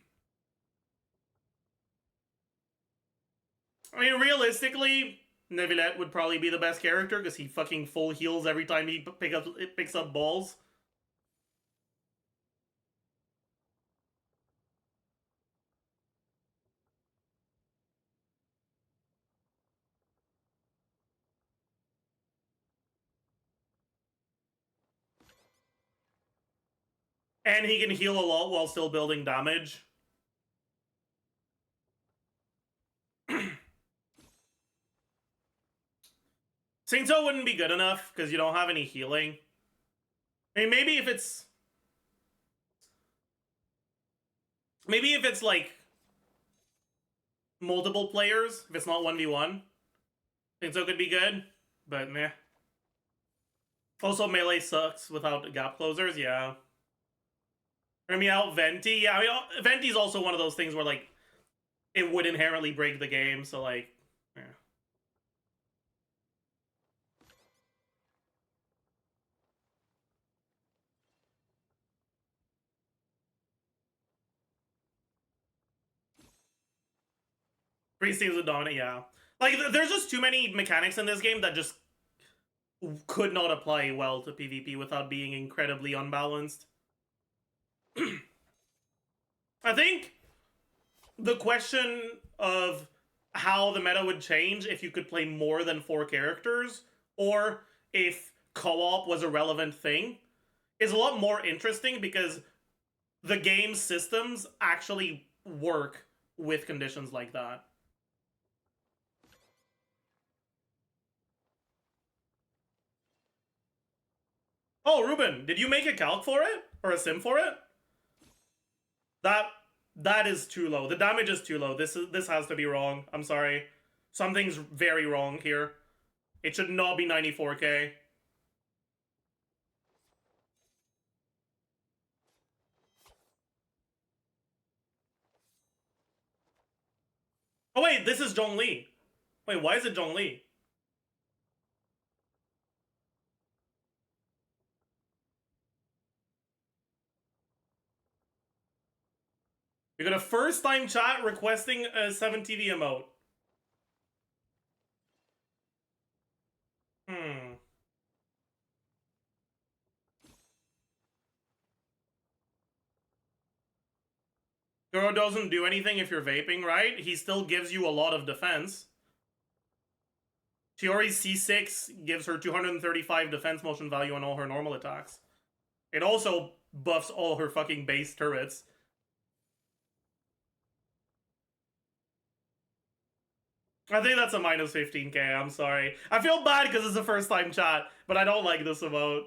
mean, realistically, Neuvillette would probably be the best character, because he fucking full heals every time he picks up balls. And he can heal a lot while still building damage. Sainto wouldn't be good enough, because you don't have any healing. I mean, maybe if it's... Maybe if it's, like, multiple players, if it's not 1v1, Sainto could be good, but meh. Also, melee sucks without gap closers, yeah. Or meow, Venti, yeah, I mean, Venti's also one of those things where, like, it would inherently break the game, so, like, yeah. Priest seems to dominate, yeah. Like, there's just too many mechanics in this game that just could not apply well to PvP without being incredibly unbalanced. I think the question of how the meta would change if you could play more than 4 characters, or if co-op was a relevant thing, is a lot more interesting because the game's systems actually work with conditions like that. Oh, Ruben, did you make a calc for it? Or a sim for it? That is too low. The damage is too low. This has to be wrong. I'm sorry. Something's very wrong here. It should not be 94k. Oh wait, this is Zhongli. Wait, why is it Zhongli? We got a first time chat requesting a 7TV emote. Goro doesn't do anything if you're vaping, right? He still gives you a lot of defense. Chiori's C6 gives her 235 defense motion value on all her normal attacks. It also buffs all her fucking base turrets. I think that's a minus 15k, I'm sorry. I feel bad because it's the first time chat, but I don't like this emote.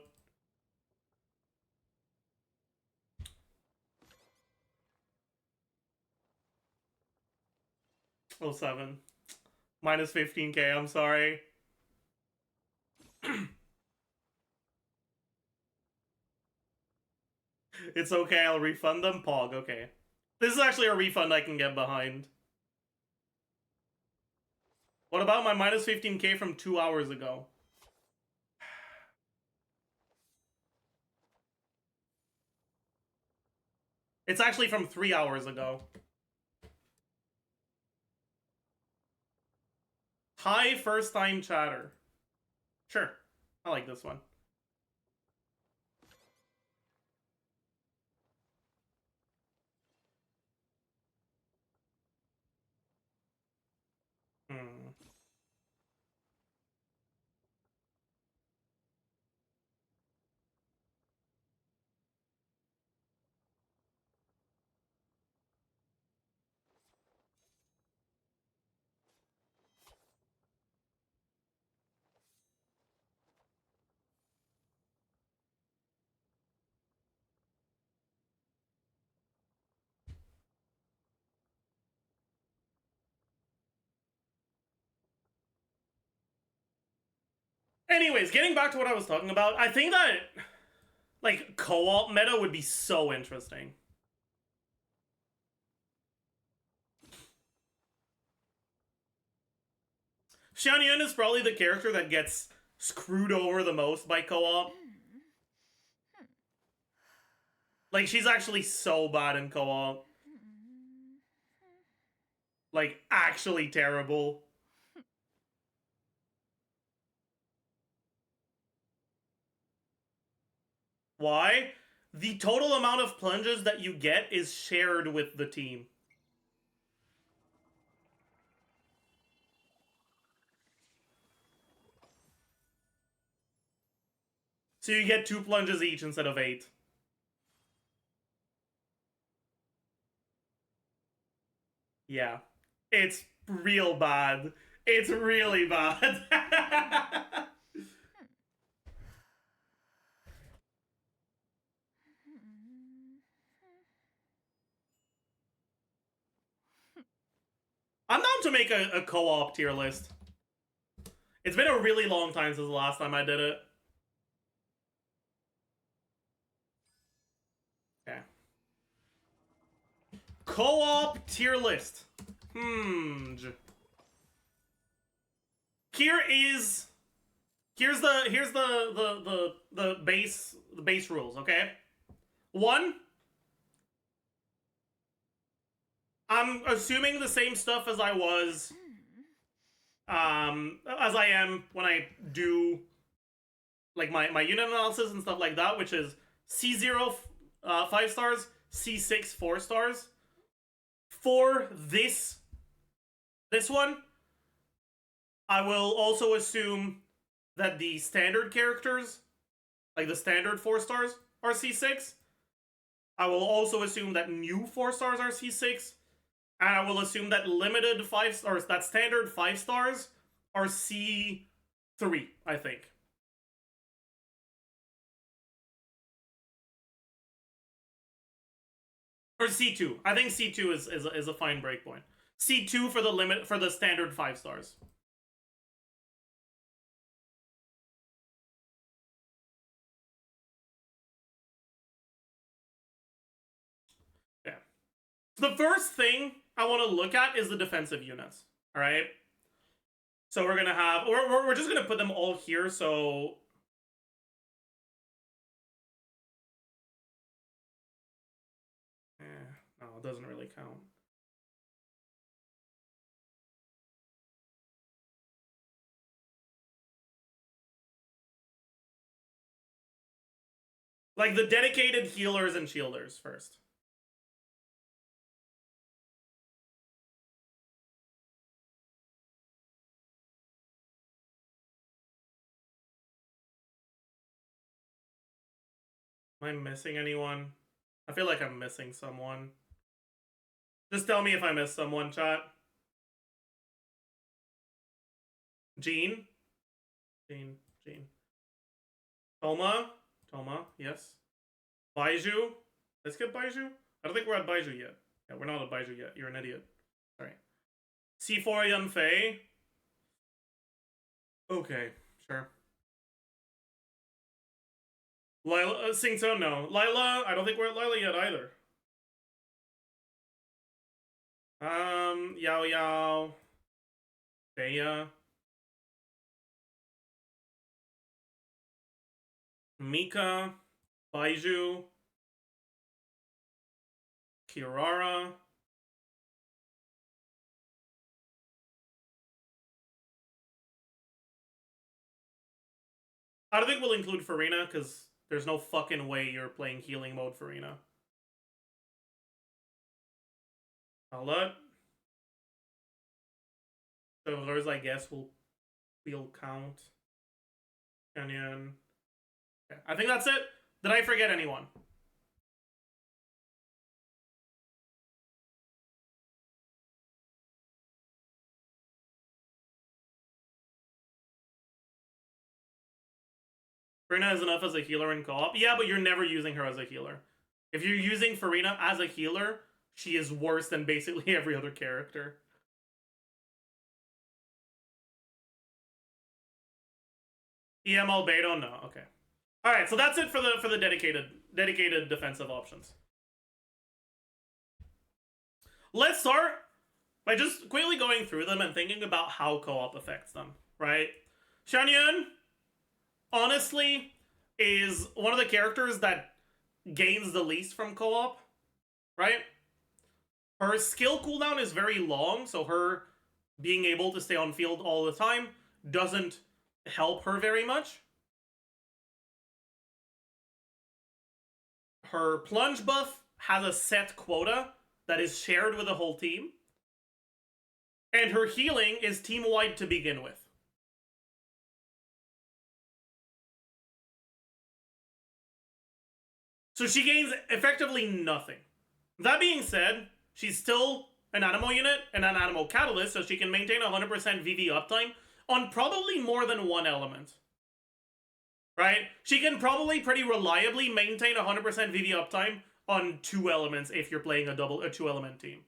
Oh, 7. Minus 15k, I'm sorry. It's okay, I'll refund them. Pog, okay. This is actually a refund I can get behind. What about my minus 15k from 2 hours ago? It's actually from 3 hours ago. Hi, first time chatter. Sure, I like this one. Anyways, getting back to what I was talking about, I think that, like, co-op meta would be so interesting. Xianyun is probably the character that gets screwed over the most by co-op. Like, she's actually so bad in co-op. Like, actually terrible. Why? The total amount of plunges that you get is shared with the team. So you get 2 plunges each instead of 8. Yeah. It's real bad. It's really bad. I'm down to make a co-op tier list. It's been a really long time since the last time I did it. Okay. Co-op tier list. Here's the base rules, okay? 1, I'm assuming the same stuff as I was as I am when I do like my unit analysis and stuff like that, which is C0 5 stars, C6 4 stars. For this one, I will also assume that the standard characters, like the standard 4 stars, are C6. I will also assume that new 4 stars are C6. And I will assume that limited 5 stars, that standard 5 stars, are C3, I think. Or C2. I think C2 is a fine breakpoint. C2 for the standard 5 stars. Yeah. The first thing I want to look at is the defensive units. All right. So we're gonna have, we're just gonna put them all here. So no, it doesn't really count. Like the dedicated healers and shielders first. Am I missing anyone? I feel like I'm missing someone. Just tell me if I missed someone, chat. Jean. Toma, yes. Baiju. Let's get Baiju. I don't think we're at Baiju yet. Yeah, we're not at Baiju yet. You're an idiot. Alright. C4 Yunfei. Okay, sure. Lila, Singto, no. Lila, I don't think we're at Lila yet either. Yao Yao. Bea. Mika. Baiju. Kirara. I don't think we'll include Farina, because there's no fucking way you're playing healing mode Farina. Alut. Travelers, I guess, will count. Canyon. Okay, I think that's it. Did I forget anyone? Farina is enough as a healer in co-op. Yeah, but you're never using her as a healer. If you're using Farina as a healer, she is worse than basically every other character. EM Albedo? No, okay. Alright, so that's it for the dedicated defensive options. Let's start by just quickly going through them and thinking about how co-op affects them, right? Xianyun, honestly, is one of the characters that gains the least from co-op, right? Her skill cooldown is very long, so her being able to stay on field all the time doesn't help her very much. Her plunge buff has a set quota that is shared with the whole team. And her healing is team-wide to begin with. So she gains effectively nothing. That being said, she's still an Animo unit and an Animo catalyst, so she can maintain 100% VV uptime on probably more than one element. Right? She can probably pretty reliably maintain 100% VV uptime on 2 elements if you're playing a 2-element team.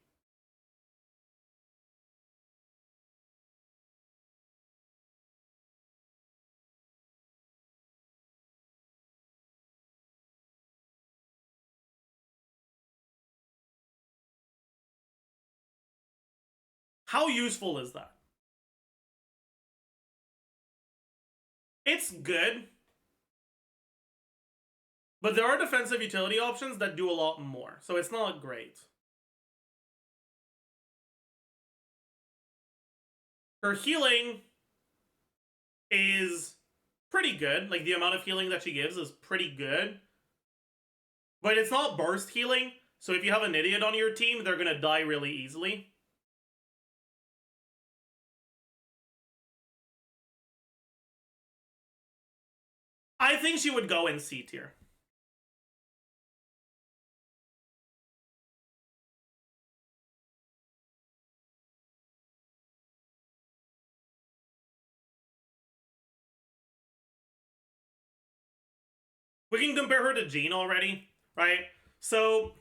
How useful is that? It's good. But there are defensive utility options that do a lot more, so it's not great. Her healing is pretty good. Like, the amount of healing that she gives is pretty good. But it's not burst healing, so if you have an idiot on your team, they're gonna die really easily. I think she would go in C tier. We can compare her to Jean already, right? So,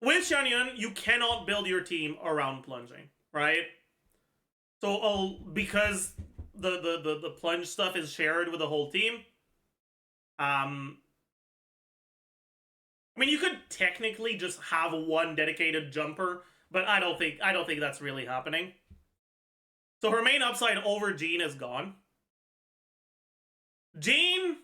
with Xianyun, you cannot build your team around plunging, right? So, because the plunge stuff is shared with the whole team, I mean, you could technically just have one dedicated jumper, but I don't think that's really happening. So her main upside over Jean is gone. Jean,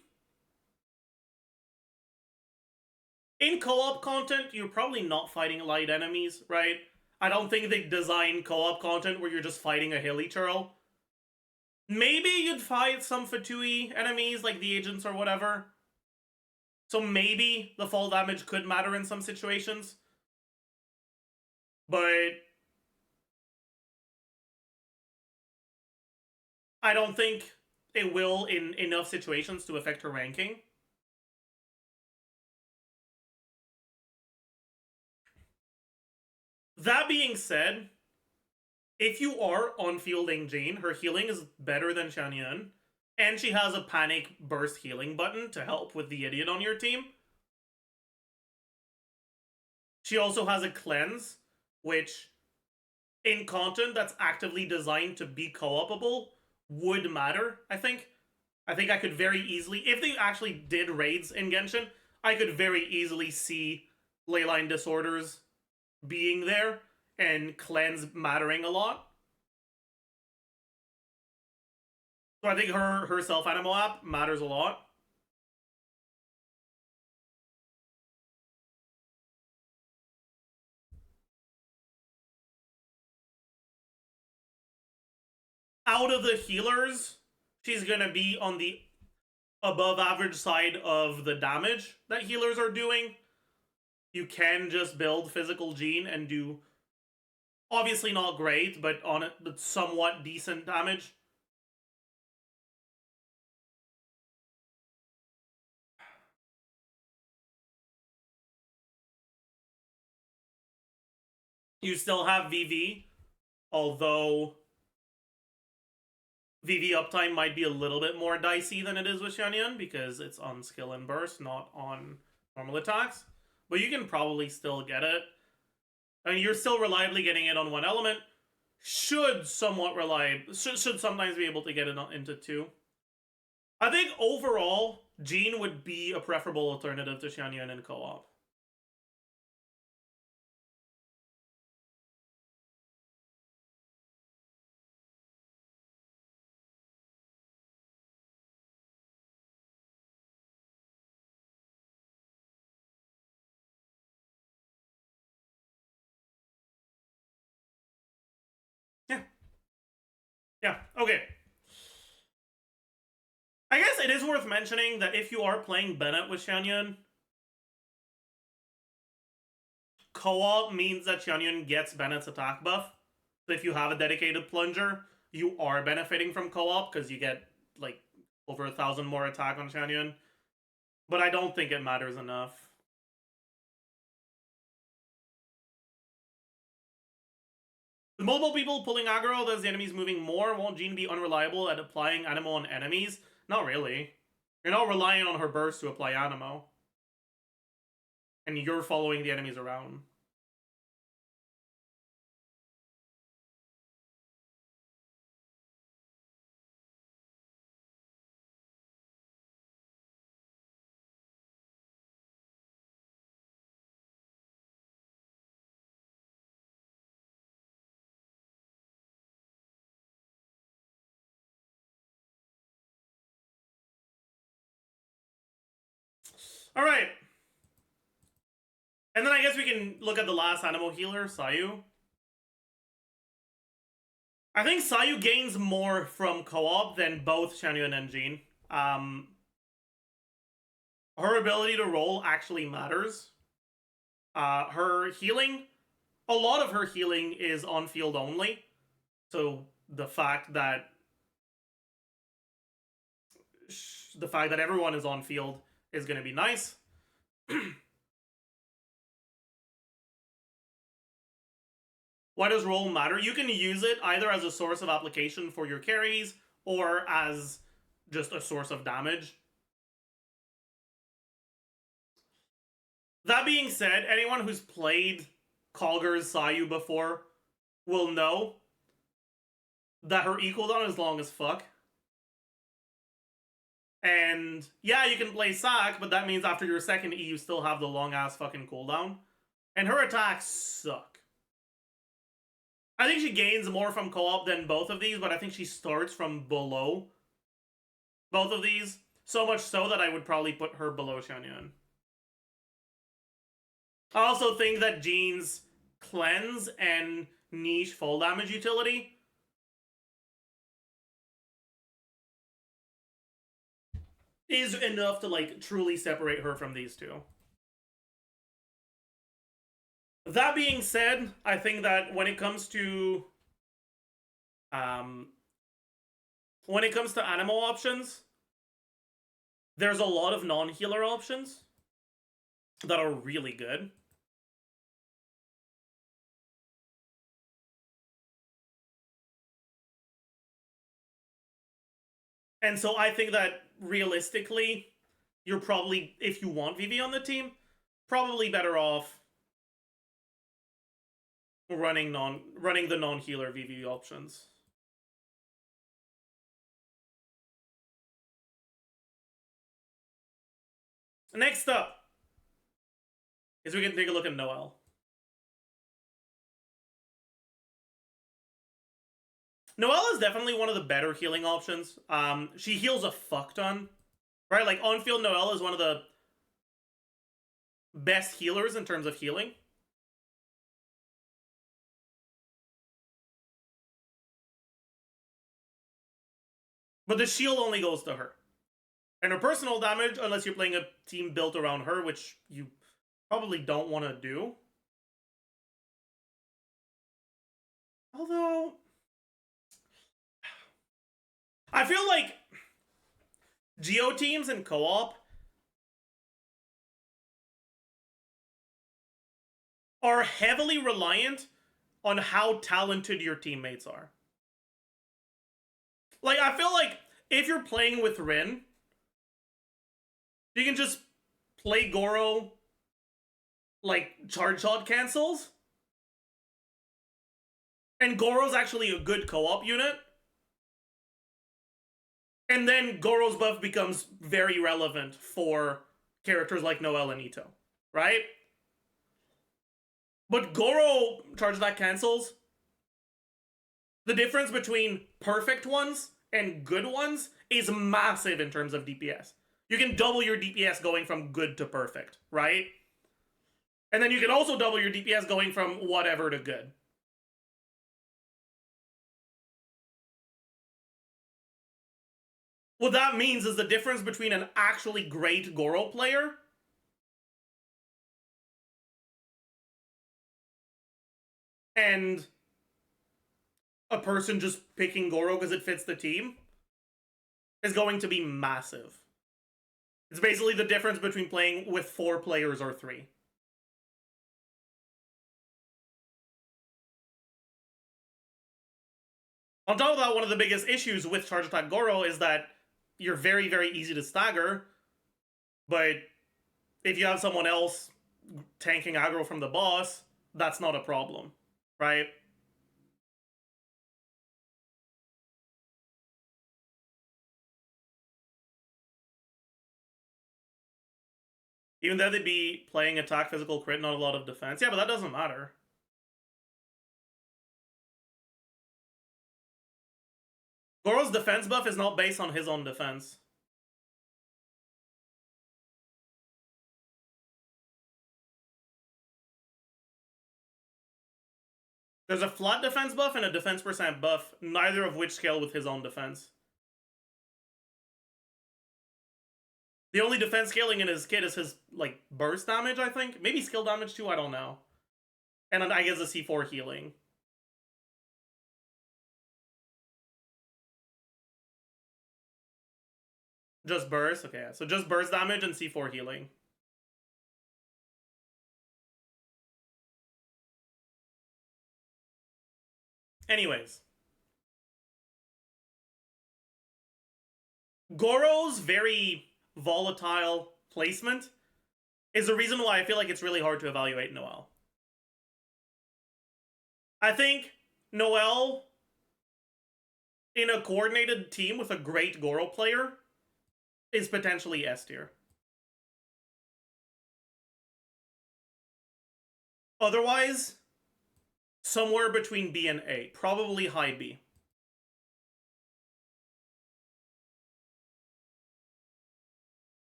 in co-op content, you're probably not fighting light enemies, right? I don't think they design co-op content where you're just fighting a hilly churl. Maybe you'd fight some Fatui enemies, like the agents or whatever. So maybe the fall damage could matter in some situations. But I don't think it will in enough situations to affect her ranking. That being said, if you are on-fielding Jane, her healing is better than Xianyun, and she has a panic burst healing button to help with the idiot on your team. She also has a cleanse, which in content that's actively designed to be co-opable would matter, I think. I think I could very easily, if they actually did raids in Genshin, I could very easily see Leyline Disorders being there and cleanse mattering a lot. So I think her self-animo app matters a lot. Out of the healers, she's gonna be on the above average side of the damage that healers are doing. You can just build physical Gene and do, obviously not great, but on it, but somewhat decent damage. You still have VV, although VV uptime might be a little bit more dicey than it is with Xianyun because it's on skill and burst, not on normal attacks. But you can probably still get it. I mean, you're still reliably getting it on one element. Should sometimes be able to get it into two. I think overall, Jean would be a preferable alternative to Xianyun in co-op. Yeah, okay. I guess it is worth mentioning that if you are playing Bennett with Xianyun, co-op means that Xianyun gets Bennett's attack buff. So if you have a dedicated plunger, you are benefiting from co-op because you get like over 1,000 more attack on Xianyun. But I don't think it matters enough. With multiple people pulling aggro, does the enemies moving more? Won't Jean be unreliable at applying animo on enemies? Not really. You're not relying on her burst to apply animo. And you're following the enemies around. Alright. And then I guess we can look at the last animal healer, Sayu. I think Sayu gains more from co-op than both Xianyun and Jean. Her ability to roll actually matters. Her healing, a lot of her healing is on field only. So the fact that everyone is on field is going to be nice. Why does roll matter? You can use it either as a source of application for your carries or as just a source of damage. That being said, anyone who's played Kagur's Sayu before will know that her E cooldown is long as fuck. And yeah, you can play Sack, but that means after your second E, you still have the long-ass fucking cooldown. And her attacks suck. I think she gains more from co-op than both of these, but I think she starts from below both of these. So much so that I would probably put her below Xianyun. I also think that Jean's cleanse and niche full damage utility is enough to like truly separate her from these two. That being said, I think that when it comes to animal options, there's a lot of non-healer options that are really good. And so I think that realistically, you're probably, if you want VV on the team, probably better off running the non-healer VV options. Next up is we can take a look at Noelle. Noelle is definitely one of the better healing options. She heals a fuck ton, right? Like on-field Noelle is one of the best healers in terms of healing. But the shield only goes to her. And her personal damage, unless you're playing a team built around her, which you probably don't want to do. Although, I feel like Geo teams and co-op are heavily reliant on how talented your teammates are. Like, I feel like if you're playing with Rin, you can just play Goro, like, charge shot cancels. And Goro's actually a good co-op unit. And then Goro's buff becomes very relevant for characters like Noelle and Ito, right? But Goro charge that cancels. The difference between perfect ones and good ones is massive in terms of DPS. You can double your DPS going from good to perfect, right? And then you can also double your DPS going from whatever to good. What that means is the difference between an actually great Goro player and a person just picking Goro because it fits the team is going to be massive. It's basically the difference between playing with 4 players or 3. On top of that, one of the biggest issues with Charge Attack Goro is that you're very, very easy to stagger, but if you have someone else tanking aggro from the boss, that's not a problem, right? Even though they'd be playing attack, physical, crit, not a lot of defense. Yeah, but that doesn't matter. Goro's defense buff is not based on his own defense. There's a flat defense buff and a defense percent buff, neither of which scale with his own defense. The only defense scaling in his kit is his, like, burst damage, I think. Maybe skill damage too, I don't know. And then I guess a C4 healing. Just burst? Okay, so just burst damage and C4 healing. Anyways. Goro's very volatile placement is the reason why I feel like it's really hard to evaluate Noelle. I think Noelle, in a coordinated team with a great Goro player, is potentially S tier. Otherwise, somewhere between B and A. Probably high B.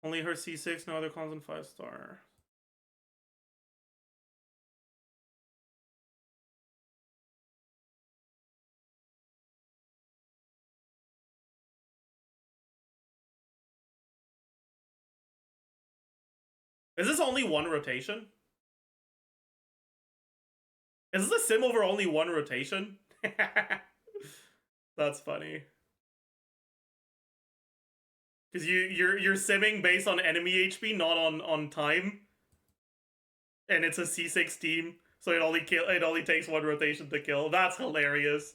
Only her C6, no other cons in 5-star. Is this only one rotation? Is this a sim over only one rotation? That's funny. Because you're simming based on enemy HP, not on time. And it's a C6 team. So it only takes one rotation to kill. That's hilarious.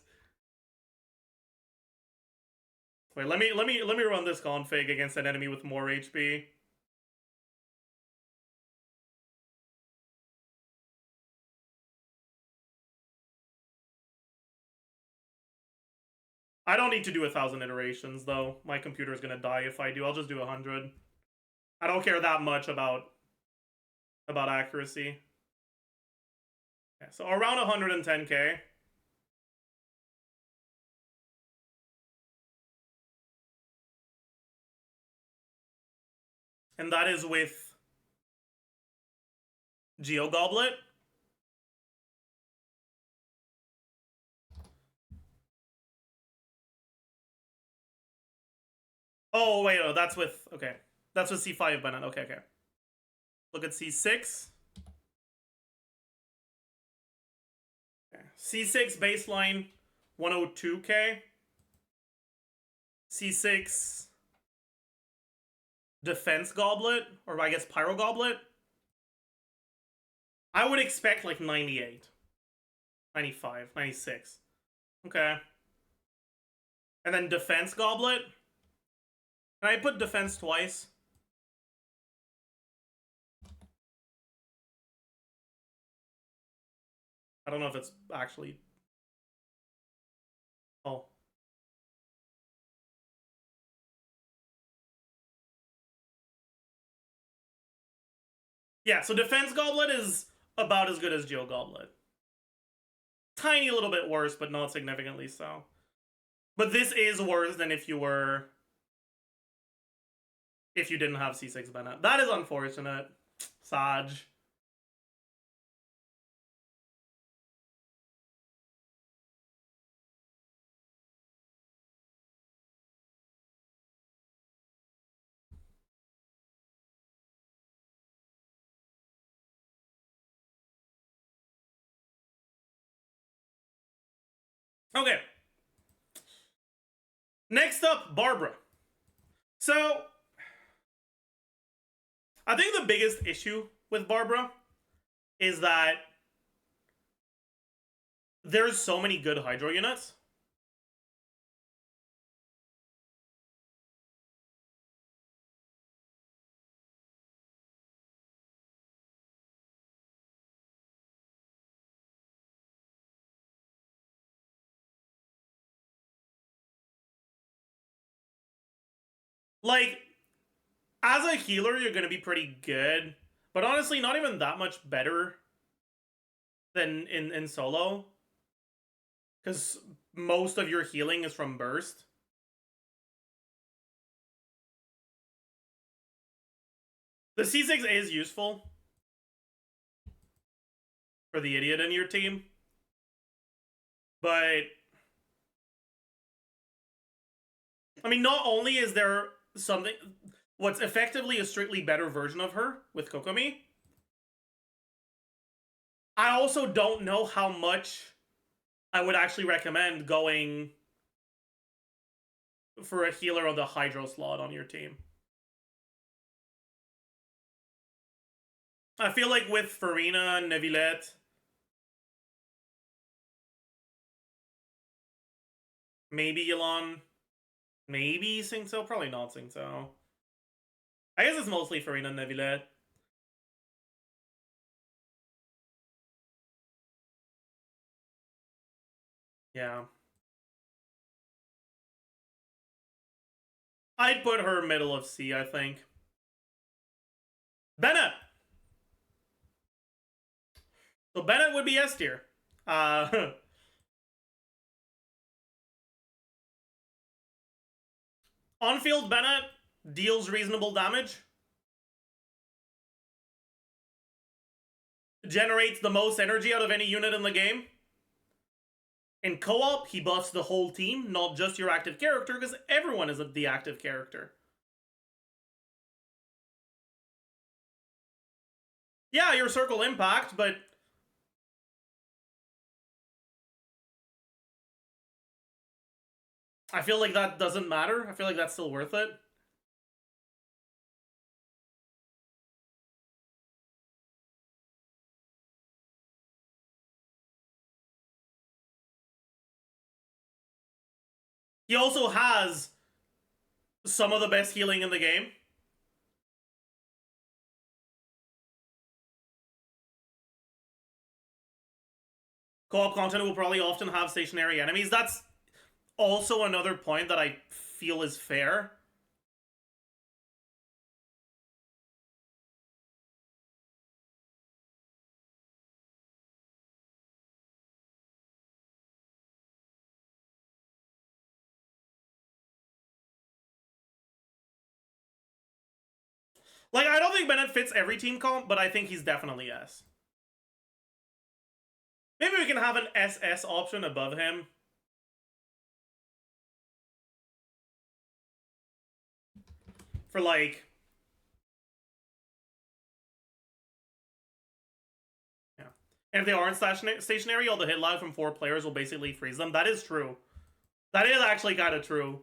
Wait, let me run this config against an enemy with more HP. I don't need to do 1,000 iterations though. My computer's gonna die if I do. I'll just do 100. I don't care that much about accuracy. Yeah, so around 110k. And that is with Geo Goblet. Oh, wait, no, that's with, okay. That's with C5 Bennett. Okay, okay. Look at C6. Okay. C6 baseline 102k. C6 defense goblet, or I guess pyro goblet. I would expect like 98. 95, 96. Okay. And then defense goblet. Can I put defense twice? I don't know if it's actually... Oh. Yeah, so defense goblet is about as good as Geo Goblet. Tiny little bit worse, but not significantly so. But this is worse than if you were... if you didn't have C6 Bennett. That is unfortunate. Saj. Okay. Next up, Barbara. So, I think the biggest issue with Barbara is that there's so many good Hydro units. Like, as a healer, you're going to be pretty good. But honestly, not even that much better than in solo. Because most of your healing is from burst. The C6 is useful for the idiot in your team. But... I mean, not only is there something... what's effectively a strictly better version of her with Kokomi, I also don't know how much I would actually recommend going for a healer on the Hydro slot on your team. I feel like with Farina, Neuvillette, maybe Yulon, maybe Singso, probably not Singso. I guess it's mostly Farina and Neuvillette. Yeah. I'd put her middle of C, I think. Bennett! So Bennett would be S tier. On-field Bennett deals reasonable damage. Generates the most energy out of any unit in the game. In co-op, he buffs the whole team, not just your active character, because everyone is the active character. Yeah, your circle impact, but... I feel like that doesn't matter. I feel like that's still worth it. He also has some of the best healing in the game. Co-op content will probably often have stationary enemies. That's also another point that I feel is fair. Like, I don't think Bennett fits every team comp, but I think he's definitely S. Maybe we can have an SS option above him. For, like... yeah. And if they aren't stationary, all the hit lag from 4 players will basically freeze them. That is true. That is actually kind of true.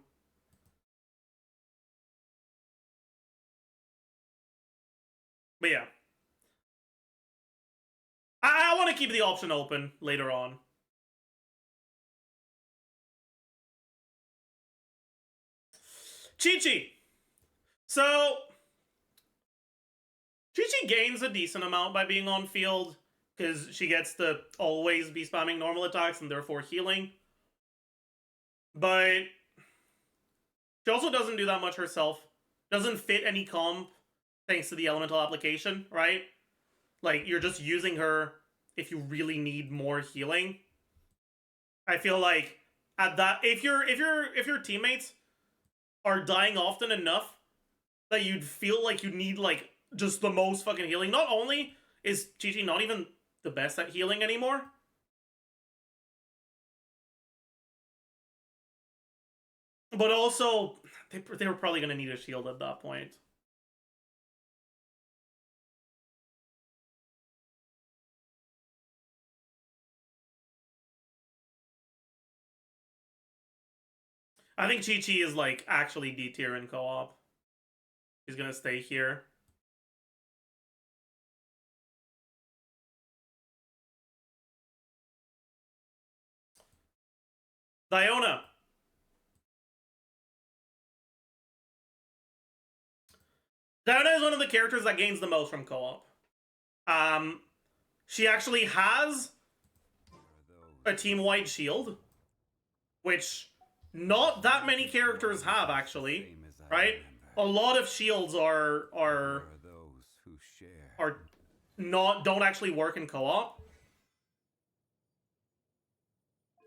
But yeah. I want to keep the option open later on. Chi-Chi. So, Chi-Chi gains a decent amount by being on field, because she gets to always be spamming normal attacks and therefore healing. But she also doesn't do that much herself. Doesn't fit any comp thanks to the elemental application, right? Like, you're just using her if you really need more healing. I feel like at that, if your teammates are dying often enough that you'd feel like you need like just the most fucking healing. Not only is Chi-Chi not even the best at healing anymore, but also they were probably gonna need a shield at that point. I think Chi-Chi is like actually D tier in co-op. He's gonna stay here. Diona. Diona is one of the characters that gains the most from co-op. She actually has a team-wide shield, which not that many characters have, actually, right? A lot of shields don't actually work in co-op.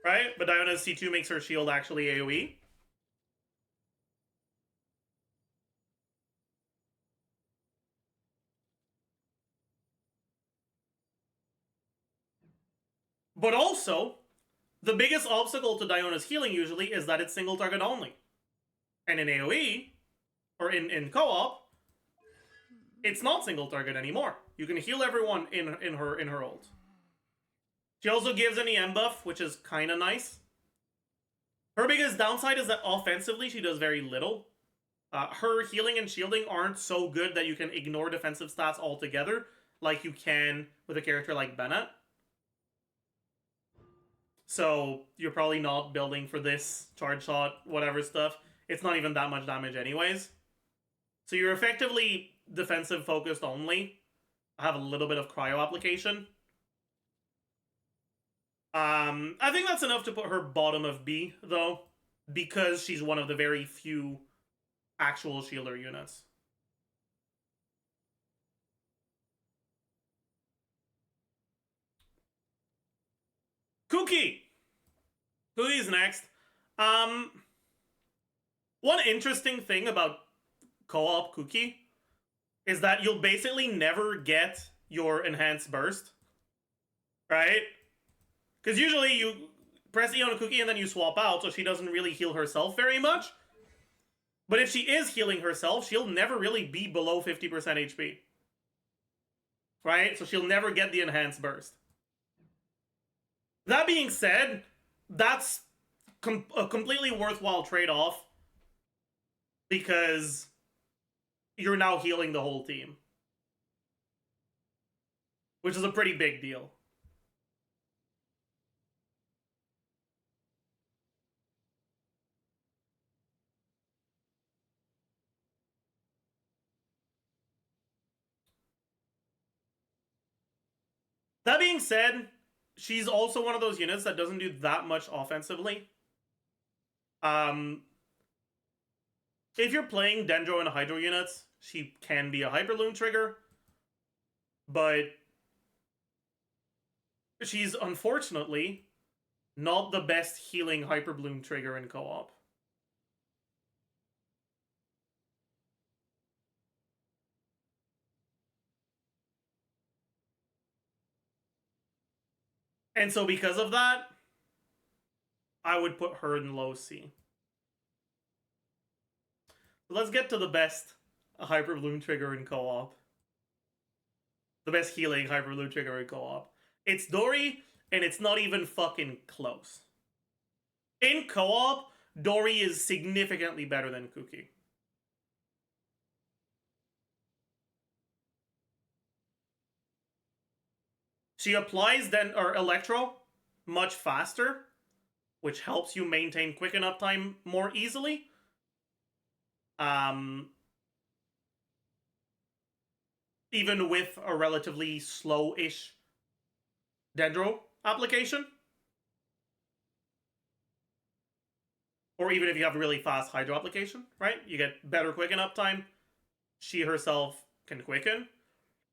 Right? But Diona's C2 makes her shield actually AoE. But also, the biggest obstacle to Diona's healing usually is that it's single target only. And in AoE, or in co-op, it's not single target anymore. You can heal everyone in her ult. She also gives an EM buff, which is kind of nice. Her biggest downside is that offensively she does very little. Her healing and shielding aren't so good that you can ignore defensive stats altogether, like you can with a character like Bennett. So you're probably not building for this charge shot, whatever stuff. It's not even that much damage anyways. So you're effectively defensive focused only. I have a little bit of cryo application. I think that's enough to put her bottom of B, though, because she's one of the very few actual shielder units. Kuki! Kuki's next. One interesting thing about co-op Kuki is that you'll basically never get your enhanced burst, right? Because usually you press E on a Kuki and then you swap out, so she doesn't really heal herself very much. But if she is healing herself, she'll never really be below 50% HP. Right? So she'll never get the enhanced burst. That being said, that's a completely worthwhile trade-off, because you're now healing the whole team, which is a pretty big deal. That being said, she's also one of those units that doesn't do that much offensively. If you're playing Dendro and Hydro units, she can be a Hyperloom trigger, but she's unfortunately not the best healing Hyperbloom trigger in co-op. And so because of that, I would put her in low C. Let's get to the best Hyperbloom trigger in co-op. The best healing Hyperbloom trigger in co-op. It's Dory, and it's not even fucking close. In co-op, Dory is significantly better than Kuki. She applies Electro much faster, which helps you maintain quicken up time more easily. Even with a relatively slow-ish Dendro application. Or even if you have a really fast Hydro application, right? You get better quicken up time. She herself can quicken.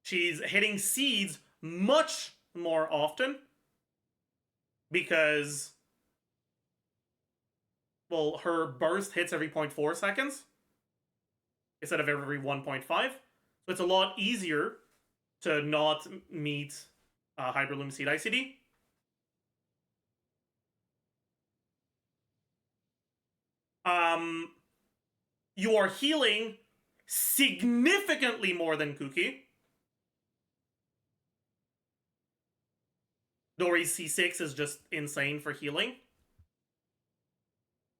She's hitting seeds much more often because, well, her burst hits every 0.4 seconds instead of every 1.5. So it's a lot easier to not meet Hyperloom Seed ICD. You are healing significantly more than Kuki. Dory's C6 is just insane for healing.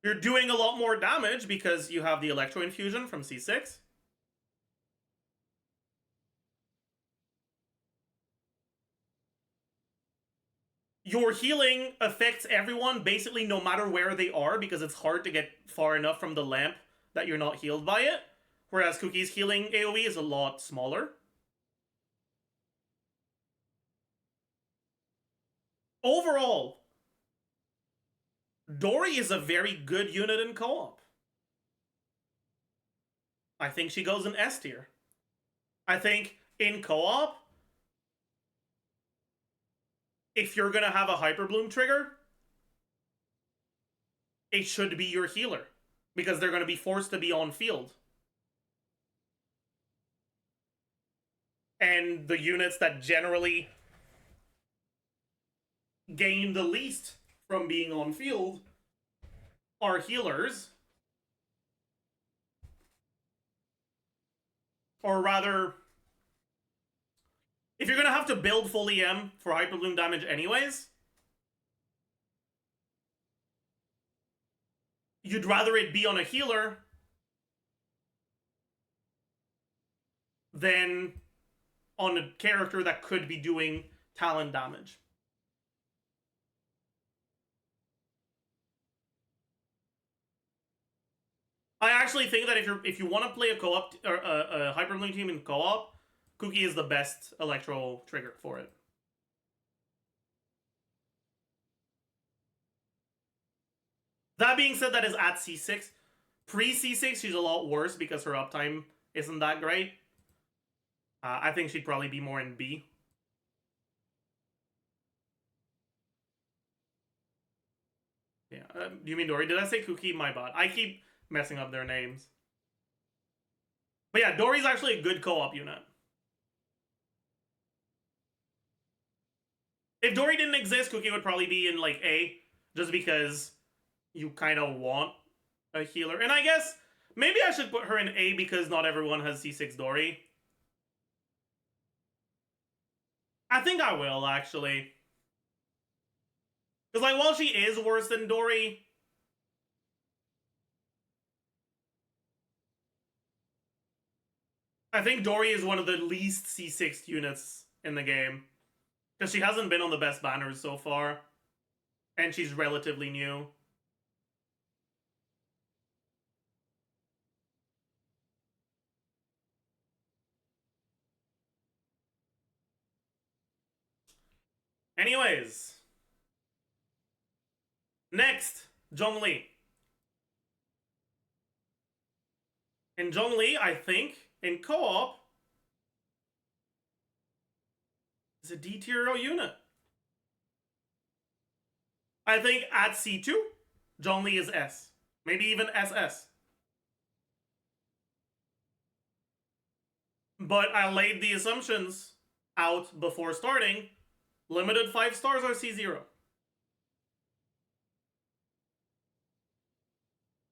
You're doing a lot more damage because you have the Electro Infusion from C6. Your healing affects everyone basically no matter where they are because it's hard to get far enough from the lamp that you're not healed by it. Whereas Kuki's healing AoE is a lot smaller. Overall, Dory is a very good unit in co-op. I think she goes in S tier. I think in co-op, if you're gonna have a Hyperbloom trigger, it should be your healer. Because they're gonna be forced to be on field. And the units that generally gain the least from being on field are healers. Or rather, if you're gonna have to build full EM for Hyperbloom damage anyways, you'd rather it be on a healer than on a character that could be doing talent damage. I actually think that if you want to play a co-op or a Hyperbloom team in co-op, Kuki is the best Electro trigger for it. That being said, that is at C6. Pre-C6, she's a lot worse because her uptime isn't that great. I think she'd probably be more in B. Yeah, you mean Dory? Did I say Kuki? My bad. I keep messing up their names. But yeah, Dory's actually a good co-op unit. If Dory didn't exist, Kuki would probably be in like A, just because you kind of want a healer. And I guess maybe I should put her in A because not everyone has C6 Dory. I think I will, actually. Because, like, while she is worse than Dory, I think Dory is one of the least C6 units in the game. Because she hasn't been on the best banners so far. And she's relatively new. Anyways. Next, Zhongli. In Zhongli, I think, in co-op, is a D tier unit. I think at C2, Zhongli is S. Maybe even SS. But I laid the assumptions out before starting. Limited 5 stars are C0.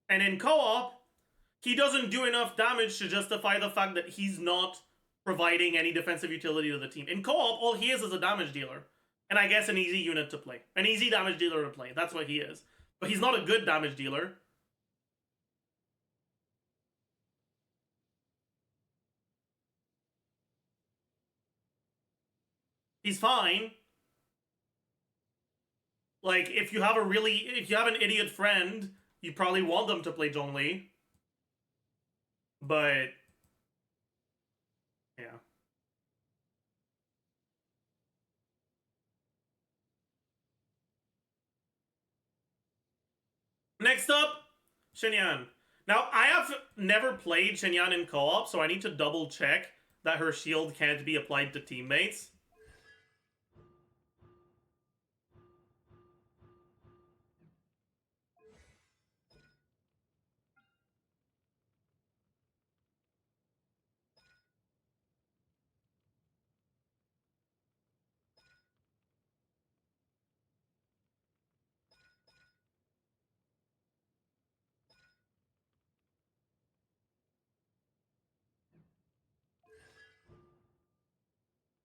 And in co-op, he doesn't do enough damage to justify the fact that he's not providing any defensive utility to the team. In co-op, all he is a damage dealer. And I guess an easy unit to play. An easy damage dealer to play. That's what he is. But he's not a good damage dealer. He's fine. Like, if you have an idiot friend, you probably want them to play Zhongli. But yeah. Next up, Shenyan. Now, I have never played Shenyan in co-op, so I need to double check that her shield can't be applied to teammates.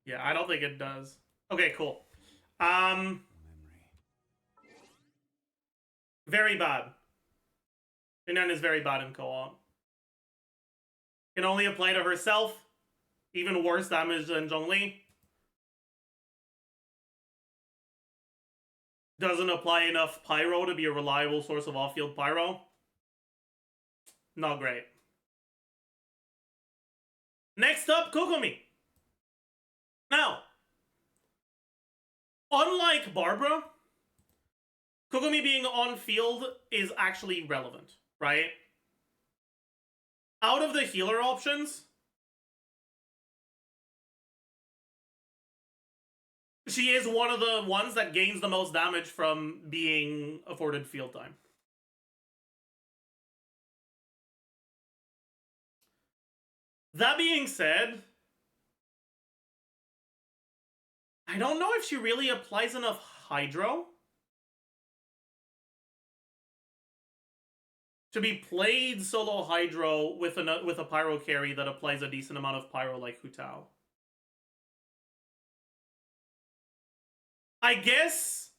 Yeah, I don't think it does. Okay, cool. Very bad. Shenyan is very bad in co-op. Can only apply to herself. Even worse damage than Zhongli. Doesn't apply enough pyro to be a reliable source of off-field pyro. Not great. Next up, Kokomi. Now, unlike Barbara, Kokomi being on field is actually relevant, right? Out of the healer options, she is one of the ones that gains the most damage from being afforded field time. That being said, I don't know if she really applies enough Hydro to be played solo Hydro with a Pyro carry that applies a decent amount of Pyro like Hu Tao. I guess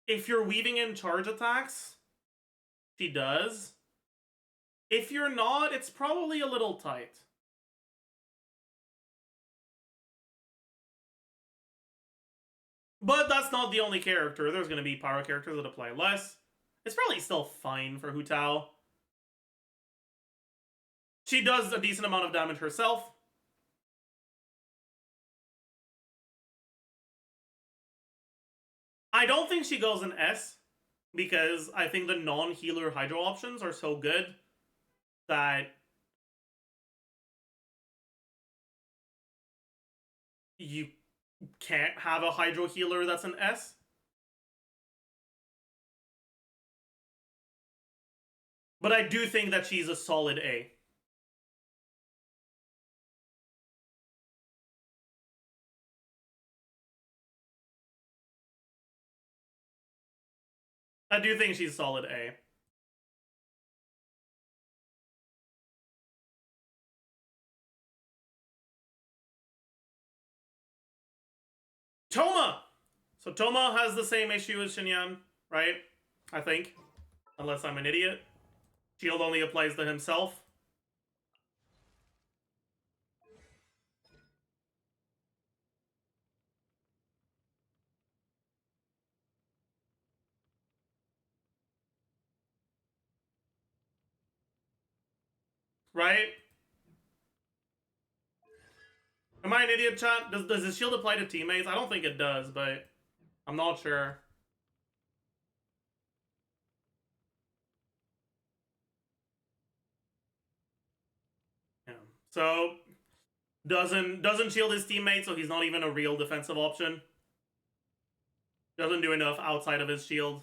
if you're weaving in charge attacks, she does. If you're not, it's probably a little tight. But that's not the only character. There's going to be Pyro characters that apply less. It's probably still fine for Hu Tao. She does a decent amount of damage herself. I don't think she goes in S, because I think the non-healer Hydro options are so good that you can't have a Hydro healer that's an S. But I do think that she's a solid A. I do think she's solid A. Toma! So Toma has the same issue as Shenyan, right? I think. Unless I'm an idiot. Shield only applies to himself. Right? Am I an idiot, chat? Does the shield apply to teammates? I don't think it does, but I'm not sure. Yeah. So doesn't shield his teammates, so he's not even a real defensive option. Doesn't do enough outside of his shield.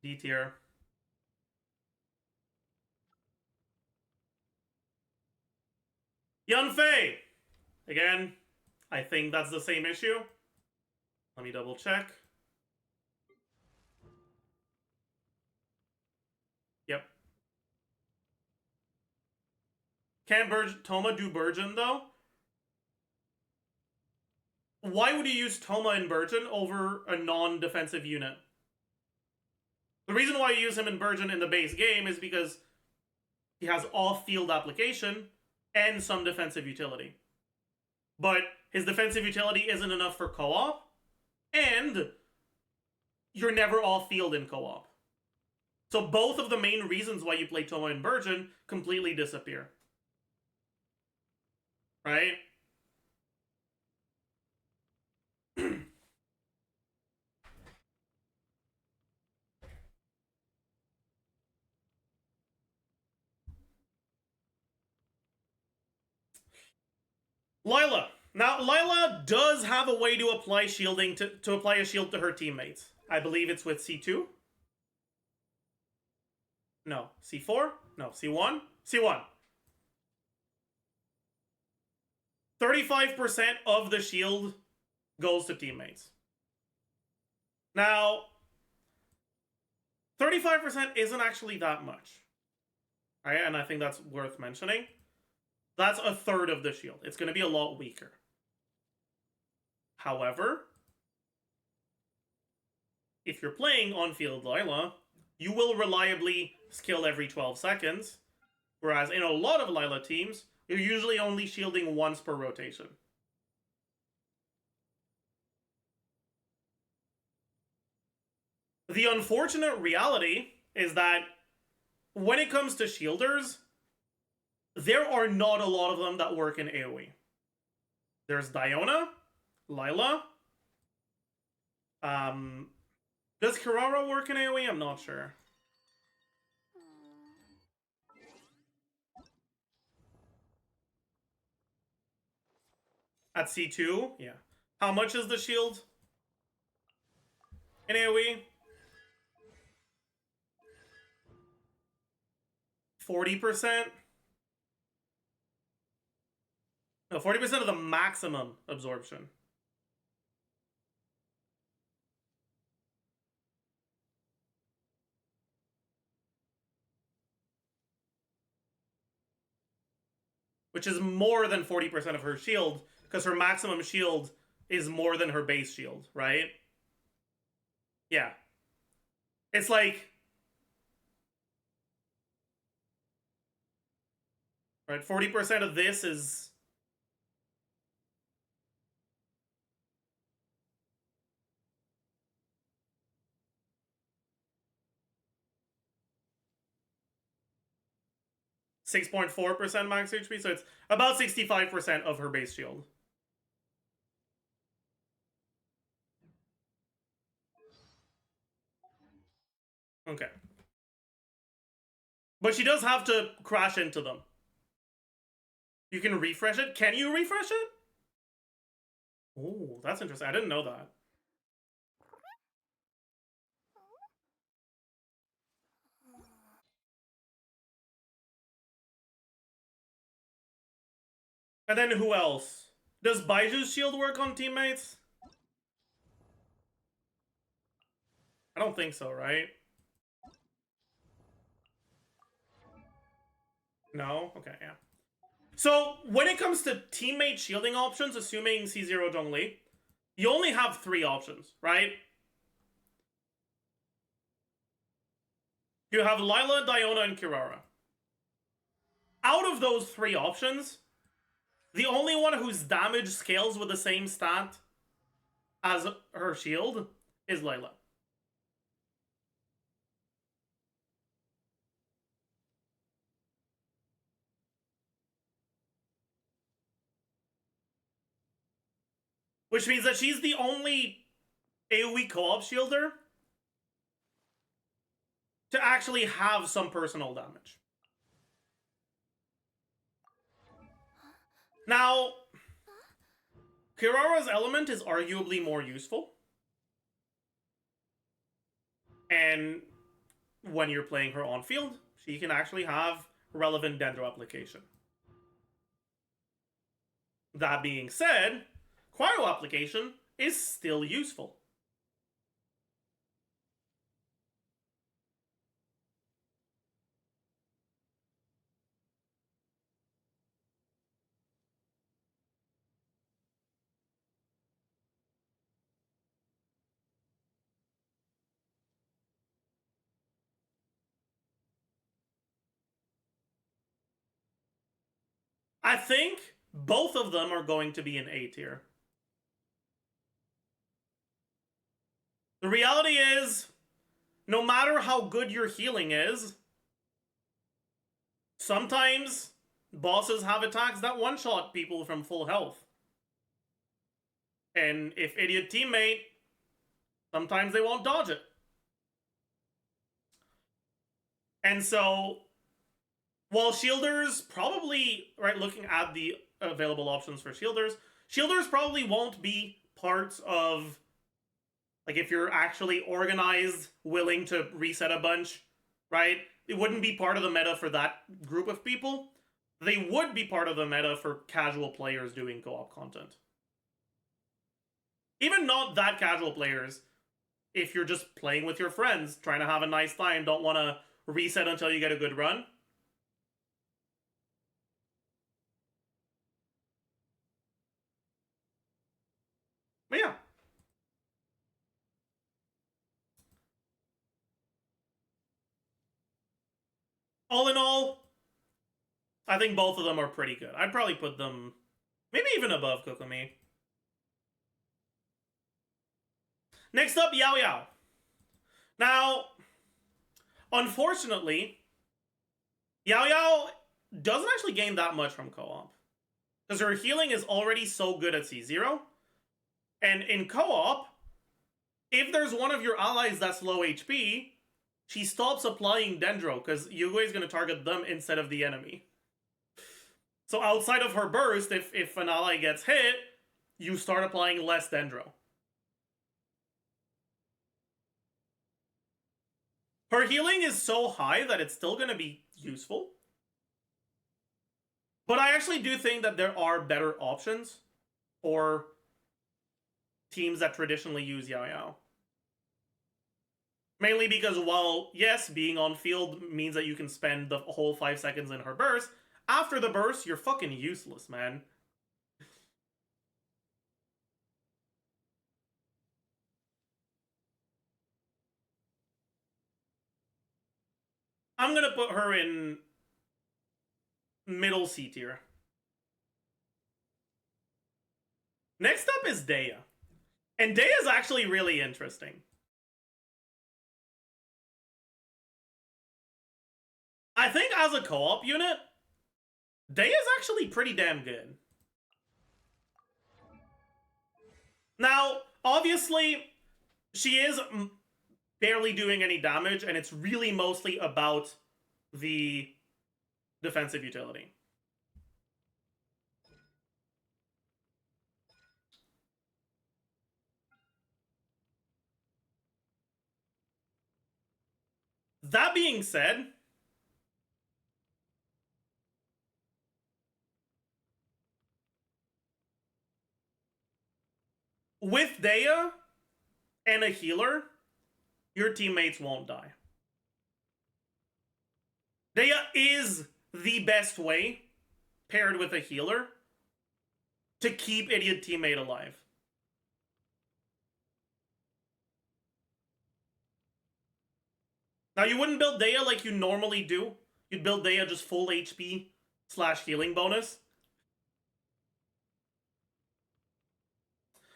D tier. Yunfei! Again, I think that's the same issue. Let me double check. Yep. Can Toma do Burgeon, though? Why would you use Toma in Burgeon over a non-defensive unit? The reason why you use him in Burgeon in the base game is because he has off-field application and some defensive utility. But his defensive utility isn't enough for co-op, and you're never off-field in co-op. So both of the main reasons why you play Toma in Burgeon completely disappear. Right? Lila. Now, Lila does have a way to apply shielding to apply a shield to her teammates. I believe it's with C2. No. C4? No. C1? C1. 35% of the shield goes to teammates. Now, 35% isn't actually that much. Right? And I think that's worth mentioning. That's a third of the shield. It's going to be a lot weaker. However, if you're playing on-field Lila, you will reliably skill every 12 seconds. Whereas in a lot of Lila teams, you're usually only shielding once per rotation. The unfortunate reality is that when it comes to shielders, there are not a lot of them that work in AoE. There's Diona, Lila. Does Kirara work in AoE? I'm not sure. At C2? Yeah. How much is the shield in AoE? 40%? No, 40% of the maximum absorption. Which is more than 40% of her shield, because her maximum shield is more than her base shield, right? Yeah. It's like... Right, 40% of this is... .4% max HP, so it's about 65% of her base shield. Okay. But she does have to crash into them. You can refresh it? Can you refresh it? Oh, that's interesting. I didn't know that. And then who else? Does Baiju's shield work on teammates? I don't think so, right? No? Okay, yeah. So, when it comes to teammate shielding options, assuming C0 Zhongli, you only have 3 options, right? You have Lila, Diona, and Kirara. Out of those 3 options, the only one whose damage scales with the same stat as her shield is Lila. Which means that she's the only AoE co-op shielder to actually have some personal damage. Now, Kirara's element is arguably more useful. And when you're playing her on field, she can actually have relevant Dendro application. That being said, Cryo application is still useful. I think both of them are going to be in A tier. The reality is, no matter how good your healing is, sometimes bosses have attacks that one-shot people from full health. And if idiot teammate, sometimes they won't dodge it. And so, while shielders probably, right, looking at the available options for shielders, shielders probably won't be parts of, like, if you're actually organized, willing to reset a bunch, right? It wouldn't be part of the meta for that group of people. They would be part of the meta for casual players doing co-op content. Even not that casual players, if you're just playing with your friends, trying to have a nice time, don't want to reset until you get a good run. But yeah. All in all, I think both of them are pretty good. I'd probably put them maybe even above Kokomi. Next up, Yao Yao. Now, unfortunately, Yao Yao doesn't actually gain that much from co-op. Because her healing is already so good at C0. And in co-op, if there's one of your allies that's low HP, she stops applying Dendro, because Yugo is going to target them instead of the enemy. So outside of her burst, if an ally gets hit, you start applying less Dendro. Her healing is so high that it's still going to be useful. But I actually do think that there are better options for teams that traditionally use Yao Yao. Mainly because while, yes, being on field means that you can spend the whole 5 seconds in her burst, after the burst, you're fucking useless, man. I'm gonna put her in middle C tier. Next up is Daya. And Daya is actually really interesting. I think as a co-op unit, Daya is actually pretty damn good. Now, obviously, she is barely doing any damage, and it's really mostly about the defensive utility. That being said, with Daya and a healer, your teammates won't die. Daya is the best way, paired with a healer, to keep idiot teammate alive. Now, you wouldn't build Daya like you normally do. You'd build Daya just full HP / healing bonus.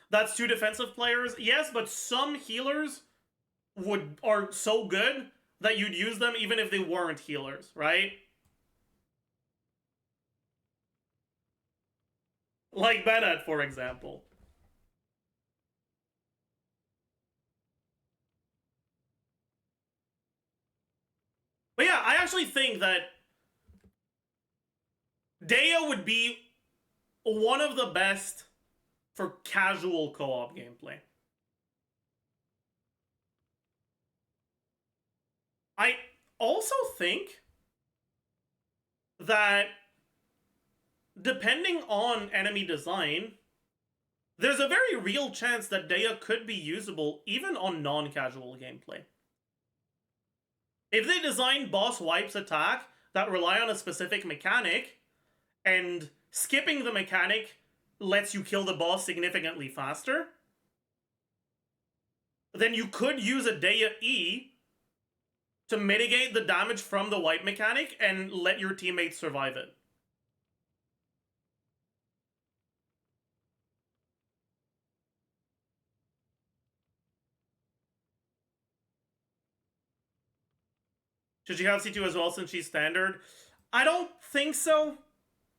That's 2 defensive players. Yes, but some healers are so good that you'd use them even if they weren't healers, right? Like Bennett, for example. But yeah, I actually think that Daya would be one of the best for casual co-op gameplay. I also think that depending on enemy design, there's a very real chance that Daya could be usable even on non-casual gameplay. If they design boss wipes attack that rely on a specific mechanic, and skipping the mechanic lets you kill the boss significantly faster, then you could use a Daya E to mitigate the damage from the wipe mechanic and let your teammates survive it. Should you have C2 as well since she's standard? I don't think so,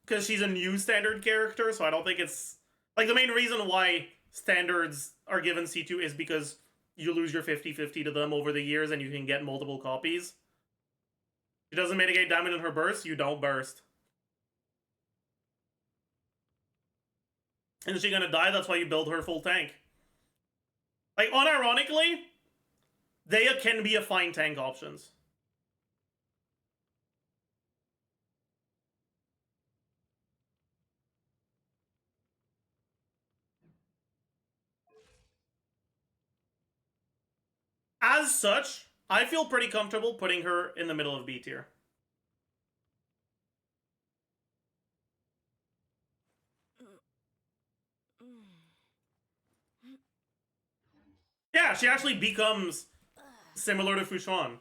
because she's a new standard character, so I don't think it's... Like, the main reason why standards are given C2 is because you lose your 50-50 to them over the years and you can get multiple copies. She doesn't mitigate damage in her burst, you don't burst. And is she gonna die? That's why you build her full tank. Like, unironically, Daya can be a fine tank options. As such, I feel pretty comfortable putting her in the middle of B tier. Yeah, she actually becomes similar to Fushuan.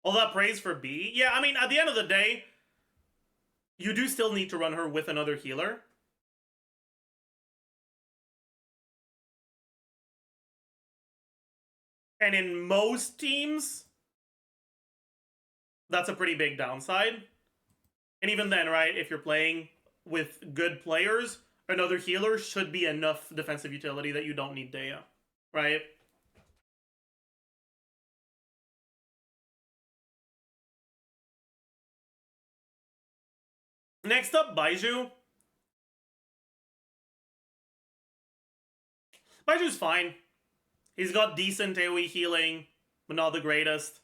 All that praise for B? Yeah, I mean, at the end of the day, you do still need to run her with another healer. And in most teams, that's a pretty big downside. And even then, right, if you're playing with good players, another healer should be enough defensive utility that you don't need Daya, right? Next up, Baizhu. Baiju's fine. He's got decent AoE healing, but not the greatest.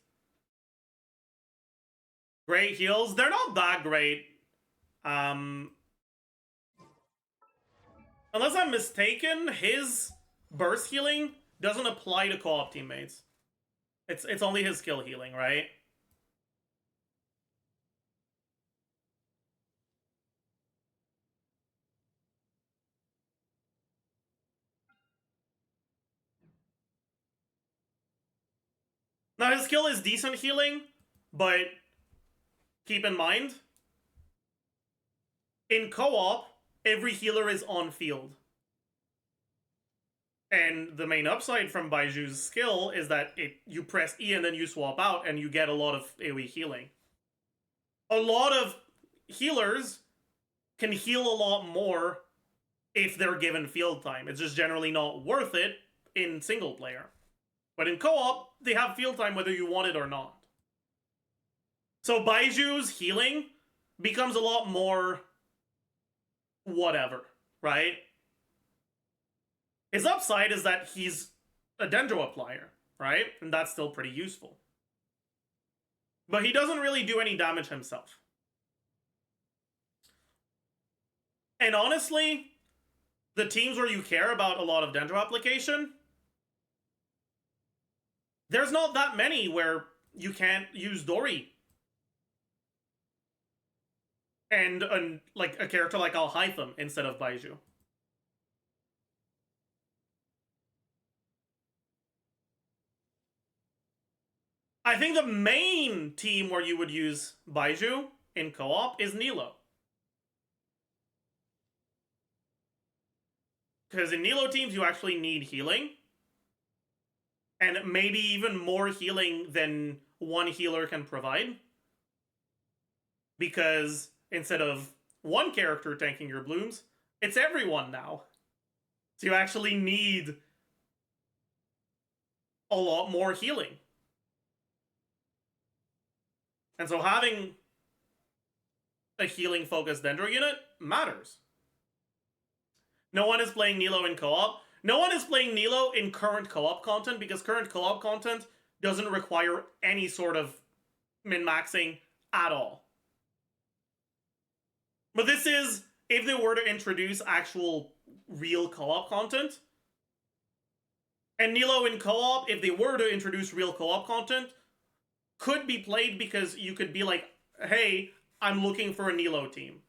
Great heals? They're not that great. Unless I'm mistaken, his burst healing doesn't apply to co-op teammates. It's only his skill healing, right? Now, his skill is decent healing, but keep in mind, in co-op, every healer is on field. And the main upside from Baiju's skill is that you press E and then you swap out and you get a lot of AoE healing. A lot of healers can heal a lot more if they're given field time. It's just generally not worth it in single player. But in co-op, they have field time whether you want it or not. So Baiju's healing becomes a lot more whatever, right? His upside is that he's a Dendro applier, right? And that's still pretty useful. But he doesn't really do any damage himself. And honestly, the teams where you care about a lot of Dendro application, there's not that many where you can't use Dori. And like a character like Alhaitham instead of Baizhu. I think the main team where you would use Baizhu in co-op is Nilo. Because in Nilo teams, you actually need healing. and maybe even more healing than one healer can provide. Because instead of one character tanking your blooms, it's everyone now. So you actually need a lot more healing. And so having a healing focused Dendro unit matters. No one is playing Nilo in co-op. No one is playing Nilo in current co-op content because current co-op content doesn't require any sort of min-maxing at all. But this is, if they were to introduce actual real co-op content, and Nilo in co-op, if they were to introduce real co-op content, could be played because you could be like, hey, I'm looking for a Nilo team.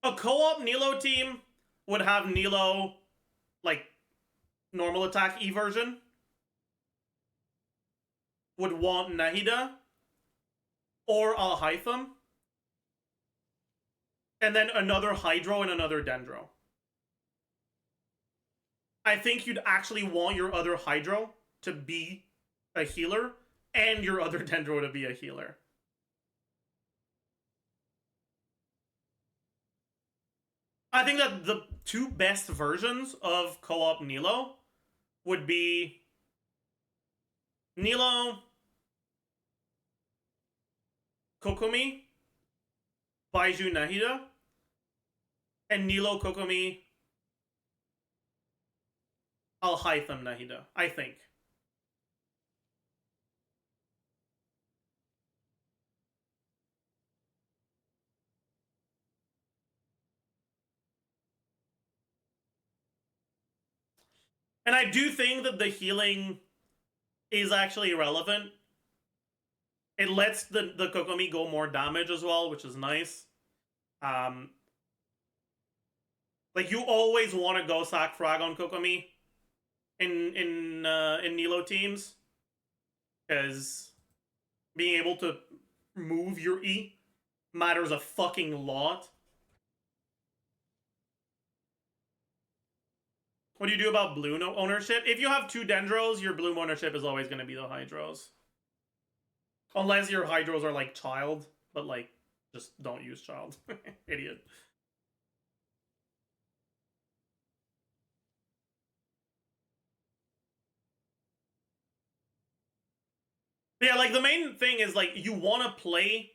A co-op Nilo team would have Nilo, like, normal attack E version. Would want Nahida. Or Alhaitham. And then another Hydro and another Dendro. I think you'd actually want your other Hydro to be a healer, and your other Dendro to be a healer. I think that the two best versions of co-op Nilo would be Nilo Kokomi, Baiju Nahida, and Nilo Kokomi Alhaitham Nahida, I think. And I do think that the healing is actually relevant. It lets the Kokomi go more damage as well, which is nice. Like, you always want to go sack frag on Kokomi in Nilo teams, because being able to move your E matters a fucking lot. What do you do about bloom ownership? If you have two Dendros, your bloom ownership is always going to be the Hydros. Unless your Hydros are like Child, but like, just don't use Child. Idiot. Yeah, like, the main thing is, like, you want to play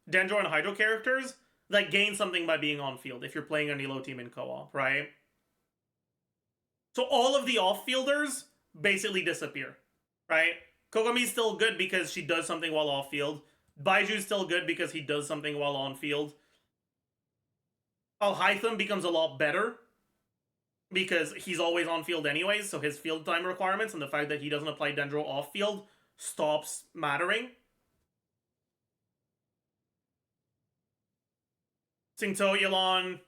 Dendro and Hydro characters that gain something by being on field if you're playing a Nilo team in co-op, right? So all of the off-fielders basically disappear, right? Kokomi's still good because she does something while off-field. Baiju's still good because he does something while on-field. Alhaitham becomes a lot better because he's always on-field anyways, so his field time requirements and the fact that he doesn't apply Dendro off-field stops mattering. Singto, Yelan,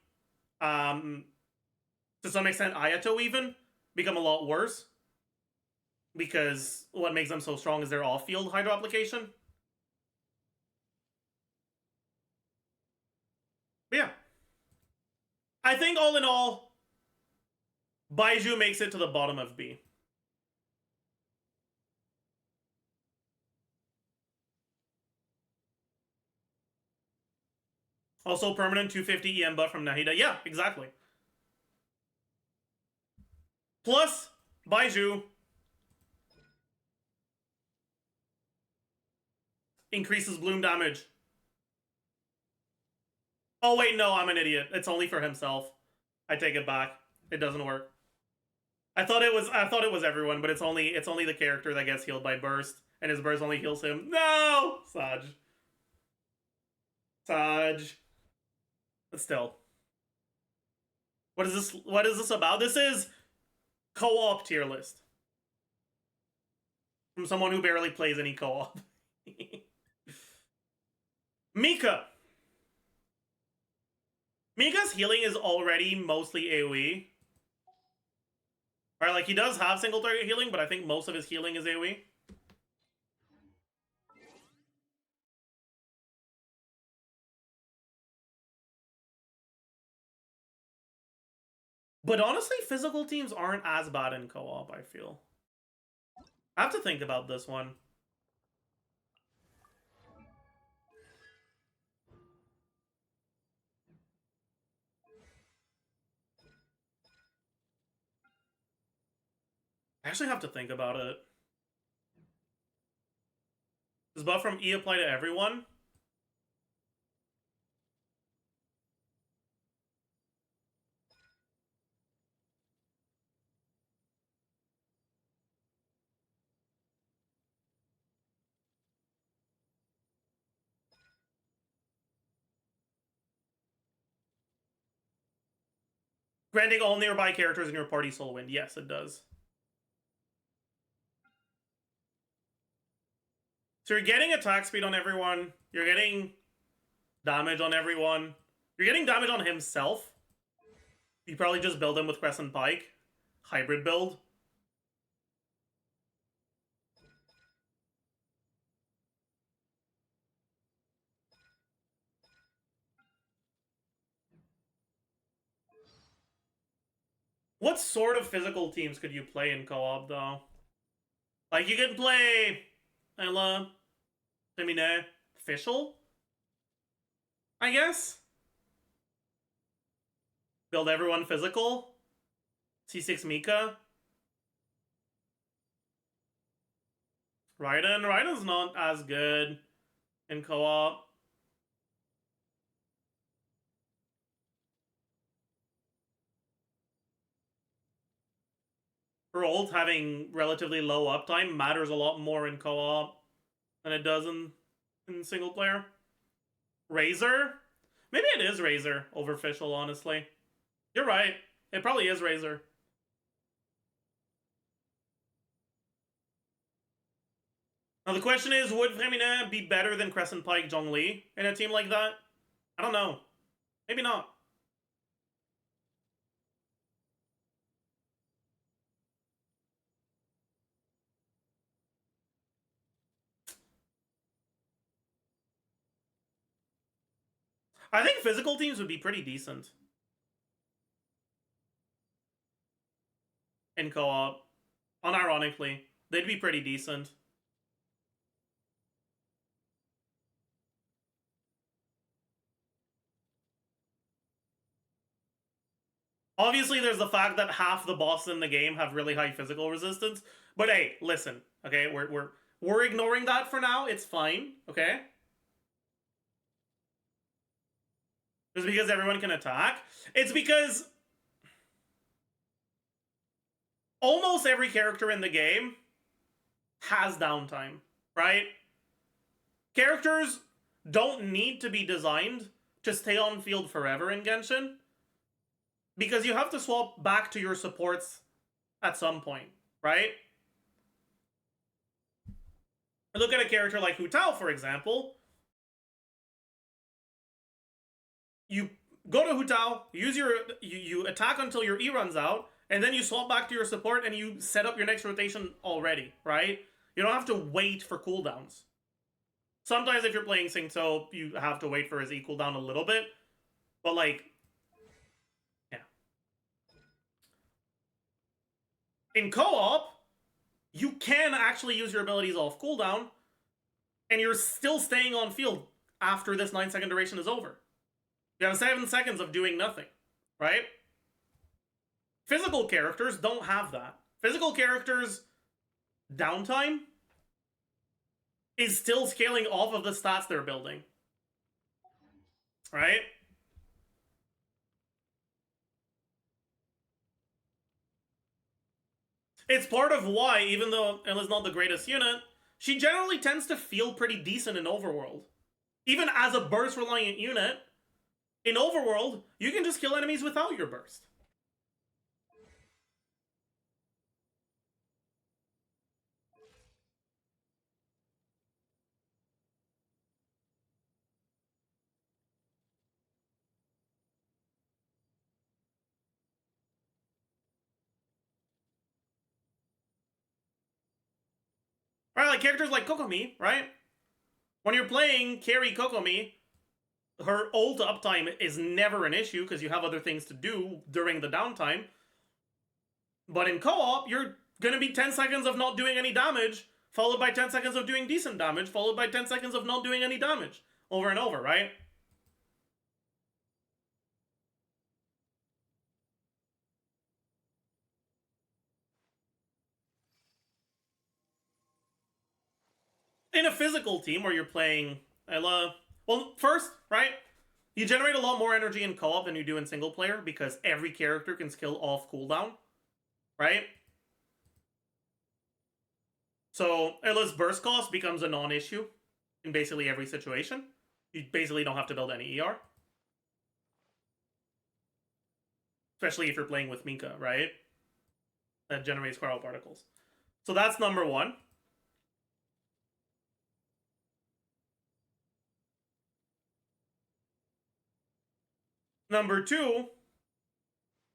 to some extent Ayato even, become a lot worse. Because what makes them so strong is their off-field Hydro application. But yeah. I think all in all, Baiju makes it to the bottom of B. Also, permanent 250 EM buff from Nahida. Yeah, exactly. Plus, Baiju increases bloom damage. Oh wait, no, I'm an idiot. It's only for himself. I take it back. It doesn't work. I thought it was everyone, but it's only the character that gets healed by burst, and his burst only heals him. No! Saj. But still. What is this about? This is co-op tier list. From someone who barely plays any co-op. Mika. Mika's healing is already mostly AoE. Right, like, he does have single target healing, but I think most of his healing is AoE. But honestly, physical teams aren't as bad in co-op, I feel. I have to think about this one. I actually have to think about it. Does buff from E apply to everyone? Granting all nearby characters in your party soul wind. Yes, it does. So you're getting attack speed on everyone. You're getting damage on everyone. You're getting damage on himself. You probably just build him with Crescent Pike. Hybrid build. What sort of physical teams could you play in co-op, though? Like, you can play... Ella... Femine... Fischl? I guess? Build everyone physical? C6 Mika? Raiden? Raiden's not as good in co-op. For ult, having relatively low uptime matters a lot more in co-op than it does in single player. Razor? Maybe it is Razor over Fischl, honestly. You're right. It probably is Razor. Now the question is, would Femine be better than Crescent Pike Zhongli in a team like that? I don't know. Maybe not. I think physical teams would be pretty decent in co-op. Unironically, they'd be pretty decent. Obviously, there's the fact that half the bosses in the game have really high physical resistance. But hey, listen, okay? We're ignoring that for now. It's fine, okay? Just because everyone can attack. It's because almost every character in the game has downtime, right? Characters don't need to be designed to stay on field forever in Genshin, because you have to swap back to your supports at some point, right? Look at a character like Hu Tao, for example. You go to Hu Tao, use your you attack until your E runs out, and then you swap back to your support and you set up your next rotation already, right? You don't have to wait for cooldowns. Sometimes if you're playing Singto, you have to wait for his E cooldown a little bit, but like, yeah. In co-op, you can actually use your abilities off cooldown, and you're still staying on field after this 9-second duration is over. You have 7 seconds of doing nothing, right? Physical characters don't have that. Physical characters' downtime is still scaling off of the stats they're building, right? It's part of why, even though Ella's not the greatest unit, she generally tends to feel pretty decent in Overworld. Even as a burst-reliant unit, in Overworld, you can just kill enemies without your burst. Right, like characters like Kokomi, right? When you're playing carry Kokomi, Her ult uptime is never an issue because you have other things to do during the downtime. But in co-op, you're gonna be 10 seconds of not doing any damage, followed by 10 seconds of doing decent damage, followed by 10 seconds of not doing any damage. Over and over, right? In a physical team where you're playing Ella, well, first, right? You generate a lot more energy in co-op than you do in single player because every character can skill off cooldown, right? So Ella's burst cost becomes a non-issue in basically every situation. You basically don't have to build any ER. Especially if you're playing with Mika, right? That generates coral particles. So that's number one. Number two,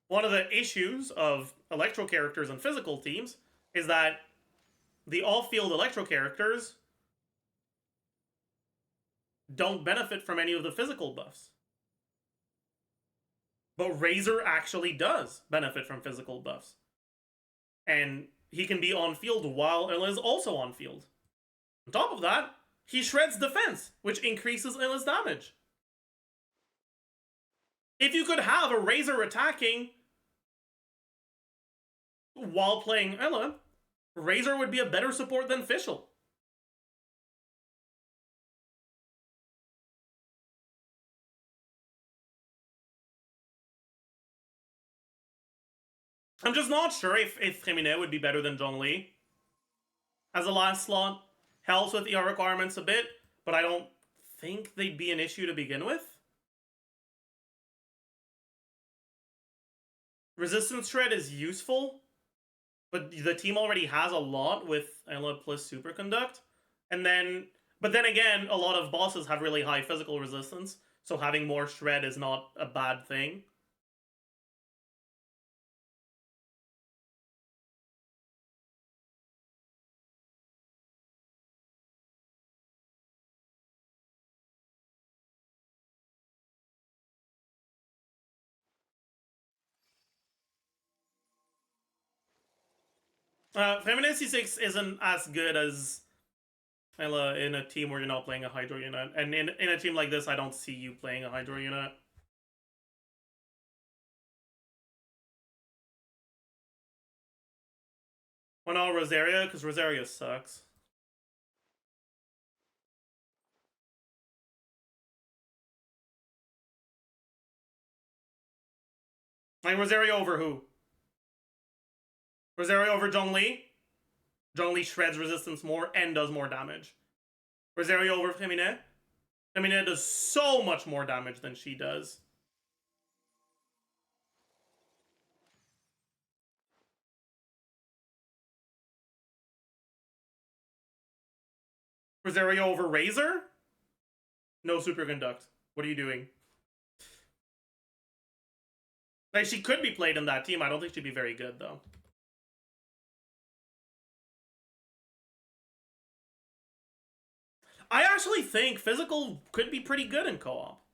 one of the issues of electro characters and physical teams is that the off-field electro characters don't benefit from any of the physical buffs. But Razor actually does benefit from physical buffs. And he can be on field while Ella is also on field. On top of that, he shreds defense, which increases Ella's damage. If you could have a Razor attacking while playing Ella, Razor would be a better support than Fischl. I'm just not sure if Femine would be better than Zhongli. As a last slot, helps with ER requirements a bit, but I don't think they'd be an issue to begin with. Resistance Shred is useful, but the team already has a lot with Ella plus Superconduct. But then again, a lot of bosses have really high physical resistance, so having more Shred is not a bad thing. Feminine C6 isn't as good as Ella in a team where you're not playing a Hydro unit. And in a team like this, I don't see you playing a Hydro unit. Well, no, Rosaria, because Rosaria sucks. Like, Rosaria over who? Rosaria over Zhongli? Zhongli shreds resistance more and does more damage. Rosaria over Femine? Femine does so much more damage than she does. Rosaria over Razor? No Superconduct. What are you doing? Like, she could be played in that team. I don't think she'd be very good, though. I actually think physical could be pretty good in co-op.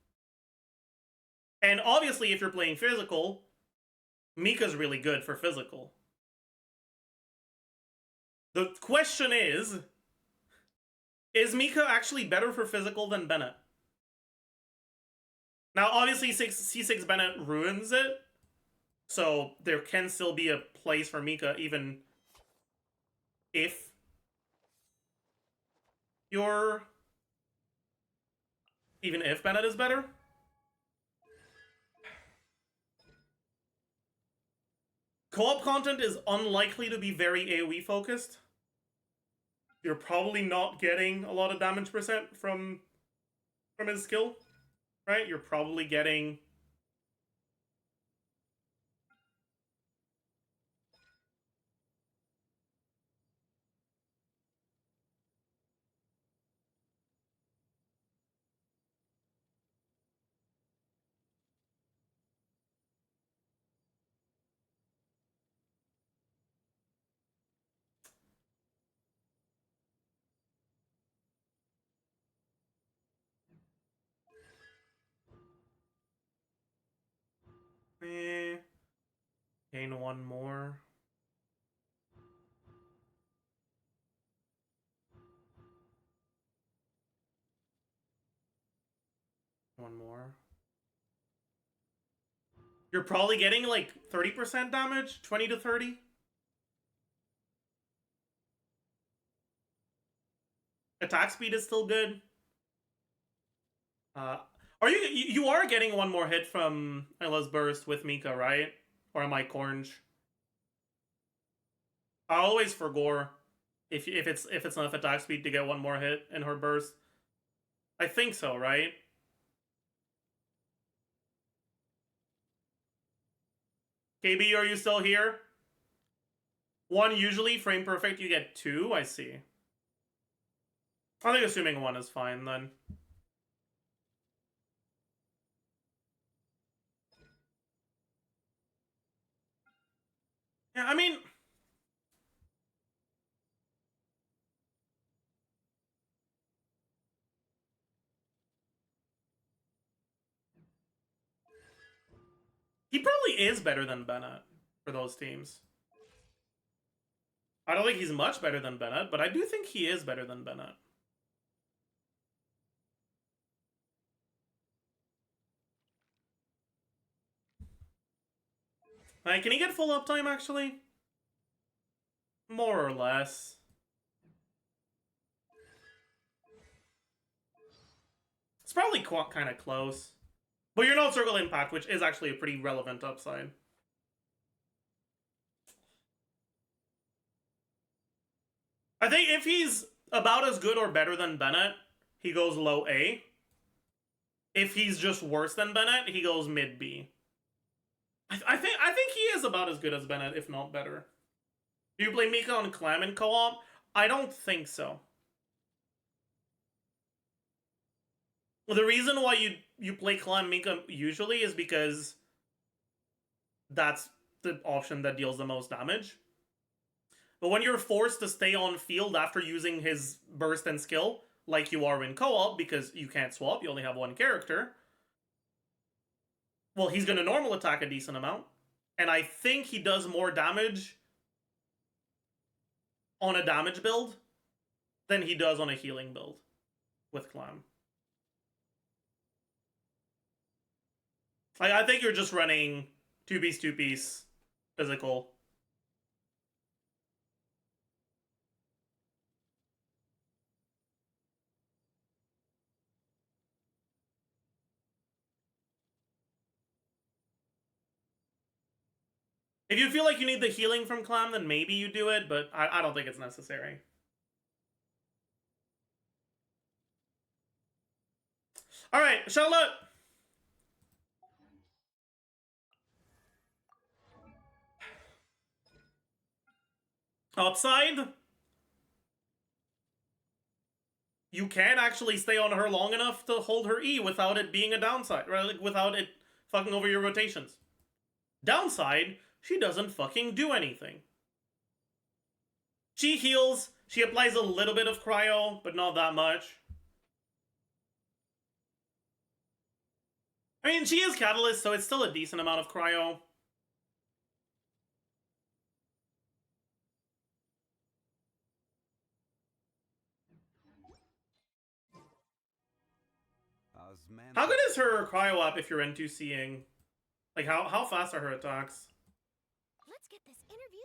And obviously, if you're playing physical, Mika's really good for physical. The question is Mika actually better for physical than Bennett? Now, obviously, C6 Bennett ruins it, so there can still be a place for Mika even if Bennett is better. Co-op content is unlikely to be very AoE focused. You're probably not getting a lot of damage percent from his skill, right? You're probably getting train one more. One more. You're probably getting like 30% damage, 20 to 30. Attack speed is still good. Are you are getting one more hit from Illa's burst with Mika, right? Or am I Cornge? I always forgore if it's enough attack speed to get one more hit in her burst. I think so, right? KB, are you still here? One usually, frame perfect, you get two, I see. I think assuming one is fine then. Yeah, I mean... he probably is better than Bennett for those teams. I don't think he's much better than Bennett, but I do think he is better than Bennett. Like, can he get full uptime, actually? More or less. It's probably kind of close. But you're not Circle Impact, which is actually a pretty relevant upside. I think if he's about as good or better than Bennett, he goes low A. If he's just worse than Bennett, he goes mid B. I think he is about as good as Bennett, if not better. Do you play Mika on Clam in co-op? I don't think so. The reason why you play Clam Mika usually is because that's the option that deals the most damage. But when you're forced to stay on field after using his burst and skill, like you are in co-op, because you can't swap, you only have one character, well, he's going to normal attack a decent amount. And I think he does more damage on a damage build than he does on a healing build with Clam. I think you're just running 2-piece, 2-piece physical. If you feel like you need the healing from Clam, then maybe you do it, but I don't think it's necessary. Alright, Charlotte! Upside? You can actually stay on her long enough to hold her E without it being a downside, right? Like, without it fucking over your rotations. Downside, she doesn't fucking do anything. She heals, she applies a little bit of cryo, but not that much. I mean, she is Catalyst, so it's still a decent amount of cryo. How good is her cryo up if you're N2C'ing? Like, how fast are her attacks? Let's get this interview.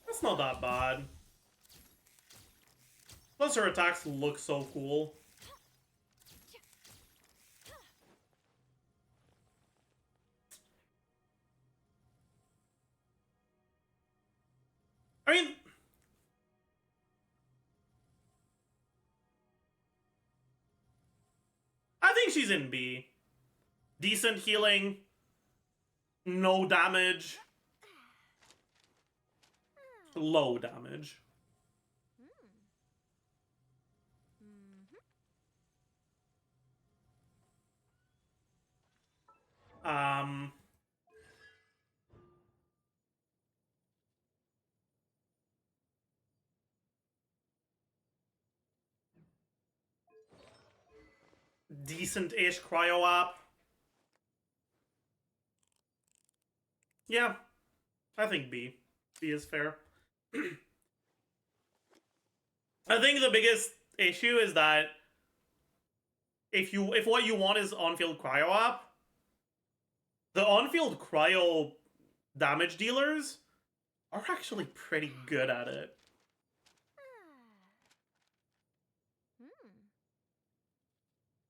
That's not that bad. Plus her attacks look so cool. I mean... I think she's in B. Decent healing. No damage. Low damage. decent-ish cryo app. Yeah, I think B. B is fair. I think the biggest issue is that if what you want is on-field cryo app, the on-field cryo damage dealers are actually pretty good at it.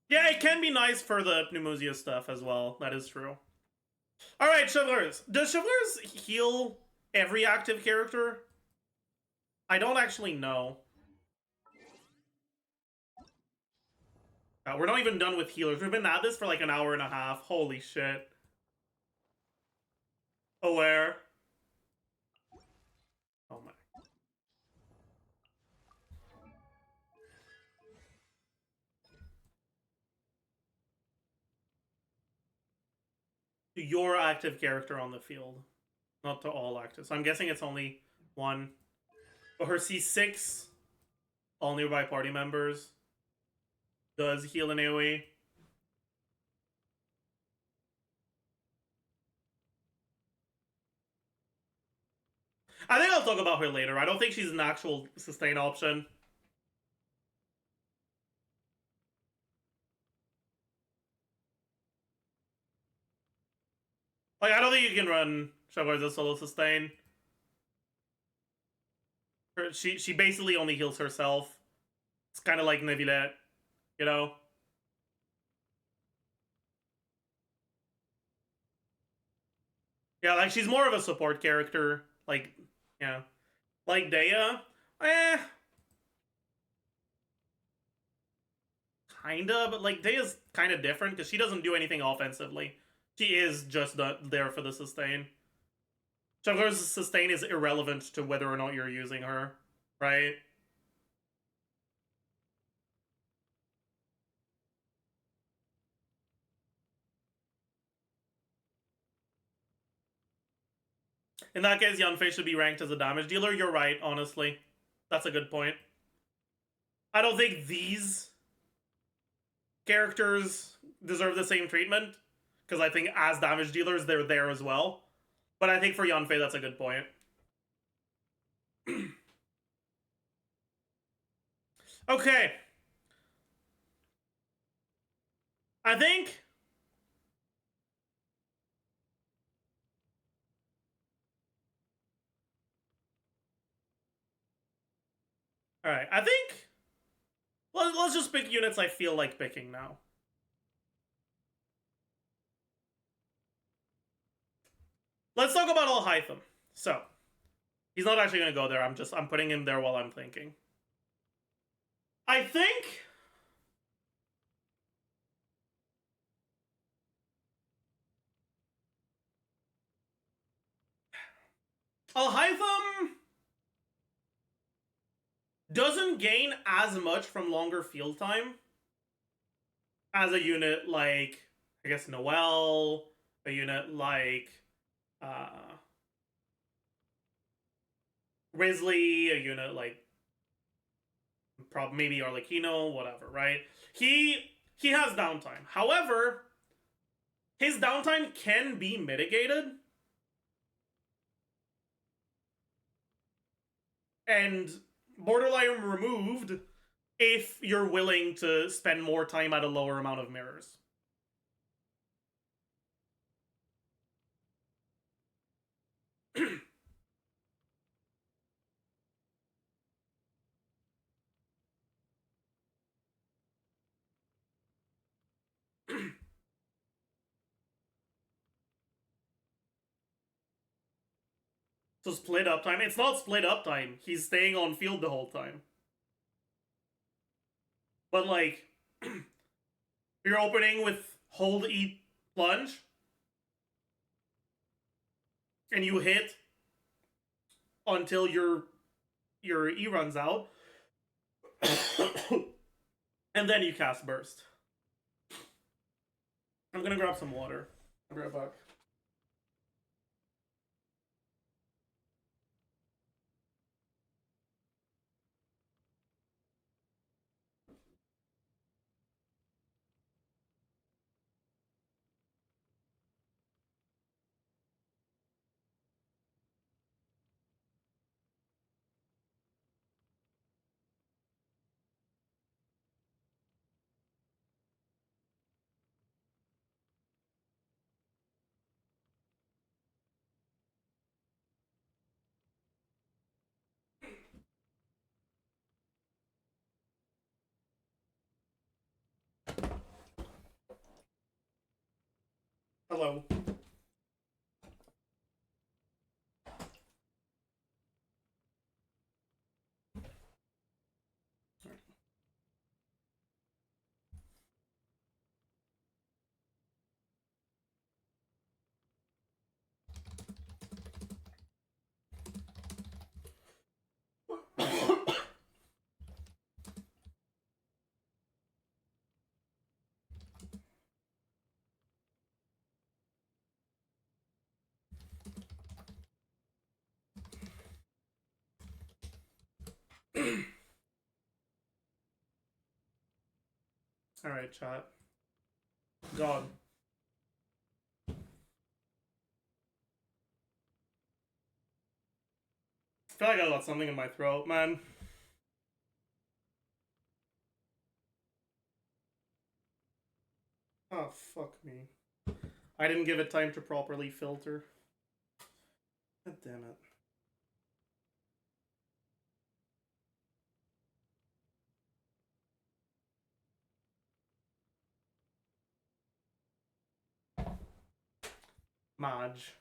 Yeah, it can be nice for the Pneumosia stuff as well. That is true. Alright, Shovelers. Does Shovelers heal every active character? I don't actually know. We're not even done with healers. We've been at this for like an hour and a half. Holy shit. Aware. Oh my. To your active character on the field. Not to all active. So I'm guessing it's only one. But her C6, all nearby party members, does heal an AoE. I think I'll talk about her later. I don't think she's an actual sustain option. Like, I don't think you can run Shovel as a solo sustain. She basically only heals herself. It's kind of like Neuvillette, you know? Yeah, like, she's more of a support character. Like, yeah. Like Dea, kinda, but like Dea's kind of different because she doesn't do anything offensively. She is just there for the sustain. Shoveler's sustain is irrelevant to whether or not you're using her, right? In that case, Yanfei should be ranked as a damage dealer. You're right, honestly. That's a good point. I don't think these characters deserve the same treatment, because I think as damage dealers, they're there as well. But I think for Yanfei, that's a good point. Okay. I think... Alright, I think... Let's just pick units I feel like picking now. Let's talk about Alhaitham. So, he's not actually going to go there. I'm putting him there while I'm thinking. I think... Alhaitham doesn't gain as much from longer field time as a unit like, I guess, Noelle, a unit like Risley, a unit like maybe Arlecchino, whatever, right? He has downtime. However, his downtime can be mitigated. And borderline removed if you're willing to spend more time at a lower amount of mirrors. So split up time. It's not split up time. He's staying on field the whole time. But like, you're opening with hold, eat, plunge, and you hit until your E runs out, and then you cast burst. I'm gonna grab some water. I'll be right back. Hello. Alright, chat. God. I feel like I got something in my throat, man. Oh, fuck me. I didn't give it time to properly filter. God damn it. Madge.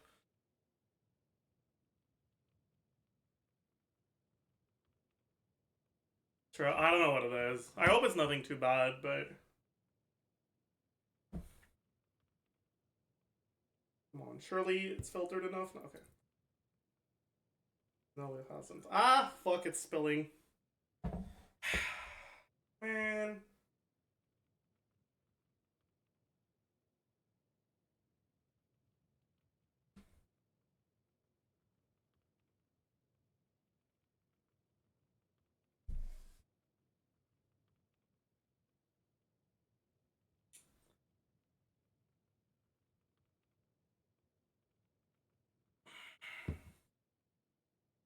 True, I don't know what it is. I hope it's nothing too bad, but... Come on, surely it's filtered enough? No, okay. No, it hasn't. Ah, fuck, it's spilling. Man.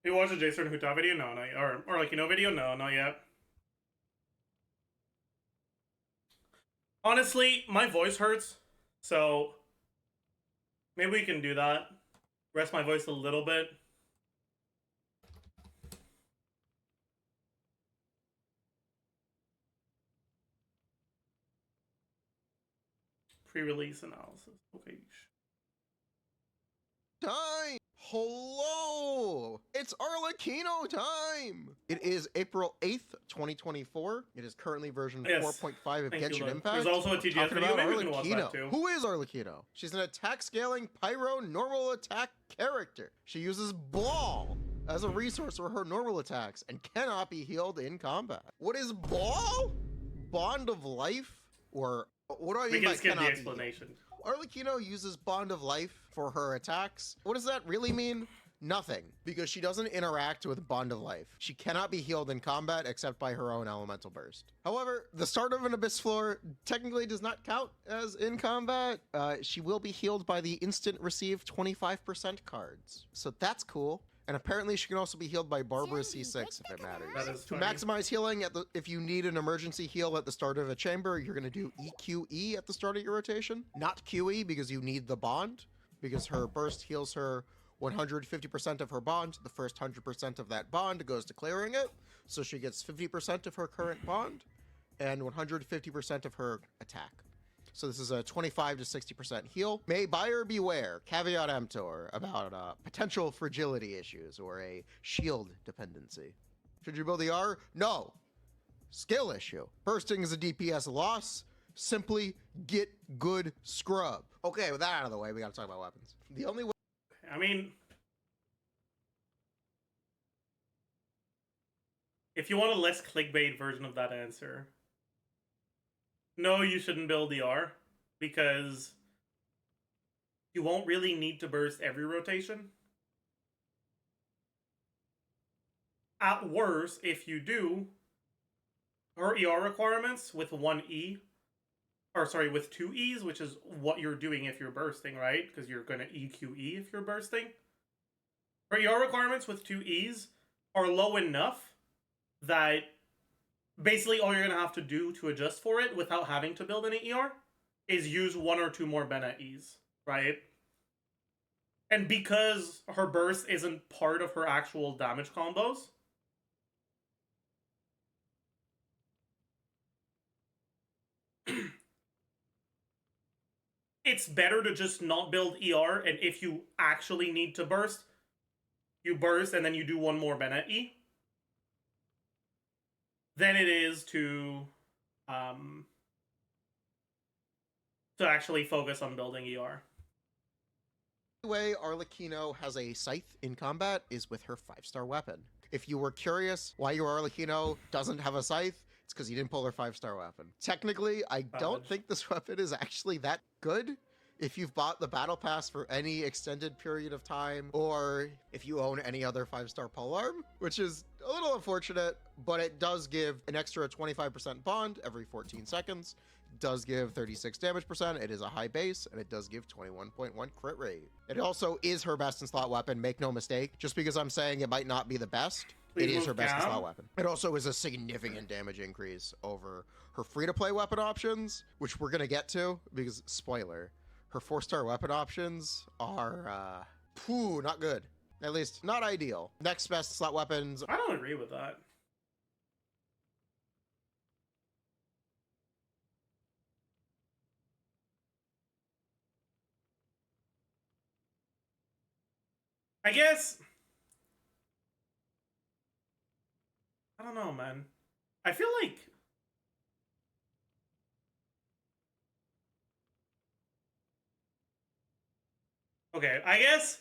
You watched a Jason Huta video? No, not yet. Or like, you know, video? No, not yet. Honestly, my voice hurts, so maybe we can do that. Rest my voice a little bit. Pre-release analysis. Okay. Time! Hello! It's Arlecchino time! It is April 8th, 2024. It is currently version 4.5 of Genshin Impact. There's also a TGS Talking video. about Maybe we can watch that too. Who is Arlecchino? She's an attack scaling pyro normal attack character. She uses Ball as a resource for her normal attacks and cannot be healed in combat. What is Ball? Bond of Life? Or what do I mean by skip the cannot explanation. Arlecchino uses Bond of Life for her attacks. What does that really mean? Nothing, because she doesn't interact with Bond of Life. She cannot be healed in combat except by her own elemental burst. However, the start of an Abyss floor technically does not count as in combat. She will be healed by the instant receive 25% cards. So that's cool. And apparently she can also be healed by Barbarous C6 if it matters. That is To funny. maximize healing, if you need an emergency heal at the start of a chamber, you're going to do EQE at the start of your rotation. Not QE because you need the bond, because her burst heals her 150% of her bond. The first 100% of that bond goes to clearing it, so she gets 50% of her current bond and 150% of her attack. So this is a 25 to 60% heal. May buyer beware, caveat emptor, about potential fragility issues or a shield dependency. Should you build the R? No. Skill issue. Bursting is a DPS loss. Simply get good scrub. Okay, with that out of the way, we gotta talk about weapons. The only way... I mean, if you want a less clickbait version of that answer, no, you shouldn't build the R, because you won't really need to burst every rotation. At worst, if you do, her ER requirements with with 2 E's, which is what you're doing if you're bursting, right? Because you're going to EQE if you're bursting. Her ER requirements with 2 E's are low enough that basically all you're going to have to do to adjust for it without having to build any ER is use 1 or 2 more Bennett E's, right? And because her burst isn't part of her actual damage combos, it's better to just not build ER, and if you actually need to burst, you burst and then you do one more Bennett E, than it is to actually focus on building ER. The way Arlecchino has a scythe in combat is with her 5-star weapon. If you were curious why your Arlecchino doesn't have a scythe, it's because you didn't pull her 5-star weapon. Technically, I don't think this weapon is actually that good if you've bought the battle pass for any extended period of time, or if you own any other 5-star polearm, which is a little unfortunate, but it does give an extra 25% bond every 14 seconds. It does give 36 damage percent. It is a high base, and it does give 21.1 crit rate. It also is her best in slot weapon, make no mistake. Just because I'm saying it might not be the best, it is her best in slot weapon. It also is a significant damage increase over her free-to-play weapon options, which we're gonna get to, because, spoiler, her 4-star weapon options are, not good. At least, not ideal. Next best slot weapons. I don't agree with that. I guess... I don't know, man. I feel like... Okay, I guess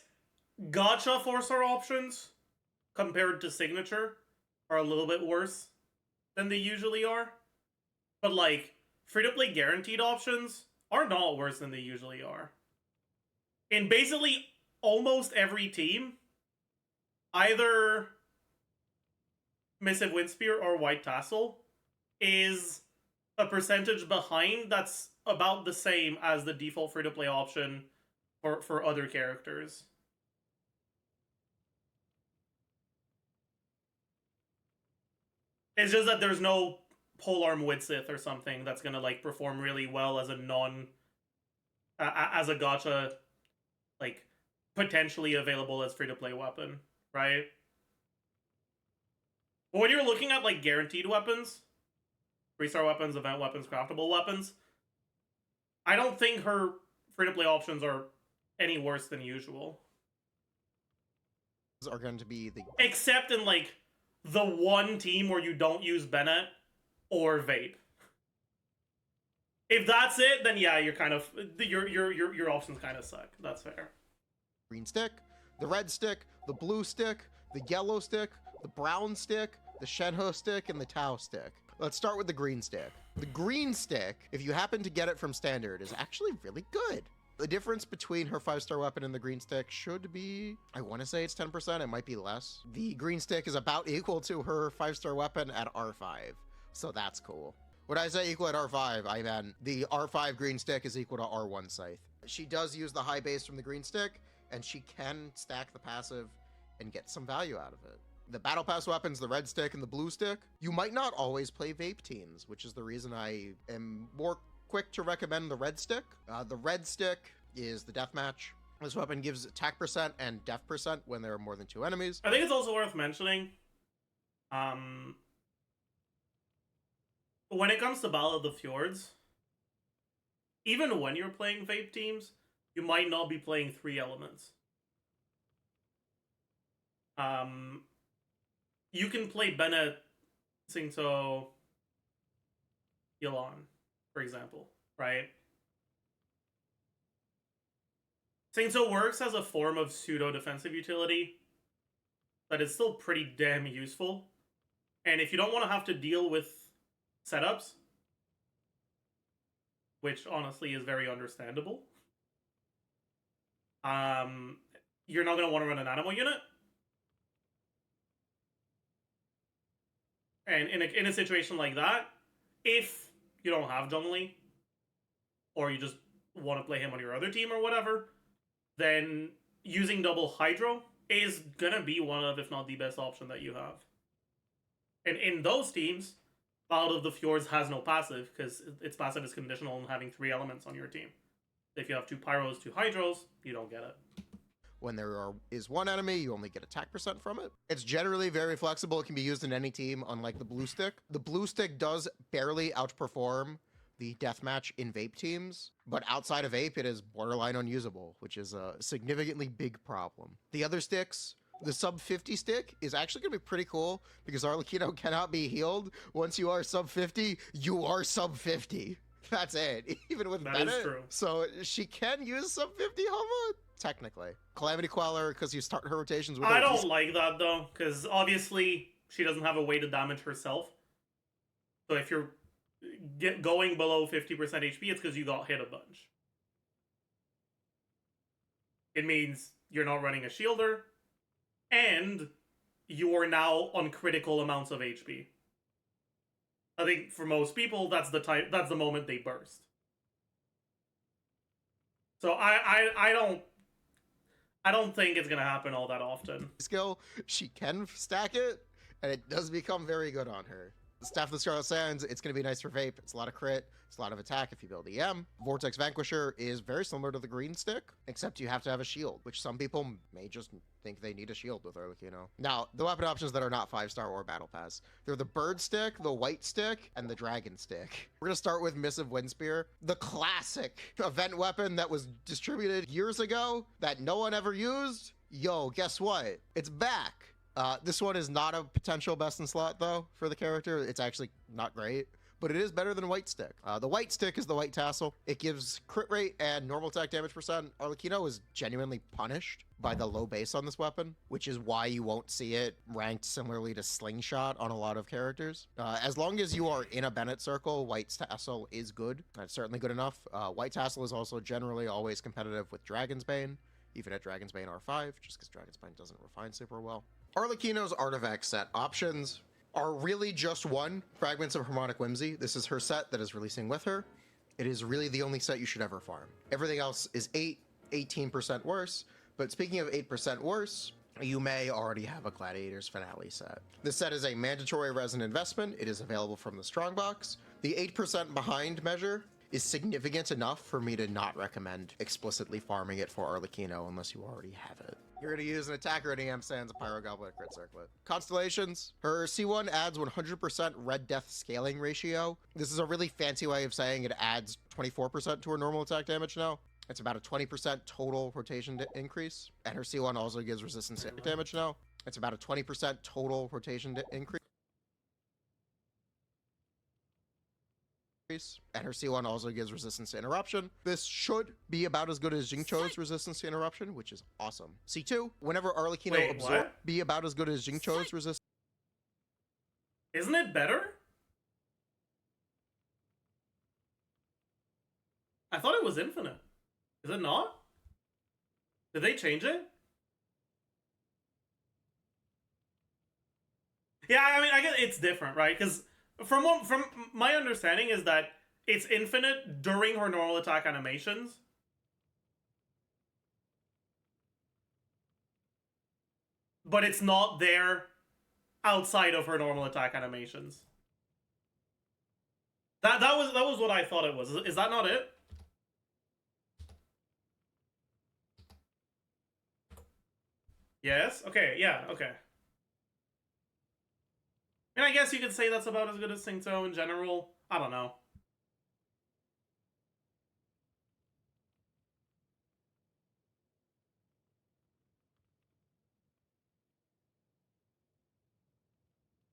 gacha 4-star options compared to signature are a little bit worse than they usually are. But like, free-to-play guaranteed options are not worse than they usually are. In basically almost every team, either Missive Windspear or White Tassel is a percentage behind that's about the same as the default free-to-play option for other characters. It's just that there's no polearm Widsith or something that's gonna like perform really well as a as a gacha, like potentially available as free-to-play weapon, right? But when you're looking at like guaranteed weapons, 3-star weapons, event weapons, craftable weapons, I don't think her free-to-play options are any worse than usual. Are going to be the... Except in like the one team where you don't use Bennett or Vape. If that's it, then yeah, you're kind of your options kind of suck. That's fair. Green stick, the red stick, the blue stick, the yellow stick, the brown stick, the Shenhe stick, and the Tau stick. Let's start with the green stick. The green stick, if you happen to get it from standard, is actually really good. The difference between her 5-star weapon and the green stick should be, I want to say it's 10%, it might be less. The green stick is about equal to her 5-star weapon at R5, so that's cool. When I say equal at R5, I mean the R5 green stick is equal to R1 scythe. She does use the high base from the green stick, and she can stack the passive and get some value out of it. The battle pass weapons, the red stick and the blue stick, you might not always play Vape teams, which is the reason I am more quick to recommend the red stick. The red stick is the deathmatch. This weapon gives attack percent and def percent when there are more than 2 enemies. I think it's also worth mentioning, when it comes to Battle of the Fjords, even when you're playing Vape teams, you might not be playing 3 elements. You can play Bennett, Singto, Yilon, for example, right? Singto works as a form of pseudo-defensive utility, but it's still pretty damn useful. And if you don't want to have to deal with setups, which honestly is very understandable, you're not going to want to run an animal unit. And in a situation like that, if you don't have Zhongli, or you just want to play him on your other team or whatever, then using double Hydro is gonna be one of, if not the best option that you have. And in those teams, Battle of the Fjords has no passive, because its passive is conditional on having 3 elements on your team. If you have 2 Pyros, 2 Hydros, you don't get it. When there is 1 enemy, you only get attack percent from it. It's generally very flexible. It can be used in any team, unlike the blue stick. The blue stick does barely outperform the deathmatch in vape teams, but outside of vape, it is borderline unusable, which is a significantly big problem. The other sticks, the sub 50 stick is actually going to be pretty cool because Arlecchino cannot be healed. Once you are sub 50, you are sub 50. That's it, even with That Bennett. is true. So she can use sub 50 Homa, technically. Calamity Queller, because you start her rotations with I her. don't like that though, because obviously she doesn't have a way to damage herself. So if you're going below 50% HP, it's because you got hit a bunch. It means you're not running a shielder, and you are now on critical amounts of HP. I think for most people, that's the moment they burst. So I don't think it's gonna happen all that often. Skill, she can stack it, and it does become very good on her. Staff of the Scarlet Sands, it's going to be nice for vape. It's a lot of crit. It's a lot of attack if you build EM. Vortex Vanquisher is very similar to the green stick, except you have to have a shield, which some people may just think they need a shield with Arlecchino. Now, the weapon options that are not 5-star or Battle Pass, they're the bird stick, the white stick, and the dragon stick. We're going to start with Missive Windspear, the classic event weapon that was distributed years ago that no one ever used. Yo, guess what? It's back. This one is not a potential best in slot though for the character. It's actually not great, but it is better than White Stick. The White Stick is the white tassel. It gives crit rate and normal attack damage percent. Arlecchino is genuinely punished by the low base on this weapon, which is why you won't see it ranked similarly to Slingshot on a lot of characters. As long as you are in a Bennett circle, White Tassel is good. That's certainly good enough. White Tassel is also generally always competitive with Dragon's Bane, even at Dragon's Bane R5, just because Dragon's Bane doesn't refine super well. Arlecchino's artifact set options are really just one, Fragments of Harmonic Whimsy. This is her set that is releasing with her. It is really the only set you should ever farm. Everything else is 18% worse, but speaking of 8% worse, you may already have a Gladiator's Finale set. This set is a mandatory resin investment. It is available from the Strongbox. The 8% behind measure is significant enough for me to not recommend explicitly farming it for Arlecchino unless you already have it. You're going to use an attacker at EM Sands, a Pyro Goblin, Crit Circlet. Constellations. Her C1 adds 100% Red Death scaling ratio. This is a really fancy way of saying it adds 24% to her normal attack damage now. It's about a 20% total rotation increase. And her C1 also gives resistance to damage now. It's about a 20% total rotation increase. And her C1 also gives resistance to interruption. This should be about as good as Jingcho's resistance to interruption, which is awesome. C2, whenever Arlecchino absorbs, be about as good as Jingcho's resistance. Isn't it better? I thought it was infinite. Is it not? Did they change it? Yeah, I mean, I guess it's different, right? Because from my understanding is that it's infinite during her normal attack animations. But it's not there outside of her normal attack animations. That was what I thought it was. Is that not it? Yes? Okay, yeah, okay. And I guess you could say that's about as good as Singto in general. I don't know.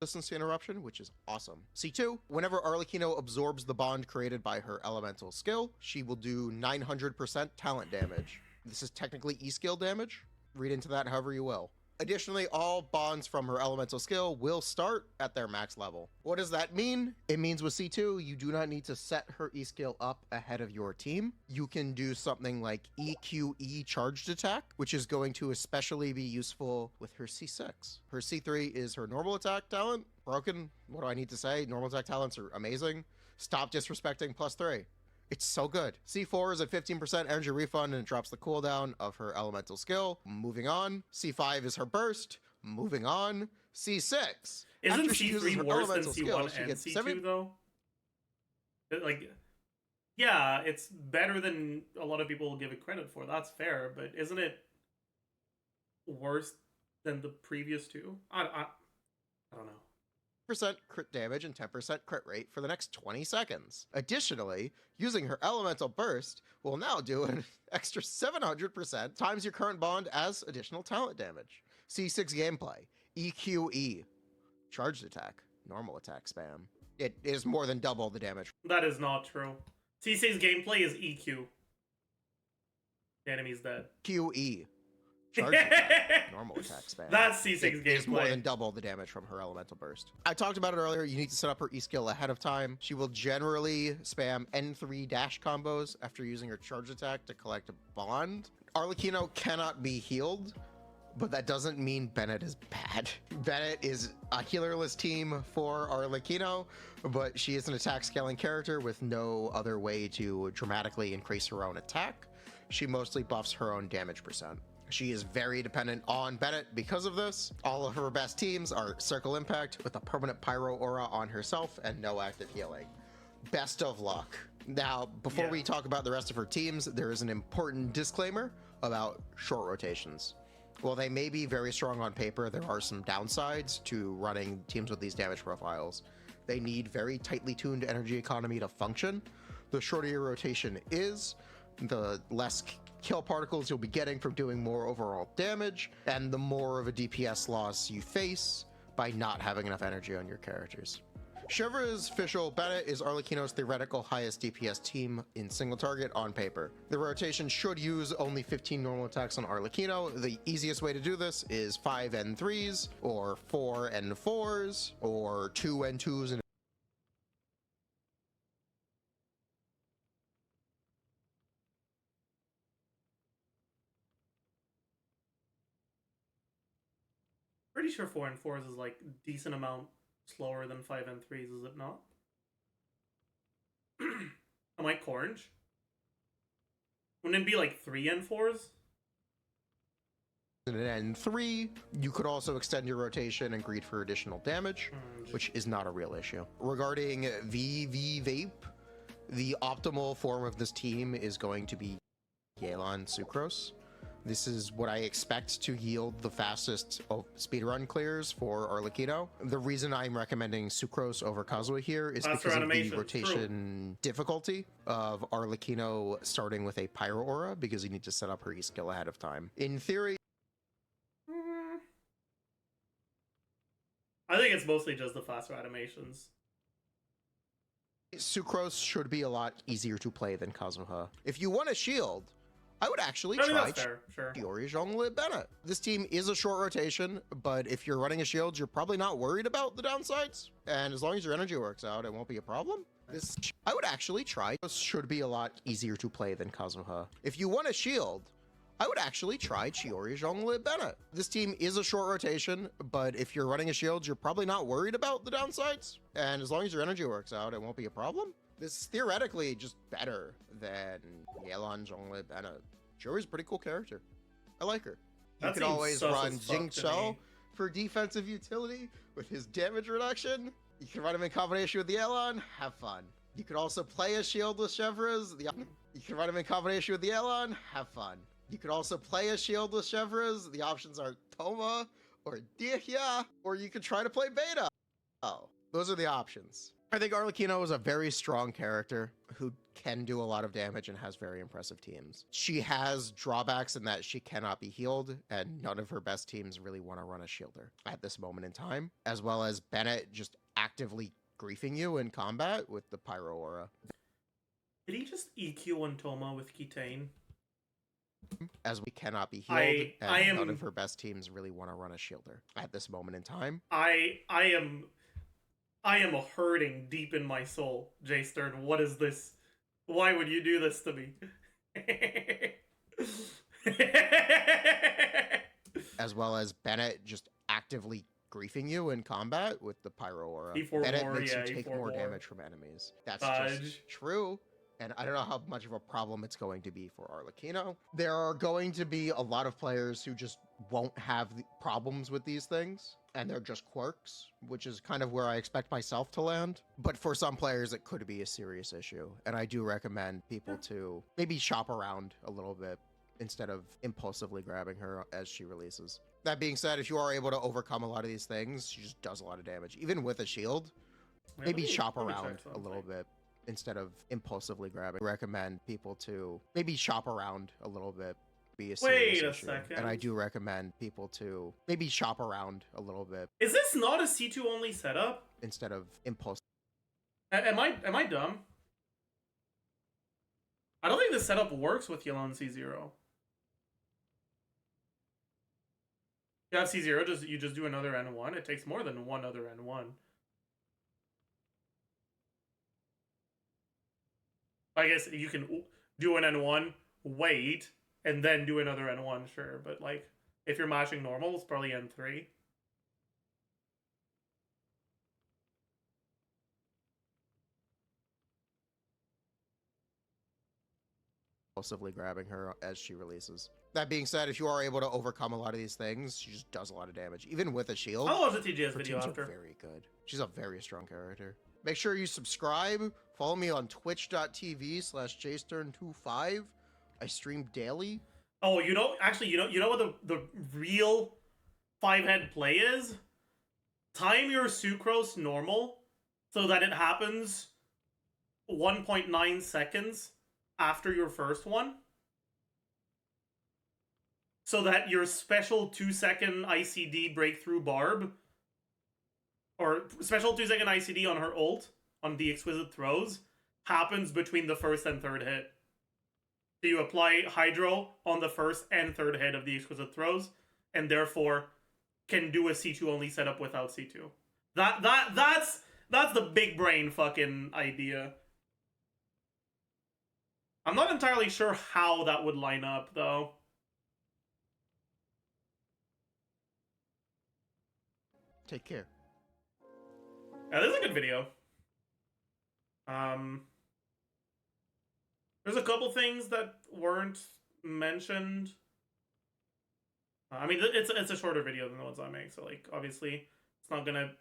Resistance to interruption, which is awesome. C2, whenever Arlecchino absorbs the bond created by her elemental skill, she will do 900% talent damage. This is technically E-skill damage. Read into that however you will. Additionally, all bonds from her elemental skill will start at their max level. What does that mean? It means with C2, you do not need to set her E-skill up ahead of your team. You can do something like EQE charged attack, which is going to especially be useful with her C6. Her C3 is her normal attack talent. Broken, what do I need to say? Normal attack talents are amazing. Stop disrespecting +3. It's so good. C4 is a 15% energy refund and it drops the cooldown of her elemental skill. Moving on. C5 is her burst. Moving on. C6. Isn't After she uses C3 her worse than elemental skill, C1 she and gets C2 though? Like, yeah, it's better than a lot of people will give it credit for. That's fair, but isn't it worse than the previous two? I don't know. crit damage and 10% crit rate for the next 20 seconds. Additionally, using her elemental burst will now do an extra 700% times your current bond as additional talent damage. C6 gameplay, EQE, charged attack, normal attack spam. It is more than double the damage. That is not true. C6's gameplay is EQ. The enemy's dead. QE. Charge attack, normal attack spam. That's C6's It is more gameplay. than double the damage from her elemental burst. I talked about it earlier. You need to set up her E skill ahead of time. She will generally spam N3 dash combos after using her charge attack to collect a bond. Arlecchino cannot be healed, but that doesn't mean Bennett is bad. Bennett is a healerless team for Arlecchino, but she is an attack scaling character with no other way to dramatically increase her own attack. She mostly buffs her own damage percent. She is very dependent on Bennett because of this. All of her best teams are Circle Impact with a permanent Pyro aura on herself and no active healing. Best of luck. Now, before we talk about the rest of her teams, there is an important disclaimer about short rotations. While they may be very strong on paper, there are some downsides to running teams with these damage profiles. They need very tightly tuned energy economy to function. The shorter your rotation is, the less kill particles you'll be getting from doing more overall damage, and the more of a DPS loss you face by not having enough energy on your characters. Chevra's official Bennett is Arlecchino's theoretical highest DPS team in single target on paper. The rotation should use only 15 normal attacks on Arlecchino. The easiest way to do this is 5 N3s, or 4 N4s, or 2 N2s and Pretty sure 4 and 4s is like decent amount slower than 5 and 3s, is it not? Am I orange? Wouldn't it be like 3 and 4s? an N3. You could also extend your rotation and greed for additional damage, which is not a real issue. Regarding VV Vape, the optimal form of this team is going to be Yelan Sucrose. This is what I expect to yield the fastest speedrun clears for Arlecchino. The reason I'm recommending Sucrose over Kazuha here is because of the rotation difficulty of Arlecchino starting with a Pyro Aura, because you need to set up her E-skill ahead of time. In theory, I think it's mostly just the faster animations. Sucrose should be a lot easier to play than Kazuha. If you want a shield, I would actually I mean, try that's fair, sure. Chiori Zhongli Bennett. This team is a short rotation, but if you're running a shield, you're probably not worried about the downsides. And as long as your energy works out, it won't be a problem. I would actually try. This should be a lot easier to play than Kazuha. If you want a shield, I would actually try Chiori Zhongli Bennett. This team is a short rotation, but if you're running a shield, you're probably not worried about the downsides. And as long as your energy works out, it won't be a problem. This is theoretically just better than Yelan Zhongli Bennett. Chiori's a pretty cool character. I like her. You can always run Jing Chou for defensive utility with his damage reduction. You can run him in combination with Yelan, have fun. You could also play a shield with Chevras. You can run him in combination with Yelan, have fun. You could also play a shield with Chevras. The options are Toma or Dihya, or you could try to play Beta. Oh, those are the options. I think Arlecchino is a very strong character who can do a lot of damage and has very impressive teams. She has drawbacks in that she cannot be healed, and none of her best teams really want to run a shielder at this moment in time, as well as Bennett just actively griefing you in combat with the Pyro Aura. Did he just EQ on Toma with Kitane? As we cannot be healed, and none of her best teams really want to run a shielder at this moment in time. I am hurting deep in my soul, Jay Stern. What is this? Why would you do this to me? As well as Bennett just actively griefing you in combat with the Pyro Aura. Bennett makes you take more damage from enemies. That's just true. And I don't know how much of a problem it's going to be for Arlecchino. There are going to be a lot of players who just won't have problems with these things, and they're just quirks, which is kind of where I expect myself to land. But for some players, it could be a serious issue, and I do recommend people to maybe shop around a little bit instead of impulsively grabbing her as she releases. That being said, if you are able to overcome a lot of these things, she just does a lot of damage. Even with a shield, Yeah, maybe let me shop check around a little bit instead of impulsively grabbing. Recommend people to maybe shop around a little bit. Be a serious Wait a issue. second. And I do recommend people to maybe shop around a little bit Is this not a C2 only setup? instead of impulsive. Am I dumb? I don't think this setup works with Yelan C0. You have C0, you just do another N1. It takes more than one other N1. I guess you can do an N1, wait, and then do another N1, sure. But like, if you're mashing normal, it's probably N3. Impulsively grabbing her as she releases. That being said, if you are able to overcome a lot of these things, she just does a lot of damage. Even with a shield. I'll watch the TGS her video teams after. Are very good. She's a very strong character. Make sure you subscribe. Follow me on twitch.tv/jstern25. I stream daily. Oh, you know what the real 5-head play is? Time your sucrose normal so that it happens 1.9 seconds after your first one. So that your special 2-second ICD breakthrough barb, or special 2-second ICD on her ult, on the exquisite throws, happens between the first and third hit. So you apply Hydro on the first and third hit of the exquisite throws, and therefore can do a C2 only setup without C2. That's the big brain fucking idea. I'm not entirely sure how that would line up though. Take care. Yeah, this is a good video. There's a couple things that weren't mentioned. I mean, it's a shorter video than the ones I make, so like obviously it's not gonna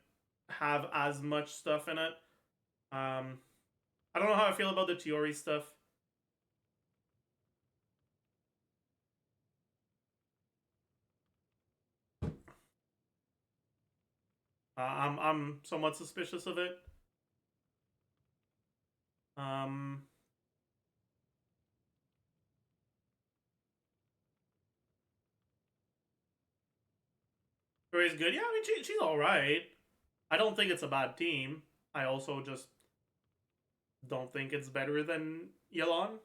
have as much stuff in it. I don't know how I feel about the Tiori stuff. I'm somewhat suspicious of it. Tori's good. Yeah, I mean she's all right. I don't think it's a bad team. I also just don't think it's better than Yelan.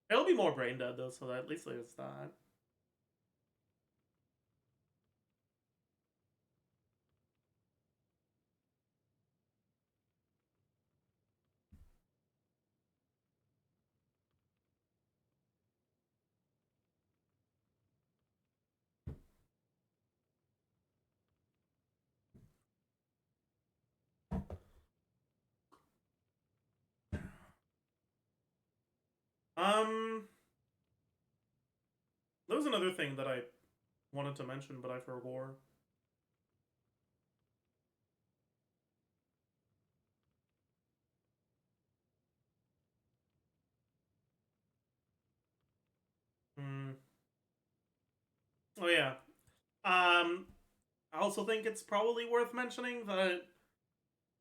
It'll be more brain dead though, so that at least there's that. There was another thing that I wanted to mention, but I forgot. Oh yeah. I also think it's probably worth mentioning that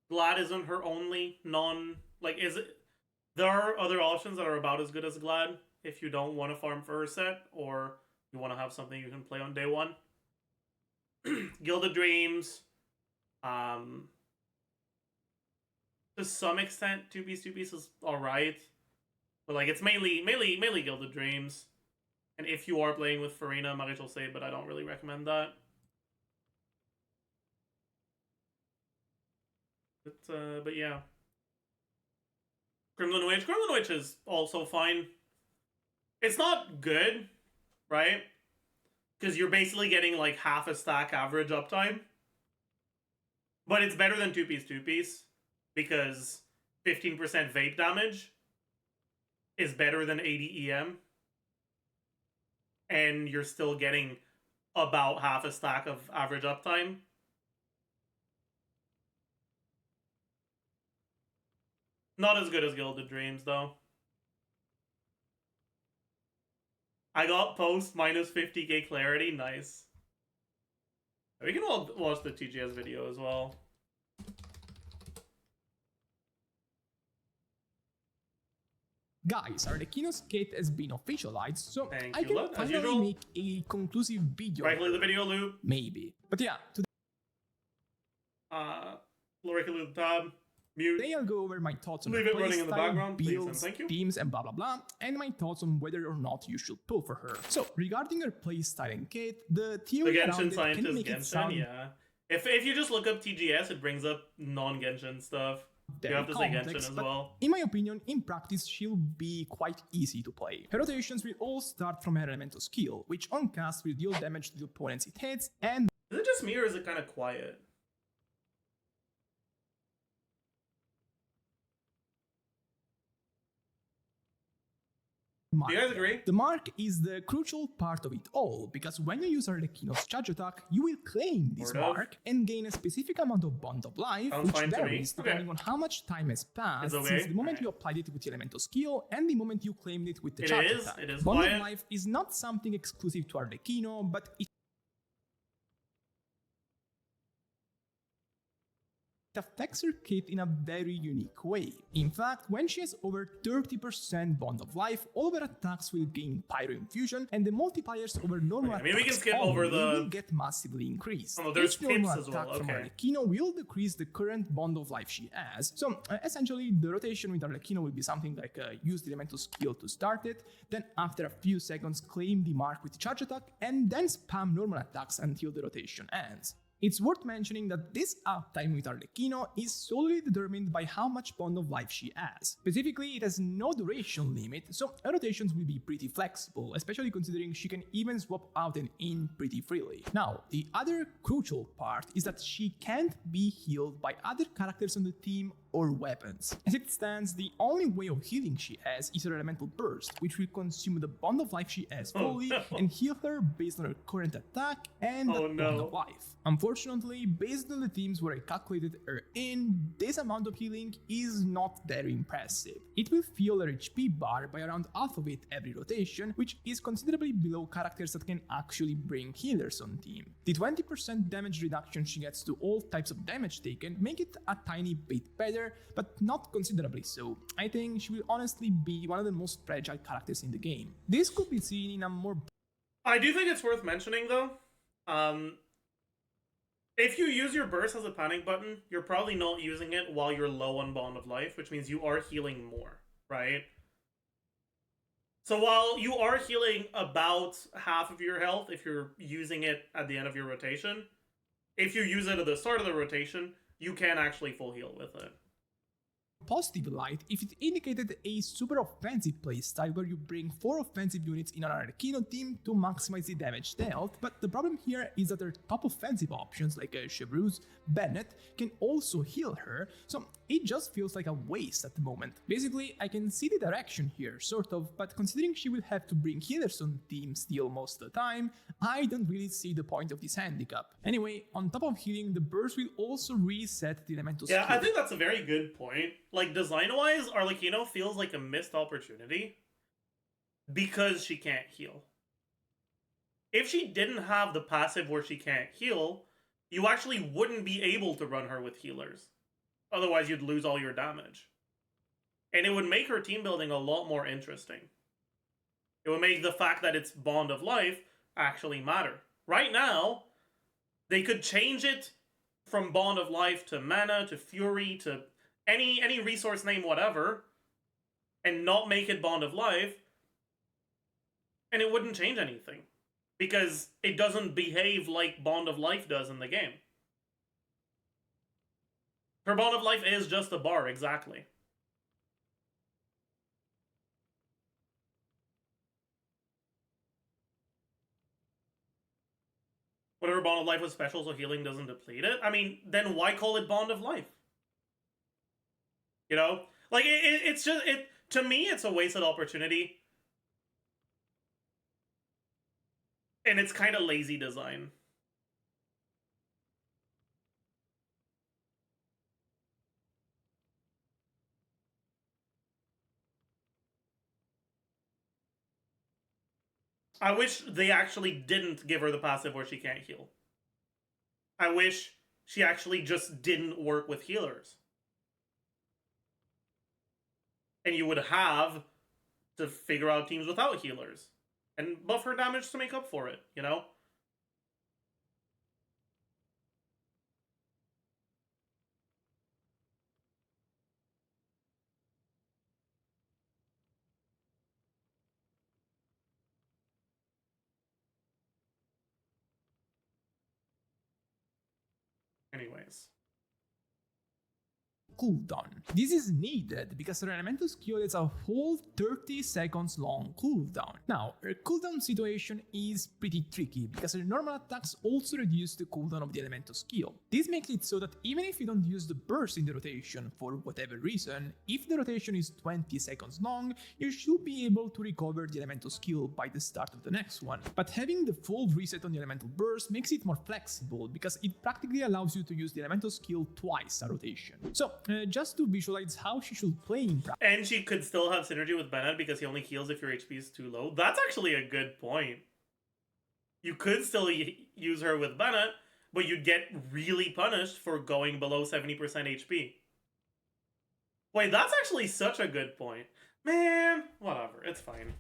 Glad isn't her only there are other options that are about as good as Glad if you don't want to farm for her set, or you want to have something you can play on day one. Gilded Dreams, to some extent, 2-piece is alright. But like it's mainly Gilded Dreams. And if you are playing with Farina, Marichal say, but I don't really recommend that. But yeah. Gremlin Witch is also fine. It's not good, right? Because you're basically getting like half a stack average uptime. But it's better than 2-piece. because 15% vape damage is better than 80 EM, and you're still getting about half a stack of average uptime. Not as good as Gilded Dreams, though. I got post minus 50k clarity. Nice. We can all watch the TGS video as well. Guys, Arlecchino's kit has been officialized, so Thank I you, can Lud, as finally usual. make a conclusive video. Right click the video loop. Maybe. But yeah, Right click the tab. Mute. today I'll go over my thoughts on Leave her it running in the playstyle, background, please, and builds, thank you. themes, and blah blah blah, and my thoughts on whether or not you should pull for her. So, regarding her playstyle and kit, the The theory around Genshin it can scientist make it Genshin, sound yeah. If you just look up TGS, it brings up non-Genshin stuff. You very have to say complex, Genshin as but well. in my opinion, in practice, she'll be quite easy to play. Her rotations will all start from her elemental skill, which on cast will deal damage to the opponents it hits, and Is it just me or is it kind of quiet? Do you guys agree? The mark is the crucial part of it all, because when you use Arlecchino's charge attack, you will claim this Sort of. mark and gain a specific amount of bond of life, Sounds which fine to me. varies depending on how much time has passed It's okay. since the moment you applied it with the elemental skill and the moment you claimed it with the It charge is, attack. it is Bond quiet. of life is not something exclusive to Arlecchino, but it affects her kit in a very unique way. In fact, when she has over 30% bond of life, all of her attacks will gain pyro infusion, and the multipliers over normal Okay, maybe we can attacks skip only over the- will get massively increased. Oh, there's Each normal tips as well, attack from okay. Arlecchino will decrease the current bond of life she has. So, essentially, the rotation with Arlecchino will be something like use the elemental skill to start it, then after a few seconds claim the mark with the charge attack, and then spam normal attacks until the rotation ends. It's worth mentioning that this uptime with Arlecchino is solely determined by how much bond of life she has. Specifically, it has no duration limit, so her rotations will be pretty flexible, especially considering she can even swap out and in pretty freely. Now, the other crucial part is that she can't be healed by other characters on the team or weapons. As it stands, the only way of healing she has is her elemental burst, which will consume the bond of life she has fully and heal her based on her current attack and that bond of life. Unfortunately, based on the teams where I calculated her in, this amount of healing is not very impressive. It will fuel her HP bar by around half of it every rotation, which is considerably below characters that can actually bring healers on team. The 20% damage reduction she gets to all types of damage taken make it a tiny bit better, but not considerably so. I think she will honestly be one of the most fragile characters in the game. This could be seen in a more... I do think it's worth mentioning, though. If you use your burst as a panic button, you're probably not using it while you're low on bond of life, which means you are healing more, right? So while you are healing about half of your health if you're using it at the end of your rotation, if you use it at the start of the rotation, you can actually full heal with it. Positive light if it indicated a super offensive playstyle where you bring 4 offensive units in an Arlecchino team to maximize the damage dealt, but the problem here is that her top offensive options like Chevreuse, Bennett can also heal her, so it just feels like a waste at the moment. Basically, I can see the direction here, sort of, but considering she will have to bring healers on team still most of the time, I don't really see the point of this handicap. Anyway, on top of healing, the burst will also reset the elemental skill. Yeah, I think that's a very good point. Like, design-wise, Arlecchino feels like a missed opportunity because she can't heal. If she didn't have the passive where she can't heal, you actually wouldn't be able to run her with healers. Otherwise, you'd lose all your damage. And it would make her team building a lot more interesting. It would make the fact that it's Bond of Life actually matter. Right now, they could change it from Bond of Life to Mana, to Fury, to any resource name, whatever, and not make it Bond of Life, and it wouldn't change anything. Because it doesn't behave like Bond of Life does in the game. Her Bond of Life is just a bar, exactly. Whatever Bond of Life was special so healing doesn't deplete it? I mean, then why call it Bond of Life? You know? Like, it's just, to me, it's a wasted opportunity. And it's kind of lazy design. I wish they actually didn't give her the passive where she can't heal. I wish she actually just didn't work with healers. And you would have to figure out teams without healers. And buff her damage to make up for it, you know? Anyways. Cooldown. This is needed because her elemental skill is a whole 30 seconds long cooldown. Now, her cooldown situation is pretty tricky because her normal attacks also reduce the cooldown of the elemental skill. This makes it so that even if you don't use the burst in the rotation for whatever reason, if the rotation is 20 seconds long, you should be able to recover the elemental skill by the start of the next one. But having the full reset on the elemental burst makes it more flexible because it practically allows you to use the elemental skill twice a rotation. So, just to visualize how she should play in practice. And she could still have synergy with Bennett because he only heals if your HP is too low. That's actually a good point. You could still use her with Bennett, but you'd get really punished for going below 70% HP. Wait, that's actually such a good point. Man, whatever, it's fine.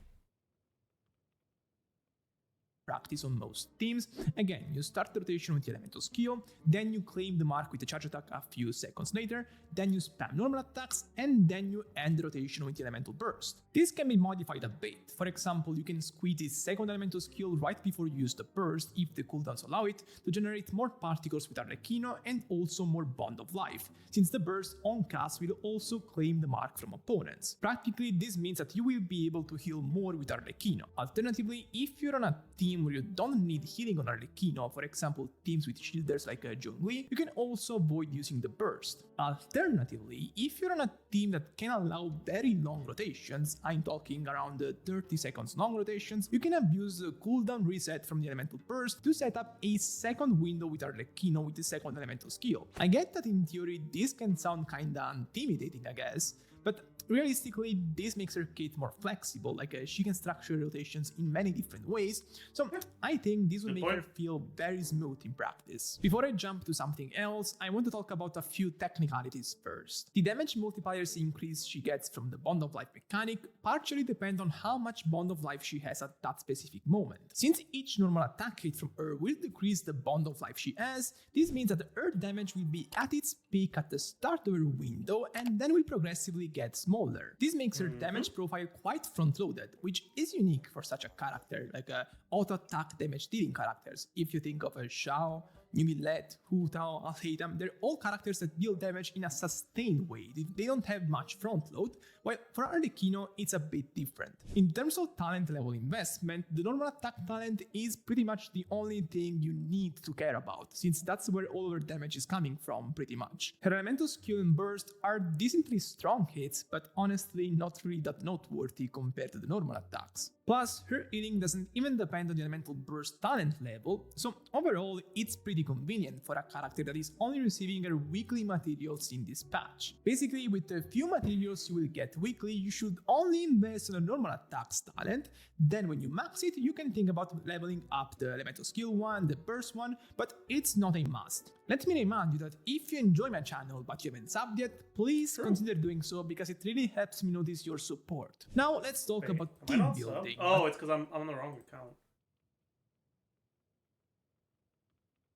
Practice on most teams. Again, you start the rotation with the elemental skill, then you claim the mark with the charge attack a few seconds later, then you spam normal attacks, and then you end the rotation with the elemental burst. This can be modified a bit. For example, you can squeeze the second elemental skill right before you use the burst if the cooldowns allow it to generate more particles with Arlecchino and also more Bond of Life, since the burst on cast will also claim the mark from opponents. Practically, this means that you will be able to heal more with Arlecchino. Alternatively, if you're on a team where you don't need healing on Arlecchino, for example teams with shielders like Zhongli, you can also avoid using the burst. Alternatively, if you're on a team that can allow very long rotations, I'm talking around 30 seconds long rotations, you can abuse the cooldown reset from the elemental burst to set up a second window with Arlecchino with the second elemental skill. I get that in theory this can sound kinda intimidating, I guess, but realistically, this makes her kit more flexible, like she can structure rotations in many different ways, so I think this will make her feel very smooth in practice. Before I jump to something else, I want to talk about a few technicalities first. The damage multipliers increase she gets from the Bond of Life mechanic partially depend on how much Bond of Life she has at that specific moment. Since each normal attack hit from her will decrease the Bond of Life she has, this means that her damage will be at its peak at the start of her window and then will progressively get smaller. This makes her damage profile quite front-loaded, which is unique for such a character, like auto-attack damage dealing characters. If you think of a Xiao, Yumilet, Hu Tao, Al-Haytham, they're all characters that deal damage in a sustained way. They don't have much front load, while for Arlecchino it's a bit different. In terms of talent level investment, the normal attack talent is pretty much the only thing you need to care about, since that's where all of her damage is coming from, pretty much. Her elemental skill and burst are decently strong hits, but honestly not really that noteworthy compared to the normal attacks. Plus, her healing doesn't even depend on the elemental burst talent level, so overall it's pretty convenient for a character that is only receiving her weekly materials in this patch. Basically, with the few materials you will get weekly, you should only invest on a normal attacks talent, then when you max it, you can think about leveling up the elemental skill one, the burst one, but it's not a must. Let me remind you that if you enjoy my channel but you haven't subbed yet, please consider doing so because it really helps me notice your support. Now let's talk about team building. Oh, it's because I'm on the wrong account.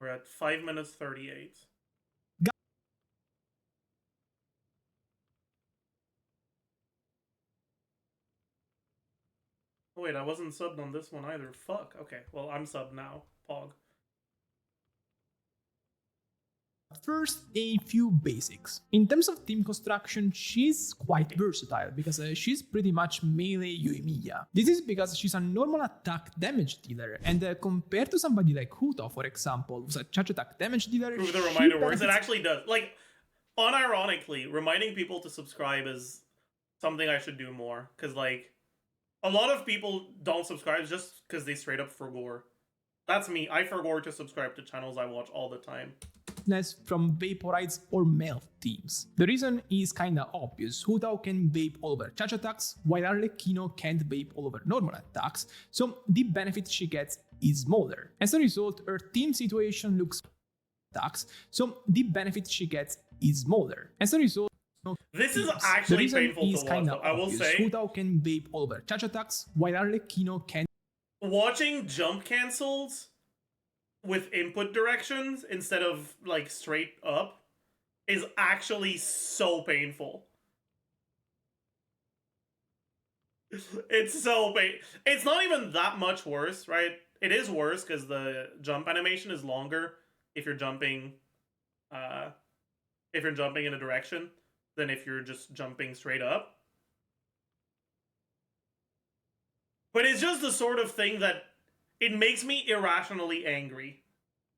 We're at 5 minutes 38. Oh wait, I wasn't subbed on this one either. Fuck. Okay, well I'm subbed now. Pog. First, a few basics. In terms of team construction, she's quite versatile because she's pretty much melee Yuimiya. This is because she's a normal attack damage dealer, and compared to somebody like Huto, for example, who's a charge attack damage dealer, Prove the reminder works. It actually does. Like, unironically, reminding people to subscribe is something I should do more. Because, like, a lot of people don't subscribe just because they straight up forgot. That's me. I forgot to subscribe to channels I watch all the time. From vaporites or melt teams. The reason is kinda obvious. Hu Tao can vape all over charge attacks, while Arlecchino can't vape all over normal attacks, so the benefit she gets is smaller. As a result, her team situation looks attacks, so the benefit she gets is smaller. As a result, this is actually painful to watch, though. I will say. Hu Tao can vape all over charge attacks, while Arlecchino can't. Watching jump cancels with input directions instead of like straight up is actually so painful. It's so it's not even that much worse, right? It is worse because the jump animation is longer if you're jumping in a direction than if you're just jumping straight up. But it's just the sort of thing that it makes me irrationally angry.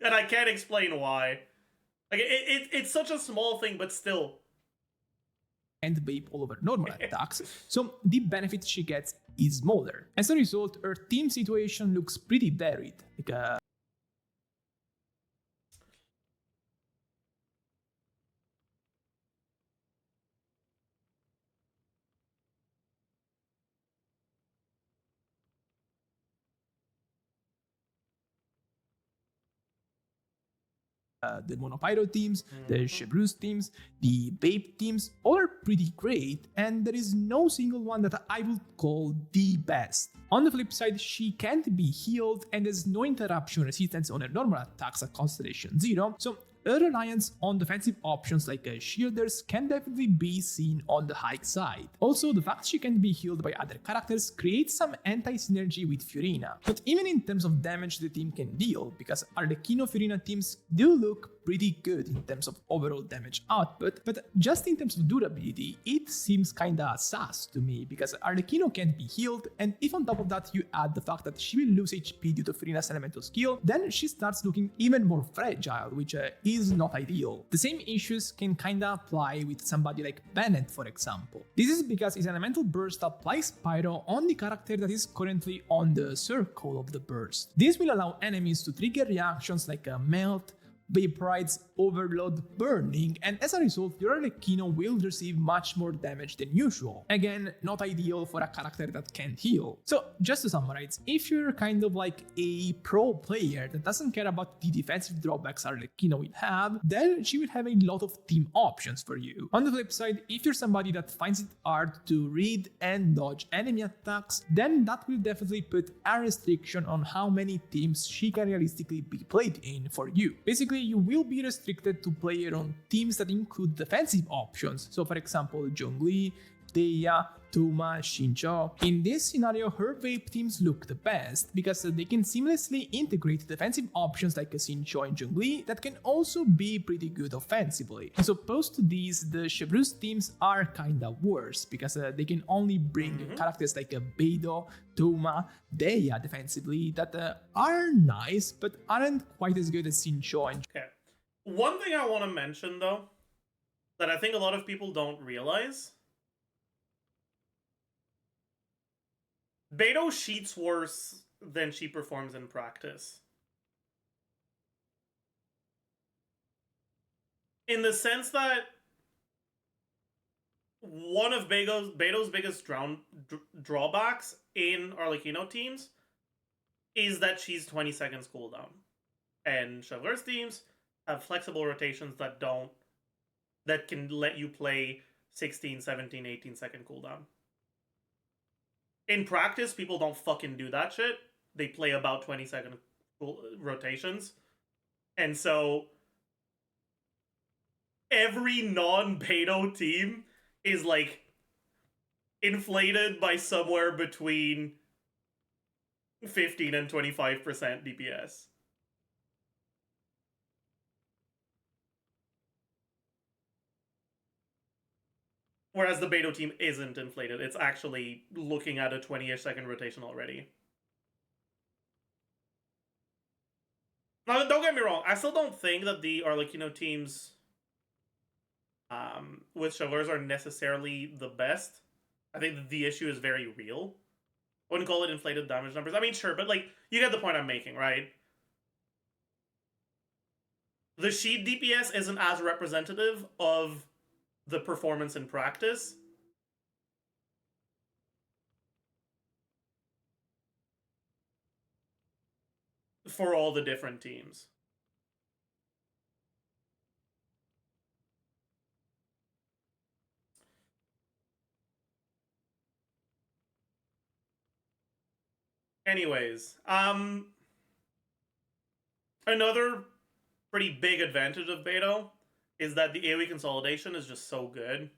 And I can't explain why. Like, it's such a small thing, but still. And vape all over normal attacks, so the benefit she gets is smaller. As a result, her team situation looks pretty varied. Like, the Monopyro teams, the Chevreuse teams, the Vape teams, all are pretty great, and there is no single one that I would call the best. On the flip side, she can't be healed and has no interruption resistance on her normal attacks at Constellation 0, so her reliance on defensive options like shielders can definitely be seen on the high side. Also, the fact she can be healed by other characters creates some anti-synergy with Fiorina, but even in terms of damage the team can deal, because Arlecchino-Fiorina teams do look pretty good in terms of overall damage output, but just in terms of durability, it seems kinda sus to me, because Arlecchino can't be healed, and if on top of that you add the fact that she will lose HP due to Fiorina's elemental skill, then she starts looking even more fragile, which is not ideal. The same issues can kinda apply with somebody like Bennett, for example. This is because his elemental burst applies pyro on the character that is currently on the circle of the burst. This will allow enemies to trigger reactions like melt, vaporites, overload, burning, and as a result, your Arlecchino will receive much more damage than usual. Again, not ideal for a character that can't heal. So, just to summarize, if you're kind of like a pro player that doesn't care about the defensive drawbacks Arlecchino will have, then she will have a lot of team options for you. On the flip side, if you're somebody that finds it hard to read and dodge enemy attacks, then that will definitely put a restriction on how many teams she can realistically be played in for you. Basically, you will be restricted to play her on teams that include defensive options, so for example Zhongli, Deya, Tuma, Xinzhou. In this scenario, her vape teams look the best, because they can seamlessly integrate defensive options like Xinzhou and Zhongli that can also be pretty good offensively. As opposed to these, the Chevreuse teams are kinda worse, because they can only bring characters like Beidou, Tuma, Deya defensively that are nice, but aren't quite as good as Xinzhou and... Okay. One thing I want to mention, though, that I think a lot of people don't realize: Beidou cheats worse than she performs in practice. In the sense that one of Beidou's biggest drawbacks in Arlecchino teams is that she's 20 seconds cooldown. And Chevreuse teams have flexible rotations that can let you play 16, 17, 18 second cooldown. In practice, people don't fucking do that shit. They play about 20 second rotations. And so every non-Beidou team is like inflated by somewhere between 15 and 25% DPS. Whereas the Beidou team isn't inflated. It's actually looking at a 20-ish second rotation already. Now, don't get me wrong. I still don't think that the Arlecchino teams with shovelers are necessarily the best. I think that the issue is very real. I wouldn't call it inflated damage numbers. I mean, sure, but like, you get the point I'm making, right? The sheet DPS isn't as representative of the performance in practice. For all the different teams. Anyways, another pretty big advantage of Beto is that the AoE consolidation is just so good.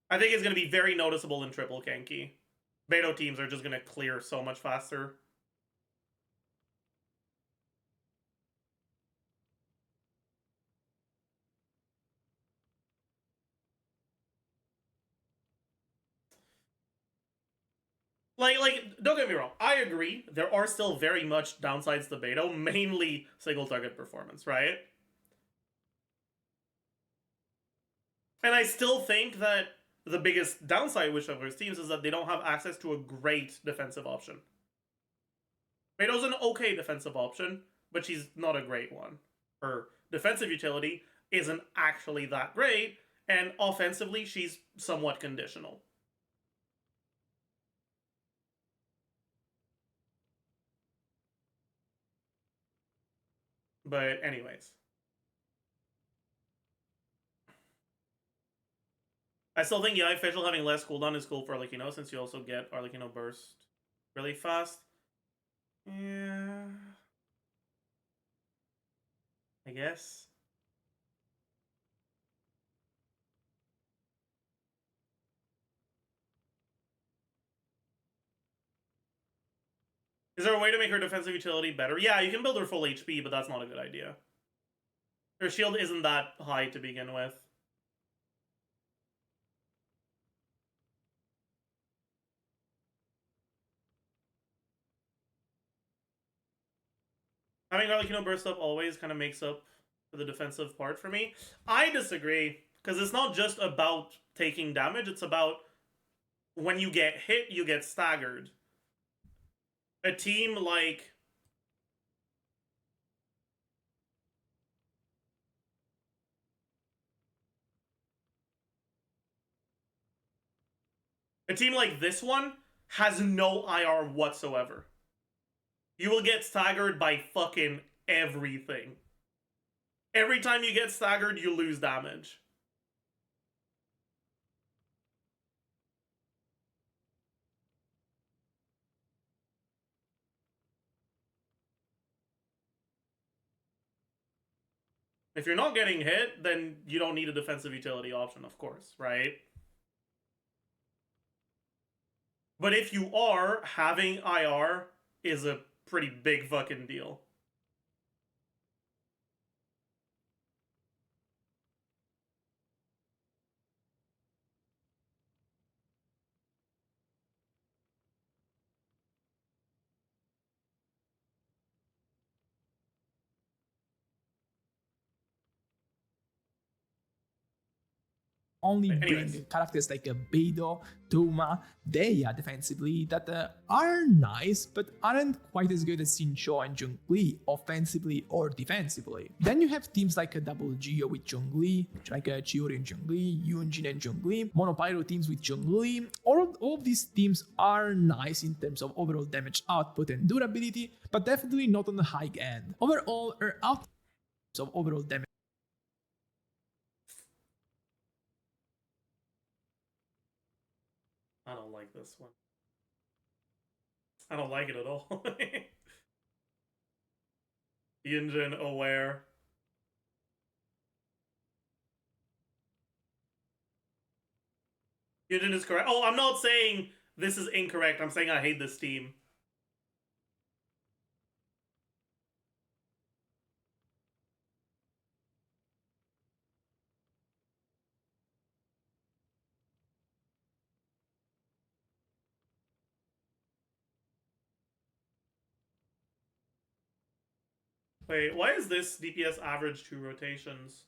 I think it's going to be very noticeable in triple Kenki. Beto teams are just going to clear so much faster. Like, don't get me wrong. I agree. There are still very much downsides to Beto, mainly single target performance, right? And I still think that the biggest downside with Shovel's teams is that they don't have access to a great defensive option. Beto's an okay defensive option, but she's not a great one. Her defensive utility isn't actually that great, and offensively, she's somewhat conditional. But anyways. I still think yeah, official having less cooldown is cool for Arlecchino, since you also get Arlecchino burst really fast. Yeah. I guess. Is there a way to make her defensive utility better? Yeah, you can build her full HP, but that's not a good idea. Her shield isn't that high to begin with. Having Arlecchino burst up always kind of makes up for the defensive part for me. I disagree, because it's not just about taking damage, it's about when you get hit, you get staggered. A team like... A team like this one has no IR whatsoever. You will get staggered by fucking everything. Every time you get staggered, you lose damage. If you're not getting hit, then you don't need a defensive utility option, of course, right? But if you are, having IR is a pretty big fucking deal. Only bring characters like Beidou, Touma, Deya defensively that are nice but aren't quite as good as Xingqiu and Zhongli offensively or defensively. Then you have teams like Double Geo with Zhongli, like Chiori and Zhongli, Yunjin and Zhongli, Monopyro teams with Zhongli. All of these teams are nice in terms of overall damage output and durability, but definitely not on the high end. Overall, her output of overall damage. I don't like this one. I don't like it at all. Yunjin aware. Yunjin is correct. Oh, I'm not saying this is incorrect. I'm saying I hate this team. Wait, why is this DPS average 2 rotations?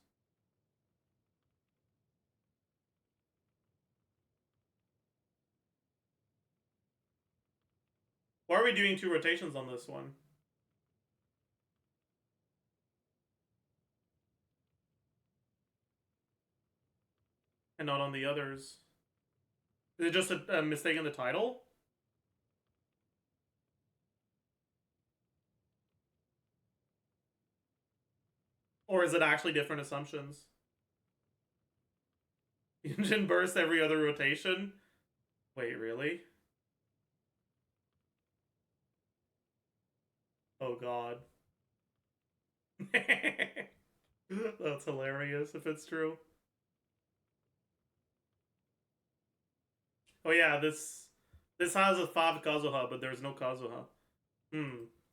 Why are we doing 2 rotations on this one? And not on the others. Is it just a mistake in the title? Or is it actually different assumptions? Engine burst every other rotation? Wait, really? Oh god. That's hilarious if it's true. Oh yeah, this has a 5 Kazuha, but there's no Kazuha.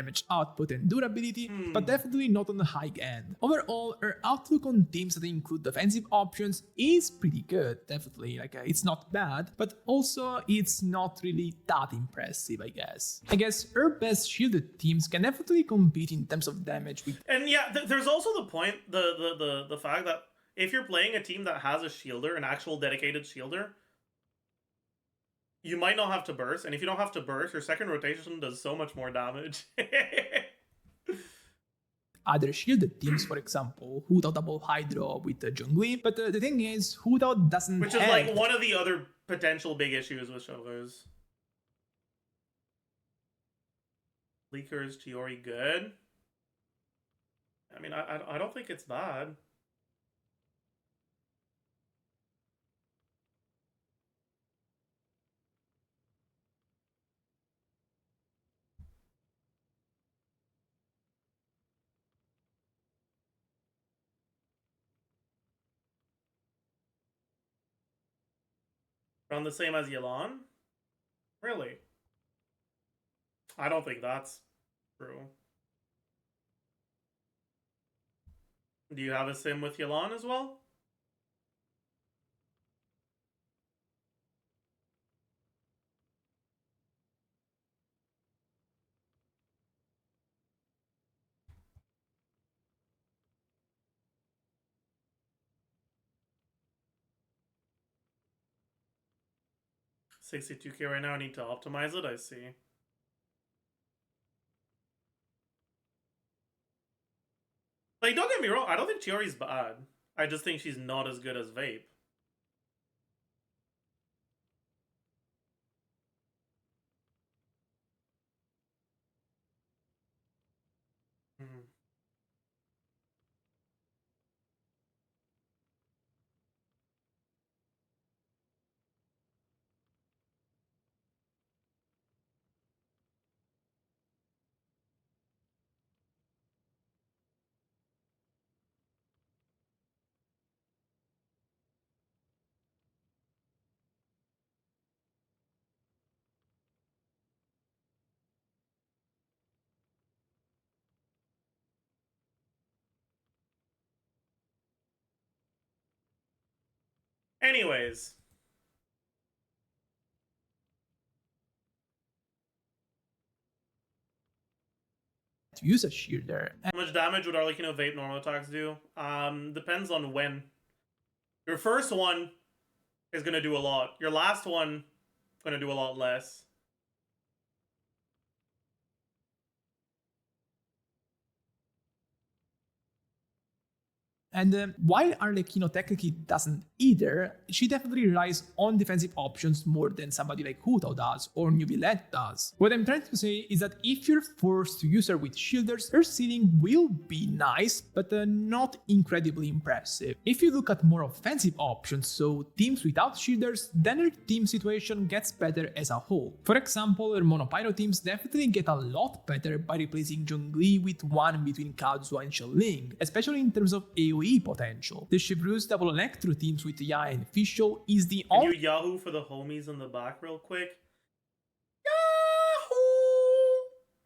Damage output and durability, but definitely not on the high end. Overall, her outlook on teams that include defensive options is pretty good, definitely. Like, it's not bad, but also it's not really that impressive, I guess. I guess her best shielded teams can definitely compete in terms of damage with... And yeah, there's also the point, the fact that if you're playing a team that has a shielder, an actual dedicated shielder, you might not have to burst, and if you don't have to burst, your second rotation does so much more damage. Other shielded teams, for example, Hu Tao double Hydro with Zhongli, but the thing is, Hu Tao doesn't Which is like one of the other potential big issues with Showers. Leaker's Chiori good? I mean, I don't think it's bad. Around the same as Yelan? Really? I don't think that's true. Do you have a sim with Yelan as well? $62K right now, I need to optimize it, I see. Like, don't get me wrong, I don't think Chiori's bad. I just think she's not as good as Vape. Anyways. To use a shielder. How much damage would Arlecchino Vape normal attacks do? Depends on when. Your first one is going to do a lot. Your last one is going to do a lot less. And while Arlecchino technically doesn't either, she definitely relies on defensive options more than somebody like Hu Tao does or Nubilet does. What I'm trying to say is that if you're forced to use her with shielders, her ceiling will be nice, but not incredibly impressive. If you look at more offensive options, so teams without shielders, then her team situation gets better as a whole. For example, her monopyro teams definitely get a lot better by replacing Zhongli with one between Kazuha and Xiaoling, especially in terms of AoE potential. The Chevreuse double Electro teams with Yaya and Fischl is the Can only you Yahoo for the homies in the back real quick?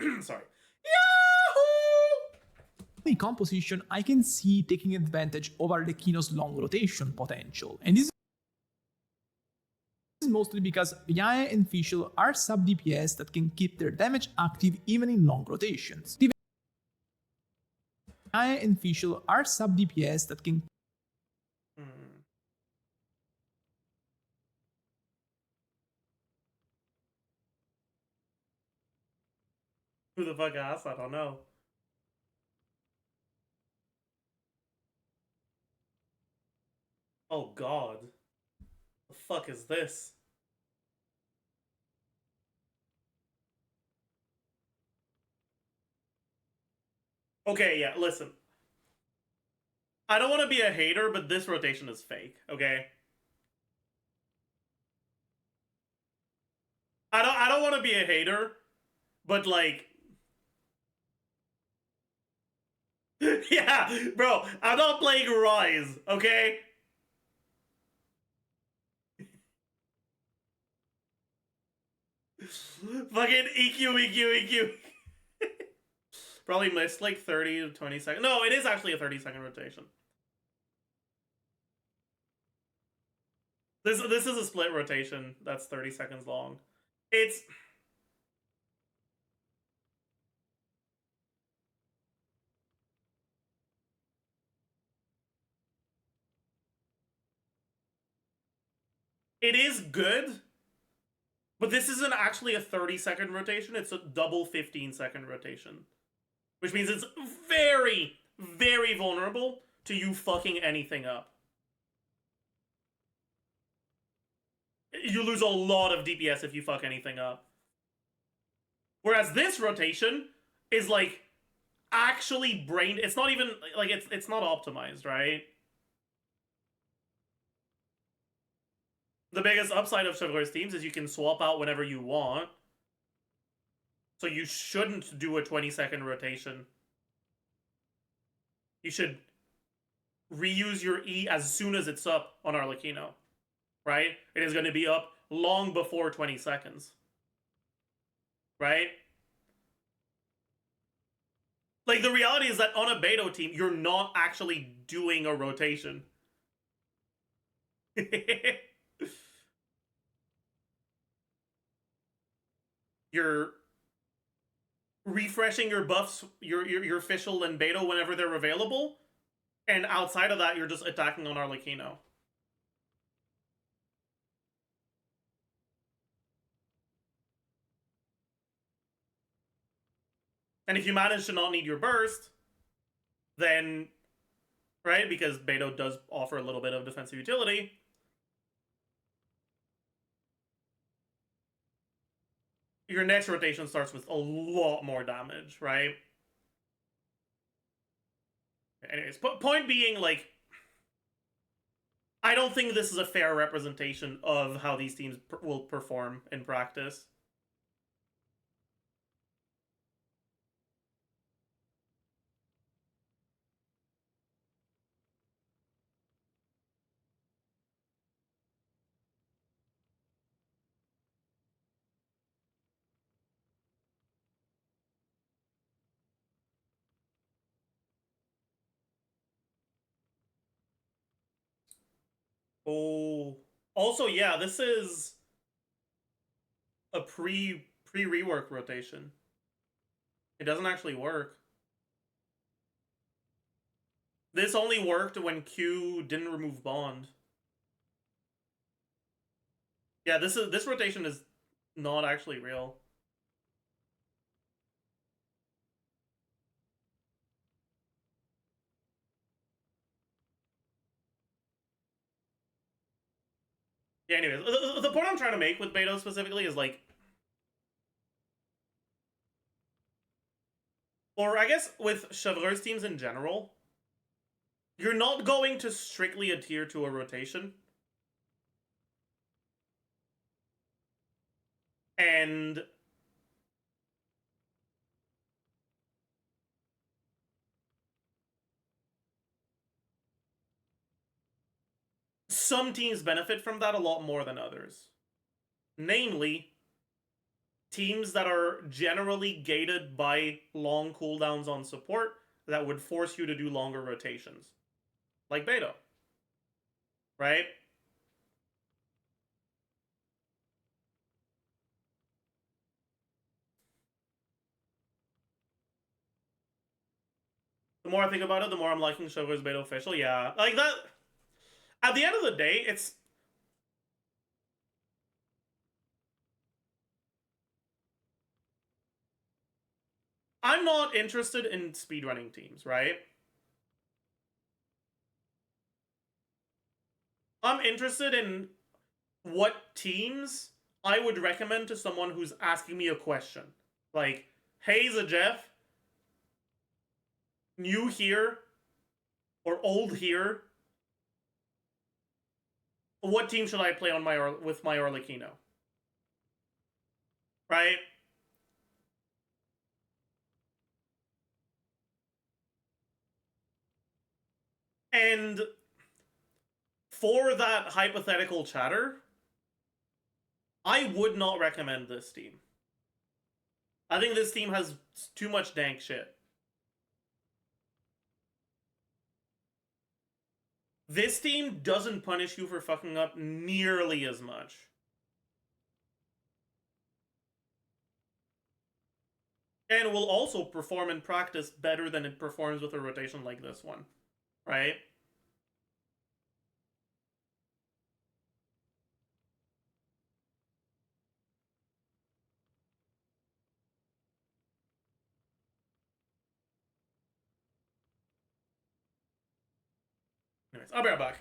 Yahoo! Sorry. Yahoo! composition I can see taking advantage of Arlecchino's long rotation potential. And this is mostly because Yaya and Fischl are sub DPS that can keep their damage active even in long rotations. Yaya and Fischl are sub DPS that can Who the fuck asked? I don't know. Oh god. The fuck is this? Okay, yeah, listen. I don't want to be a hater, but this rotation is fake, okay? I don't want to be a hater, but like yeah, bro, I'm not playing Rise, okay? Fucking EQ. Probably missed like 30 to 20 seconds. No, it is actually a 30-second rotation. This is a split rotation that's 30 seconds long. It is good, but this isn't actually a 30-second rotation. It's a double 15-second rotation. Which means it's very, very vulnerable to you fucking anything up. You lose a lot of DPS if you fuck anything up. Whereas this rotation is like actually brain. It's not even like it's not optimized, right? The biggest upside of Chevrolet's teams is you can swap out whenever you want. So you shouldn't do a 20-second rotation. You should reuse your E as soon as it's up on Arlecchino. Right? It is going to be up long before 20 seconds. Right? Like, the reality is that on a Beto team, you're not actually doing a rotation. You're refreshing your buffs, your Fischl and Beto whenever they're available. And outside of that, you're just attacking on Arlecchino. And if you manage to not need your burst, then, right, because Beto does offer a little bit of defensive utility, your next rotation starts with a lot more damage, right? Anyways, point being, like, I don't think this is a fair representation of how these teams will perform in practice. Oh, also, yeah, this is a pre-rework rotation. It doesn't actually work. This only worked when Q didn't remove Bond. Yeah, this rotation is not actually real. Yeah, anyways, the point I'm trying to make with Beto specifically is, like, or I guess with Chevreur's teams in general, you're not going to strictly adhere to a rotation. And some teams benefit from that a lot more than others. Namely, teams that are generally gated by long cooldowns on support that would force you to do longer rotations. Like Beto. Right? The more I think about it, the more I'm liking Chevreur's Beto official. Yeah, like that. At the end of the day, it's I'm not interested in speedrunning teams, right? I'm interested in what teams I would recommend to someone who's asking me a question. Like, hey, Zajef, new here, or old here, what team should I play on with my Arlecchino? Right? And for that hypothetical chatter, I would not recommend this team. I think this team has too much dank shit. This team doesn't punish you for fucking up nearly as much. And will also perform in practice better than it performs with a rotation like this one. Right? Anyways, I'll be right back.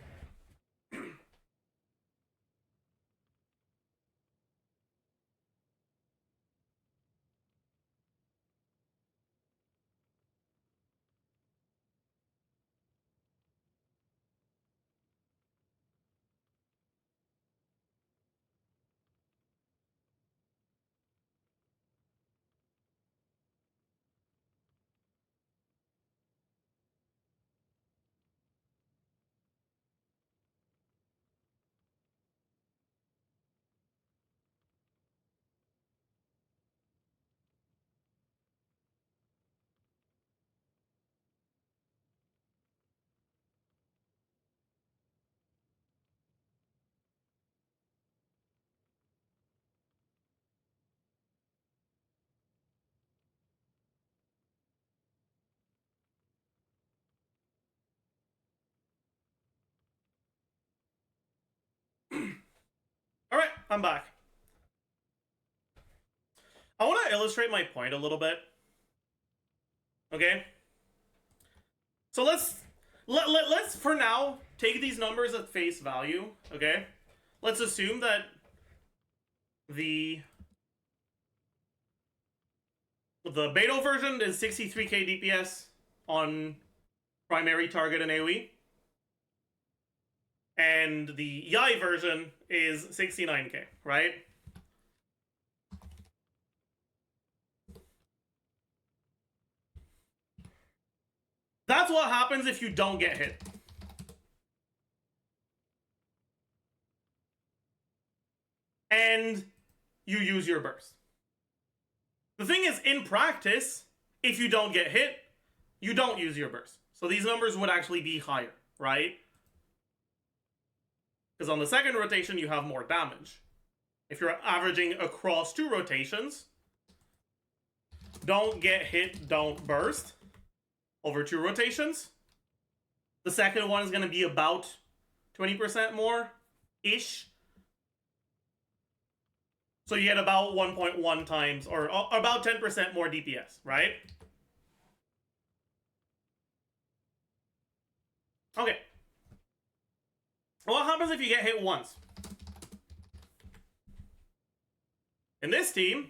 Alright, I'm back. I want to illustrate my point a little bit. Okay? So let's for now take these numbers at face value, okay? Let's assume that the beta version is 63k DPS on primary target and AoE. And the Yai version is 69k, right? That's what happens if you don't get hit. And you use your burst. The thing is, in practice, if you don't get hit, you don't use your burst. So these numbers would actually be higher, right? Because on the second rotation, you have more damage. If you're averaging across 2 rotations, don't get hit, don't burst, over 2 rotations, the second one is going to be about 20% more-ish. So you get about 1.1 times, or about 10% more DPS, right? Okay. What happens if you get hit once? In this team,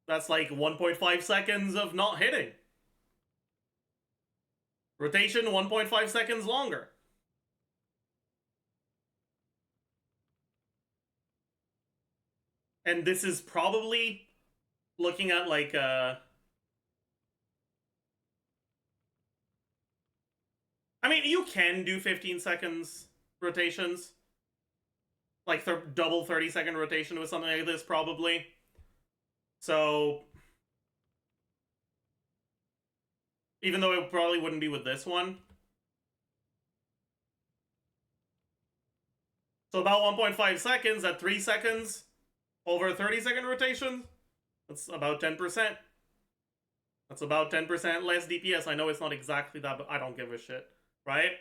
that's like 1.5 seconds of not hitting. Rotation, 1.5 seconds longer. And this is probably looking at like I mean, you can do 15 seconds rotations. Like double 30-second rotation with something like this, probably. So, even though it probably wouldn't be with this one. So about 1.5 seconds at 3 seconds over a 30-second rotation. That's about 10%. That's about 10% less DPS. I know it's not exactly that, but I don't give a shit. Right?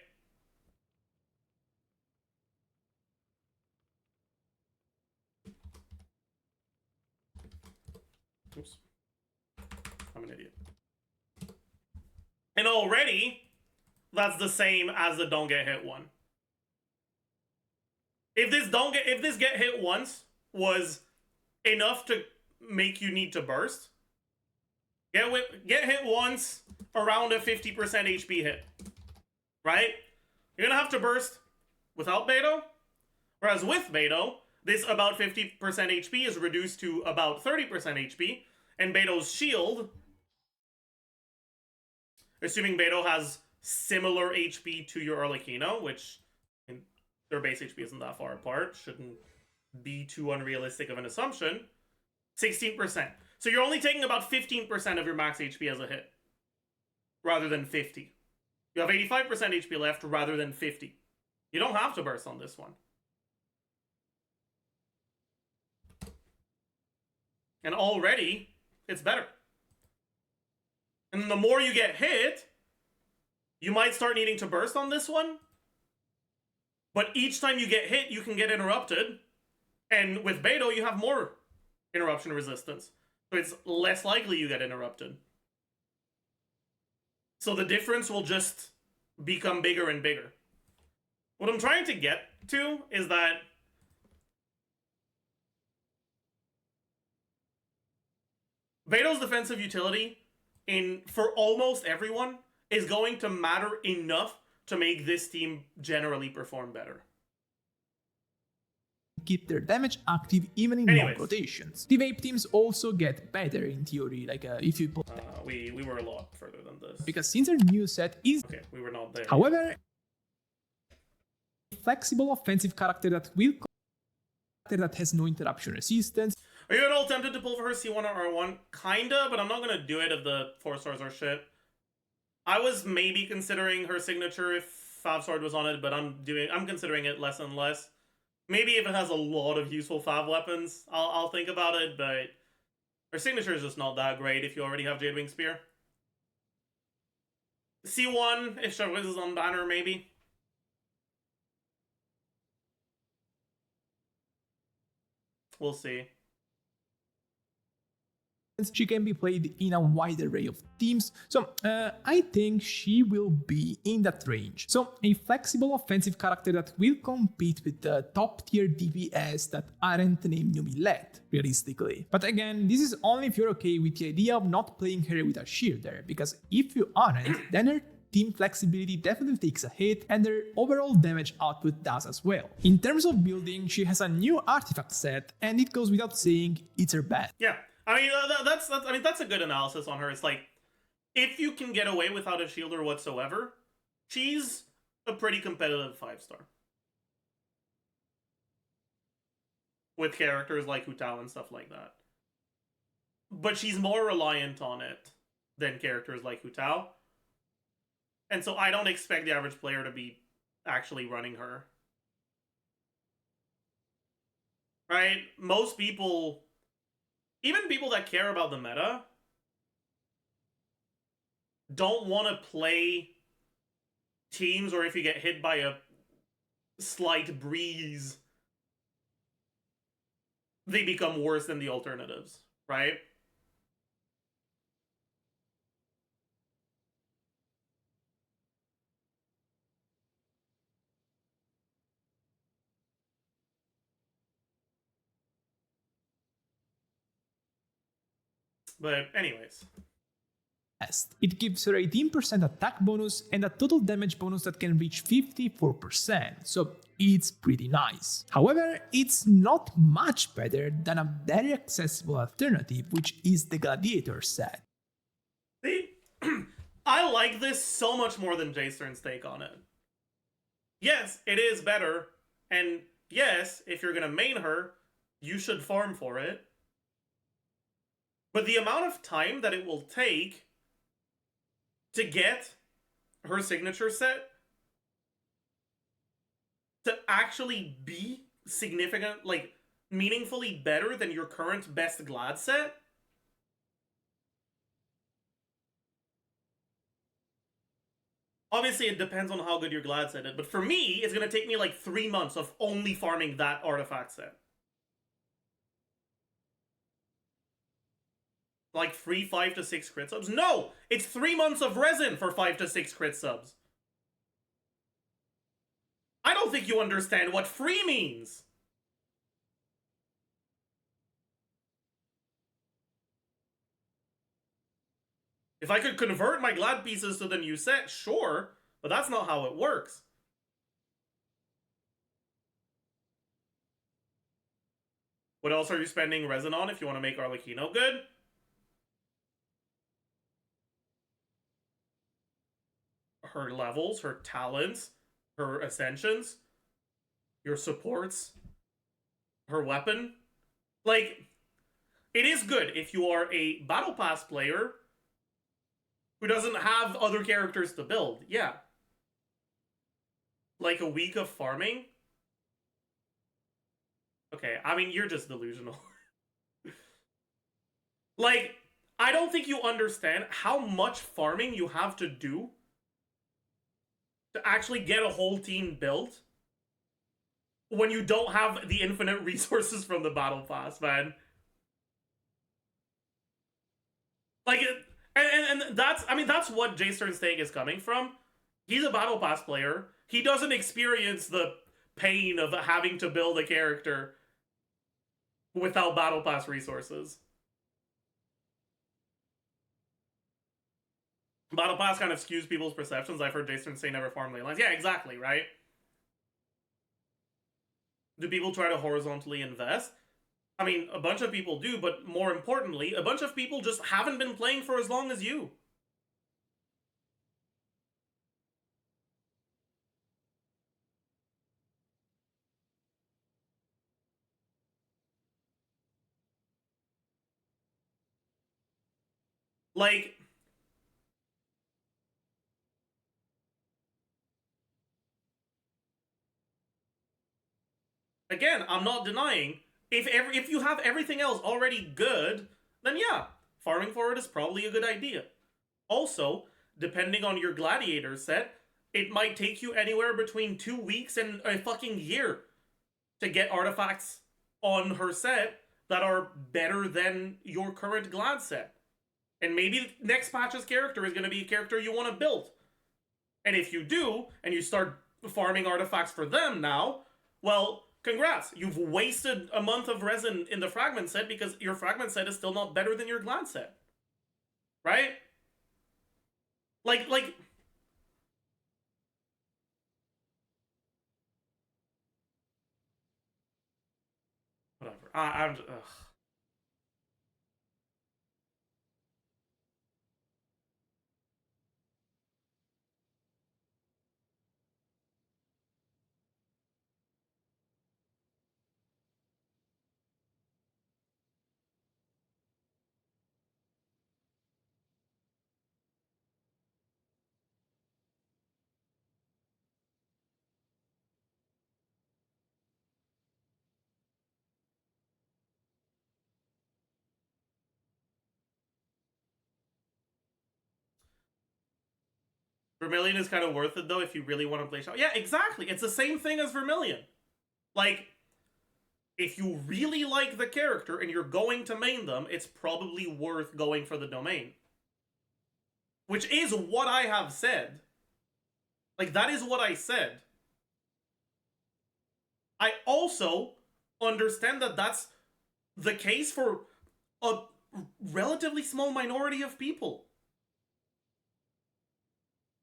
I'm an idiot. And already, that's the same as the don't get hit one. If this get hit once was enough to make you need to burst, get hit once around a 50% HP hit, right? You're gonna have to burst without Beto, whereas with Beto, this about 50% HP is reduced to about 30% HP, and Beto's shield, assuming Beto has similar HP to your Arlecchino, which their base HP isn't that far apart, shouldn't be too unrealistic of an assumption, 16%. So you're only taking about 15% of your max HP as a hit, rather than 50. You have 85% HP left rather than 50. You don't have to burst on this one. And already, it's better. And the more you get hit, you might start needing to burst on this one. But each time you get hit, you can get interrupted. And with Beto, you have more interruption resistance. So it's less likely you get interrupted. So the difference will just become bigger and bigger. What I'm trying to get to is that Beto's defensive utility for almost everyone is going to matter enough to make this team generally perform better. Keep their damage active even in long rotations. The Vape teams also get better in theory, like if you put we were a lot further than this. Because since their new set is okay, we were not there. However, flexible offensive character that has no interruption resistance. Are you at all tempted to pull for her C1 or R1? Kinda, but I'm not gonna do it if the 4 stars are shit. I was maybe considering her signature if 5 sword was on it, but I'm considering it less and less. Maybe if it has a lot of useful 5 weapons, I'll think about it, but her signature is just not that great if you already have Jadewing Spear. C1 if Sharwiz is on banner, maybe. We'll see. She can be played in a wide array of teams, so I think she will be in that range. So a flexible offensive character that will compete with the top tier DPS that aren't named Numillet, realistically. But again, this is only if you're okay with the idea of not playing her with a shielder, because if you aren't, then her team flexibility definitely takes a hit and their overall damage output does as well. In terms of building, she has a new artifact set, and it goes without saying it's her best. Yeah. I mean, that's a good analysis on her. It's like, if you can get away without a shielder whatsoever, she's a pretty competitive 5-star. With characters like Hu Tao and stuff like that. But she's more reliant on it than characters like Hu Tao. And so I don't expect the average player to be actually running her. Right? Most people... Even people that care about the meta don't want to play teams, or if you get hit by a slight breeze, they become worse than the alternatives, right? But anyways. It gives her 18% attack bonus and a total damage bonus that can reach 54%, so it's pretty nice. However, it's not much better than a very accessible alternative, which is the Gladiator set. See, I like this so much more than J-Stern's take on it. Yes, it is better, and yes, if you're gonna main her, you should farm for it. But the amount of time that it will take to get her signature set to actually be significant, like, meaningfully better than your current best Glad set? Obviously, it depends on how good your Glad set is, but for me, it's going to take me like 3 months of only farming that artifact set. Like free 5 to 6 crit subs? No! It's 3 months of resin for 5 to 6 crit subs. I don't think you understand what free means. If I could convert my glad pieces to the new set, sure, but that's not how it works. What else are you spending resin on if you want to make Arlecchino good? Her levels, her talents, her ascensions, your supports, her weapon. Like, it is good if you are a Battle Pass player who doesn't have other characters to build, yeah. Like a week of farming? Okay, I mean, you're just delusional. Like, I don't think you understand how much farming you have to do to actually get a whole team built when you don't have the infinite resources from the Battle Pass, man. Like, and that's, I mean, that's what J Stern's take is coming from. He's a Battle Pass player. He doesn't experience the pain of having to build a character without Battle Pass resources. Battle Pass kind of skews people's perceptions. I've heard J Stern say never farm ley lines. Yeah, exactly, right? Do people try to horizontally invest? I mean, a bunch of people do, but more importantly, a bunch of people just haven't been playing for as long as you. Like, again, I'm not denying, if you have everything else already good, then yeah, farming for it is probably a good idea. Also, depending on your gladiator set, it might take you anywhere between 2 weeks and a fucking year to get artifacts on her set that are better than your current glad set. And maybe next patch's character is going to be a character you want to build. And if you do, and you start farming artifacts for them now, well, congrats. You've wasted a month of resin in the fragment set because your fragment set is still not better than your glad set. Right? Like... Whatever. I'm just... Ugh. Vermilion is kind of worth it, though, if you really want to play Shadow. Yeah, exactly. It's the same thing as Vermilion. Like, if you really like the character and you're going to main them, it's probably worth going for the domain. Which is what I have said. Like, that is what I said. I also understand that that's the case for a relatively small minority of people.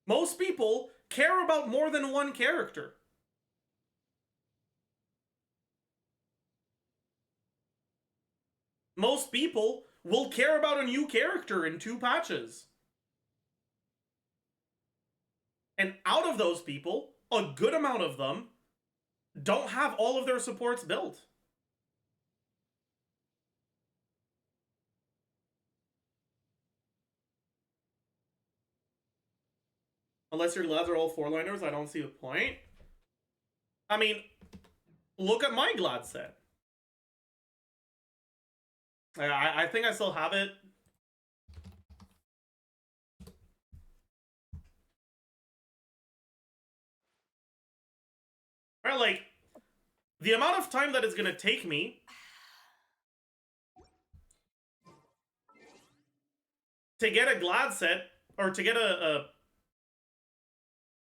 Most people care about more than one character. Most people will care about a new character in 2 patches. And out of those people, a good amount of them don't have all of their supports built. Unless your glads are all 4-liners, I don't see the point. I mean, look at my glad set. I think I still have it. Right, like, the amount of time that it's gonna take me to get a Glad set, or to get a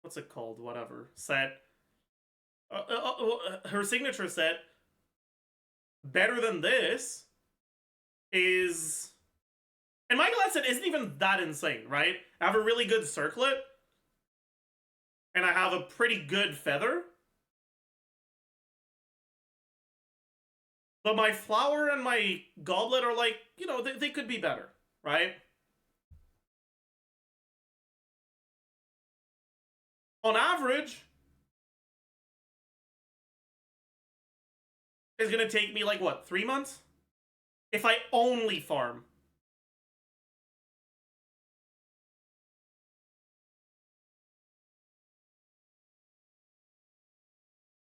what's it called? Whatever set. Her signature set better than this is, and my Glad set isn't even that insane, right? I have a really good circlet, and I have a pretty good feather. But my flower and my goblet are like, you know, they could be better, right? On average, it's gonna take me like, what, 3 months? If I only farm.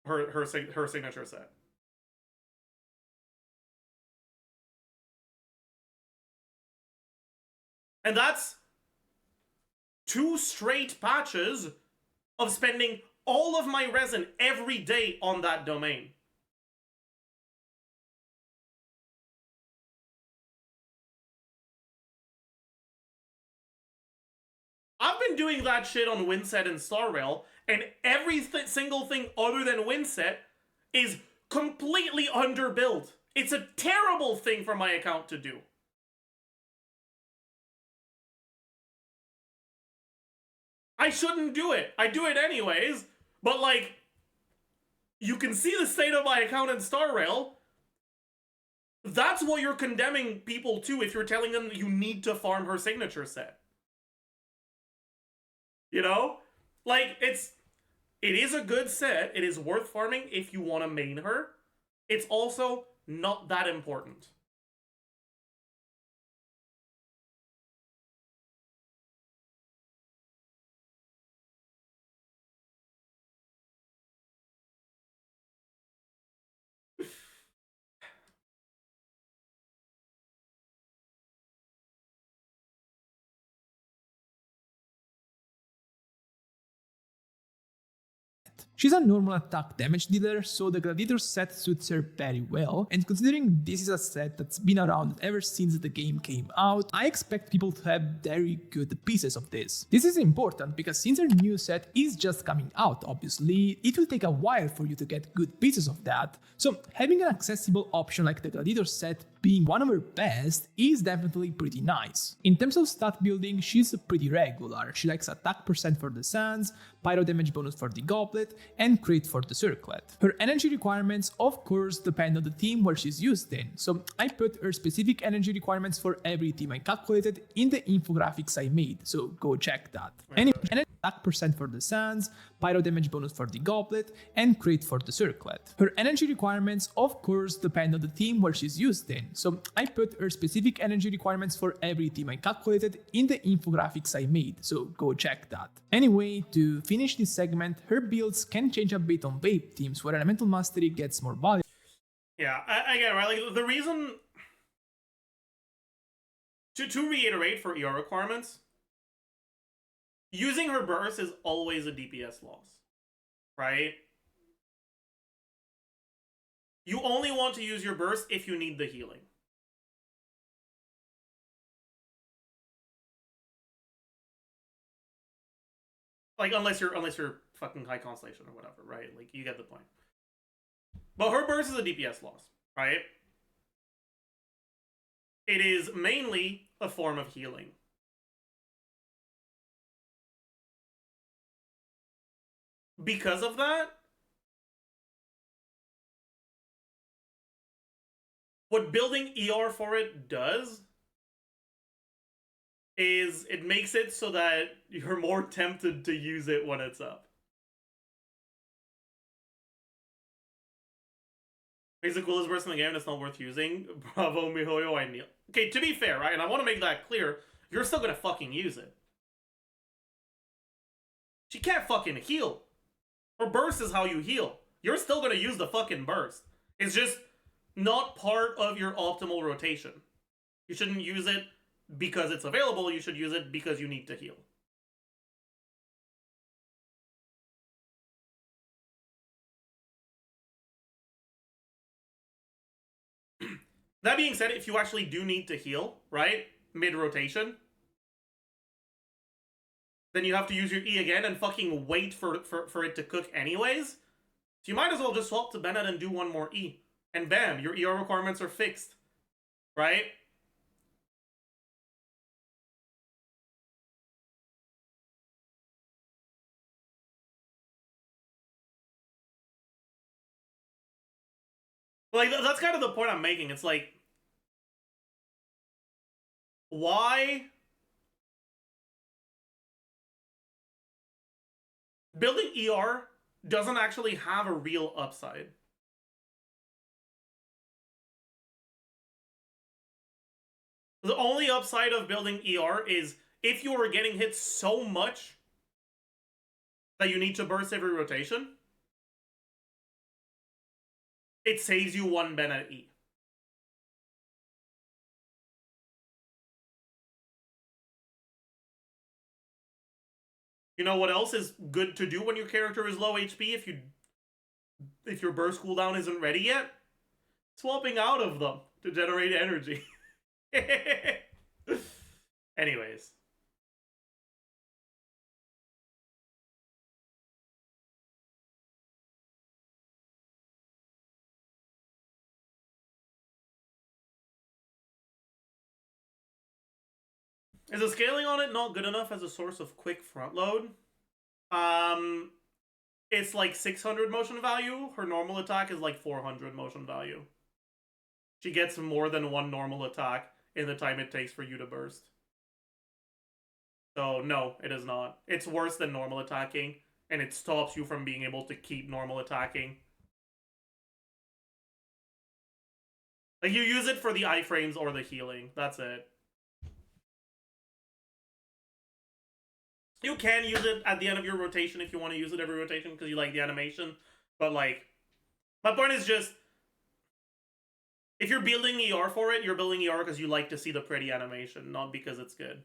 Her signature set. And that's 2 straight patches of spending all of my resin every day on that domain. I've been doing that shit on Windset and Star Rail, and every single thing other than Windset is completely underbuilt. It's a terrible thing for my account to do. I shouldn't do it. I do it anyways, but like, you can see the state of my account in Star Rail. That's what you're condemning people to if you're telling them that you need to farm her signature set. You know? Like, it is a good set. It is worth farming if you want to main her. It's also not that important. She's a normal attack damage dealer, so the Gladiator set suits her very well, and considering this is a set that's been around ever since the game came out, I expect people to have very good pieces of this. This is important because since her new set is just coming out, obviously, it will take a while for you to get good pieces of that, so having an accessible option like the Gladiator set being one of her best is definitely pretty nice. In terms of stat building, she's pretty regular. She likes attack percent for the sands, pyro damage bonus for the goblet, and crit for the circlet. Her energy requirements of course depend on the team where she's used in, so I put her specific energy requirements for every team I calculated in the infographics I made, so go check that. Anyway, attack percent for the sands, pyro damage bonus for the goblet, and crit for the circlet. Her energy requirements of course depend on the team where she's used in, so I put her specific energy requirements for every team I calculated in the infographics I made, so go check that. Anyway, to finish this segment, her builds can change a bit on vape teams where elemental mastery gets more value. Yeah, again, right, like the reason to reiterate for ER requirements, using her burst is always a DPS loss, right? You only want to use your burst if you need the healing. Like, unless you're fucking high constellation or whatever, right? Like, you get the point. But her burst is a DPS loss, right? It is mainly a form of healing. Because of that, what building ER for it does is it makes it so that you're more tempted to use it when it's up. It's the coolest burst in the game and it's not worth using. Bravo, mihoyo, I kneel. Okay, to be fair, right, and I want to make that clear, you're still gonna fucking use it. She can't fucking heal. Her burst is how you heal. You're still gonna use the fucking burst. It's just not part of your optimal rotation. You shouldn't use it because it's available, you should use it because you need to heal. That being said, if you actually do need to heal, right, mid-rotation, then you have to use your E again and fucking wait for it to cook anyways. So you might as well just swap to Bennett and do one more E. And bam, your ER requirements are fixed. Right? Like, that's kind of the point I'm making. It's like, why? Building ER doesn't actually have a real upside. The only upside of building ER is if you are getting hit so much that you need to burst every rotation, it saves you one Bennett E. You know what else is good to do when your character is low HP if your burst cooldown isn't ready yet? Swapping out of them to generate energy. Anyways. Is the scaling on it not good enough as a source of quick front load? It's like 600 motion value. Her normal attack is like 400 motion value. She gets more than one normal attack in the time it takes for you to burst. So no, it is not. It's worse than normal attacking, and it stops you from being able to keep normal attacking. Like, you use it for the iframes or the healing. That's it. You can use it at the end of your rotation if you want to use it every rotation because you like the animation. But, like, my point is just, if you're building ER for it, you're building ER because you like to see the pretty animation, not because it's good.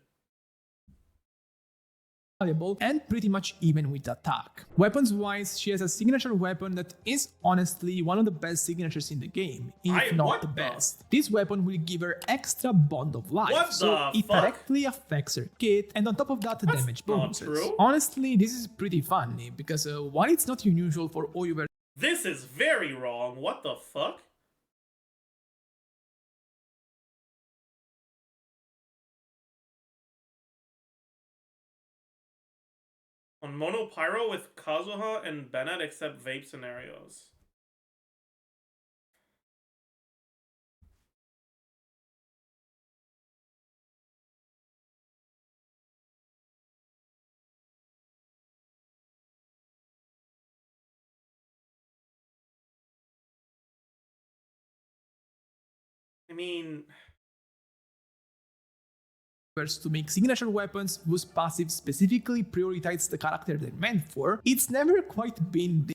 Valuable and pretty much even with attack. Weapons wise, she has a signature weapon that is honestly one of the best signatures in the game, if not the best. This weapon will give her extra bond of life, so it directly affects her kit, and on top of that, damage bonuses. Honestly, this is pretty funny, because while it's not unusual for Oyu. This is very wrong, what the fuck? On Mono Pyro with Kazuha and Bennett except vape scenarios. I mean, to make signature weapons whose passive specifically prioritizes the character they're meant for, it's never quite been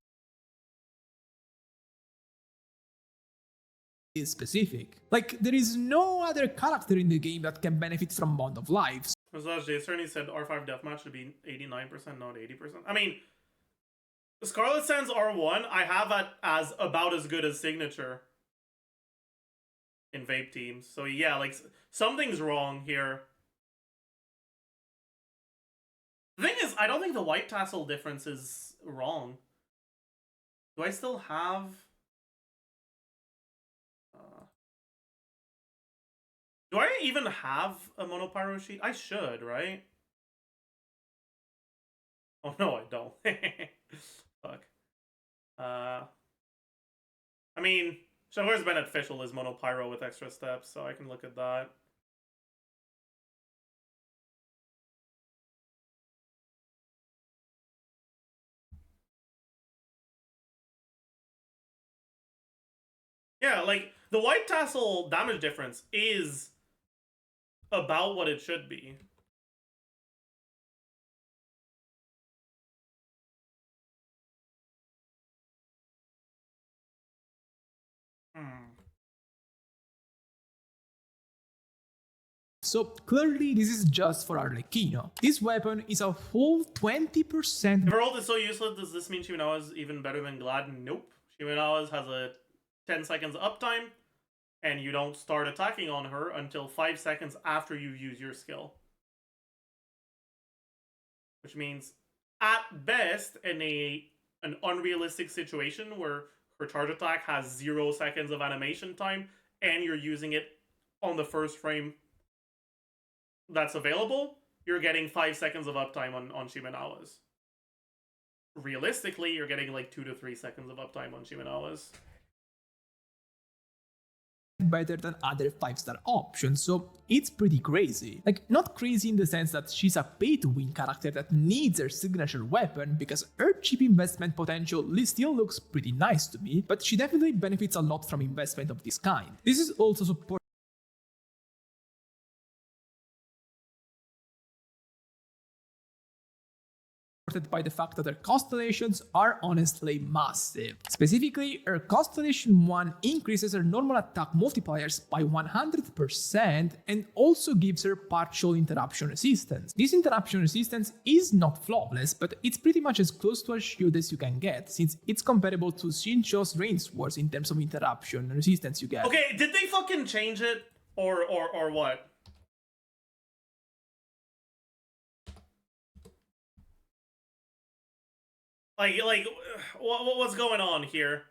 this specific. Like, there is no other character in the game that can benefit from Bond of Life. Jason said R5 deathmatch should be 89%, not 80%. I mean, Scarlet Sands R1, I have it as about as good as signature in vape teams. So yeah, like, something's wrong here. The thing is, I don't think the white tassel difference is wrong. Do I still have... do I even have a Monopyro sheet? I should, right? Oh no, I don't. Fuck. I mean, Chauveur's beneficial is Monopyro with extra steps, so I can look at that. Yeah, like, the white tassel damage difference is about what it should be. So clearly this is just for Arlecchino. This weapon is a full 20%. If her ult is so useless, does this mean Shimenawa is even better than Glad? Nope. Shimenawa has a 10 seconds uptime, and you don't start attacking on her until 5 seconds after you use your skill. which means at best in an unrealistic situation where her charge attack has 0 seconds of animation time and you're using it on the first frame that's available, you're getting 5 seconds of uptime on Shimenawas. Realistically, you're getting like 2 to 3 seconds of uptime on Shimenawas. Better than other 5-star options, so it's pretty crazy. Like, not crazy in the sense that she's a pay-to-win character that needs her signature weapon, because her cheap investment potential still looks pretty nice to me, but she definitely benefits a lot from investment of this kind. This is also supported by the fact that her constellations are honestly massive. Specifically, her constellation 1 increases her normal attack multipliers by 100% and also gives her partial interruption resistance. This interruption resistance is not flawless, but it's pretty much as close to a shield as you can get, since it's comparable to Shincho's rain swords in terms of interruption resistance you get. Okay, did they fucking change it? Or what? Like, what's going on here?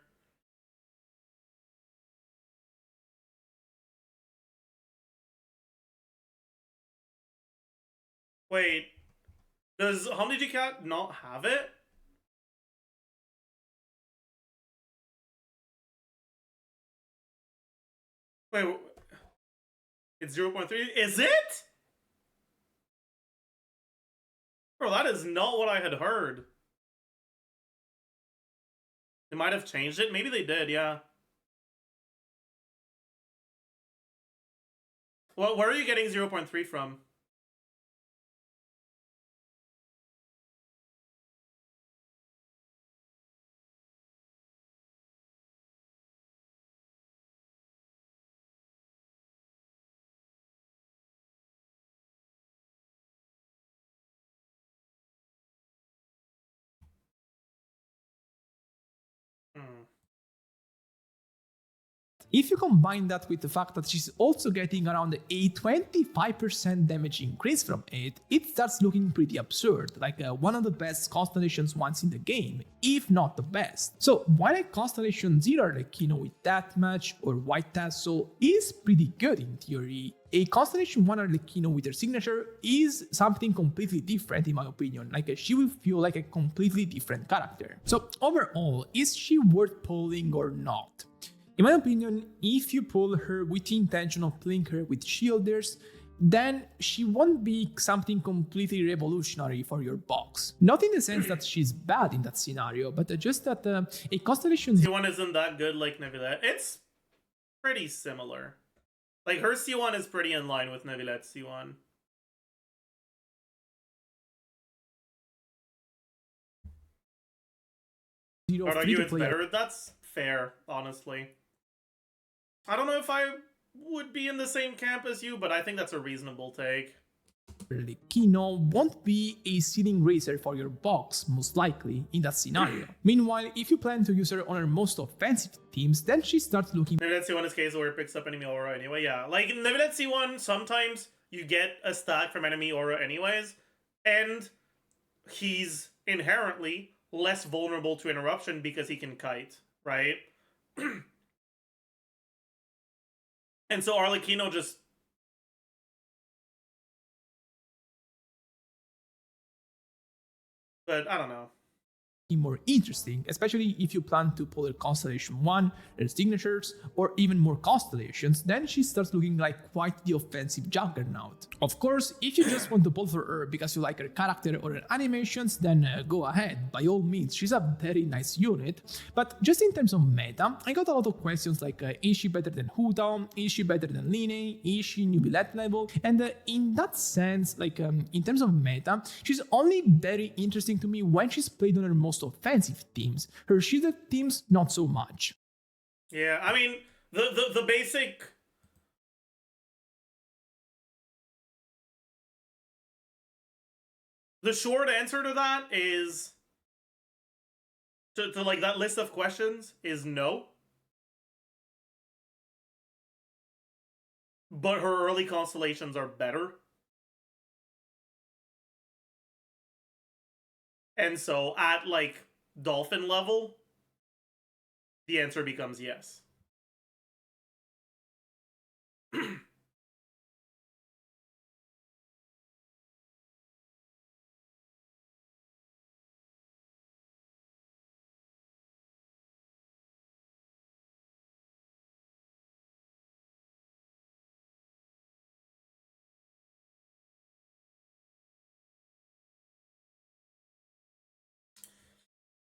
Wait, does Hamdi Cat not have it? Wait, it's 0.3? Is it? Bro, that is not what I had heard. They might have changed it. Maybe they did, yeah. Well, where are you getting 0.3 from? If you combine that with the fact that she's also getting around a 25% damage increase from it, it starts looking pretty absurd, like one of the best constellations once in the game, if not the best. So while a Constellation 0 Arlecchino with that match or White Tassel is pretty good in theory, a Constellation 1 Arlecchino with her signature is something completely different in my opinion, like she will feel like a completely different character. So overall, is she worth pulling or not? In my opinion, if you pull her with the intention of playing her with shielders, then she won't be something completely revolutionary for your box. Not in the sense that she's bad in that scenario, but just that a Constellation C1 isn't that good like Neuvillette. It's pretty similar. Like, her C1 is pretty in line with Neuvillette's C1. I'd argue it's better. That's fair, honestly. I don't know if I would be in the same camp as you, but I think that's a reasonable take. Arlecchino won't be a ceiling raiser for your box, most likely, in that scenario. Meanwhile, if you plan to use her on her most offensive teams, then she starts looking... Neuvillette C1 is case where it picks up enemy aura anyway, yeah. Like, in Neuvillette C1, sometimes you get a stack from enemy aura anyways, and he's inherently less vulnerable to interruption because he can kite, right? And so Arlecchino just... But I don't know. More interesting, especially if you plan to pull her Constellation 1, her signatures, or even more constellations, then she starts looking like quite the offensive juggernaut. Of course, if you just want to pull for her because you like her character or her animations, then go ahead, by all means, she's a very nice unit. But just in terms of meta, I got a lot of questions like, is she better than Huda? Is she better than Line? Is she Neuvillette level? And in that sense, like in terms of meta, she's only very interesting to me when she's played on her most offensive teams. Her shielded teams, not so much. Yeah, I mean, the basic... The short answer to that is... To like, that list of questions is no. But her early constellations are better. And so at like dolphin level, the answer becomes yes.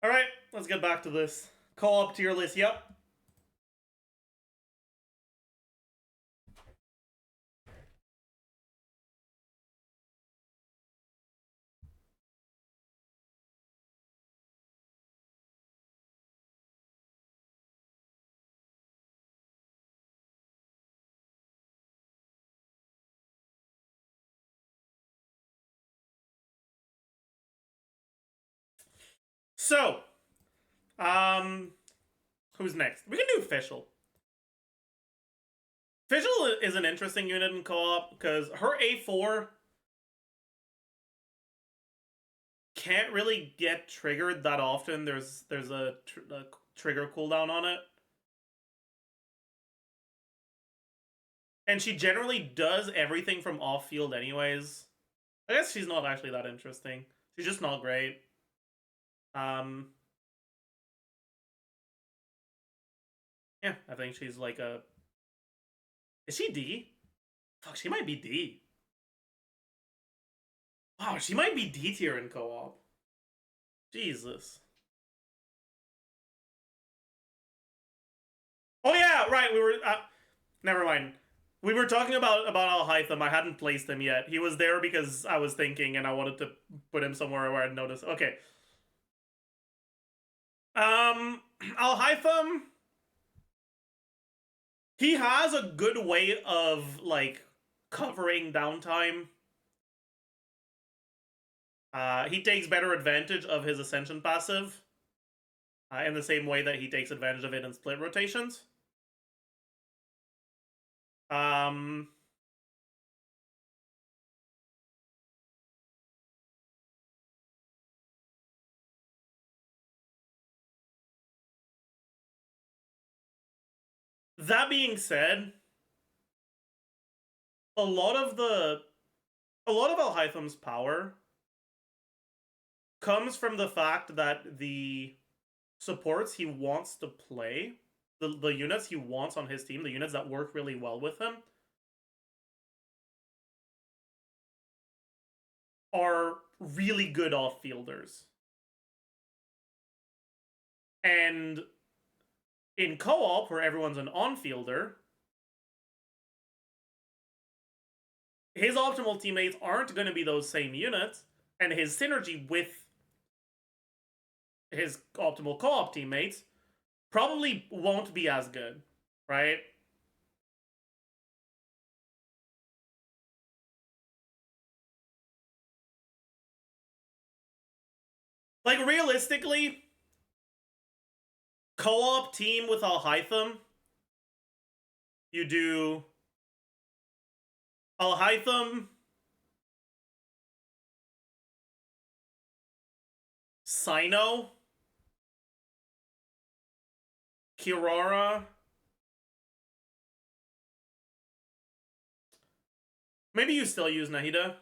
All right, let's get back to this. Co-op tier list, yep. So, who's next? We can do Fischl. Fischl is an interesting unit in co-op because her A4 can't really get triggered that often. There's a trigger cooldown on it. And she generally does everything from off-field anyways. I guess she's not actually that interesting. She's just not great. Yeah, I think she's like a... Is she D? Fuck, she might be D. Wow, she might be D tier in co-op. Jesus. Oh yeah, right, we were... never mind. We were talking about Al-Haytham. I hadn't placed him yet. He was there because I was thinking and I wanted to put him somewhere where I'd notice. Okay. Al-Haytham... He has a good way of, like, covering downtime. He takes better advantage of his Ascension passive. In the same way that he takes advantage of it in split rotations. That being said, a lot of Al-Haytham's power comes from the fact that the supports he wants to play, the units he wants on his team, the units that work really well with him, are really good off-fielders. And in co-op, where everyone's an on-fielder, his optimal teammates aren't going to be those same units, and his synergy with his optimal co-op teammates probably won't be as good, right? Like, realistically, co-op team with Al-Haytham, you do Al-Haytham, Sino, Kirara, maybe you still use Nahida.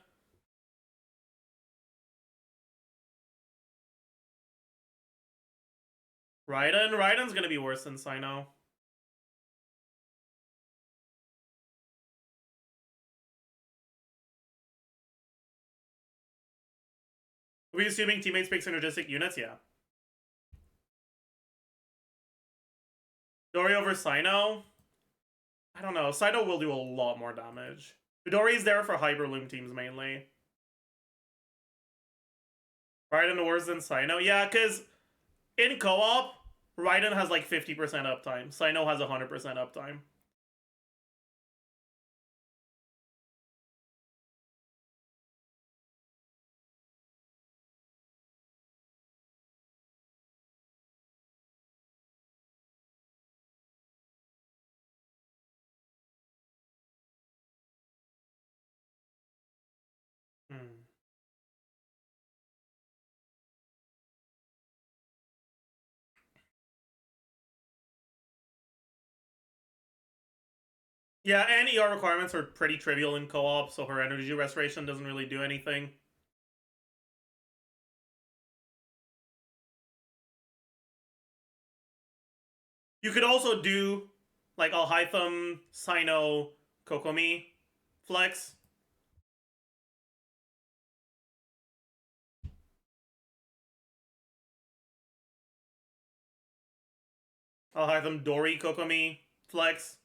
Raiden's gonna be worse than Sino. Are we assuming teammates pick synergistic units? Yeah. Dori over Sino? I don't know. Sino will do a lot more damage. Dori's there for Hyperloom teams mainly. Raiden worse than Sino? Yeah, because in co-op, Raiden has like 50% uptime. Sino has 100% uptime. Yeah, and ER requirements are pretty trivial in co-op, so her energy restoration doesn't really do anything. You could also do like Alhaitham, Sino, Kokomi flex. Alhaitham, Dori, Kokomi flex.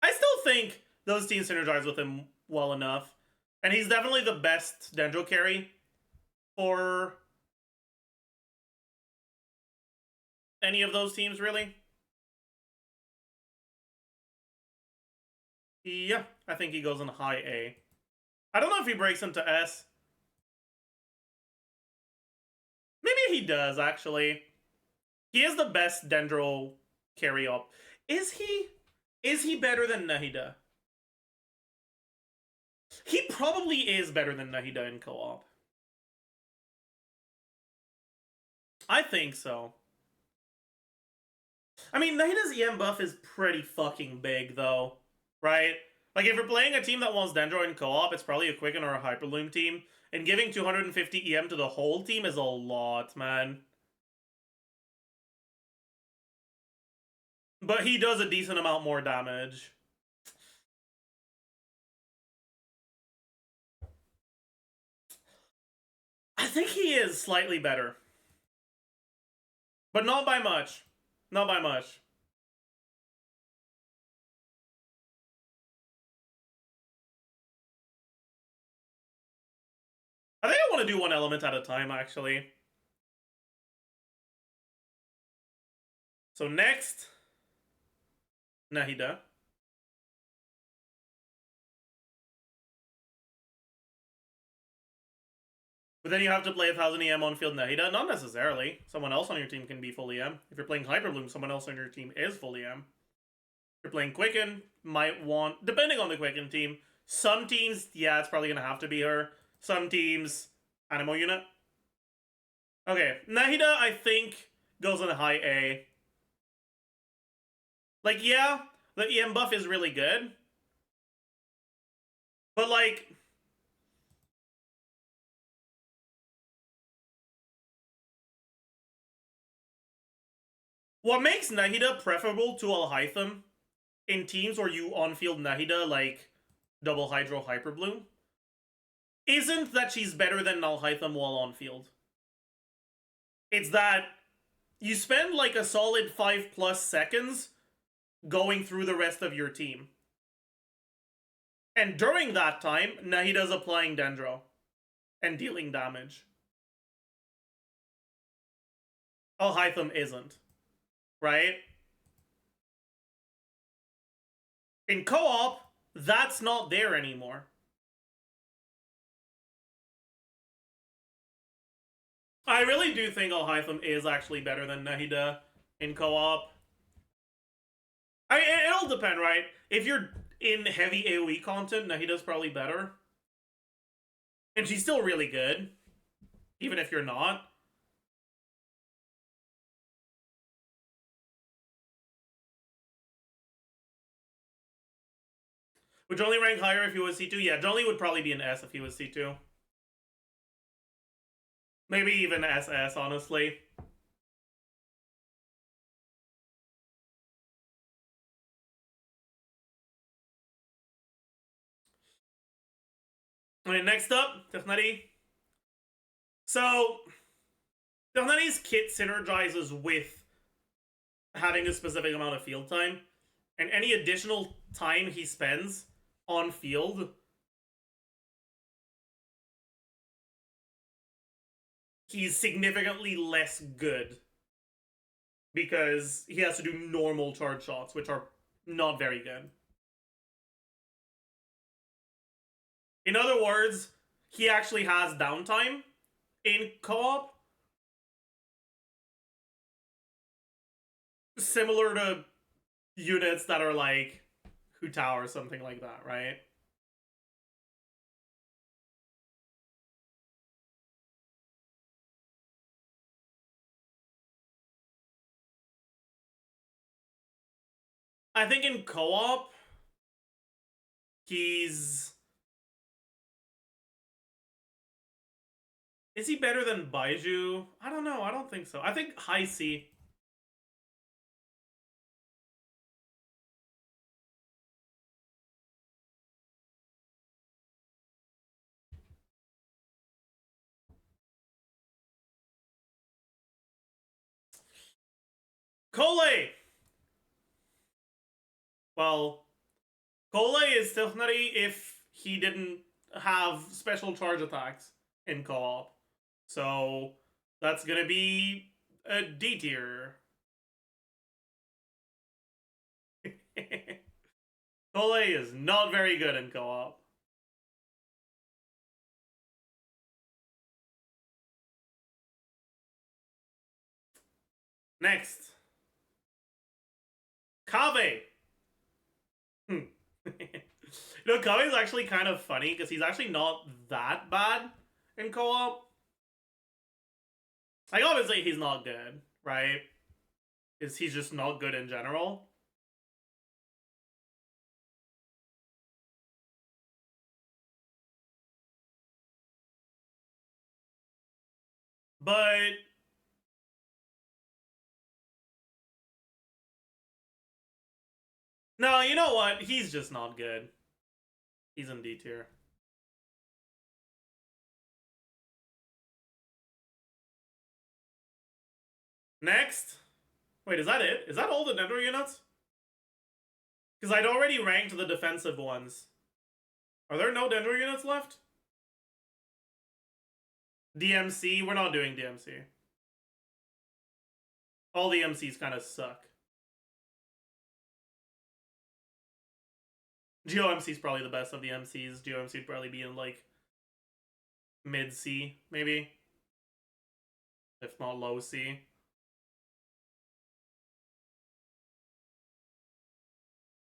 I still think those teams synergize with him well enough. And he's definitely the best Dendro carry for any of those teams, really. Yeah, I think he goes in high A. I don't know if he breaks into S. Maybe he does, actually. He is the best Dendro carry up. Is he? Is he better than Nahida? He probably is better than Nahida in co-op. I think so. I mean, Nahida's EM buff is pretty fucking big, though. Right? Like, if you're playing a team that wants Dendro in co-op, it's probably a Quicken or a Hyperloom team. And giving 250 EM to the whole team is a lot, man. But he does a decent amount more damage. I think he is slightly better. But not by much. Not by much. I think I want to do one element at a time, actually. So next, Nahida. But then you have to play 1000 EM on field Nahida? Not necessarily. Someone else on your team can be full EM. If you're playing Hyperloom, someone else on your team is full EM. If you're playing Quicken, might want, depending on the Quicken team, some teams, yeah, it's probably going to have to be her. Some teams, Animo unit. Okay, Nahida, I think, goes in a high A. Like, yeah, the EM buff is really good. But, like, what makes Nahida preferable to Alhaitham in teams where you on-field Nahida, like Double Hydro Hyper Bloom, isn't that she's better than Alhaitham while on-field. It's that you spend like a solid 5+ seconds going through the rest of your team. And during that time, Nahida's applying Dendro and dealing damage. Alhaitham isn't. Right? In co-op, that's not there anymore. I really do think Alhaitham is actually better than Nahida in co-op. It'll depend, right? If you're in heavy AoE content, Nahida's probably better. And she's still really good. Even if you're not. Would Jolly rank higher if he was C2? Yeah, Jolly would probably be an S if he was C2. Maybe even SS, honestly. Alright, next up, Technari. So, Technari's kit synergizes with having a specific amount of field time. And any additional time he spends on field he's significantly less good because he has to do normal charge shots, which are not very good. In other words, he actually has downtime in co-op, similar to units that are like Hu Tao or something like that, right? I think in co-op, he's... Is he better than Baiju? I don't know. I don't think so. I think high C. Kole! Well, Kole is definitely if he didn't have special charge attacks in co-op. So that's gonna be a D tier. Kole is not very good in co-op. Next. Kave. You know, Kave is actually kind of funny because he's actually not that bad in co-op. Like, obviously he's not good, right? Because he's just not good in general. But no, you know what? He's just not good. He's in D tier. Next. Wait, is that it? Is that all the Dendro units? Because I'd already ranked the defensive ones. Are there no Dendro units left? DMC? We're not doing DMC. All the MCs kind of suck. Geo MC's probably the best of the MCs. Geo MC would probably be in like mid C, maybe. If not low C.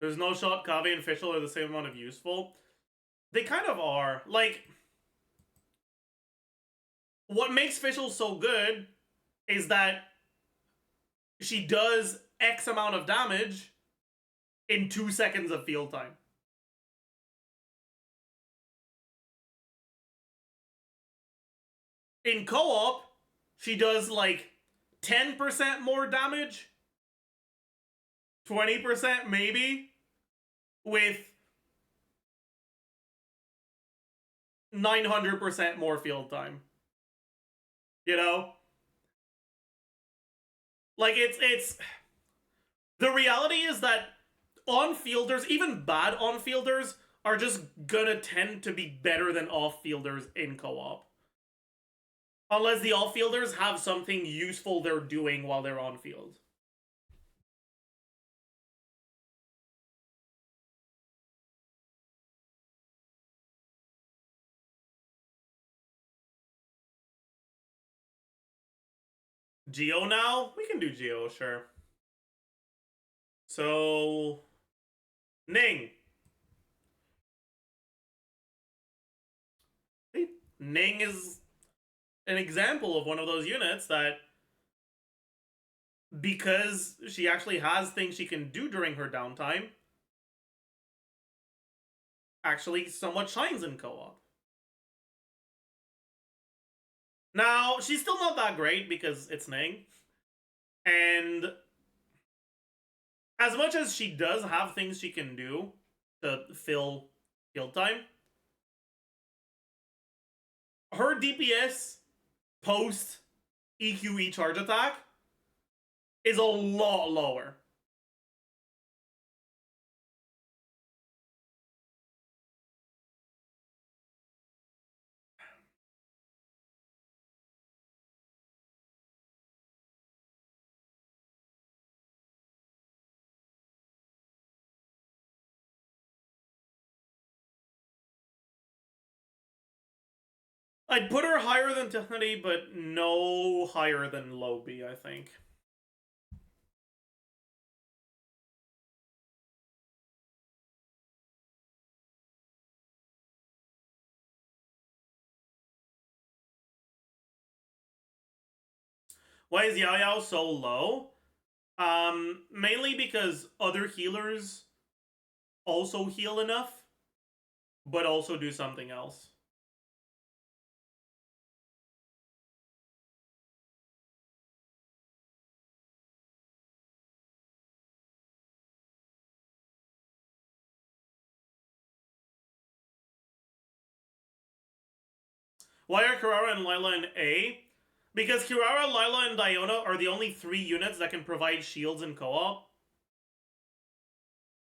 There's no shot Kave and Fischl are the same amount of useful. They kind of are. Like, what makes Fischl so good is that she does X amount of damage in 2 seconds of field time. In co-op, she does like 10% more damage, 20% maybe, with 900% more field time. You know? Like, it's... The reality is that on-fielders, even bad on-fielders, are just gonna tend to be better than off-fielders in co-op. Unless the off-fielders have something useful they're doing while they're on-field. Geo now? We can do Geo, sure. So... Ning. Ning is an example of one of those units that, because she actually has things she can do during her downtime, actually somewhat shines in co-op. Now, she's still not that great because it's Ning. And as much as she does have things she can do to fill field time, her DPS post EQE charge attack is a lot lower. I'd put her higher than Tiffany, but no higher than Lobby, I think. Why is Yao Yao so low? Mainly because other healers also heal enough, but also do something else. Why are Kirara and Lila in A? Because Kirara, Lila, and Diona are the only 3 units that can provide shields in co-op.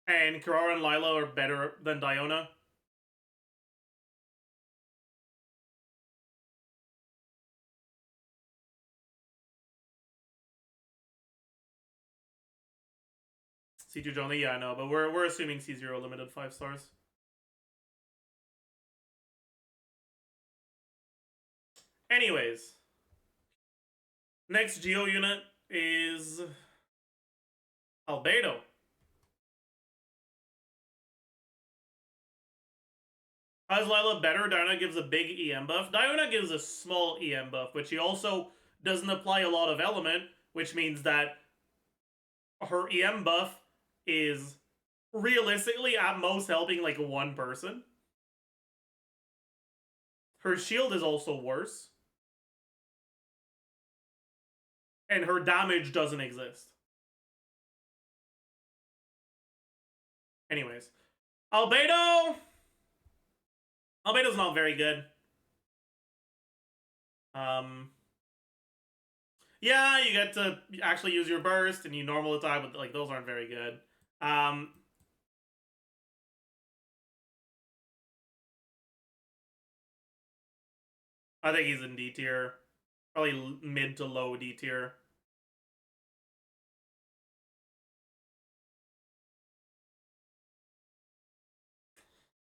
And Kirara and Lila are better than Diona. C2 Johnny, yeah, I know, but we're assuming C0 limited 5 stars. Anyways. Next Geo unit is Albedo. How's Lila better? Diona gives a big EM buff. Diona gives a small EM buff, but she also doesn't apply a lot of element, which means that her EM buff is realistically at most helping like 1 person. Her shield is also worse. And her damage doesn't exist. Anyways. Albedo's not very good. Yeah, you get to actually use your burst and you normal attack, but like those aren't very good. I think he's in D tier. Probably mid to low D tier.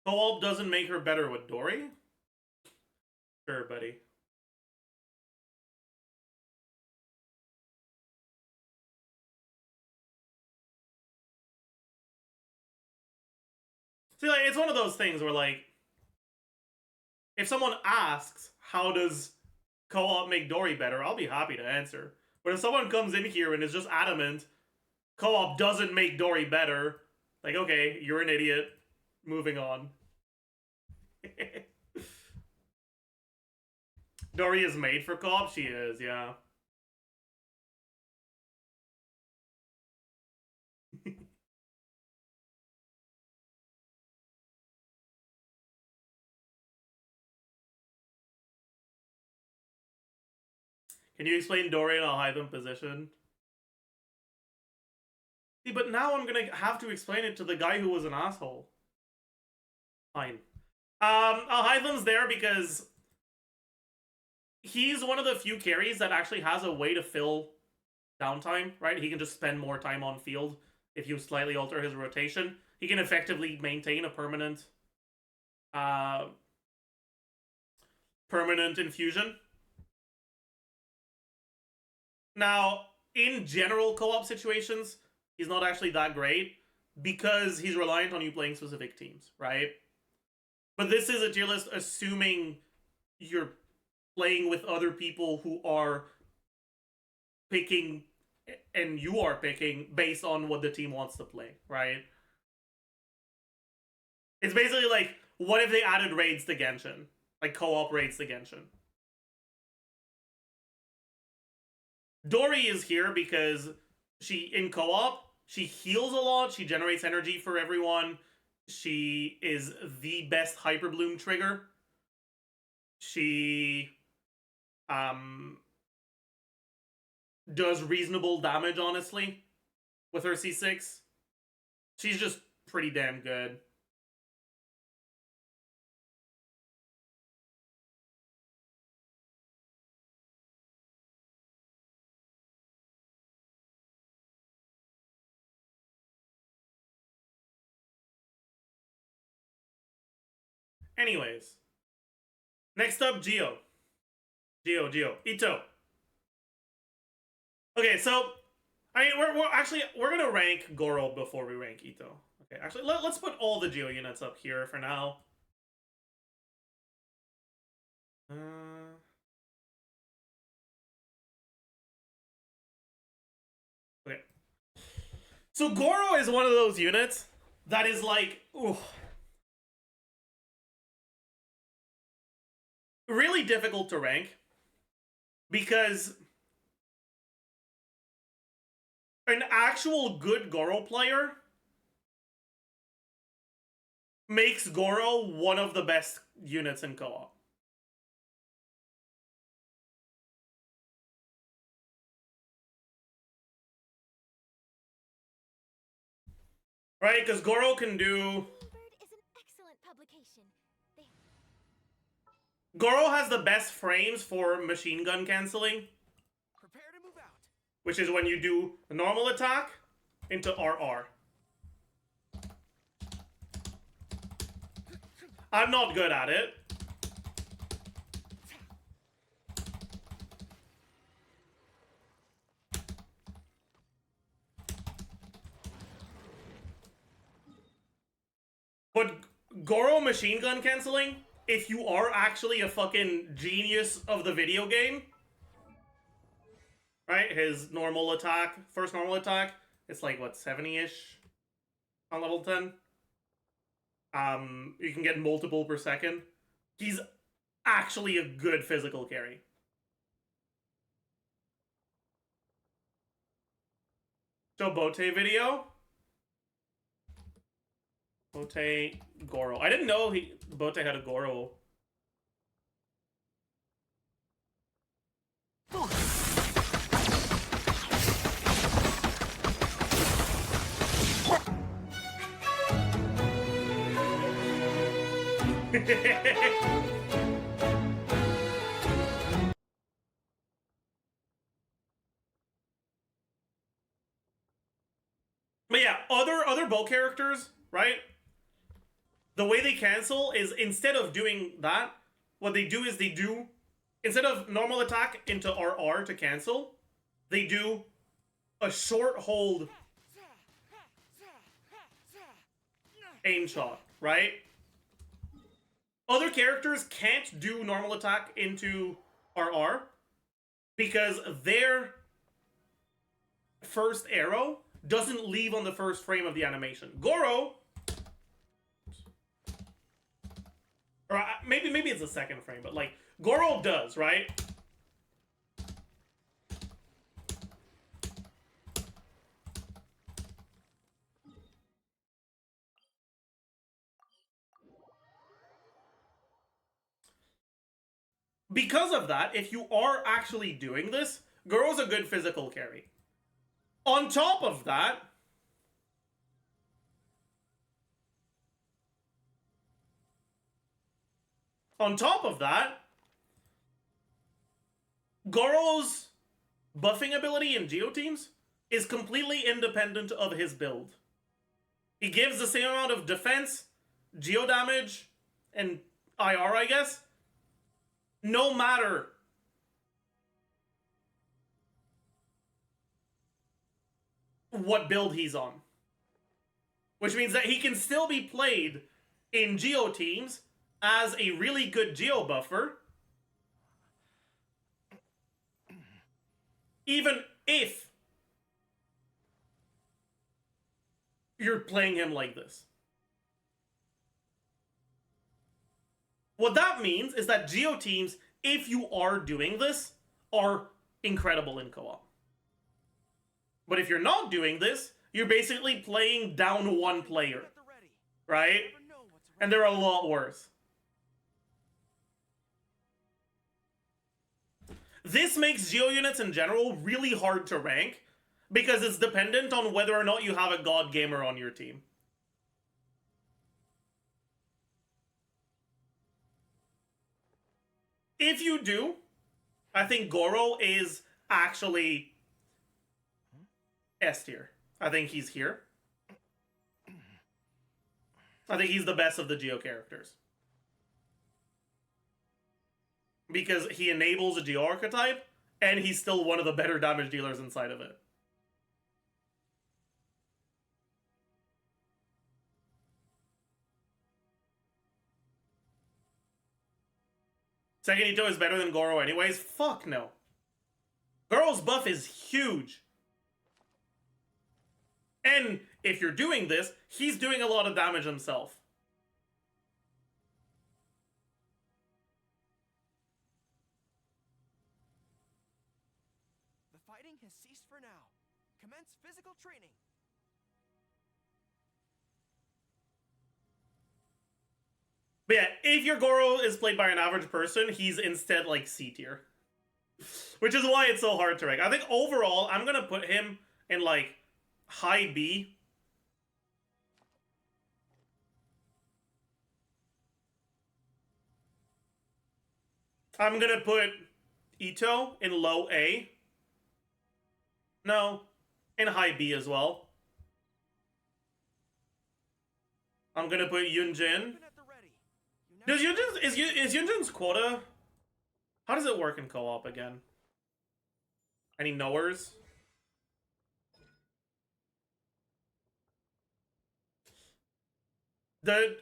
Co-op doesn't make her better with Dory? Sure, buddy. See, like, it's one of those things where, like, if someone asks, how does co-op make Dory better, I'll be happy to answer. But if someone comes in here and is just adamant, co-op doesn't make Dory better, like, okay, you're an idiot. Moving on. Dory is made for co-op? She is, yeah. Can you explain Dory and I'll hide them position? See, but now I'm gonna have to explain it to the guy who was an asshole. Fine. Alhaitham's there because he's one of the few carries that actually has a way to fill downtime, right? He can just spend more time on field if you slightly alter his rotation. He can effectively maintain a permanent infusion. Now, in general co-op situations, he's not actually that great because he's reliant on you playing specific teams, right? But this is a tier list assuming you're playing with other people who are picking and you are picking based on what the team wants to play, right? It's basically like, what if they added raids to Genshin? Like co-op raids to Genshin. Dory is here because in co-op, she heals a lot, she generates energy for everyone, she is the best Hyper Bloom trigger. She does reasonable damage, honestly, with her C6. She's just pretty damn good. Anyways. Next up, Geo. Geo. Ito. Okay, so I mean, we're gonna rank Goro before we rank Ito. Okay, actually, let's put all the Geo units up here for now. Okay. So Goro is one of those units that is like, ooh, really difficult to rank because an actual good Goro player makes Goro one of the best units in co-op. Right? Because Goro can do... Goro has the best frames for machine gun canceling. Which is when you do a normal attack into RR. I'm not good at it. But Goro machine gun canceling, if you are actually a fucking genius of the video game, right? His normal attack, first normal attack, it's like, what, 70-ish on level 10? You can get multiple per second. He's actually a good physical carry. So Bote video. Bote Goro. I didn't know Bote had a Goro. But yeah, other bow characters, right? The way they cancel is instead of doing that, what they do is they do, instead of normal attack into RR to cancel, they do a short hold aim shot, right? Other characters can't do normal attack into RR because their first arrow doesn't leave on the first frame of the animation. Goro, or maybe it's the second frame, but like Goro does, right? Because of that, if you are actually doing this, Goro's a good physical carry. On top of that, Goro's buffing ability in Geo teams is completely independent of his build. He gives the same amount of defense, Geo damage, and IR, I guess, no matter what build he's on. Which means that he can still be played in Geo teams as a really good Geo buffer, even if you're playing him like this. What that means is that Geo teams, if you are doing this, are incredible in co-op. But if you're not doing this, you're basically playing down one player, right? And they're a lot worse. This makes Geo units in general really hard to rank because it's dependent on whether or not you have a god gamer on your team. If you do, I think Goro is actually S tier. I think he's here. I think he's the best of the Geo characters. Because he enables a Geo archetype, and he's still one of the better damage dealers inside of it. Segenito is better than Goro anyways? Fuck no. Goro's buff is huge. And if you're doing this, he's doing a lot of damage himself. The fighting has ceased for now. Commence physical training. But yeah, if your Goro is played by an average person, he's instead like C tier. Which is why it's so hard to rank. I think overall, I'm gonna put him in like high B. I'm gonna put Ito in low A. No, in high B as well. I'm gonna put Yunjin. Does Yunjin's, is Yunjin's quota? How does it work in co-op again? Any knowers? Do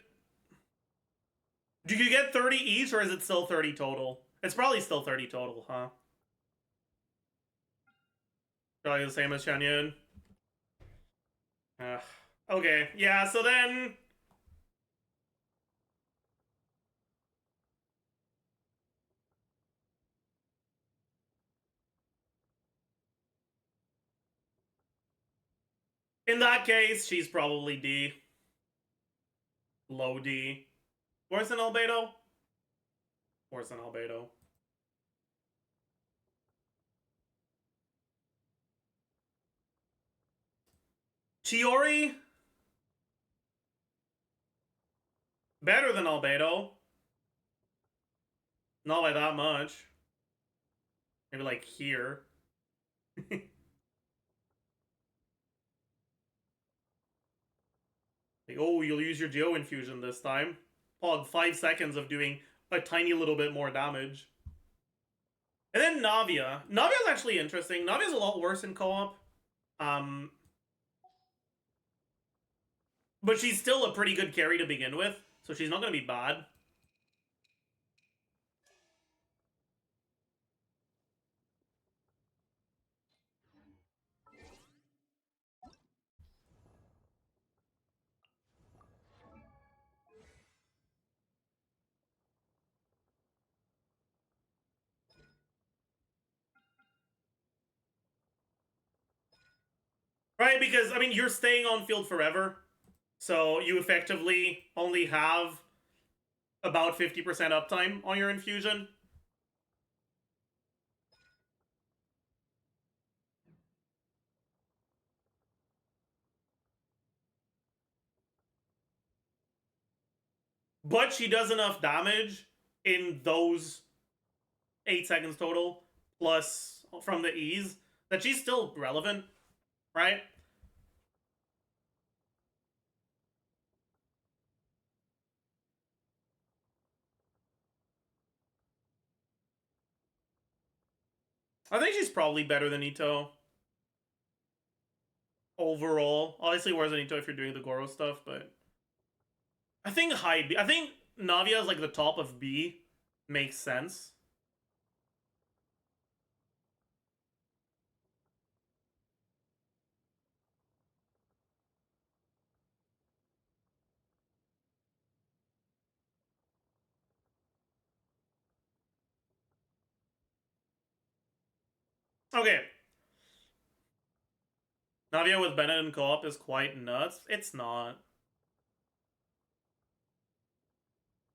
you get 30 each, or is it still 30 total? It's probably still 30 total, huh? Probably the same as Shangyun. Okay, yeah, so then... in that case, she's probably D. Low D. Worse than Albedo? Worse than Albedo. Chiori? Better than Albedo. Not by that much. Maybe like here. Like, oh, you'll use your Geo Infusion this time. Pog 5 seconds of doing a tiny little bit more damage. And then Navia. Navia's actually interesting. Navia's a lot worse in co-op. But she's still a pretty good carry to begin with, so she's not going to be bad. Right, because, I mean, you're staying on field forever, so you effectively only have about 50% uptime on your infusion. But she does enough damage in those 8 seconds total, plus from the E's, that she's still relevant, right? I think she's probably better than Ito. Overall. Obviously worse than Ito if you're doing the Goro stuff, but... I think high B. I think Navia is like the top of B. Makes sense. Okay. Navia with Bennett in co-op is quite nuts. It's not.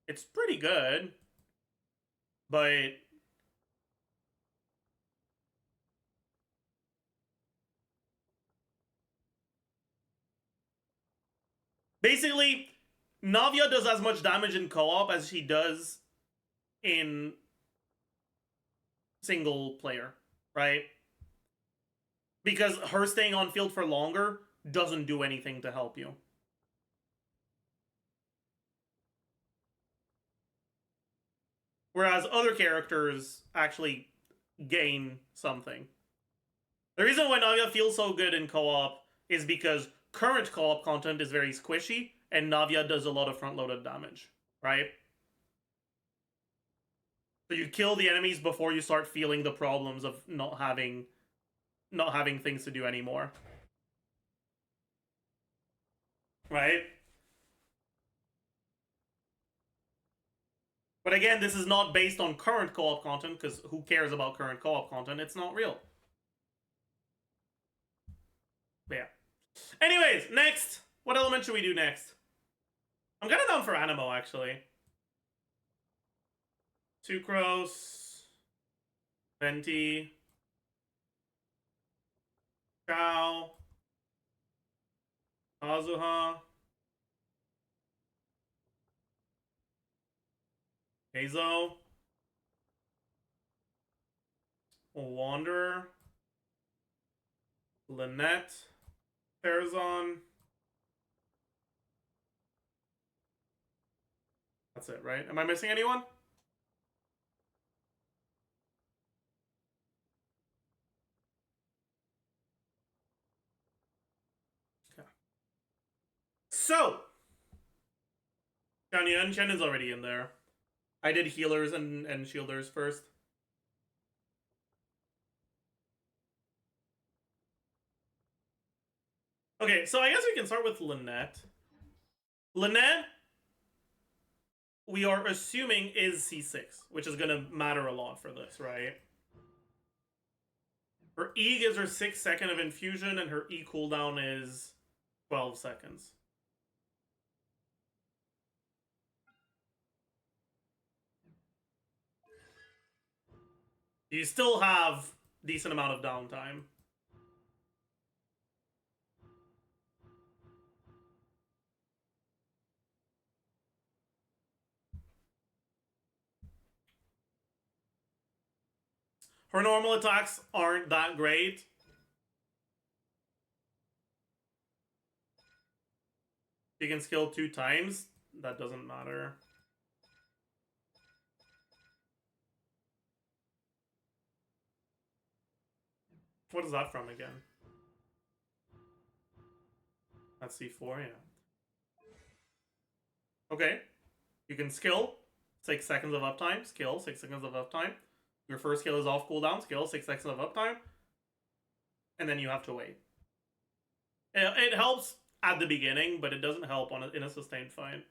It's pretty good. But... basically, Navia does as much damage in co-op as she does in single player, right? Because her staying on field for longer doesn't do anything to help you. Whereas other characters actually gain something. The reason why Navia feels so good in co-op is because current co-op content is very squishy, and Navia does a lot of front-loaded damage, right? So you kill the enemies before you start feeling the problems of not having things to do anymore. right? But again, this is not based on current co-op content, because who cares about current co-op content? It's not real. But yeah. Anyways, next. What element should we do next? I'm kind of down for Animo, actually. Sucrose. Venti. Chow. Kazuha. Heizo. Wanderer. Lynette. Farazan. That's it, right? Am I missing anyone? Okay. So, Chanyan Chen is already in there. I did healers and shielders first. Okay, so I guess we can start with Lynette. Lynette, we are assuming is C6, which is going to matter a lot for this, right? Her E gives her 6 seconds of infusion, and her E cooldown is 12 seconds. You still have decent amount of downtime. Her normal attacks aren't that great. She can skill 2 times. That doesn't matter. What is that from again? That's C4, yeah. Okay. You can skill 6 seconds of uptime. Skill 6 seconds of uptime. Your first skill is off cooldown. Skill 6 seconds of uptime. And then you have to wait. It helps at the beginning, but it doesn't help in a sustained fight.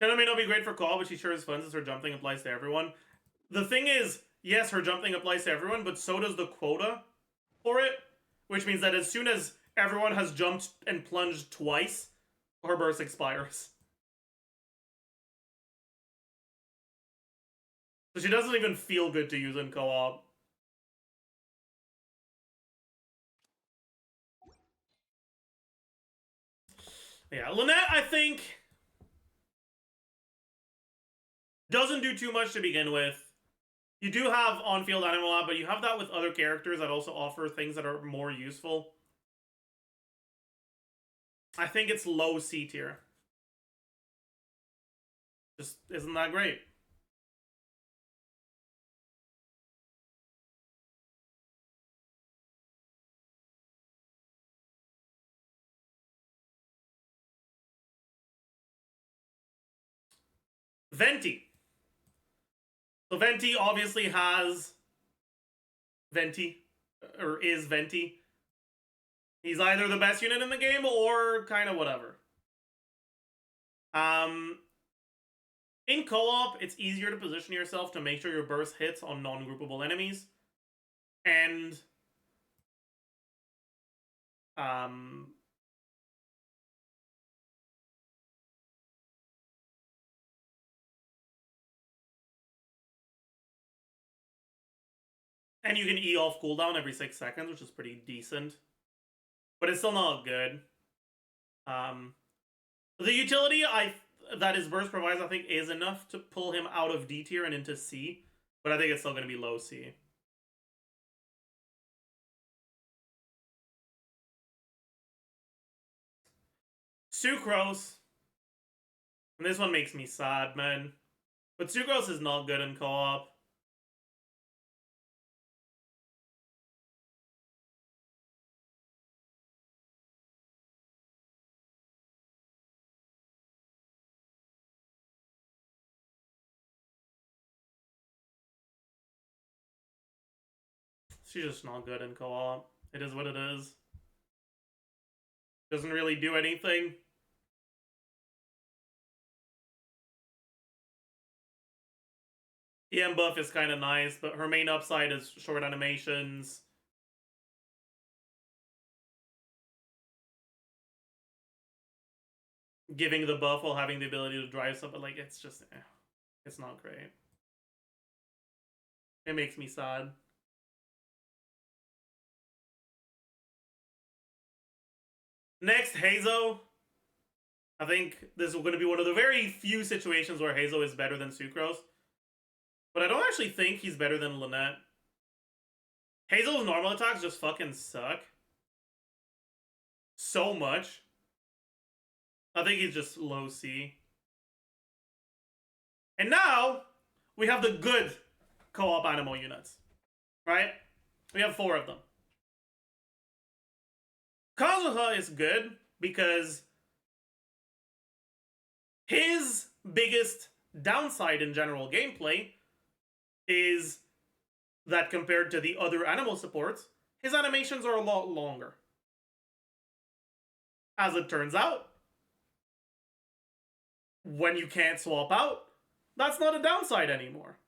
Kinda may not be great for call, but she sure is fun since her jump thing applies to everyone. The thing is, yes, her jump thing applies to everyone, but so does the quota for it. Which means that as soon as everyone has jumped and plunged twice, her burst expires. So she doesn't even feel good to use in co-op. Yeah, Lynette, I think, doesn't do too much to begin with. You do have on-field Animo, but you have that with other characters that also offer things that are more useful. I think it's low C tier. Just isn't that great. Venti. So Venti obviously has Venti, or is Venti. He's either the best unit in the game or kind of whatever. In co-op, it's easier to position yourself to make sure your burst hits on non-groupable enemies. And you can E off cooldown every 6 seconds, which is pretty decent. But it's still not good. The utility that his burst provides, I think, is enough to pull him out of D tier and into C. But I think it's still going to be low C. Sucrose. And this one makes me sad, man. But Sucrose is not good in co-op. She's just not good in co-op. It is what it is. Doesn't really do anything. EM buff is kind of nice, but her main upside is short animations. Giving the buff while having the ability to drive stuff, but like, it's just, it's not great. It makes me sad. Next, Hazo. I think this is going to be one of the very few situations where Hazo is better than Sucrose. But I don't actually think he's better than Lynette. Hazel's normal attacks just fucking suck. So much. I think he's just low C. And now, we have the good co-op animal units. Right? We have 4 of them. Kazuha is good because his biggest downside in general gameplay is that compared to the other animal supports, his animations are a lot longer. As it turns out, when you can't swap out, that's not a downside anymore.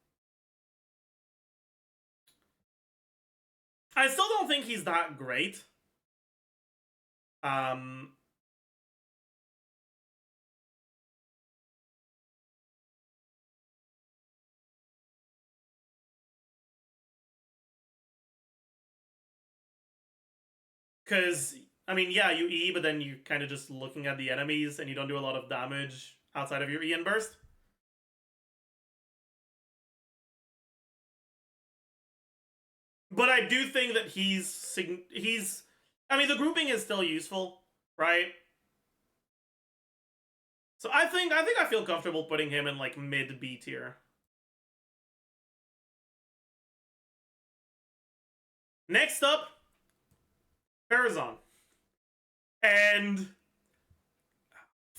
I still don't think he's that great. Because, I mean, yeah, you E, but then you kind of just looking at the enemies and you don't do a lot of damage outside of your E and burst. But I do think that he's I mean, the grouping is still useful, right? So I think I feel comfortable putting him in like mid B tier. Next up, Farazan. And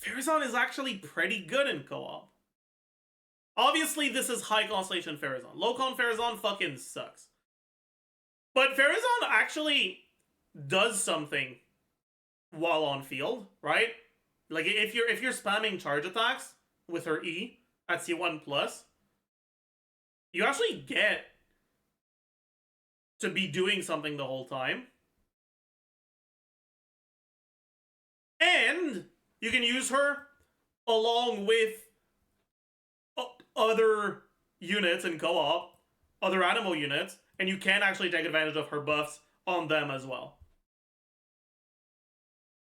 Farazan is actually pretty good in co-op. Obviously, this is high constellation Farazan. Low con Farazan fucking sucks. But Farazan actually does something while on field, right? Like if you're spamming charge attacks with her E at C1+, you actually get to be doing something the whole time. And you can use her along with other units in co-op, other animal units, and you can actually take advantage of her buffs on them as well.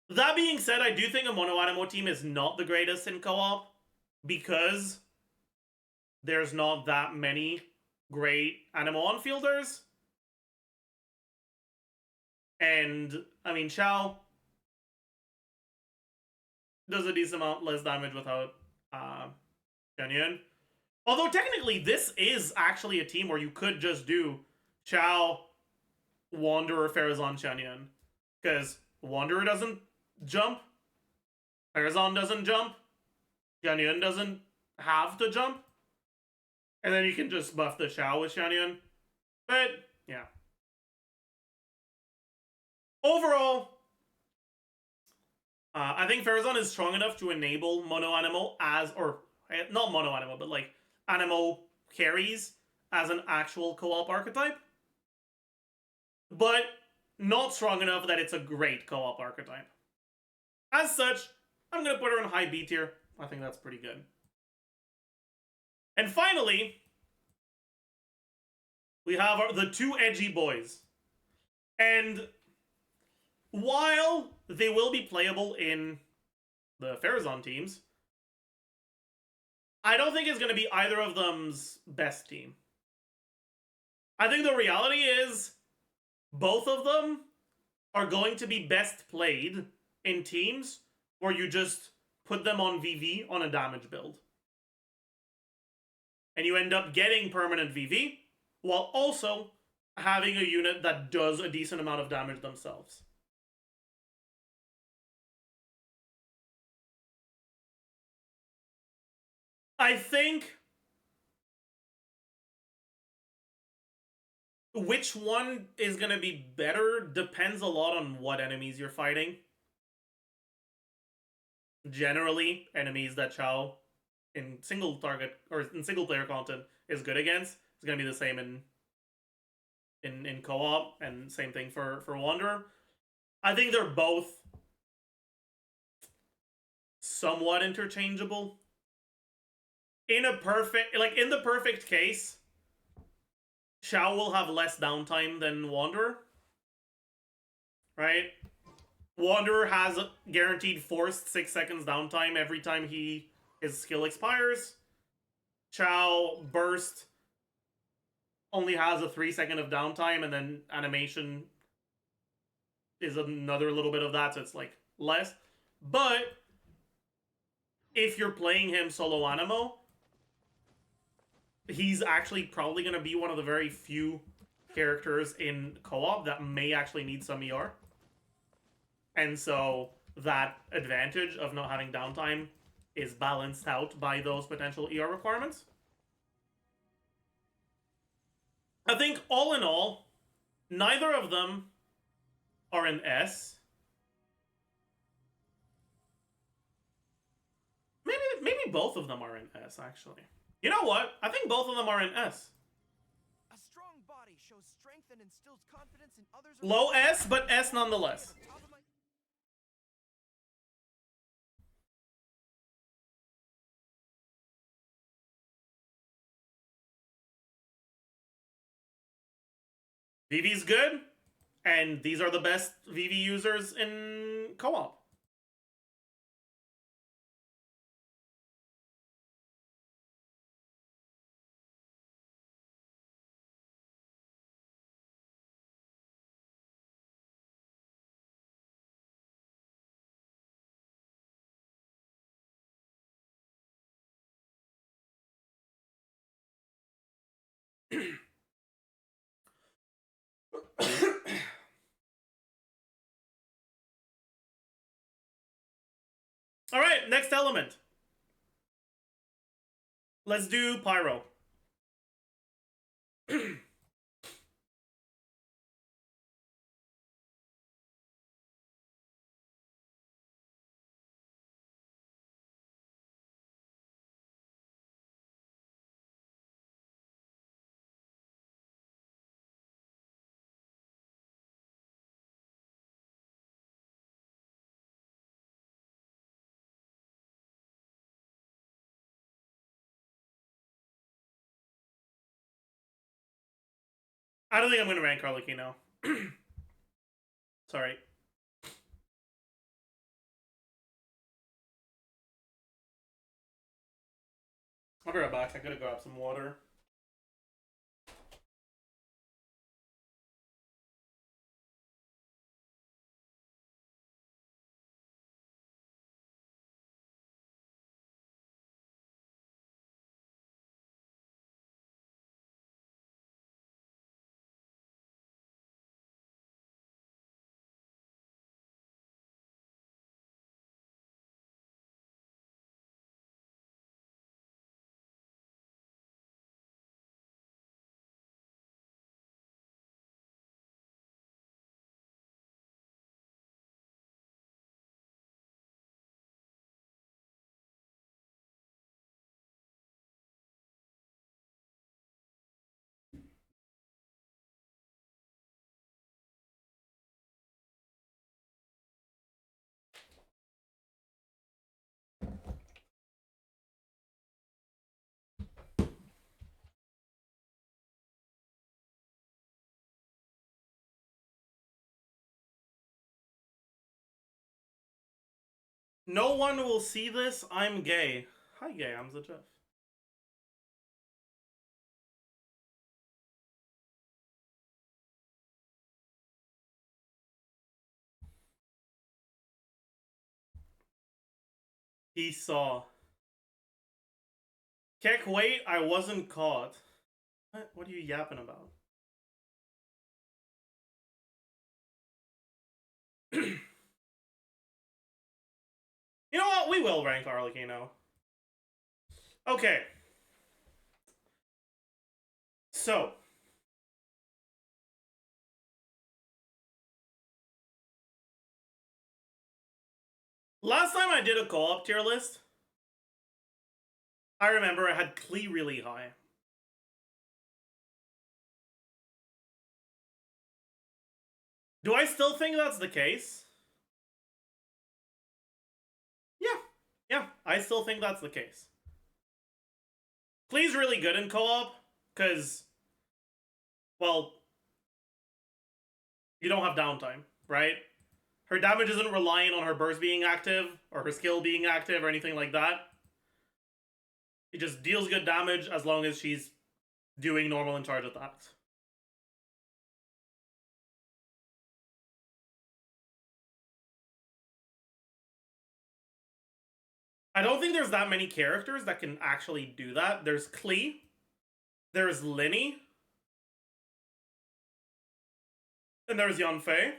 That being said, I do think a mono animo team is not the greatest in co-op because there's not that many great animo on-fielders. And, I mean, Xiao does a decent amount less damage without Xianyun. Although, technically, this is actually a team where you could just do Xiao, Wanderer, Farazan, Xianyun. Because Wanderer doesn't jump, Farazan doesn't jump, Xianyun doesn't have to jump, and then you can just buff the Xiao with Xianyun. But, yeah. Overall, I think Farazan is strong enough to enable mono animo as, or not mono animo, but like animo carries as an actual co-op archetype. But not strong enough that it's a great co-op archetype. As such, I'm going to put her in high B tier. I think that's pretty good. And finally, we have the 2 edgy boys. And while they will be playable in the Farazan teams, I don't think it's going to be either of them's best team. I think the reality is both of them are going to be best played in teams where you just put them on VV on a damage build. And you end up getting permanent VV while also having a unit that does a decent amount of damage themselves. I think Which one is going to be better depends a lot on what enemies you're fighting. Generally, enemies that Chao in single target or in single player content is good against is going to be the same in co-op, and same thing for Wanderer. I think they're both somewhat interchangeable. In the perfect case, Chao will have less downtime than Wanderer, right? Wanderer has a guaranteed forced 6 seconds downtime every time his skill expires. Chao Burst only has a 3 second of downtime, and then animation is another little bit of that, so it's like less. But if you're playing him solo animo, he's actually probably going to be one of the very few characters in co-op that may actually need some ER. And so that advantage of not having downtime is balanced out by those potential ER requirements. I think all in all, neither of them are in S. Maybe both of them are in S, actually. You know what? I think both of them are in S. A strong body shows strength and instills confidence in others. Low S, but S nonetheless. VV's good, and these are the best VV users in co-op. All right, next element. Let's do Pyro. I don't think I'm going to rank Arlecchino. Sorry. I'll be right back. I gotta grab some water. No one will see this. I'm gay. Hi, gay. I'm Zajef. He saw. Keck, wait, I wasn't caught. What are you yapping about? You know what? We will rank Arlecchino. Okay. So, Last time I did a co-op tier list, I remember I had Klee really high. Do I still think that's the case? Yeah, I still think that's the case. Klee's really good in co-op, because, well, you don't have downtime, right? Her damage isn't relying on her burst being active, or her skill being active, or anything like that. It just deals good damage as long as she's doing normal and charge attacks. I don't think there's that many characters that can actually do that. There's Klee. There's Linny. And there's Yanfei.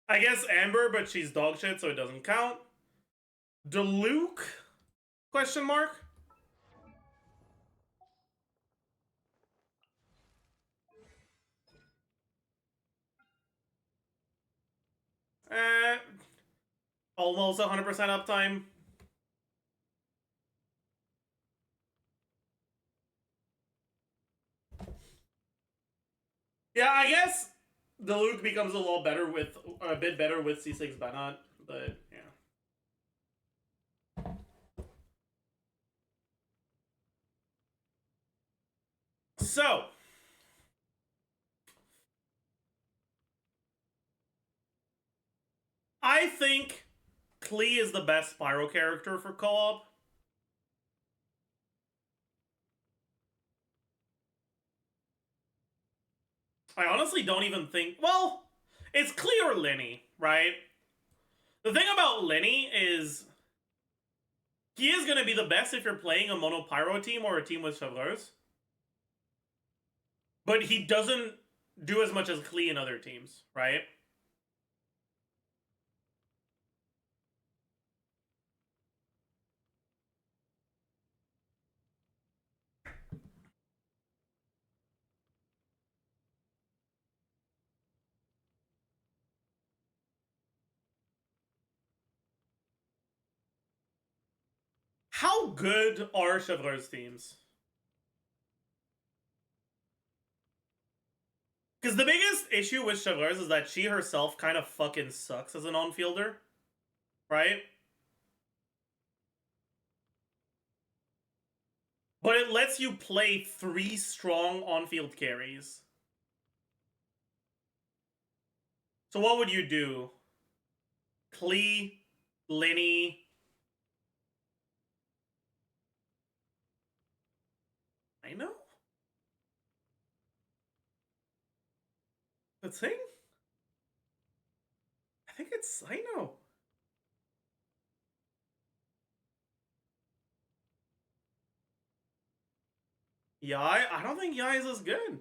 I guess Amber, but she's dog shit, so it doesn't count. Diluc? Question mark? Almost 100% uptime. Yeah, I guess Diluc becomes a bit better with C6 Banat, but yeah. So, I think Klee is the best Spyro character for co-op. I honestly don't even think... Well, it's Klee or Linny, right? The thing about Linny is... he is going to be the best if you're playing a mono Pyro team or a team with Chevreurs. But he doesn't do as much as Klee in other teams, right? How good are Chevreurs teams? Because the biggest issue with Chevreurs is that she herself kind of fucking sucks as an on-fielder. Right? But it lets you play 3 strong on-field carries. So what would you do? Klee, Linny... I know. The thing? I think it's Sino. Yai? I don't think Yai is as good.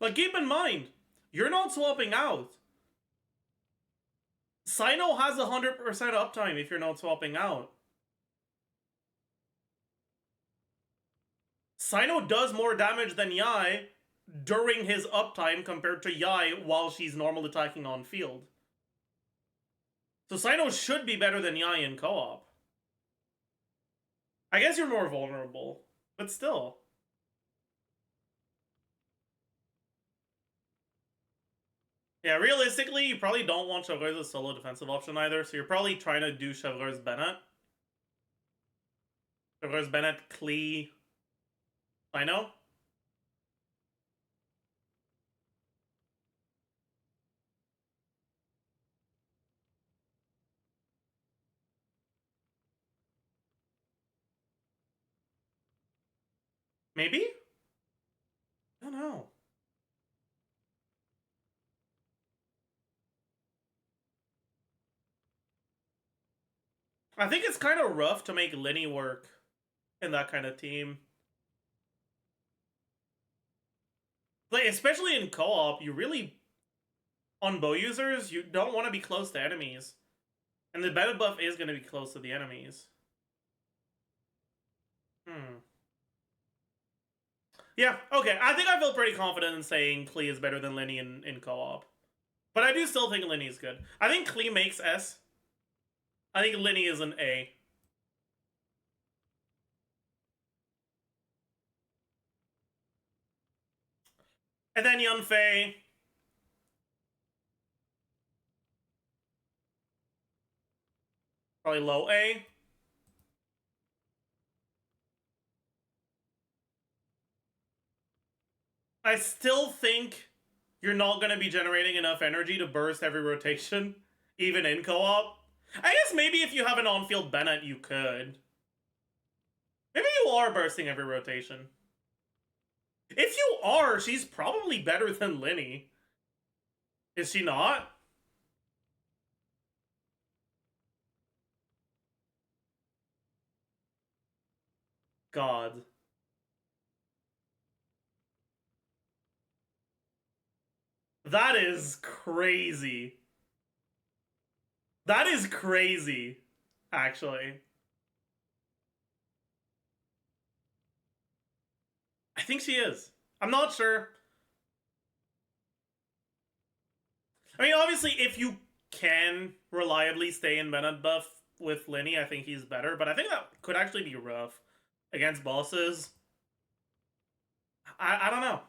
Like, keep in mind, you're not swapping out. Sino has 100% uptime if you're not swapping out. Sino does more damage than Yai during his uptime compared to Yai while she's normal attacking on field. So Sino should be better than Yai in co-op. I guess you're more vulnerable, but still. Yeah, realistically, you probably don't want Chevreurs as a solo defensive option either, so you're probably trying to do Chevreurs Bennett. Chevreurs Bennett, Klee, Sino. Maybe? I don't know. I think it's kind of rough to make Linny work in that kind of team. Like, especially in co-op, you really, on bow users, you don't want to be close to enemies. And the better buff is going to be close to the enemies. Yeah, okay. I think I feel pretty confident in saying Klee is better than Lenny in co-op. But I do still think Lenny is good. I think Klee makes S. I think Lenny is an A. And then Yunfei. Probably low A. I still think you're not going to be generating enough energy to burst every rotation, even in co-op. I guess maybe if you have an on-field Bennett, you could. Maybe you are bursting every rotation. If you are, she's probably better than Linny. Is she not? God. That is crazy. That is crazy, actually. I think she is. I'm not sure. I mean, obviously, if you can reliably stay in Bennett buff with Linny, I think he's better. But I think that could actually be rough against bosses. I don't know.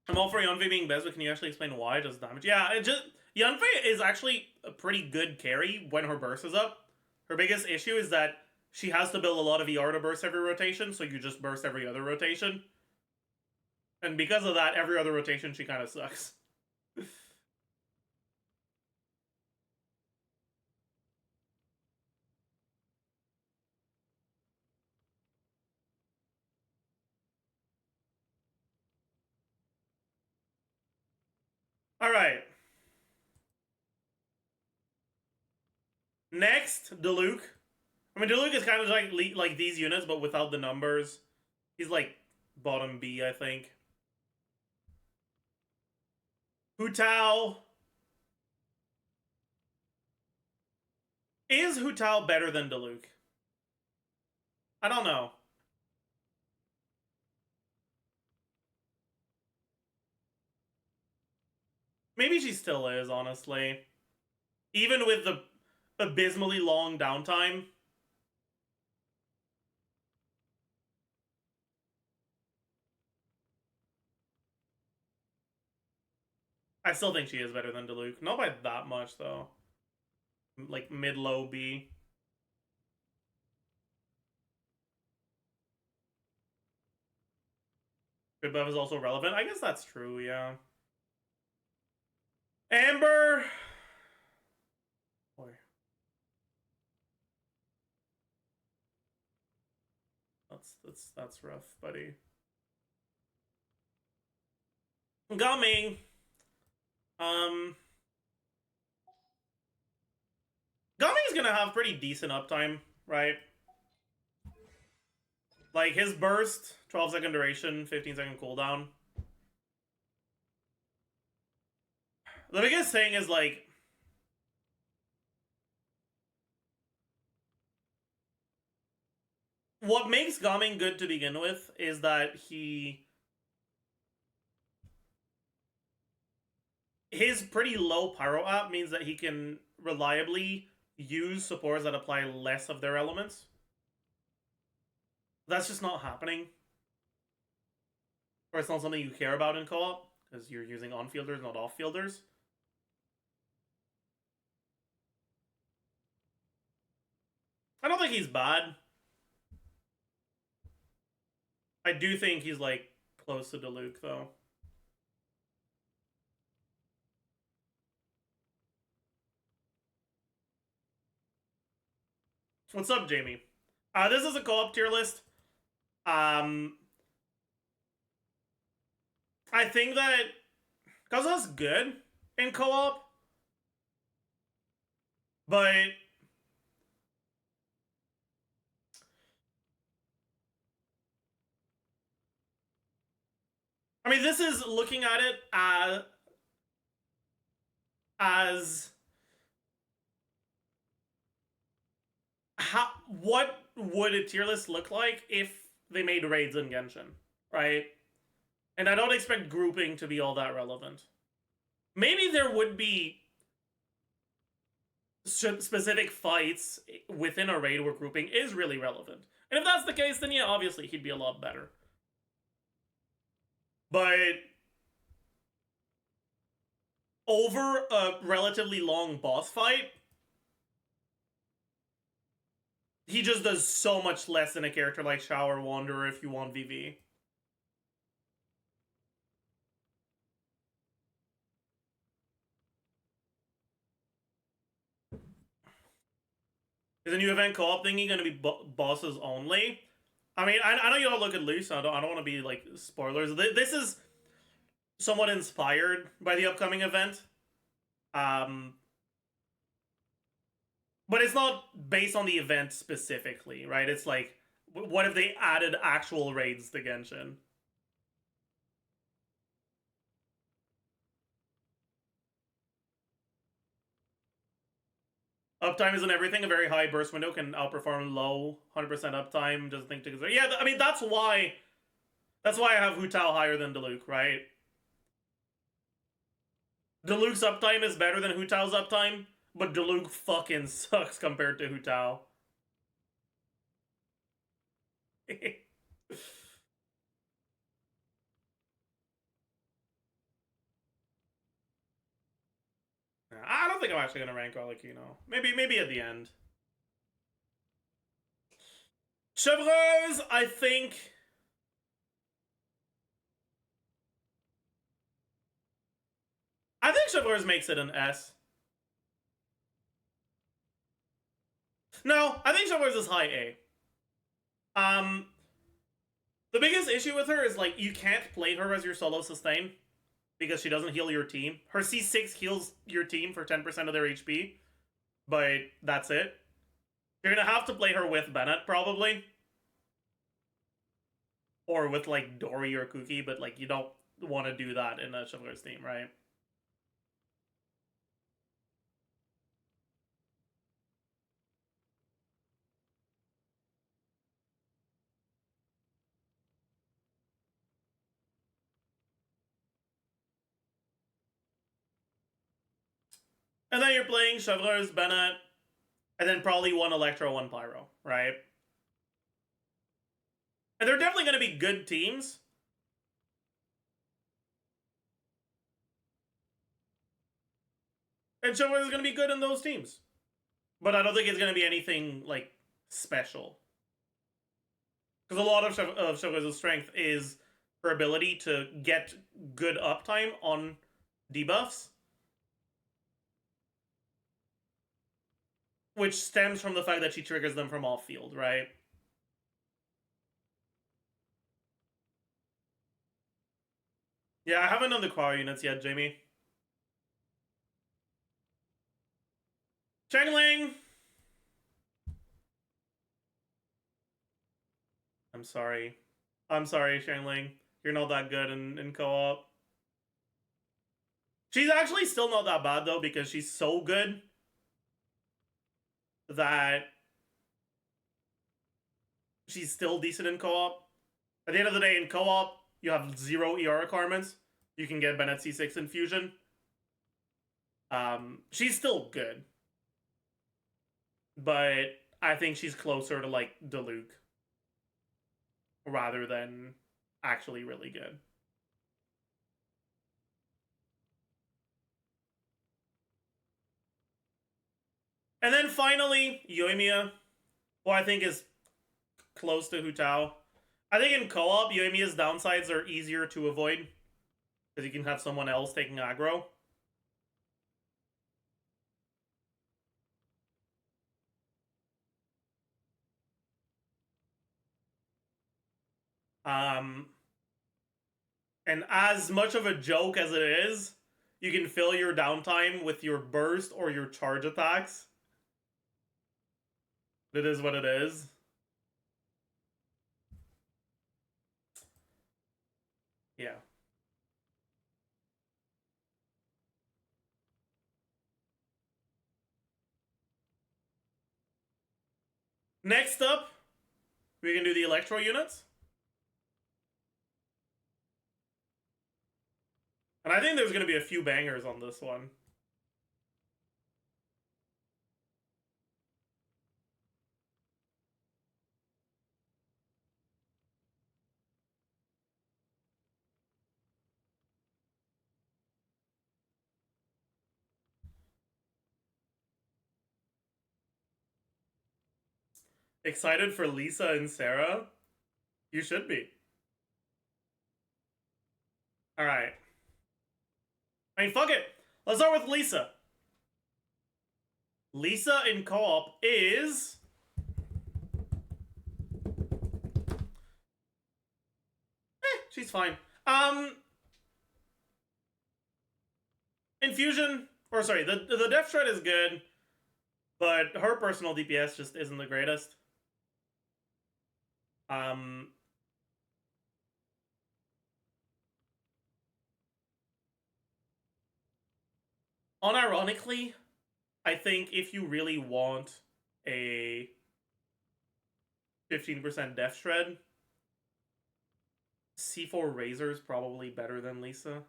I'm all for Yunfei being best, but can you actually explain why it does damage? Yeah, Yunfei is actually a pretty good carry when her burst is up. Her biggest issue is that she has to build a lot of ER to burst every rotation, so you just burst every other rotation. And because of that, every other rotation she kind of sucks. Alright. Next, Diluc. I mean, Diluc is kind of like these units, but without the numbers. He's like bottom B, I think. Hu Tao. Is Hu Tao better than Diluc? I don't know. Maybe she still is, honestly. Even with the abysmally long downtime. I still think she is better than Diluc. Not by that much, though. Like, mid-low B. Good buff is also relevant. I guess that's true, yeah. Amber! Boy. That's rough, buddy. Gumming! Gumming's gonna have pretty decent uptime, right? Like, his burst, 12-second duration, 15-second cooldown. The biggest thing is, like... What makes Gumming good to begin with is that his pretty low pyro app means that he can reliably use supports that apply less of their elements. That's just not happening. Or it's not something you care about in co-op, because you're using on-fielders, not off-fielders. I don't think he's bad. I do think he's, like, close to Diluc, though. What's up, Jamie? This is a co-op tier list. I think that Kazuha's good in co-op, But I mean, this is looking at it as what would a tier list look like if they made raids in Genshin, right? And I don't expect grouping to be all that relevant. Maybe there would be specific fights within a raid where grouping is really relevant. And if that's the case, then yeah, obviously he'd be a lot better. But over a relatively long boss fight, he just does so much less than a character like Shower Wanderer if you want VV. Is the new event co-op thingy going to be bosses only? I mean, I know you all look at loose. I don't want to be like spoilers. This is somewhat inspired by the upcoming event. But it's not based on the event specifically, right? It's like, what if they added actual raids to Genshin? Uptime isn't everything. A very high burst window can outperform low 100% uptime. Doesn't think to consider. Yeah, I mean, that's why I have Hu Tao higher than Diluc, right? Diluc's uptime is better than Hu Tao's uptime, but Diluc fucking sucks compared to Hu Tao. I don't think I'm actually gonna rank Arlecchino. Maybe at the end. Chevreuse, I think Chevreuse makes it an S. No, I think Chevreuse is high A. The biggest issue with her is, like, you can't play her as your solo sustain because she doesn't heal your team. Her C6 heals your team for 10% of their HP, but that's it. You're gonna have to play her with Bennett, probably. Or with, like, Dory or Kuki, but, like, you don't want to do that in a Chevreuse team, right? And then you're playing Chevreuse, Bennett, and then probably one Electro, one Pyro, right? And they're definitely going to be good teams. And Chevreuse is going to be good in those teams. But I don't think it's going to be anything, like, special. Because a lot of Chevreuse's strength is her ability to get good uptime on debuffs. Which stems from the fact that she triggers them from off field, right? Yeah, I haven't done the Quar units yet, Jamie. Chengling! I'm sorry. I'm sorry, Chengling. You're not that good in co-op. She's actually still not that bad, though, because she's so good that she's still decent in co-op. At the end of the day, in co-op, you have 0 ER requirements. You can get Bennett C6 infusion. She's still good. But I think she's closer to, like, Diluc. Rather than actually really good. And then finally, Yoimiya, who I think is close to Hu Tao. I think in co-op, Yoimiya's downsides are easier to avoid. Because you can have someone else taking aggro. And as much of a joke as it is, you can fill your downtime with your burst or your charge attacks. It is what it is. Yeah. Next up, we can do the electro units. And I think there's going to be a few bangers on this one. Excited for Lisa and Sarah? You should be. Alright. I mean, fuck it. Let's start with Lisa. Lisa in co-op is... she's fine. Infusion, or sorry, the Death Shred is good, but her personal DPS just isn't the greatest. Unironically, I think if you really want a 15% Death Shred, C4 Razor is probably better than Lisa.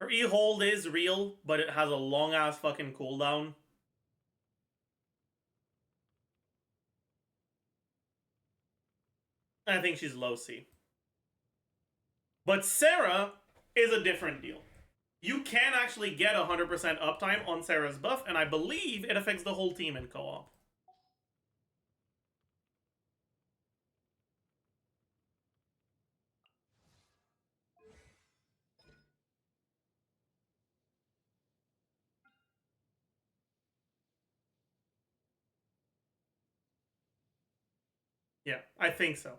Her E-Hold is real, but it has a long-ass fucking cooldown. I think she's low C. But Sarah is a different deal. You can actually get 100% uptime on Sarah's buff, and I believe it affects the whole team in co-op. Yeah, I think so.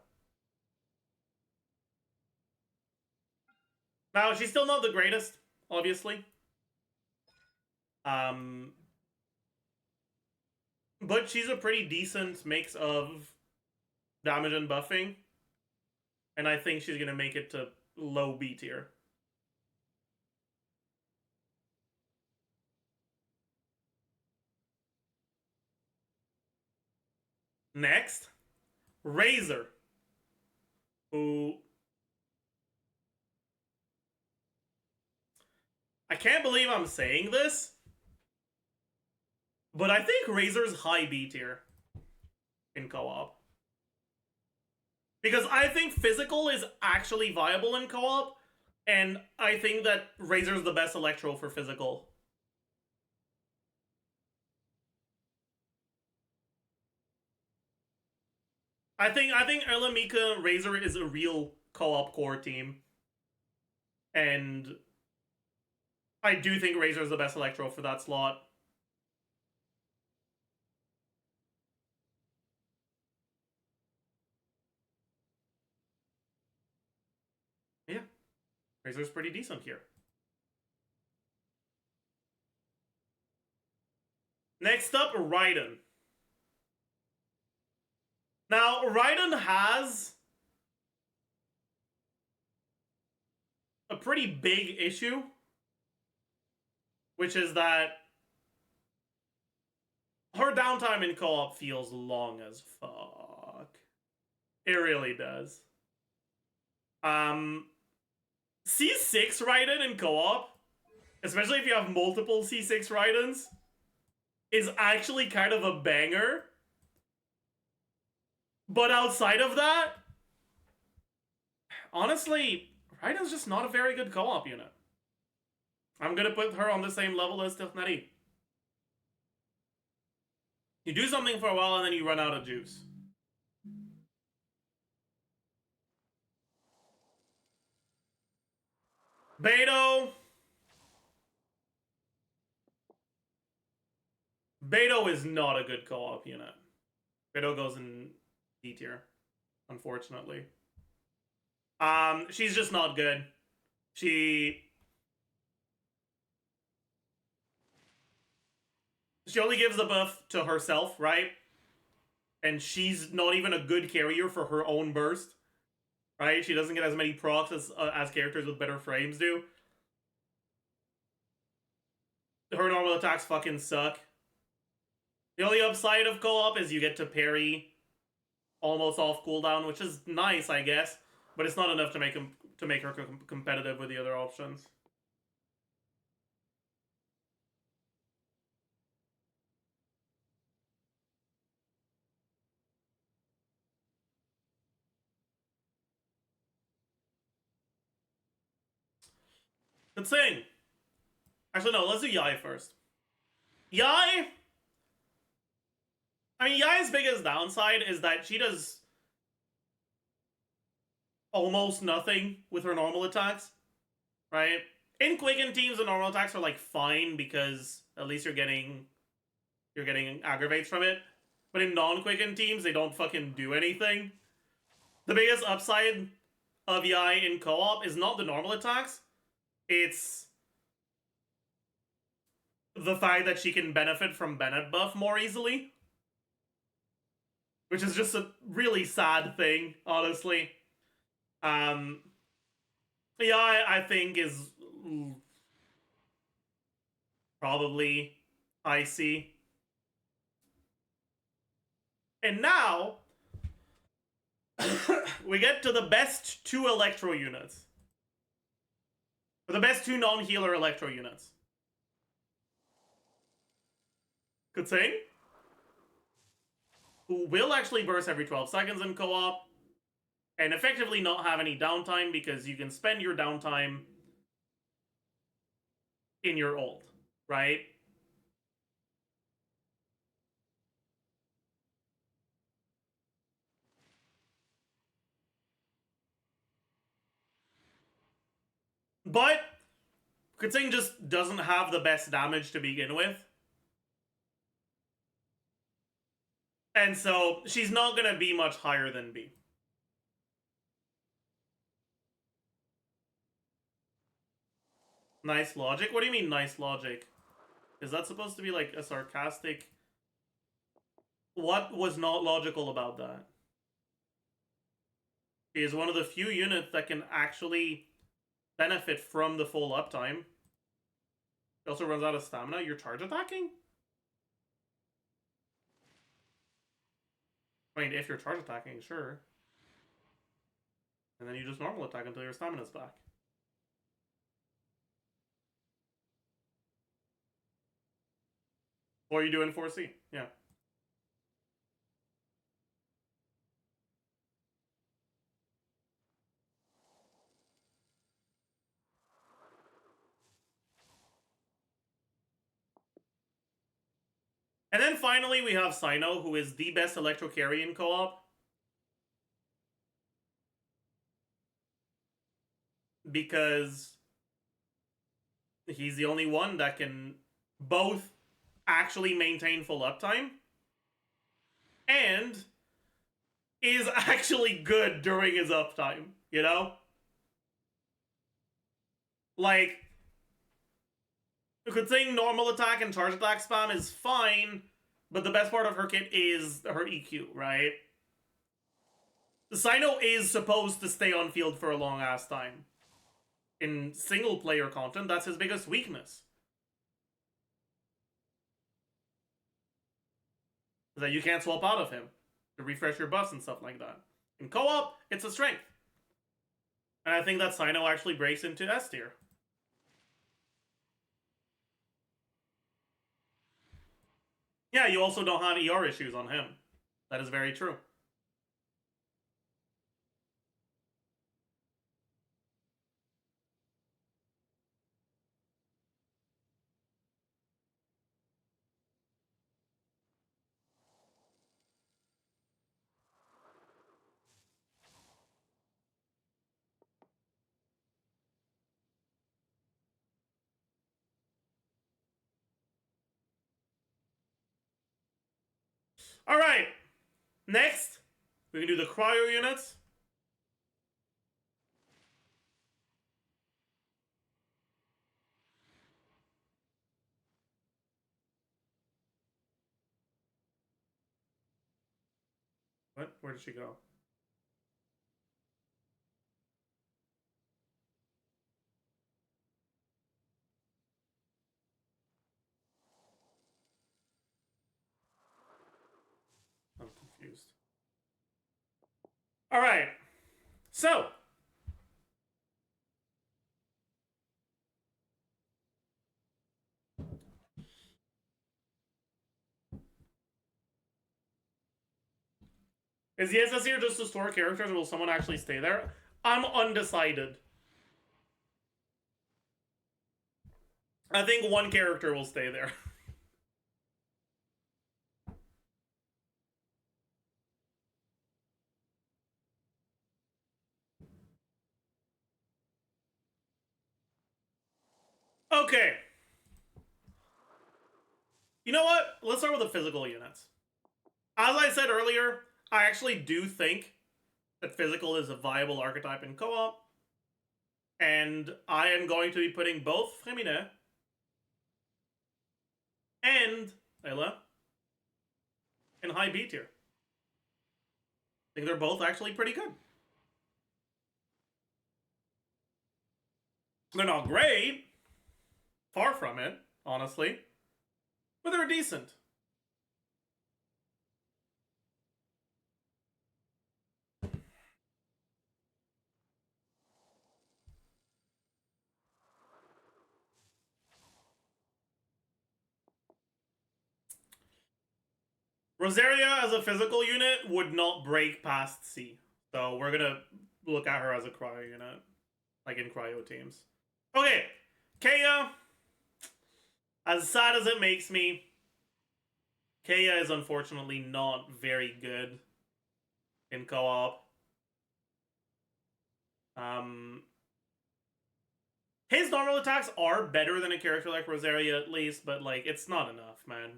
Now, she's still not the greatest, obviously. But she's a pretty decent mix of damage and buffing. And I think she's going to make it to low B tier. Next, Razor, who... I can't believe I'm saying this, but I think Razor's high B tier in co-op. Because I think physical is actually viable in co-op, and I think that Razor's the best electro for physical. I think Elamika Razor is a real co-op core team. And I do think Razor's the best electro for that slot. Yeah. Razor's pretty decent here. Next up, Raiden. Now, Raiden has a pretty big issue, which is that her downtime in co-op feels long as fuck. It really does. C6 Raiden in co-op, especially if you have multiple C6 Raidens, is actually kind of a banger. But outside of that, honestly, Raiden's just not a very good co-op unit. I'm gonna put her on the same level as Tifnari. You do something for a while and then you run out of juice. Beto. Beto is not a good co-op unit. Beto goes in D tier, unfortunately. She's just not good. She only gives the buff to herself, right? And she's not even a good carrier for her own burst, right? She doesn't get as many procs as characters with better frames do. Her normal attacks fucking suck. The only upside of co-op is you get to parry almost off cooldown, which is nice, I guess, but it's not enough to make her competitive with the other options. Let's sing. Actually, no, let's do Yai first. Yai? I mean, Yai's biggest downside is that she does almost nothing with her normal attacks, right? In Quicken teams, the normal attacks are, like, fine because at least you're getting aggravates from it. But in non-Quicken teams, they don't fucking do anything. The biggest upside of Yai in co-op is not the normal attacks. It's the fact that she can benefit from Bennett buff more easily. Which is just a really sad thing, honestly. Yeah, I think is probably icy. And now, we get to the best 2 Electro units. Or the best 2 non-healer Electro units. Kutsing, who will actually burst every 12 seconds in co-op, and effectively not have any downtime because you can spend your downtime in your ult, right? But Kutsing just doesn't have the best damage to begin with. And so she's not going to be much higher than B. Nice logic? What do you mean nice logic? Is that supposed to be like a sarcastic... What was not logical about that? She is one of the few units that can actually benefit from the full uptime. She also runs out of stamina. You're charge attacking? I mean, if you're charge attacking, sure. And then you just normal attack until your stamina's back. Or you do in 4C, yeah. And then finally we have Sino, who is the best electro carry in co-op. Because he's the only one that can both actually maintain full uptime and is actually good during his uptime, you know? Like, you could say normal attack and charge attack spam is fine, but the best part of her kit is her EQ, right? Sino is supposed to stay on field for a long ass time. In single player content, that's his biggest weakness. That you can't swap out of him to refresh your buffs and stuff like that. In co-op, it's a strength. And I think that Sino actually breaks into S tier. Yeah, you also don't have ER issues on him. That is very true. Alright, next, we can do the cryo units. What? Where did she go? I'm confused. All right. So. Is the SS here just to store characters, or will someone actually stay there? I'm undecided. I think one character will stay there. Okay. You know what? Let's start with the physical units. As I said earlier, I actually do think that physical is a viable archetype in co-op. And I am going to be putting both Femine and Layla in high B tier. I think they're both actually pretty good. They're not great. Far from it, honestly. But they're decent. Rosaria as a physical unit would not break past C. So we're gonna look at her as a cryo unit. Like in cryo teams. Okay. Kaya. As sad as it makes me, Kaya is unfortunately not very good in co-op. His normal attacks are better than a character like Rosaria at least, but like it's not enough, man.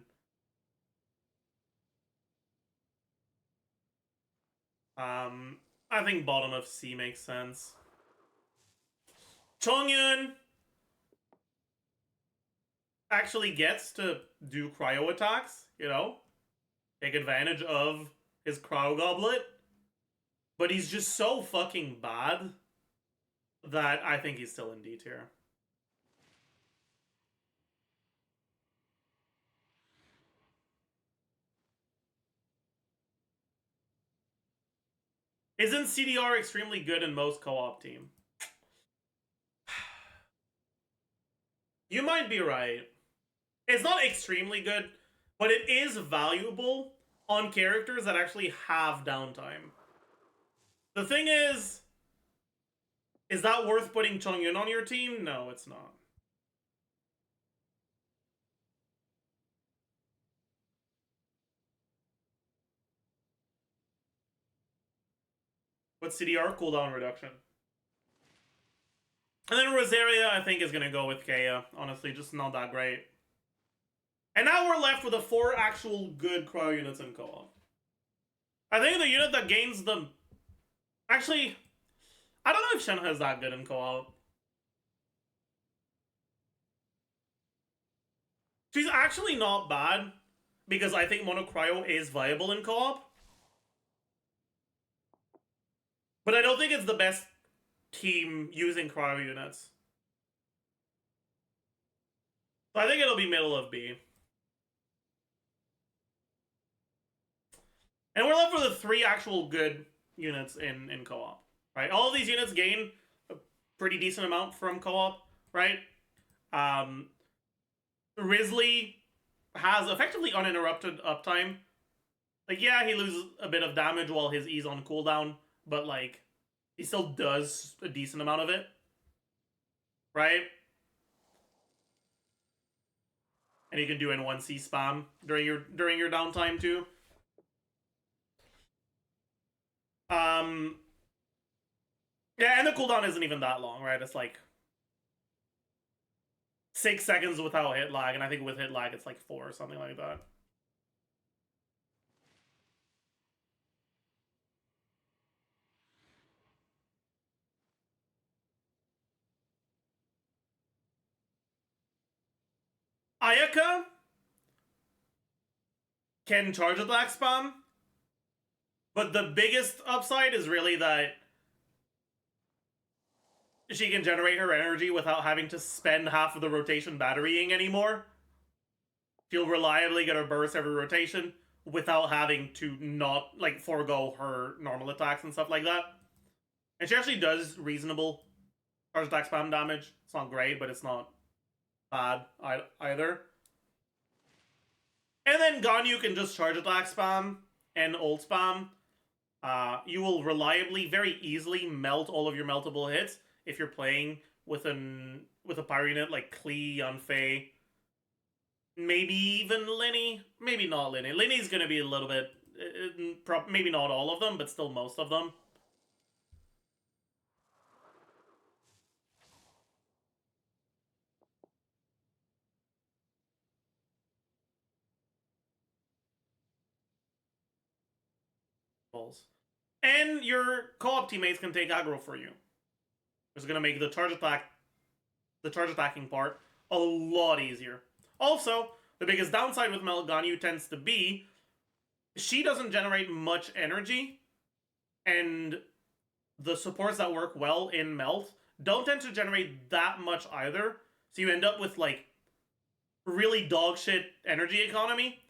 I think bottom of C makes sense. Chongyun actually gets to do cryo attacks, you know? Take advantage of his cryo goblet. But he's just so fucking bad that I think he's still in D tier. Isn't CDR extremely good in most co-op team? You might be right. It's not extremely good, but it is valuable on characters that actually have downtime. The thing is that worth putting Chongyun on your team? No, it's not. What's CDR? Cooldown reduction. And then Rosaria, I think, is going to go with Kaya. Honestly, just not that great. And now we're left with the 4 actual good cryo units in co-op. I think the unit that gains them... Actually, I don't know if Shenhe is that good in co-op. She's actually not bad, because I think Mono Cryo is viable in co-op. But I don't think it's the best team using cryo units. So I think it'll be middle of B. And we're left with the 3 actual good units in co-op, right? All of these units gain a pretty decent amount from co-op, right? Risley has effectively uninterrupted uptime. Like, yeah, he loses a bit of damage while his E's on cooldown, but, like, he still does a decent amount of it. Right? And you can do N1C spam during your downtime, too. Yeah, and the cooldown isn't even that long, right? It's like 6 seconds without hit lag, and I think with hit lag it's like 4 or something like that. Ayaka can charge attack spam. But the biggest upside is really that she can generate her energy without having to spend half of the rotation batterying anymore. She'll reliably get her burst every rotation without having to not, like, forego her normal attacks and stuff like that. And she actually does reasonable charge attack spam damage. It's not great, but it's not bad either. And then Ganyu can just charge attack spam and ult spam. You will reliably, very easily melt all of your meltable hits if you're playing with a pyro unit like Klee, Yanfei, maybe even Linny. Maybe not Linny. Linny's gonna be a little bit, maybe not all of them, but still most of them. And your co-op teammates can take aggro for you. It's gonna make the charge attacking part a lot easier. Also, the biggest downside with Melt Ganyu tends to be she doesn't generate much energy, and the supports that work well in Melt don't tend to generate that much either. So you end up with like really dog shit energy economy.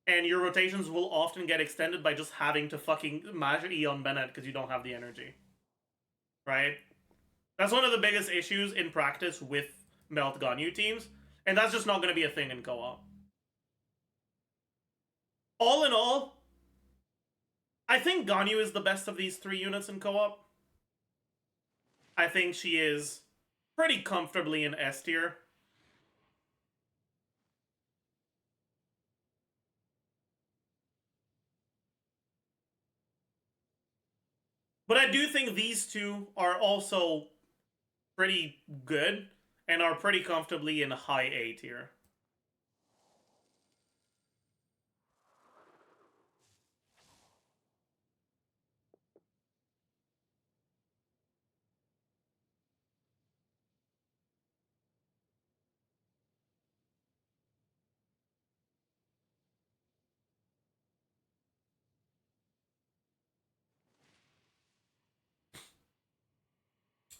And your rotations will often get extended by just having to fucking mash E on Bennett because you don't have the energy. Right? That's one of the biggest issues in practice with Melt Ganyu teams. And that's just not going to be a thing in co-op. All in all, I think Ganyu is the best of these three units in co-op. I think she is pretty comfortably in S tier. But I do think these two are also pretty good and are pretty comfortably in high A tier.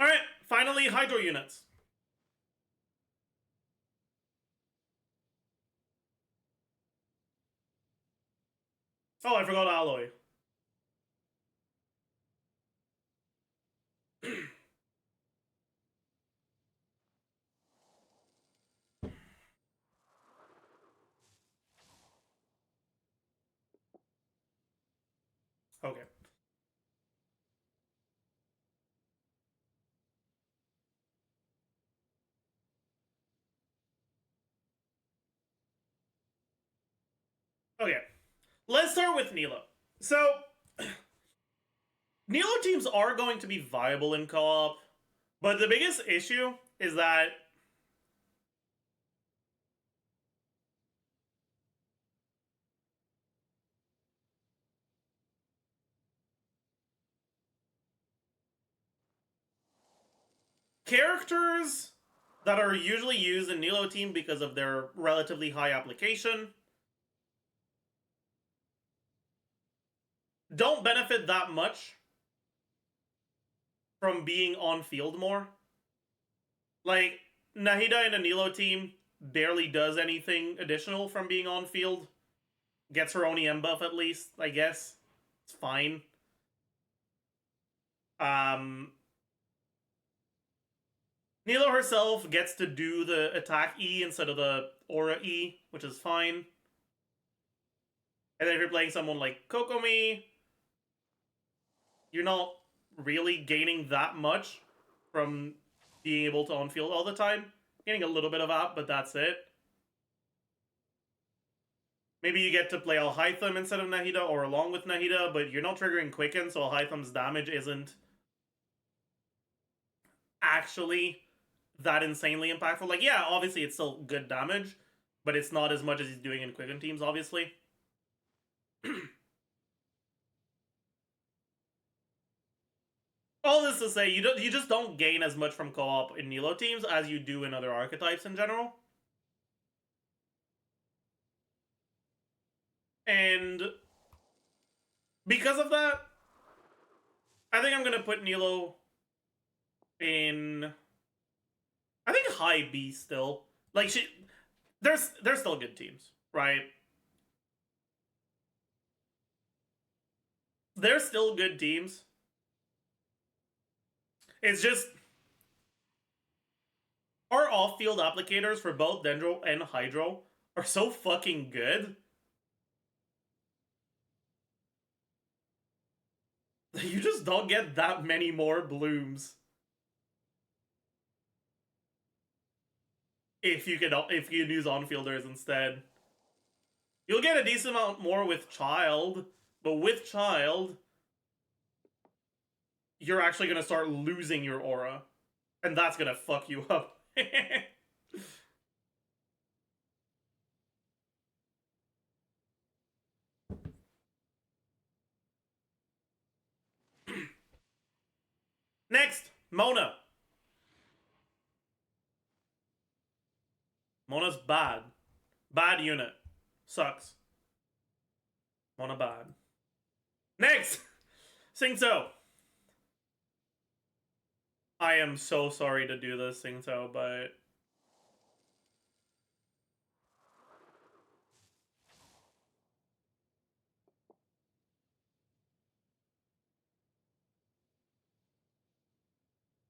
Alright, finally, Hydro units. Oh, I forgot Alloy. Okay. Okay. Let's start with Nilo. So, Nilo teams are going to be viable in co-op, but the biggest issue is that characters that are usually used in Nilo team because of their relatively high application don't benefit that much from being on field more. Like, Nahida in a Nilo team barely does anything additional from being on field. Gets her own EM buff at least, I guess. It's fine. Nilo herself gets to do the attack E instead of the aura E, which is fine. And then if you're playing someone like Kokomi, you're not really gaining that much from being able to on-field all the time. Getting a little bit of that, but that's it. Maybe you get to play Alhaitham instead of Nahida, or along with Nahida, but you're not triggering Quicken, so Alhaitham's damage isn't actually that insanely impactful. Like, yeah, obviously it's still good damage, but it's not as much as he's doing in Quicken teams, obviously. All this to say, you just don't gain as much from co-op in Nilo teams as you do in other archetypes in general. Because of that, I think I'm gonna put Nilo in, I think high B still. Like they're still good teams, right? They're still good teams. It's just our off-field applicators for both Dendro and Hydro are so fucking good. You just don't get that many more blooms. If you use on-fielders instead. You'll get a decent amount more with Child, but with Child, you're actually gonna start losing your aura. And that's gonna fuck you up. Next, Mona. Mona's bad. Bad unit. Sucks. Mona bad. Next! Singto. I am so sorry to do this, Singto, but...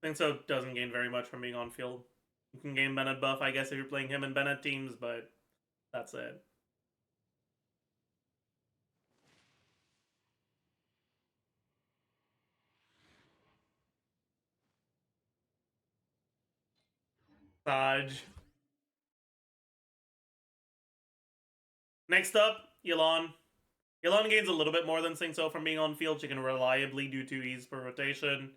Singto doesn't gain very much from being on field. You can gain Bennett buff, I guess, if you're playing him in Bennett teams, but that's it. Saj. Next up, Yelan. Yelan gains a little bit more than Singto from being on field. She can reliably do 2 E's per rotation.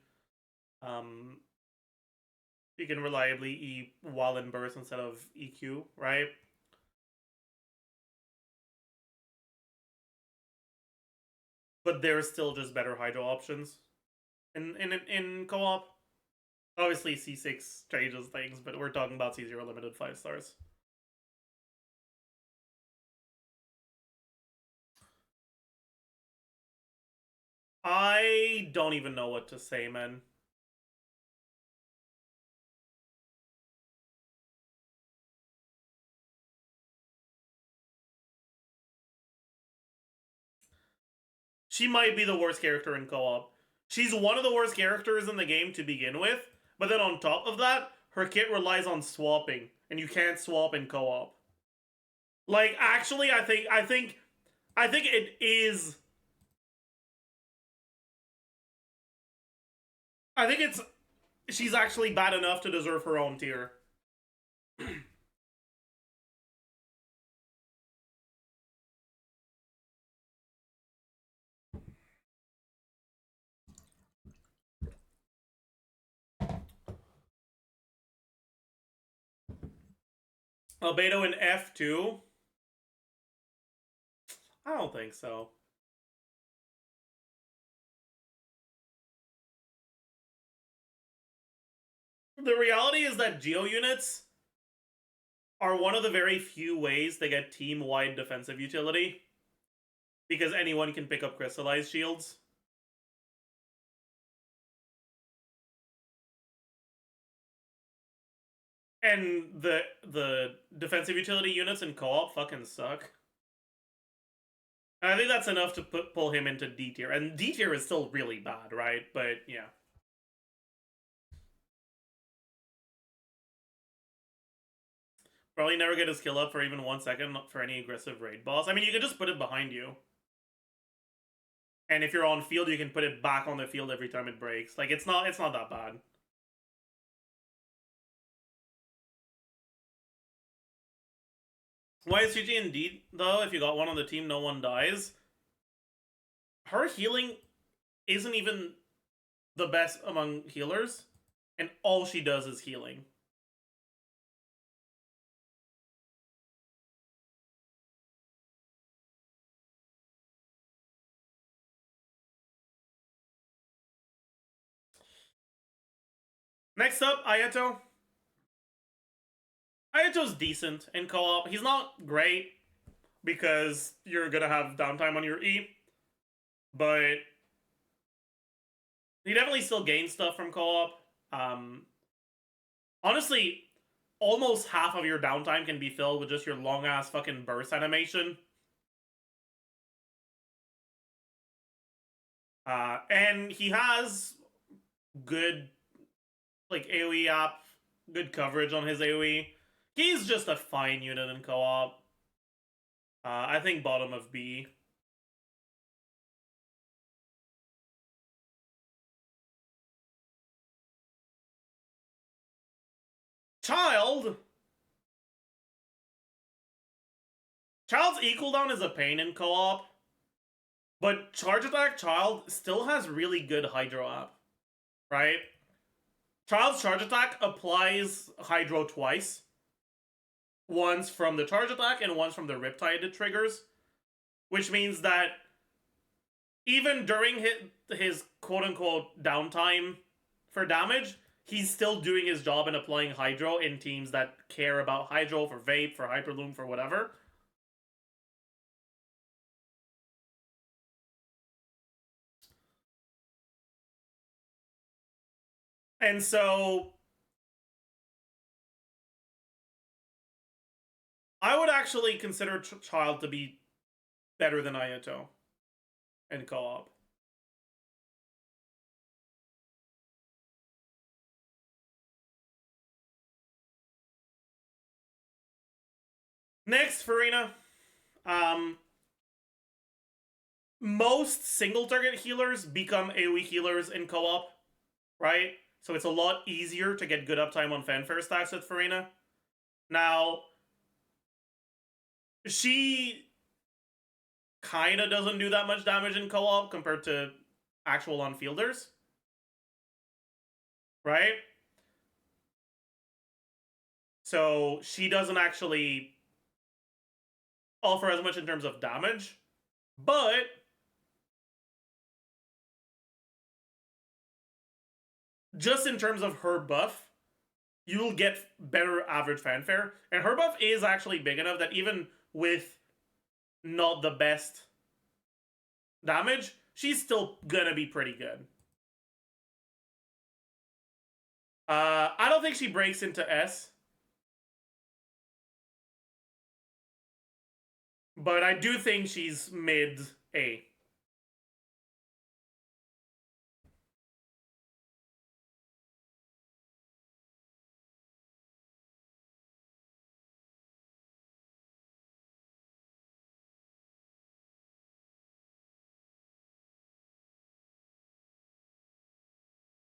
She can reliably E while in burst instead of EQ, right? But there's still just better Hydro options in co-op. Obviously, C6 changes things, but we're talking about C0 limited 5 stars. I don't even know what to say, man. She might be the worst character in co-op. She's one of the worst characters in the game to begin with, but then on top of that, her kit relies on swapping, and you can't swap in co-op. Like, actually, I think it is... I think she's actually bad enough to deserve her own tier. Albedo in F2? I don't think so. The reality is that Geo units are one of the very few ways they get team-wide defensive utility. Because anyone can pick up crystallized shields. And the defensive utility units in co-op fucking suck. And I think that's enough to pull him into D tier. And D tier is still really bad, right? But yeah. Probably never get his skill up for even 1 second for any aggressive raid boss. I mean, you can just put it behind you. And if you're on field, you can put it back on the field every time it breaks. Like, it's not that bad. Why is GG indeed, though? If you got one on the team, no one dies. Her healing isn't even the best among healers. And all she does is healing. Next up, Ayato. Ayato's decent in co-op. He's not great because you're gonna have downtime on your E. but he definitely still gains stuff from co-op. Honestly, almost half of your downtime can be filled with just your long-ass fucking burst animation. And he has good, like, AoE app, good coverage on his AoE. He's just a fine unit in co-op. I think bottom of B. Child's equal down is a pain in co-op, but Charge Attack Child still has really good Hydro app, right? Child's Charge Attack applies Hydro twice. Once from the Charge Attack and once from the Riptide triggers, which means that even during his quote-unquote downtime for damage, he's still doing his job and applying Hydro in teams that care about Hydro for Vape, for Hyperloom, for whatever. And so I would actually consider Child to be better than Ayato in co-op. Next, Farina. Most single target healers become AoE healers in co-op, right? So it's a lot easier to get good uptime on fanfare stacks with Farina. Now, she kinda doesn't do that much damage in co-op compared to actual on-fielders, right? So she doesn't actually offer as much in terms of damage, but just in terms of her buff, you'll get better average fanfare. And her buff is actually big enough that even with not the best damage, she's still gonna be pretty good. I don't think she breaks into S. But I do think she's mid-A.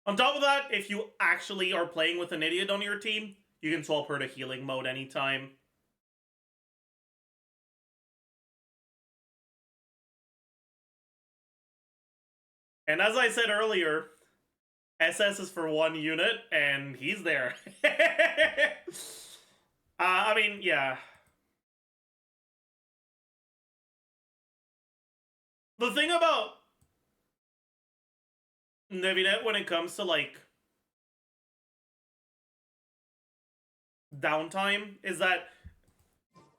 On top of that, if you actually are playing with an idiot on your team, you can swap her to healing mode anytime. And as I said earlier, SS is for one unit, and he's there. I mean, yeah. The thing about Nevinet when it comes to, like, downtime is that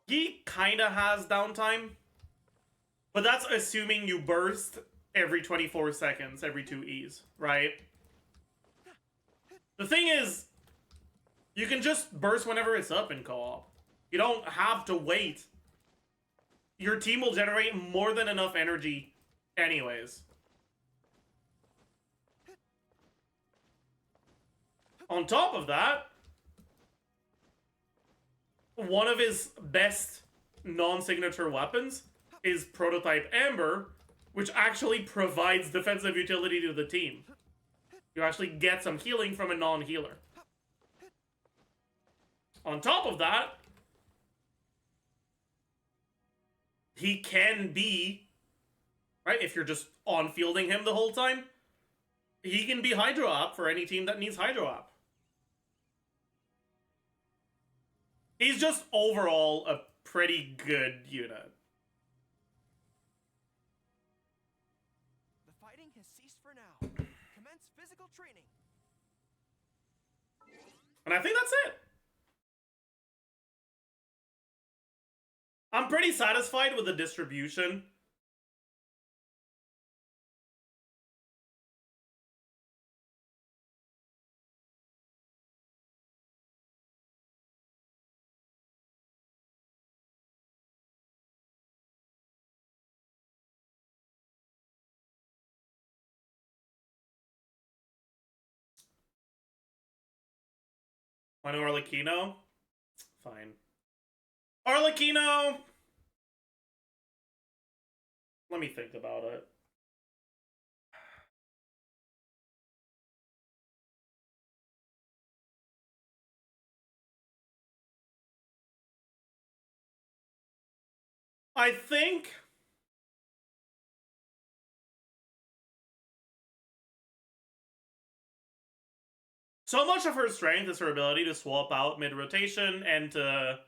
he kinda has downtime, but that's assuming you burst every 24 seconds, every 2 E's, right? The thing is, you can just burst whenever it's up in co-op. You don't have to wait. Your team will generate more than enough energy anyways. On top of that, one of his best non-signature weapons is Prototype Amber, which actually provides defensive utility to the team. You actually get some healing from a non-healer. On top of that, he can be, right, if you're just on-fielding him the whole time, he can be Hydro Up for any team that needs Hydro Up. He's just overall a pretty good unit. The fighting has ceased for now. Commence physical training. And I think that's it. I'm pretty satisfied with the distribution Want Arlecchino? Fine. Arlecchino! Let me think about it. I think... so much of her strength is her ability to swap out mid-rotation and to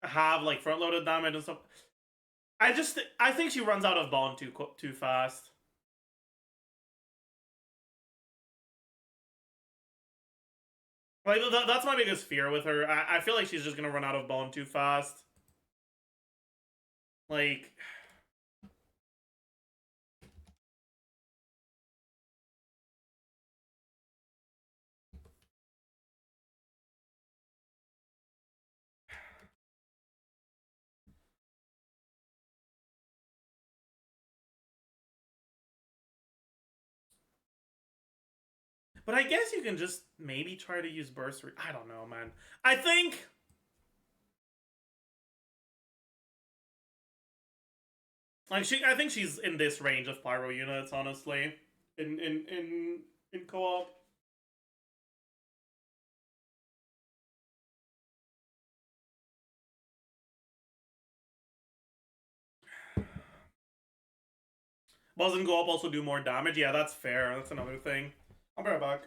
have like front-loaded damage and stuff. I think she runs out of bond too fast. Like that's my biggest fear with her. I feel like she's just gonna run out of bond too fast. Like. But I guess you can just maybe try to use burst. I don't know, man. I think she's in this range of pyro units, honestly. In co-op. Doesn't go up also do more damage? Yeah, that's fair. That's another thing. I'll be right back.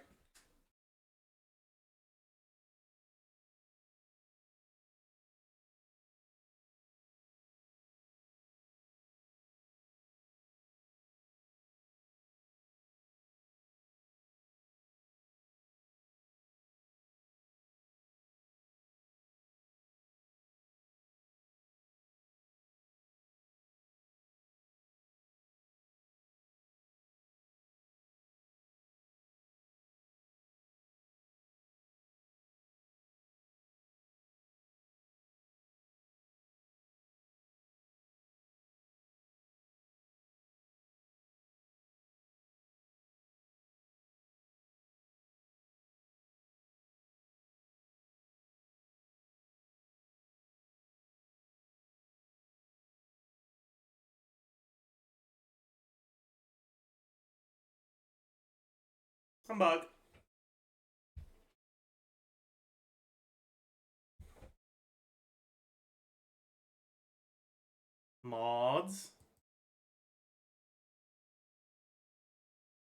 I'm back. Mods.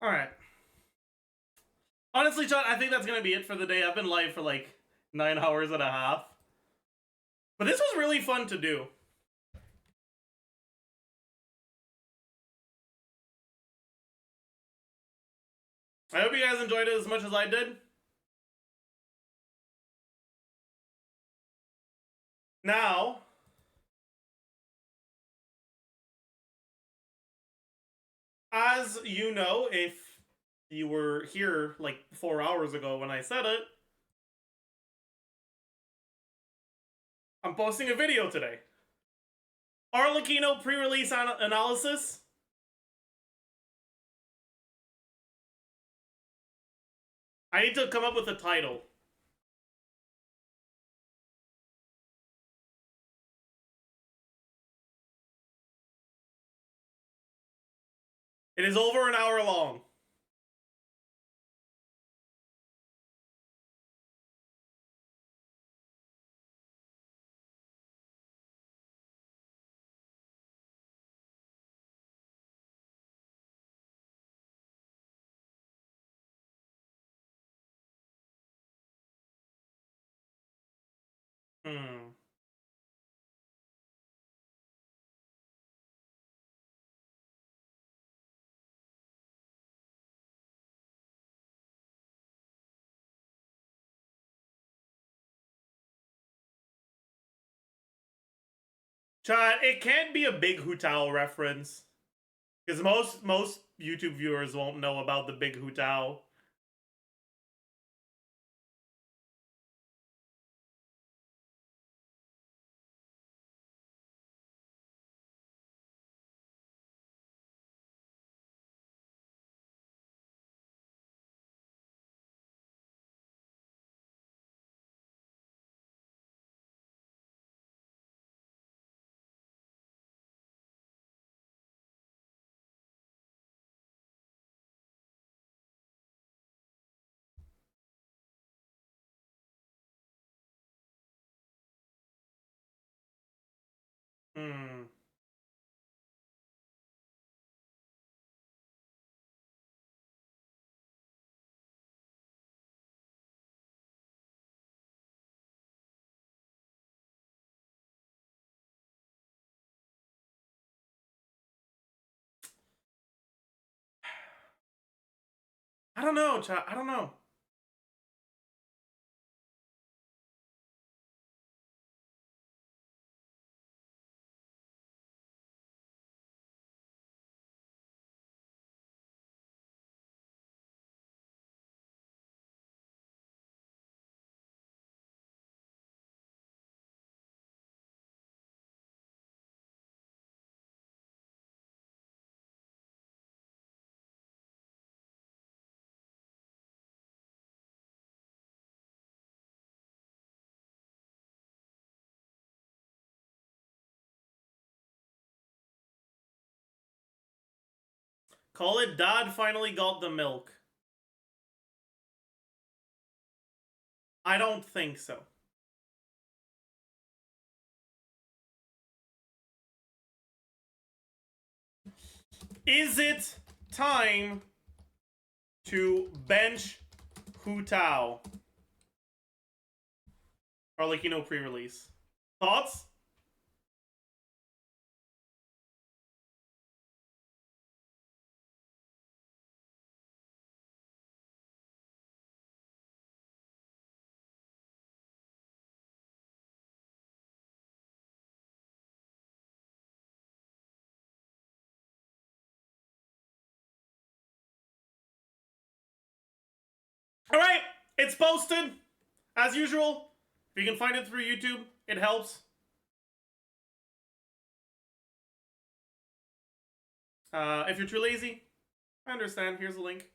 Alright. Honestly, John, I think that's gonna be it for the day. I've been live for like 9 hours and a half. But this was really fun to do. I hope you guys enjoyed it as much as I did. Now, as you know, if you were here like 4 hours ago when I said it, I'm posting a video today. Arlecchino pre-release analysis. I need to come up with a title. It is over an hour long. Chat, it can't be a Big Hutao reference. Because most YouTube viewers won't know about the Big Hutao. I don't know, chat. I don't know. Call it Dad finally got the milk. I don't think so. Is it time to bench Hu Tao? Arlecchino pre-release. Thoughts? Alright, it's posted. As usual, if you can find it through YouTube, it helps. If you're too lazy, I understand. Here's the link.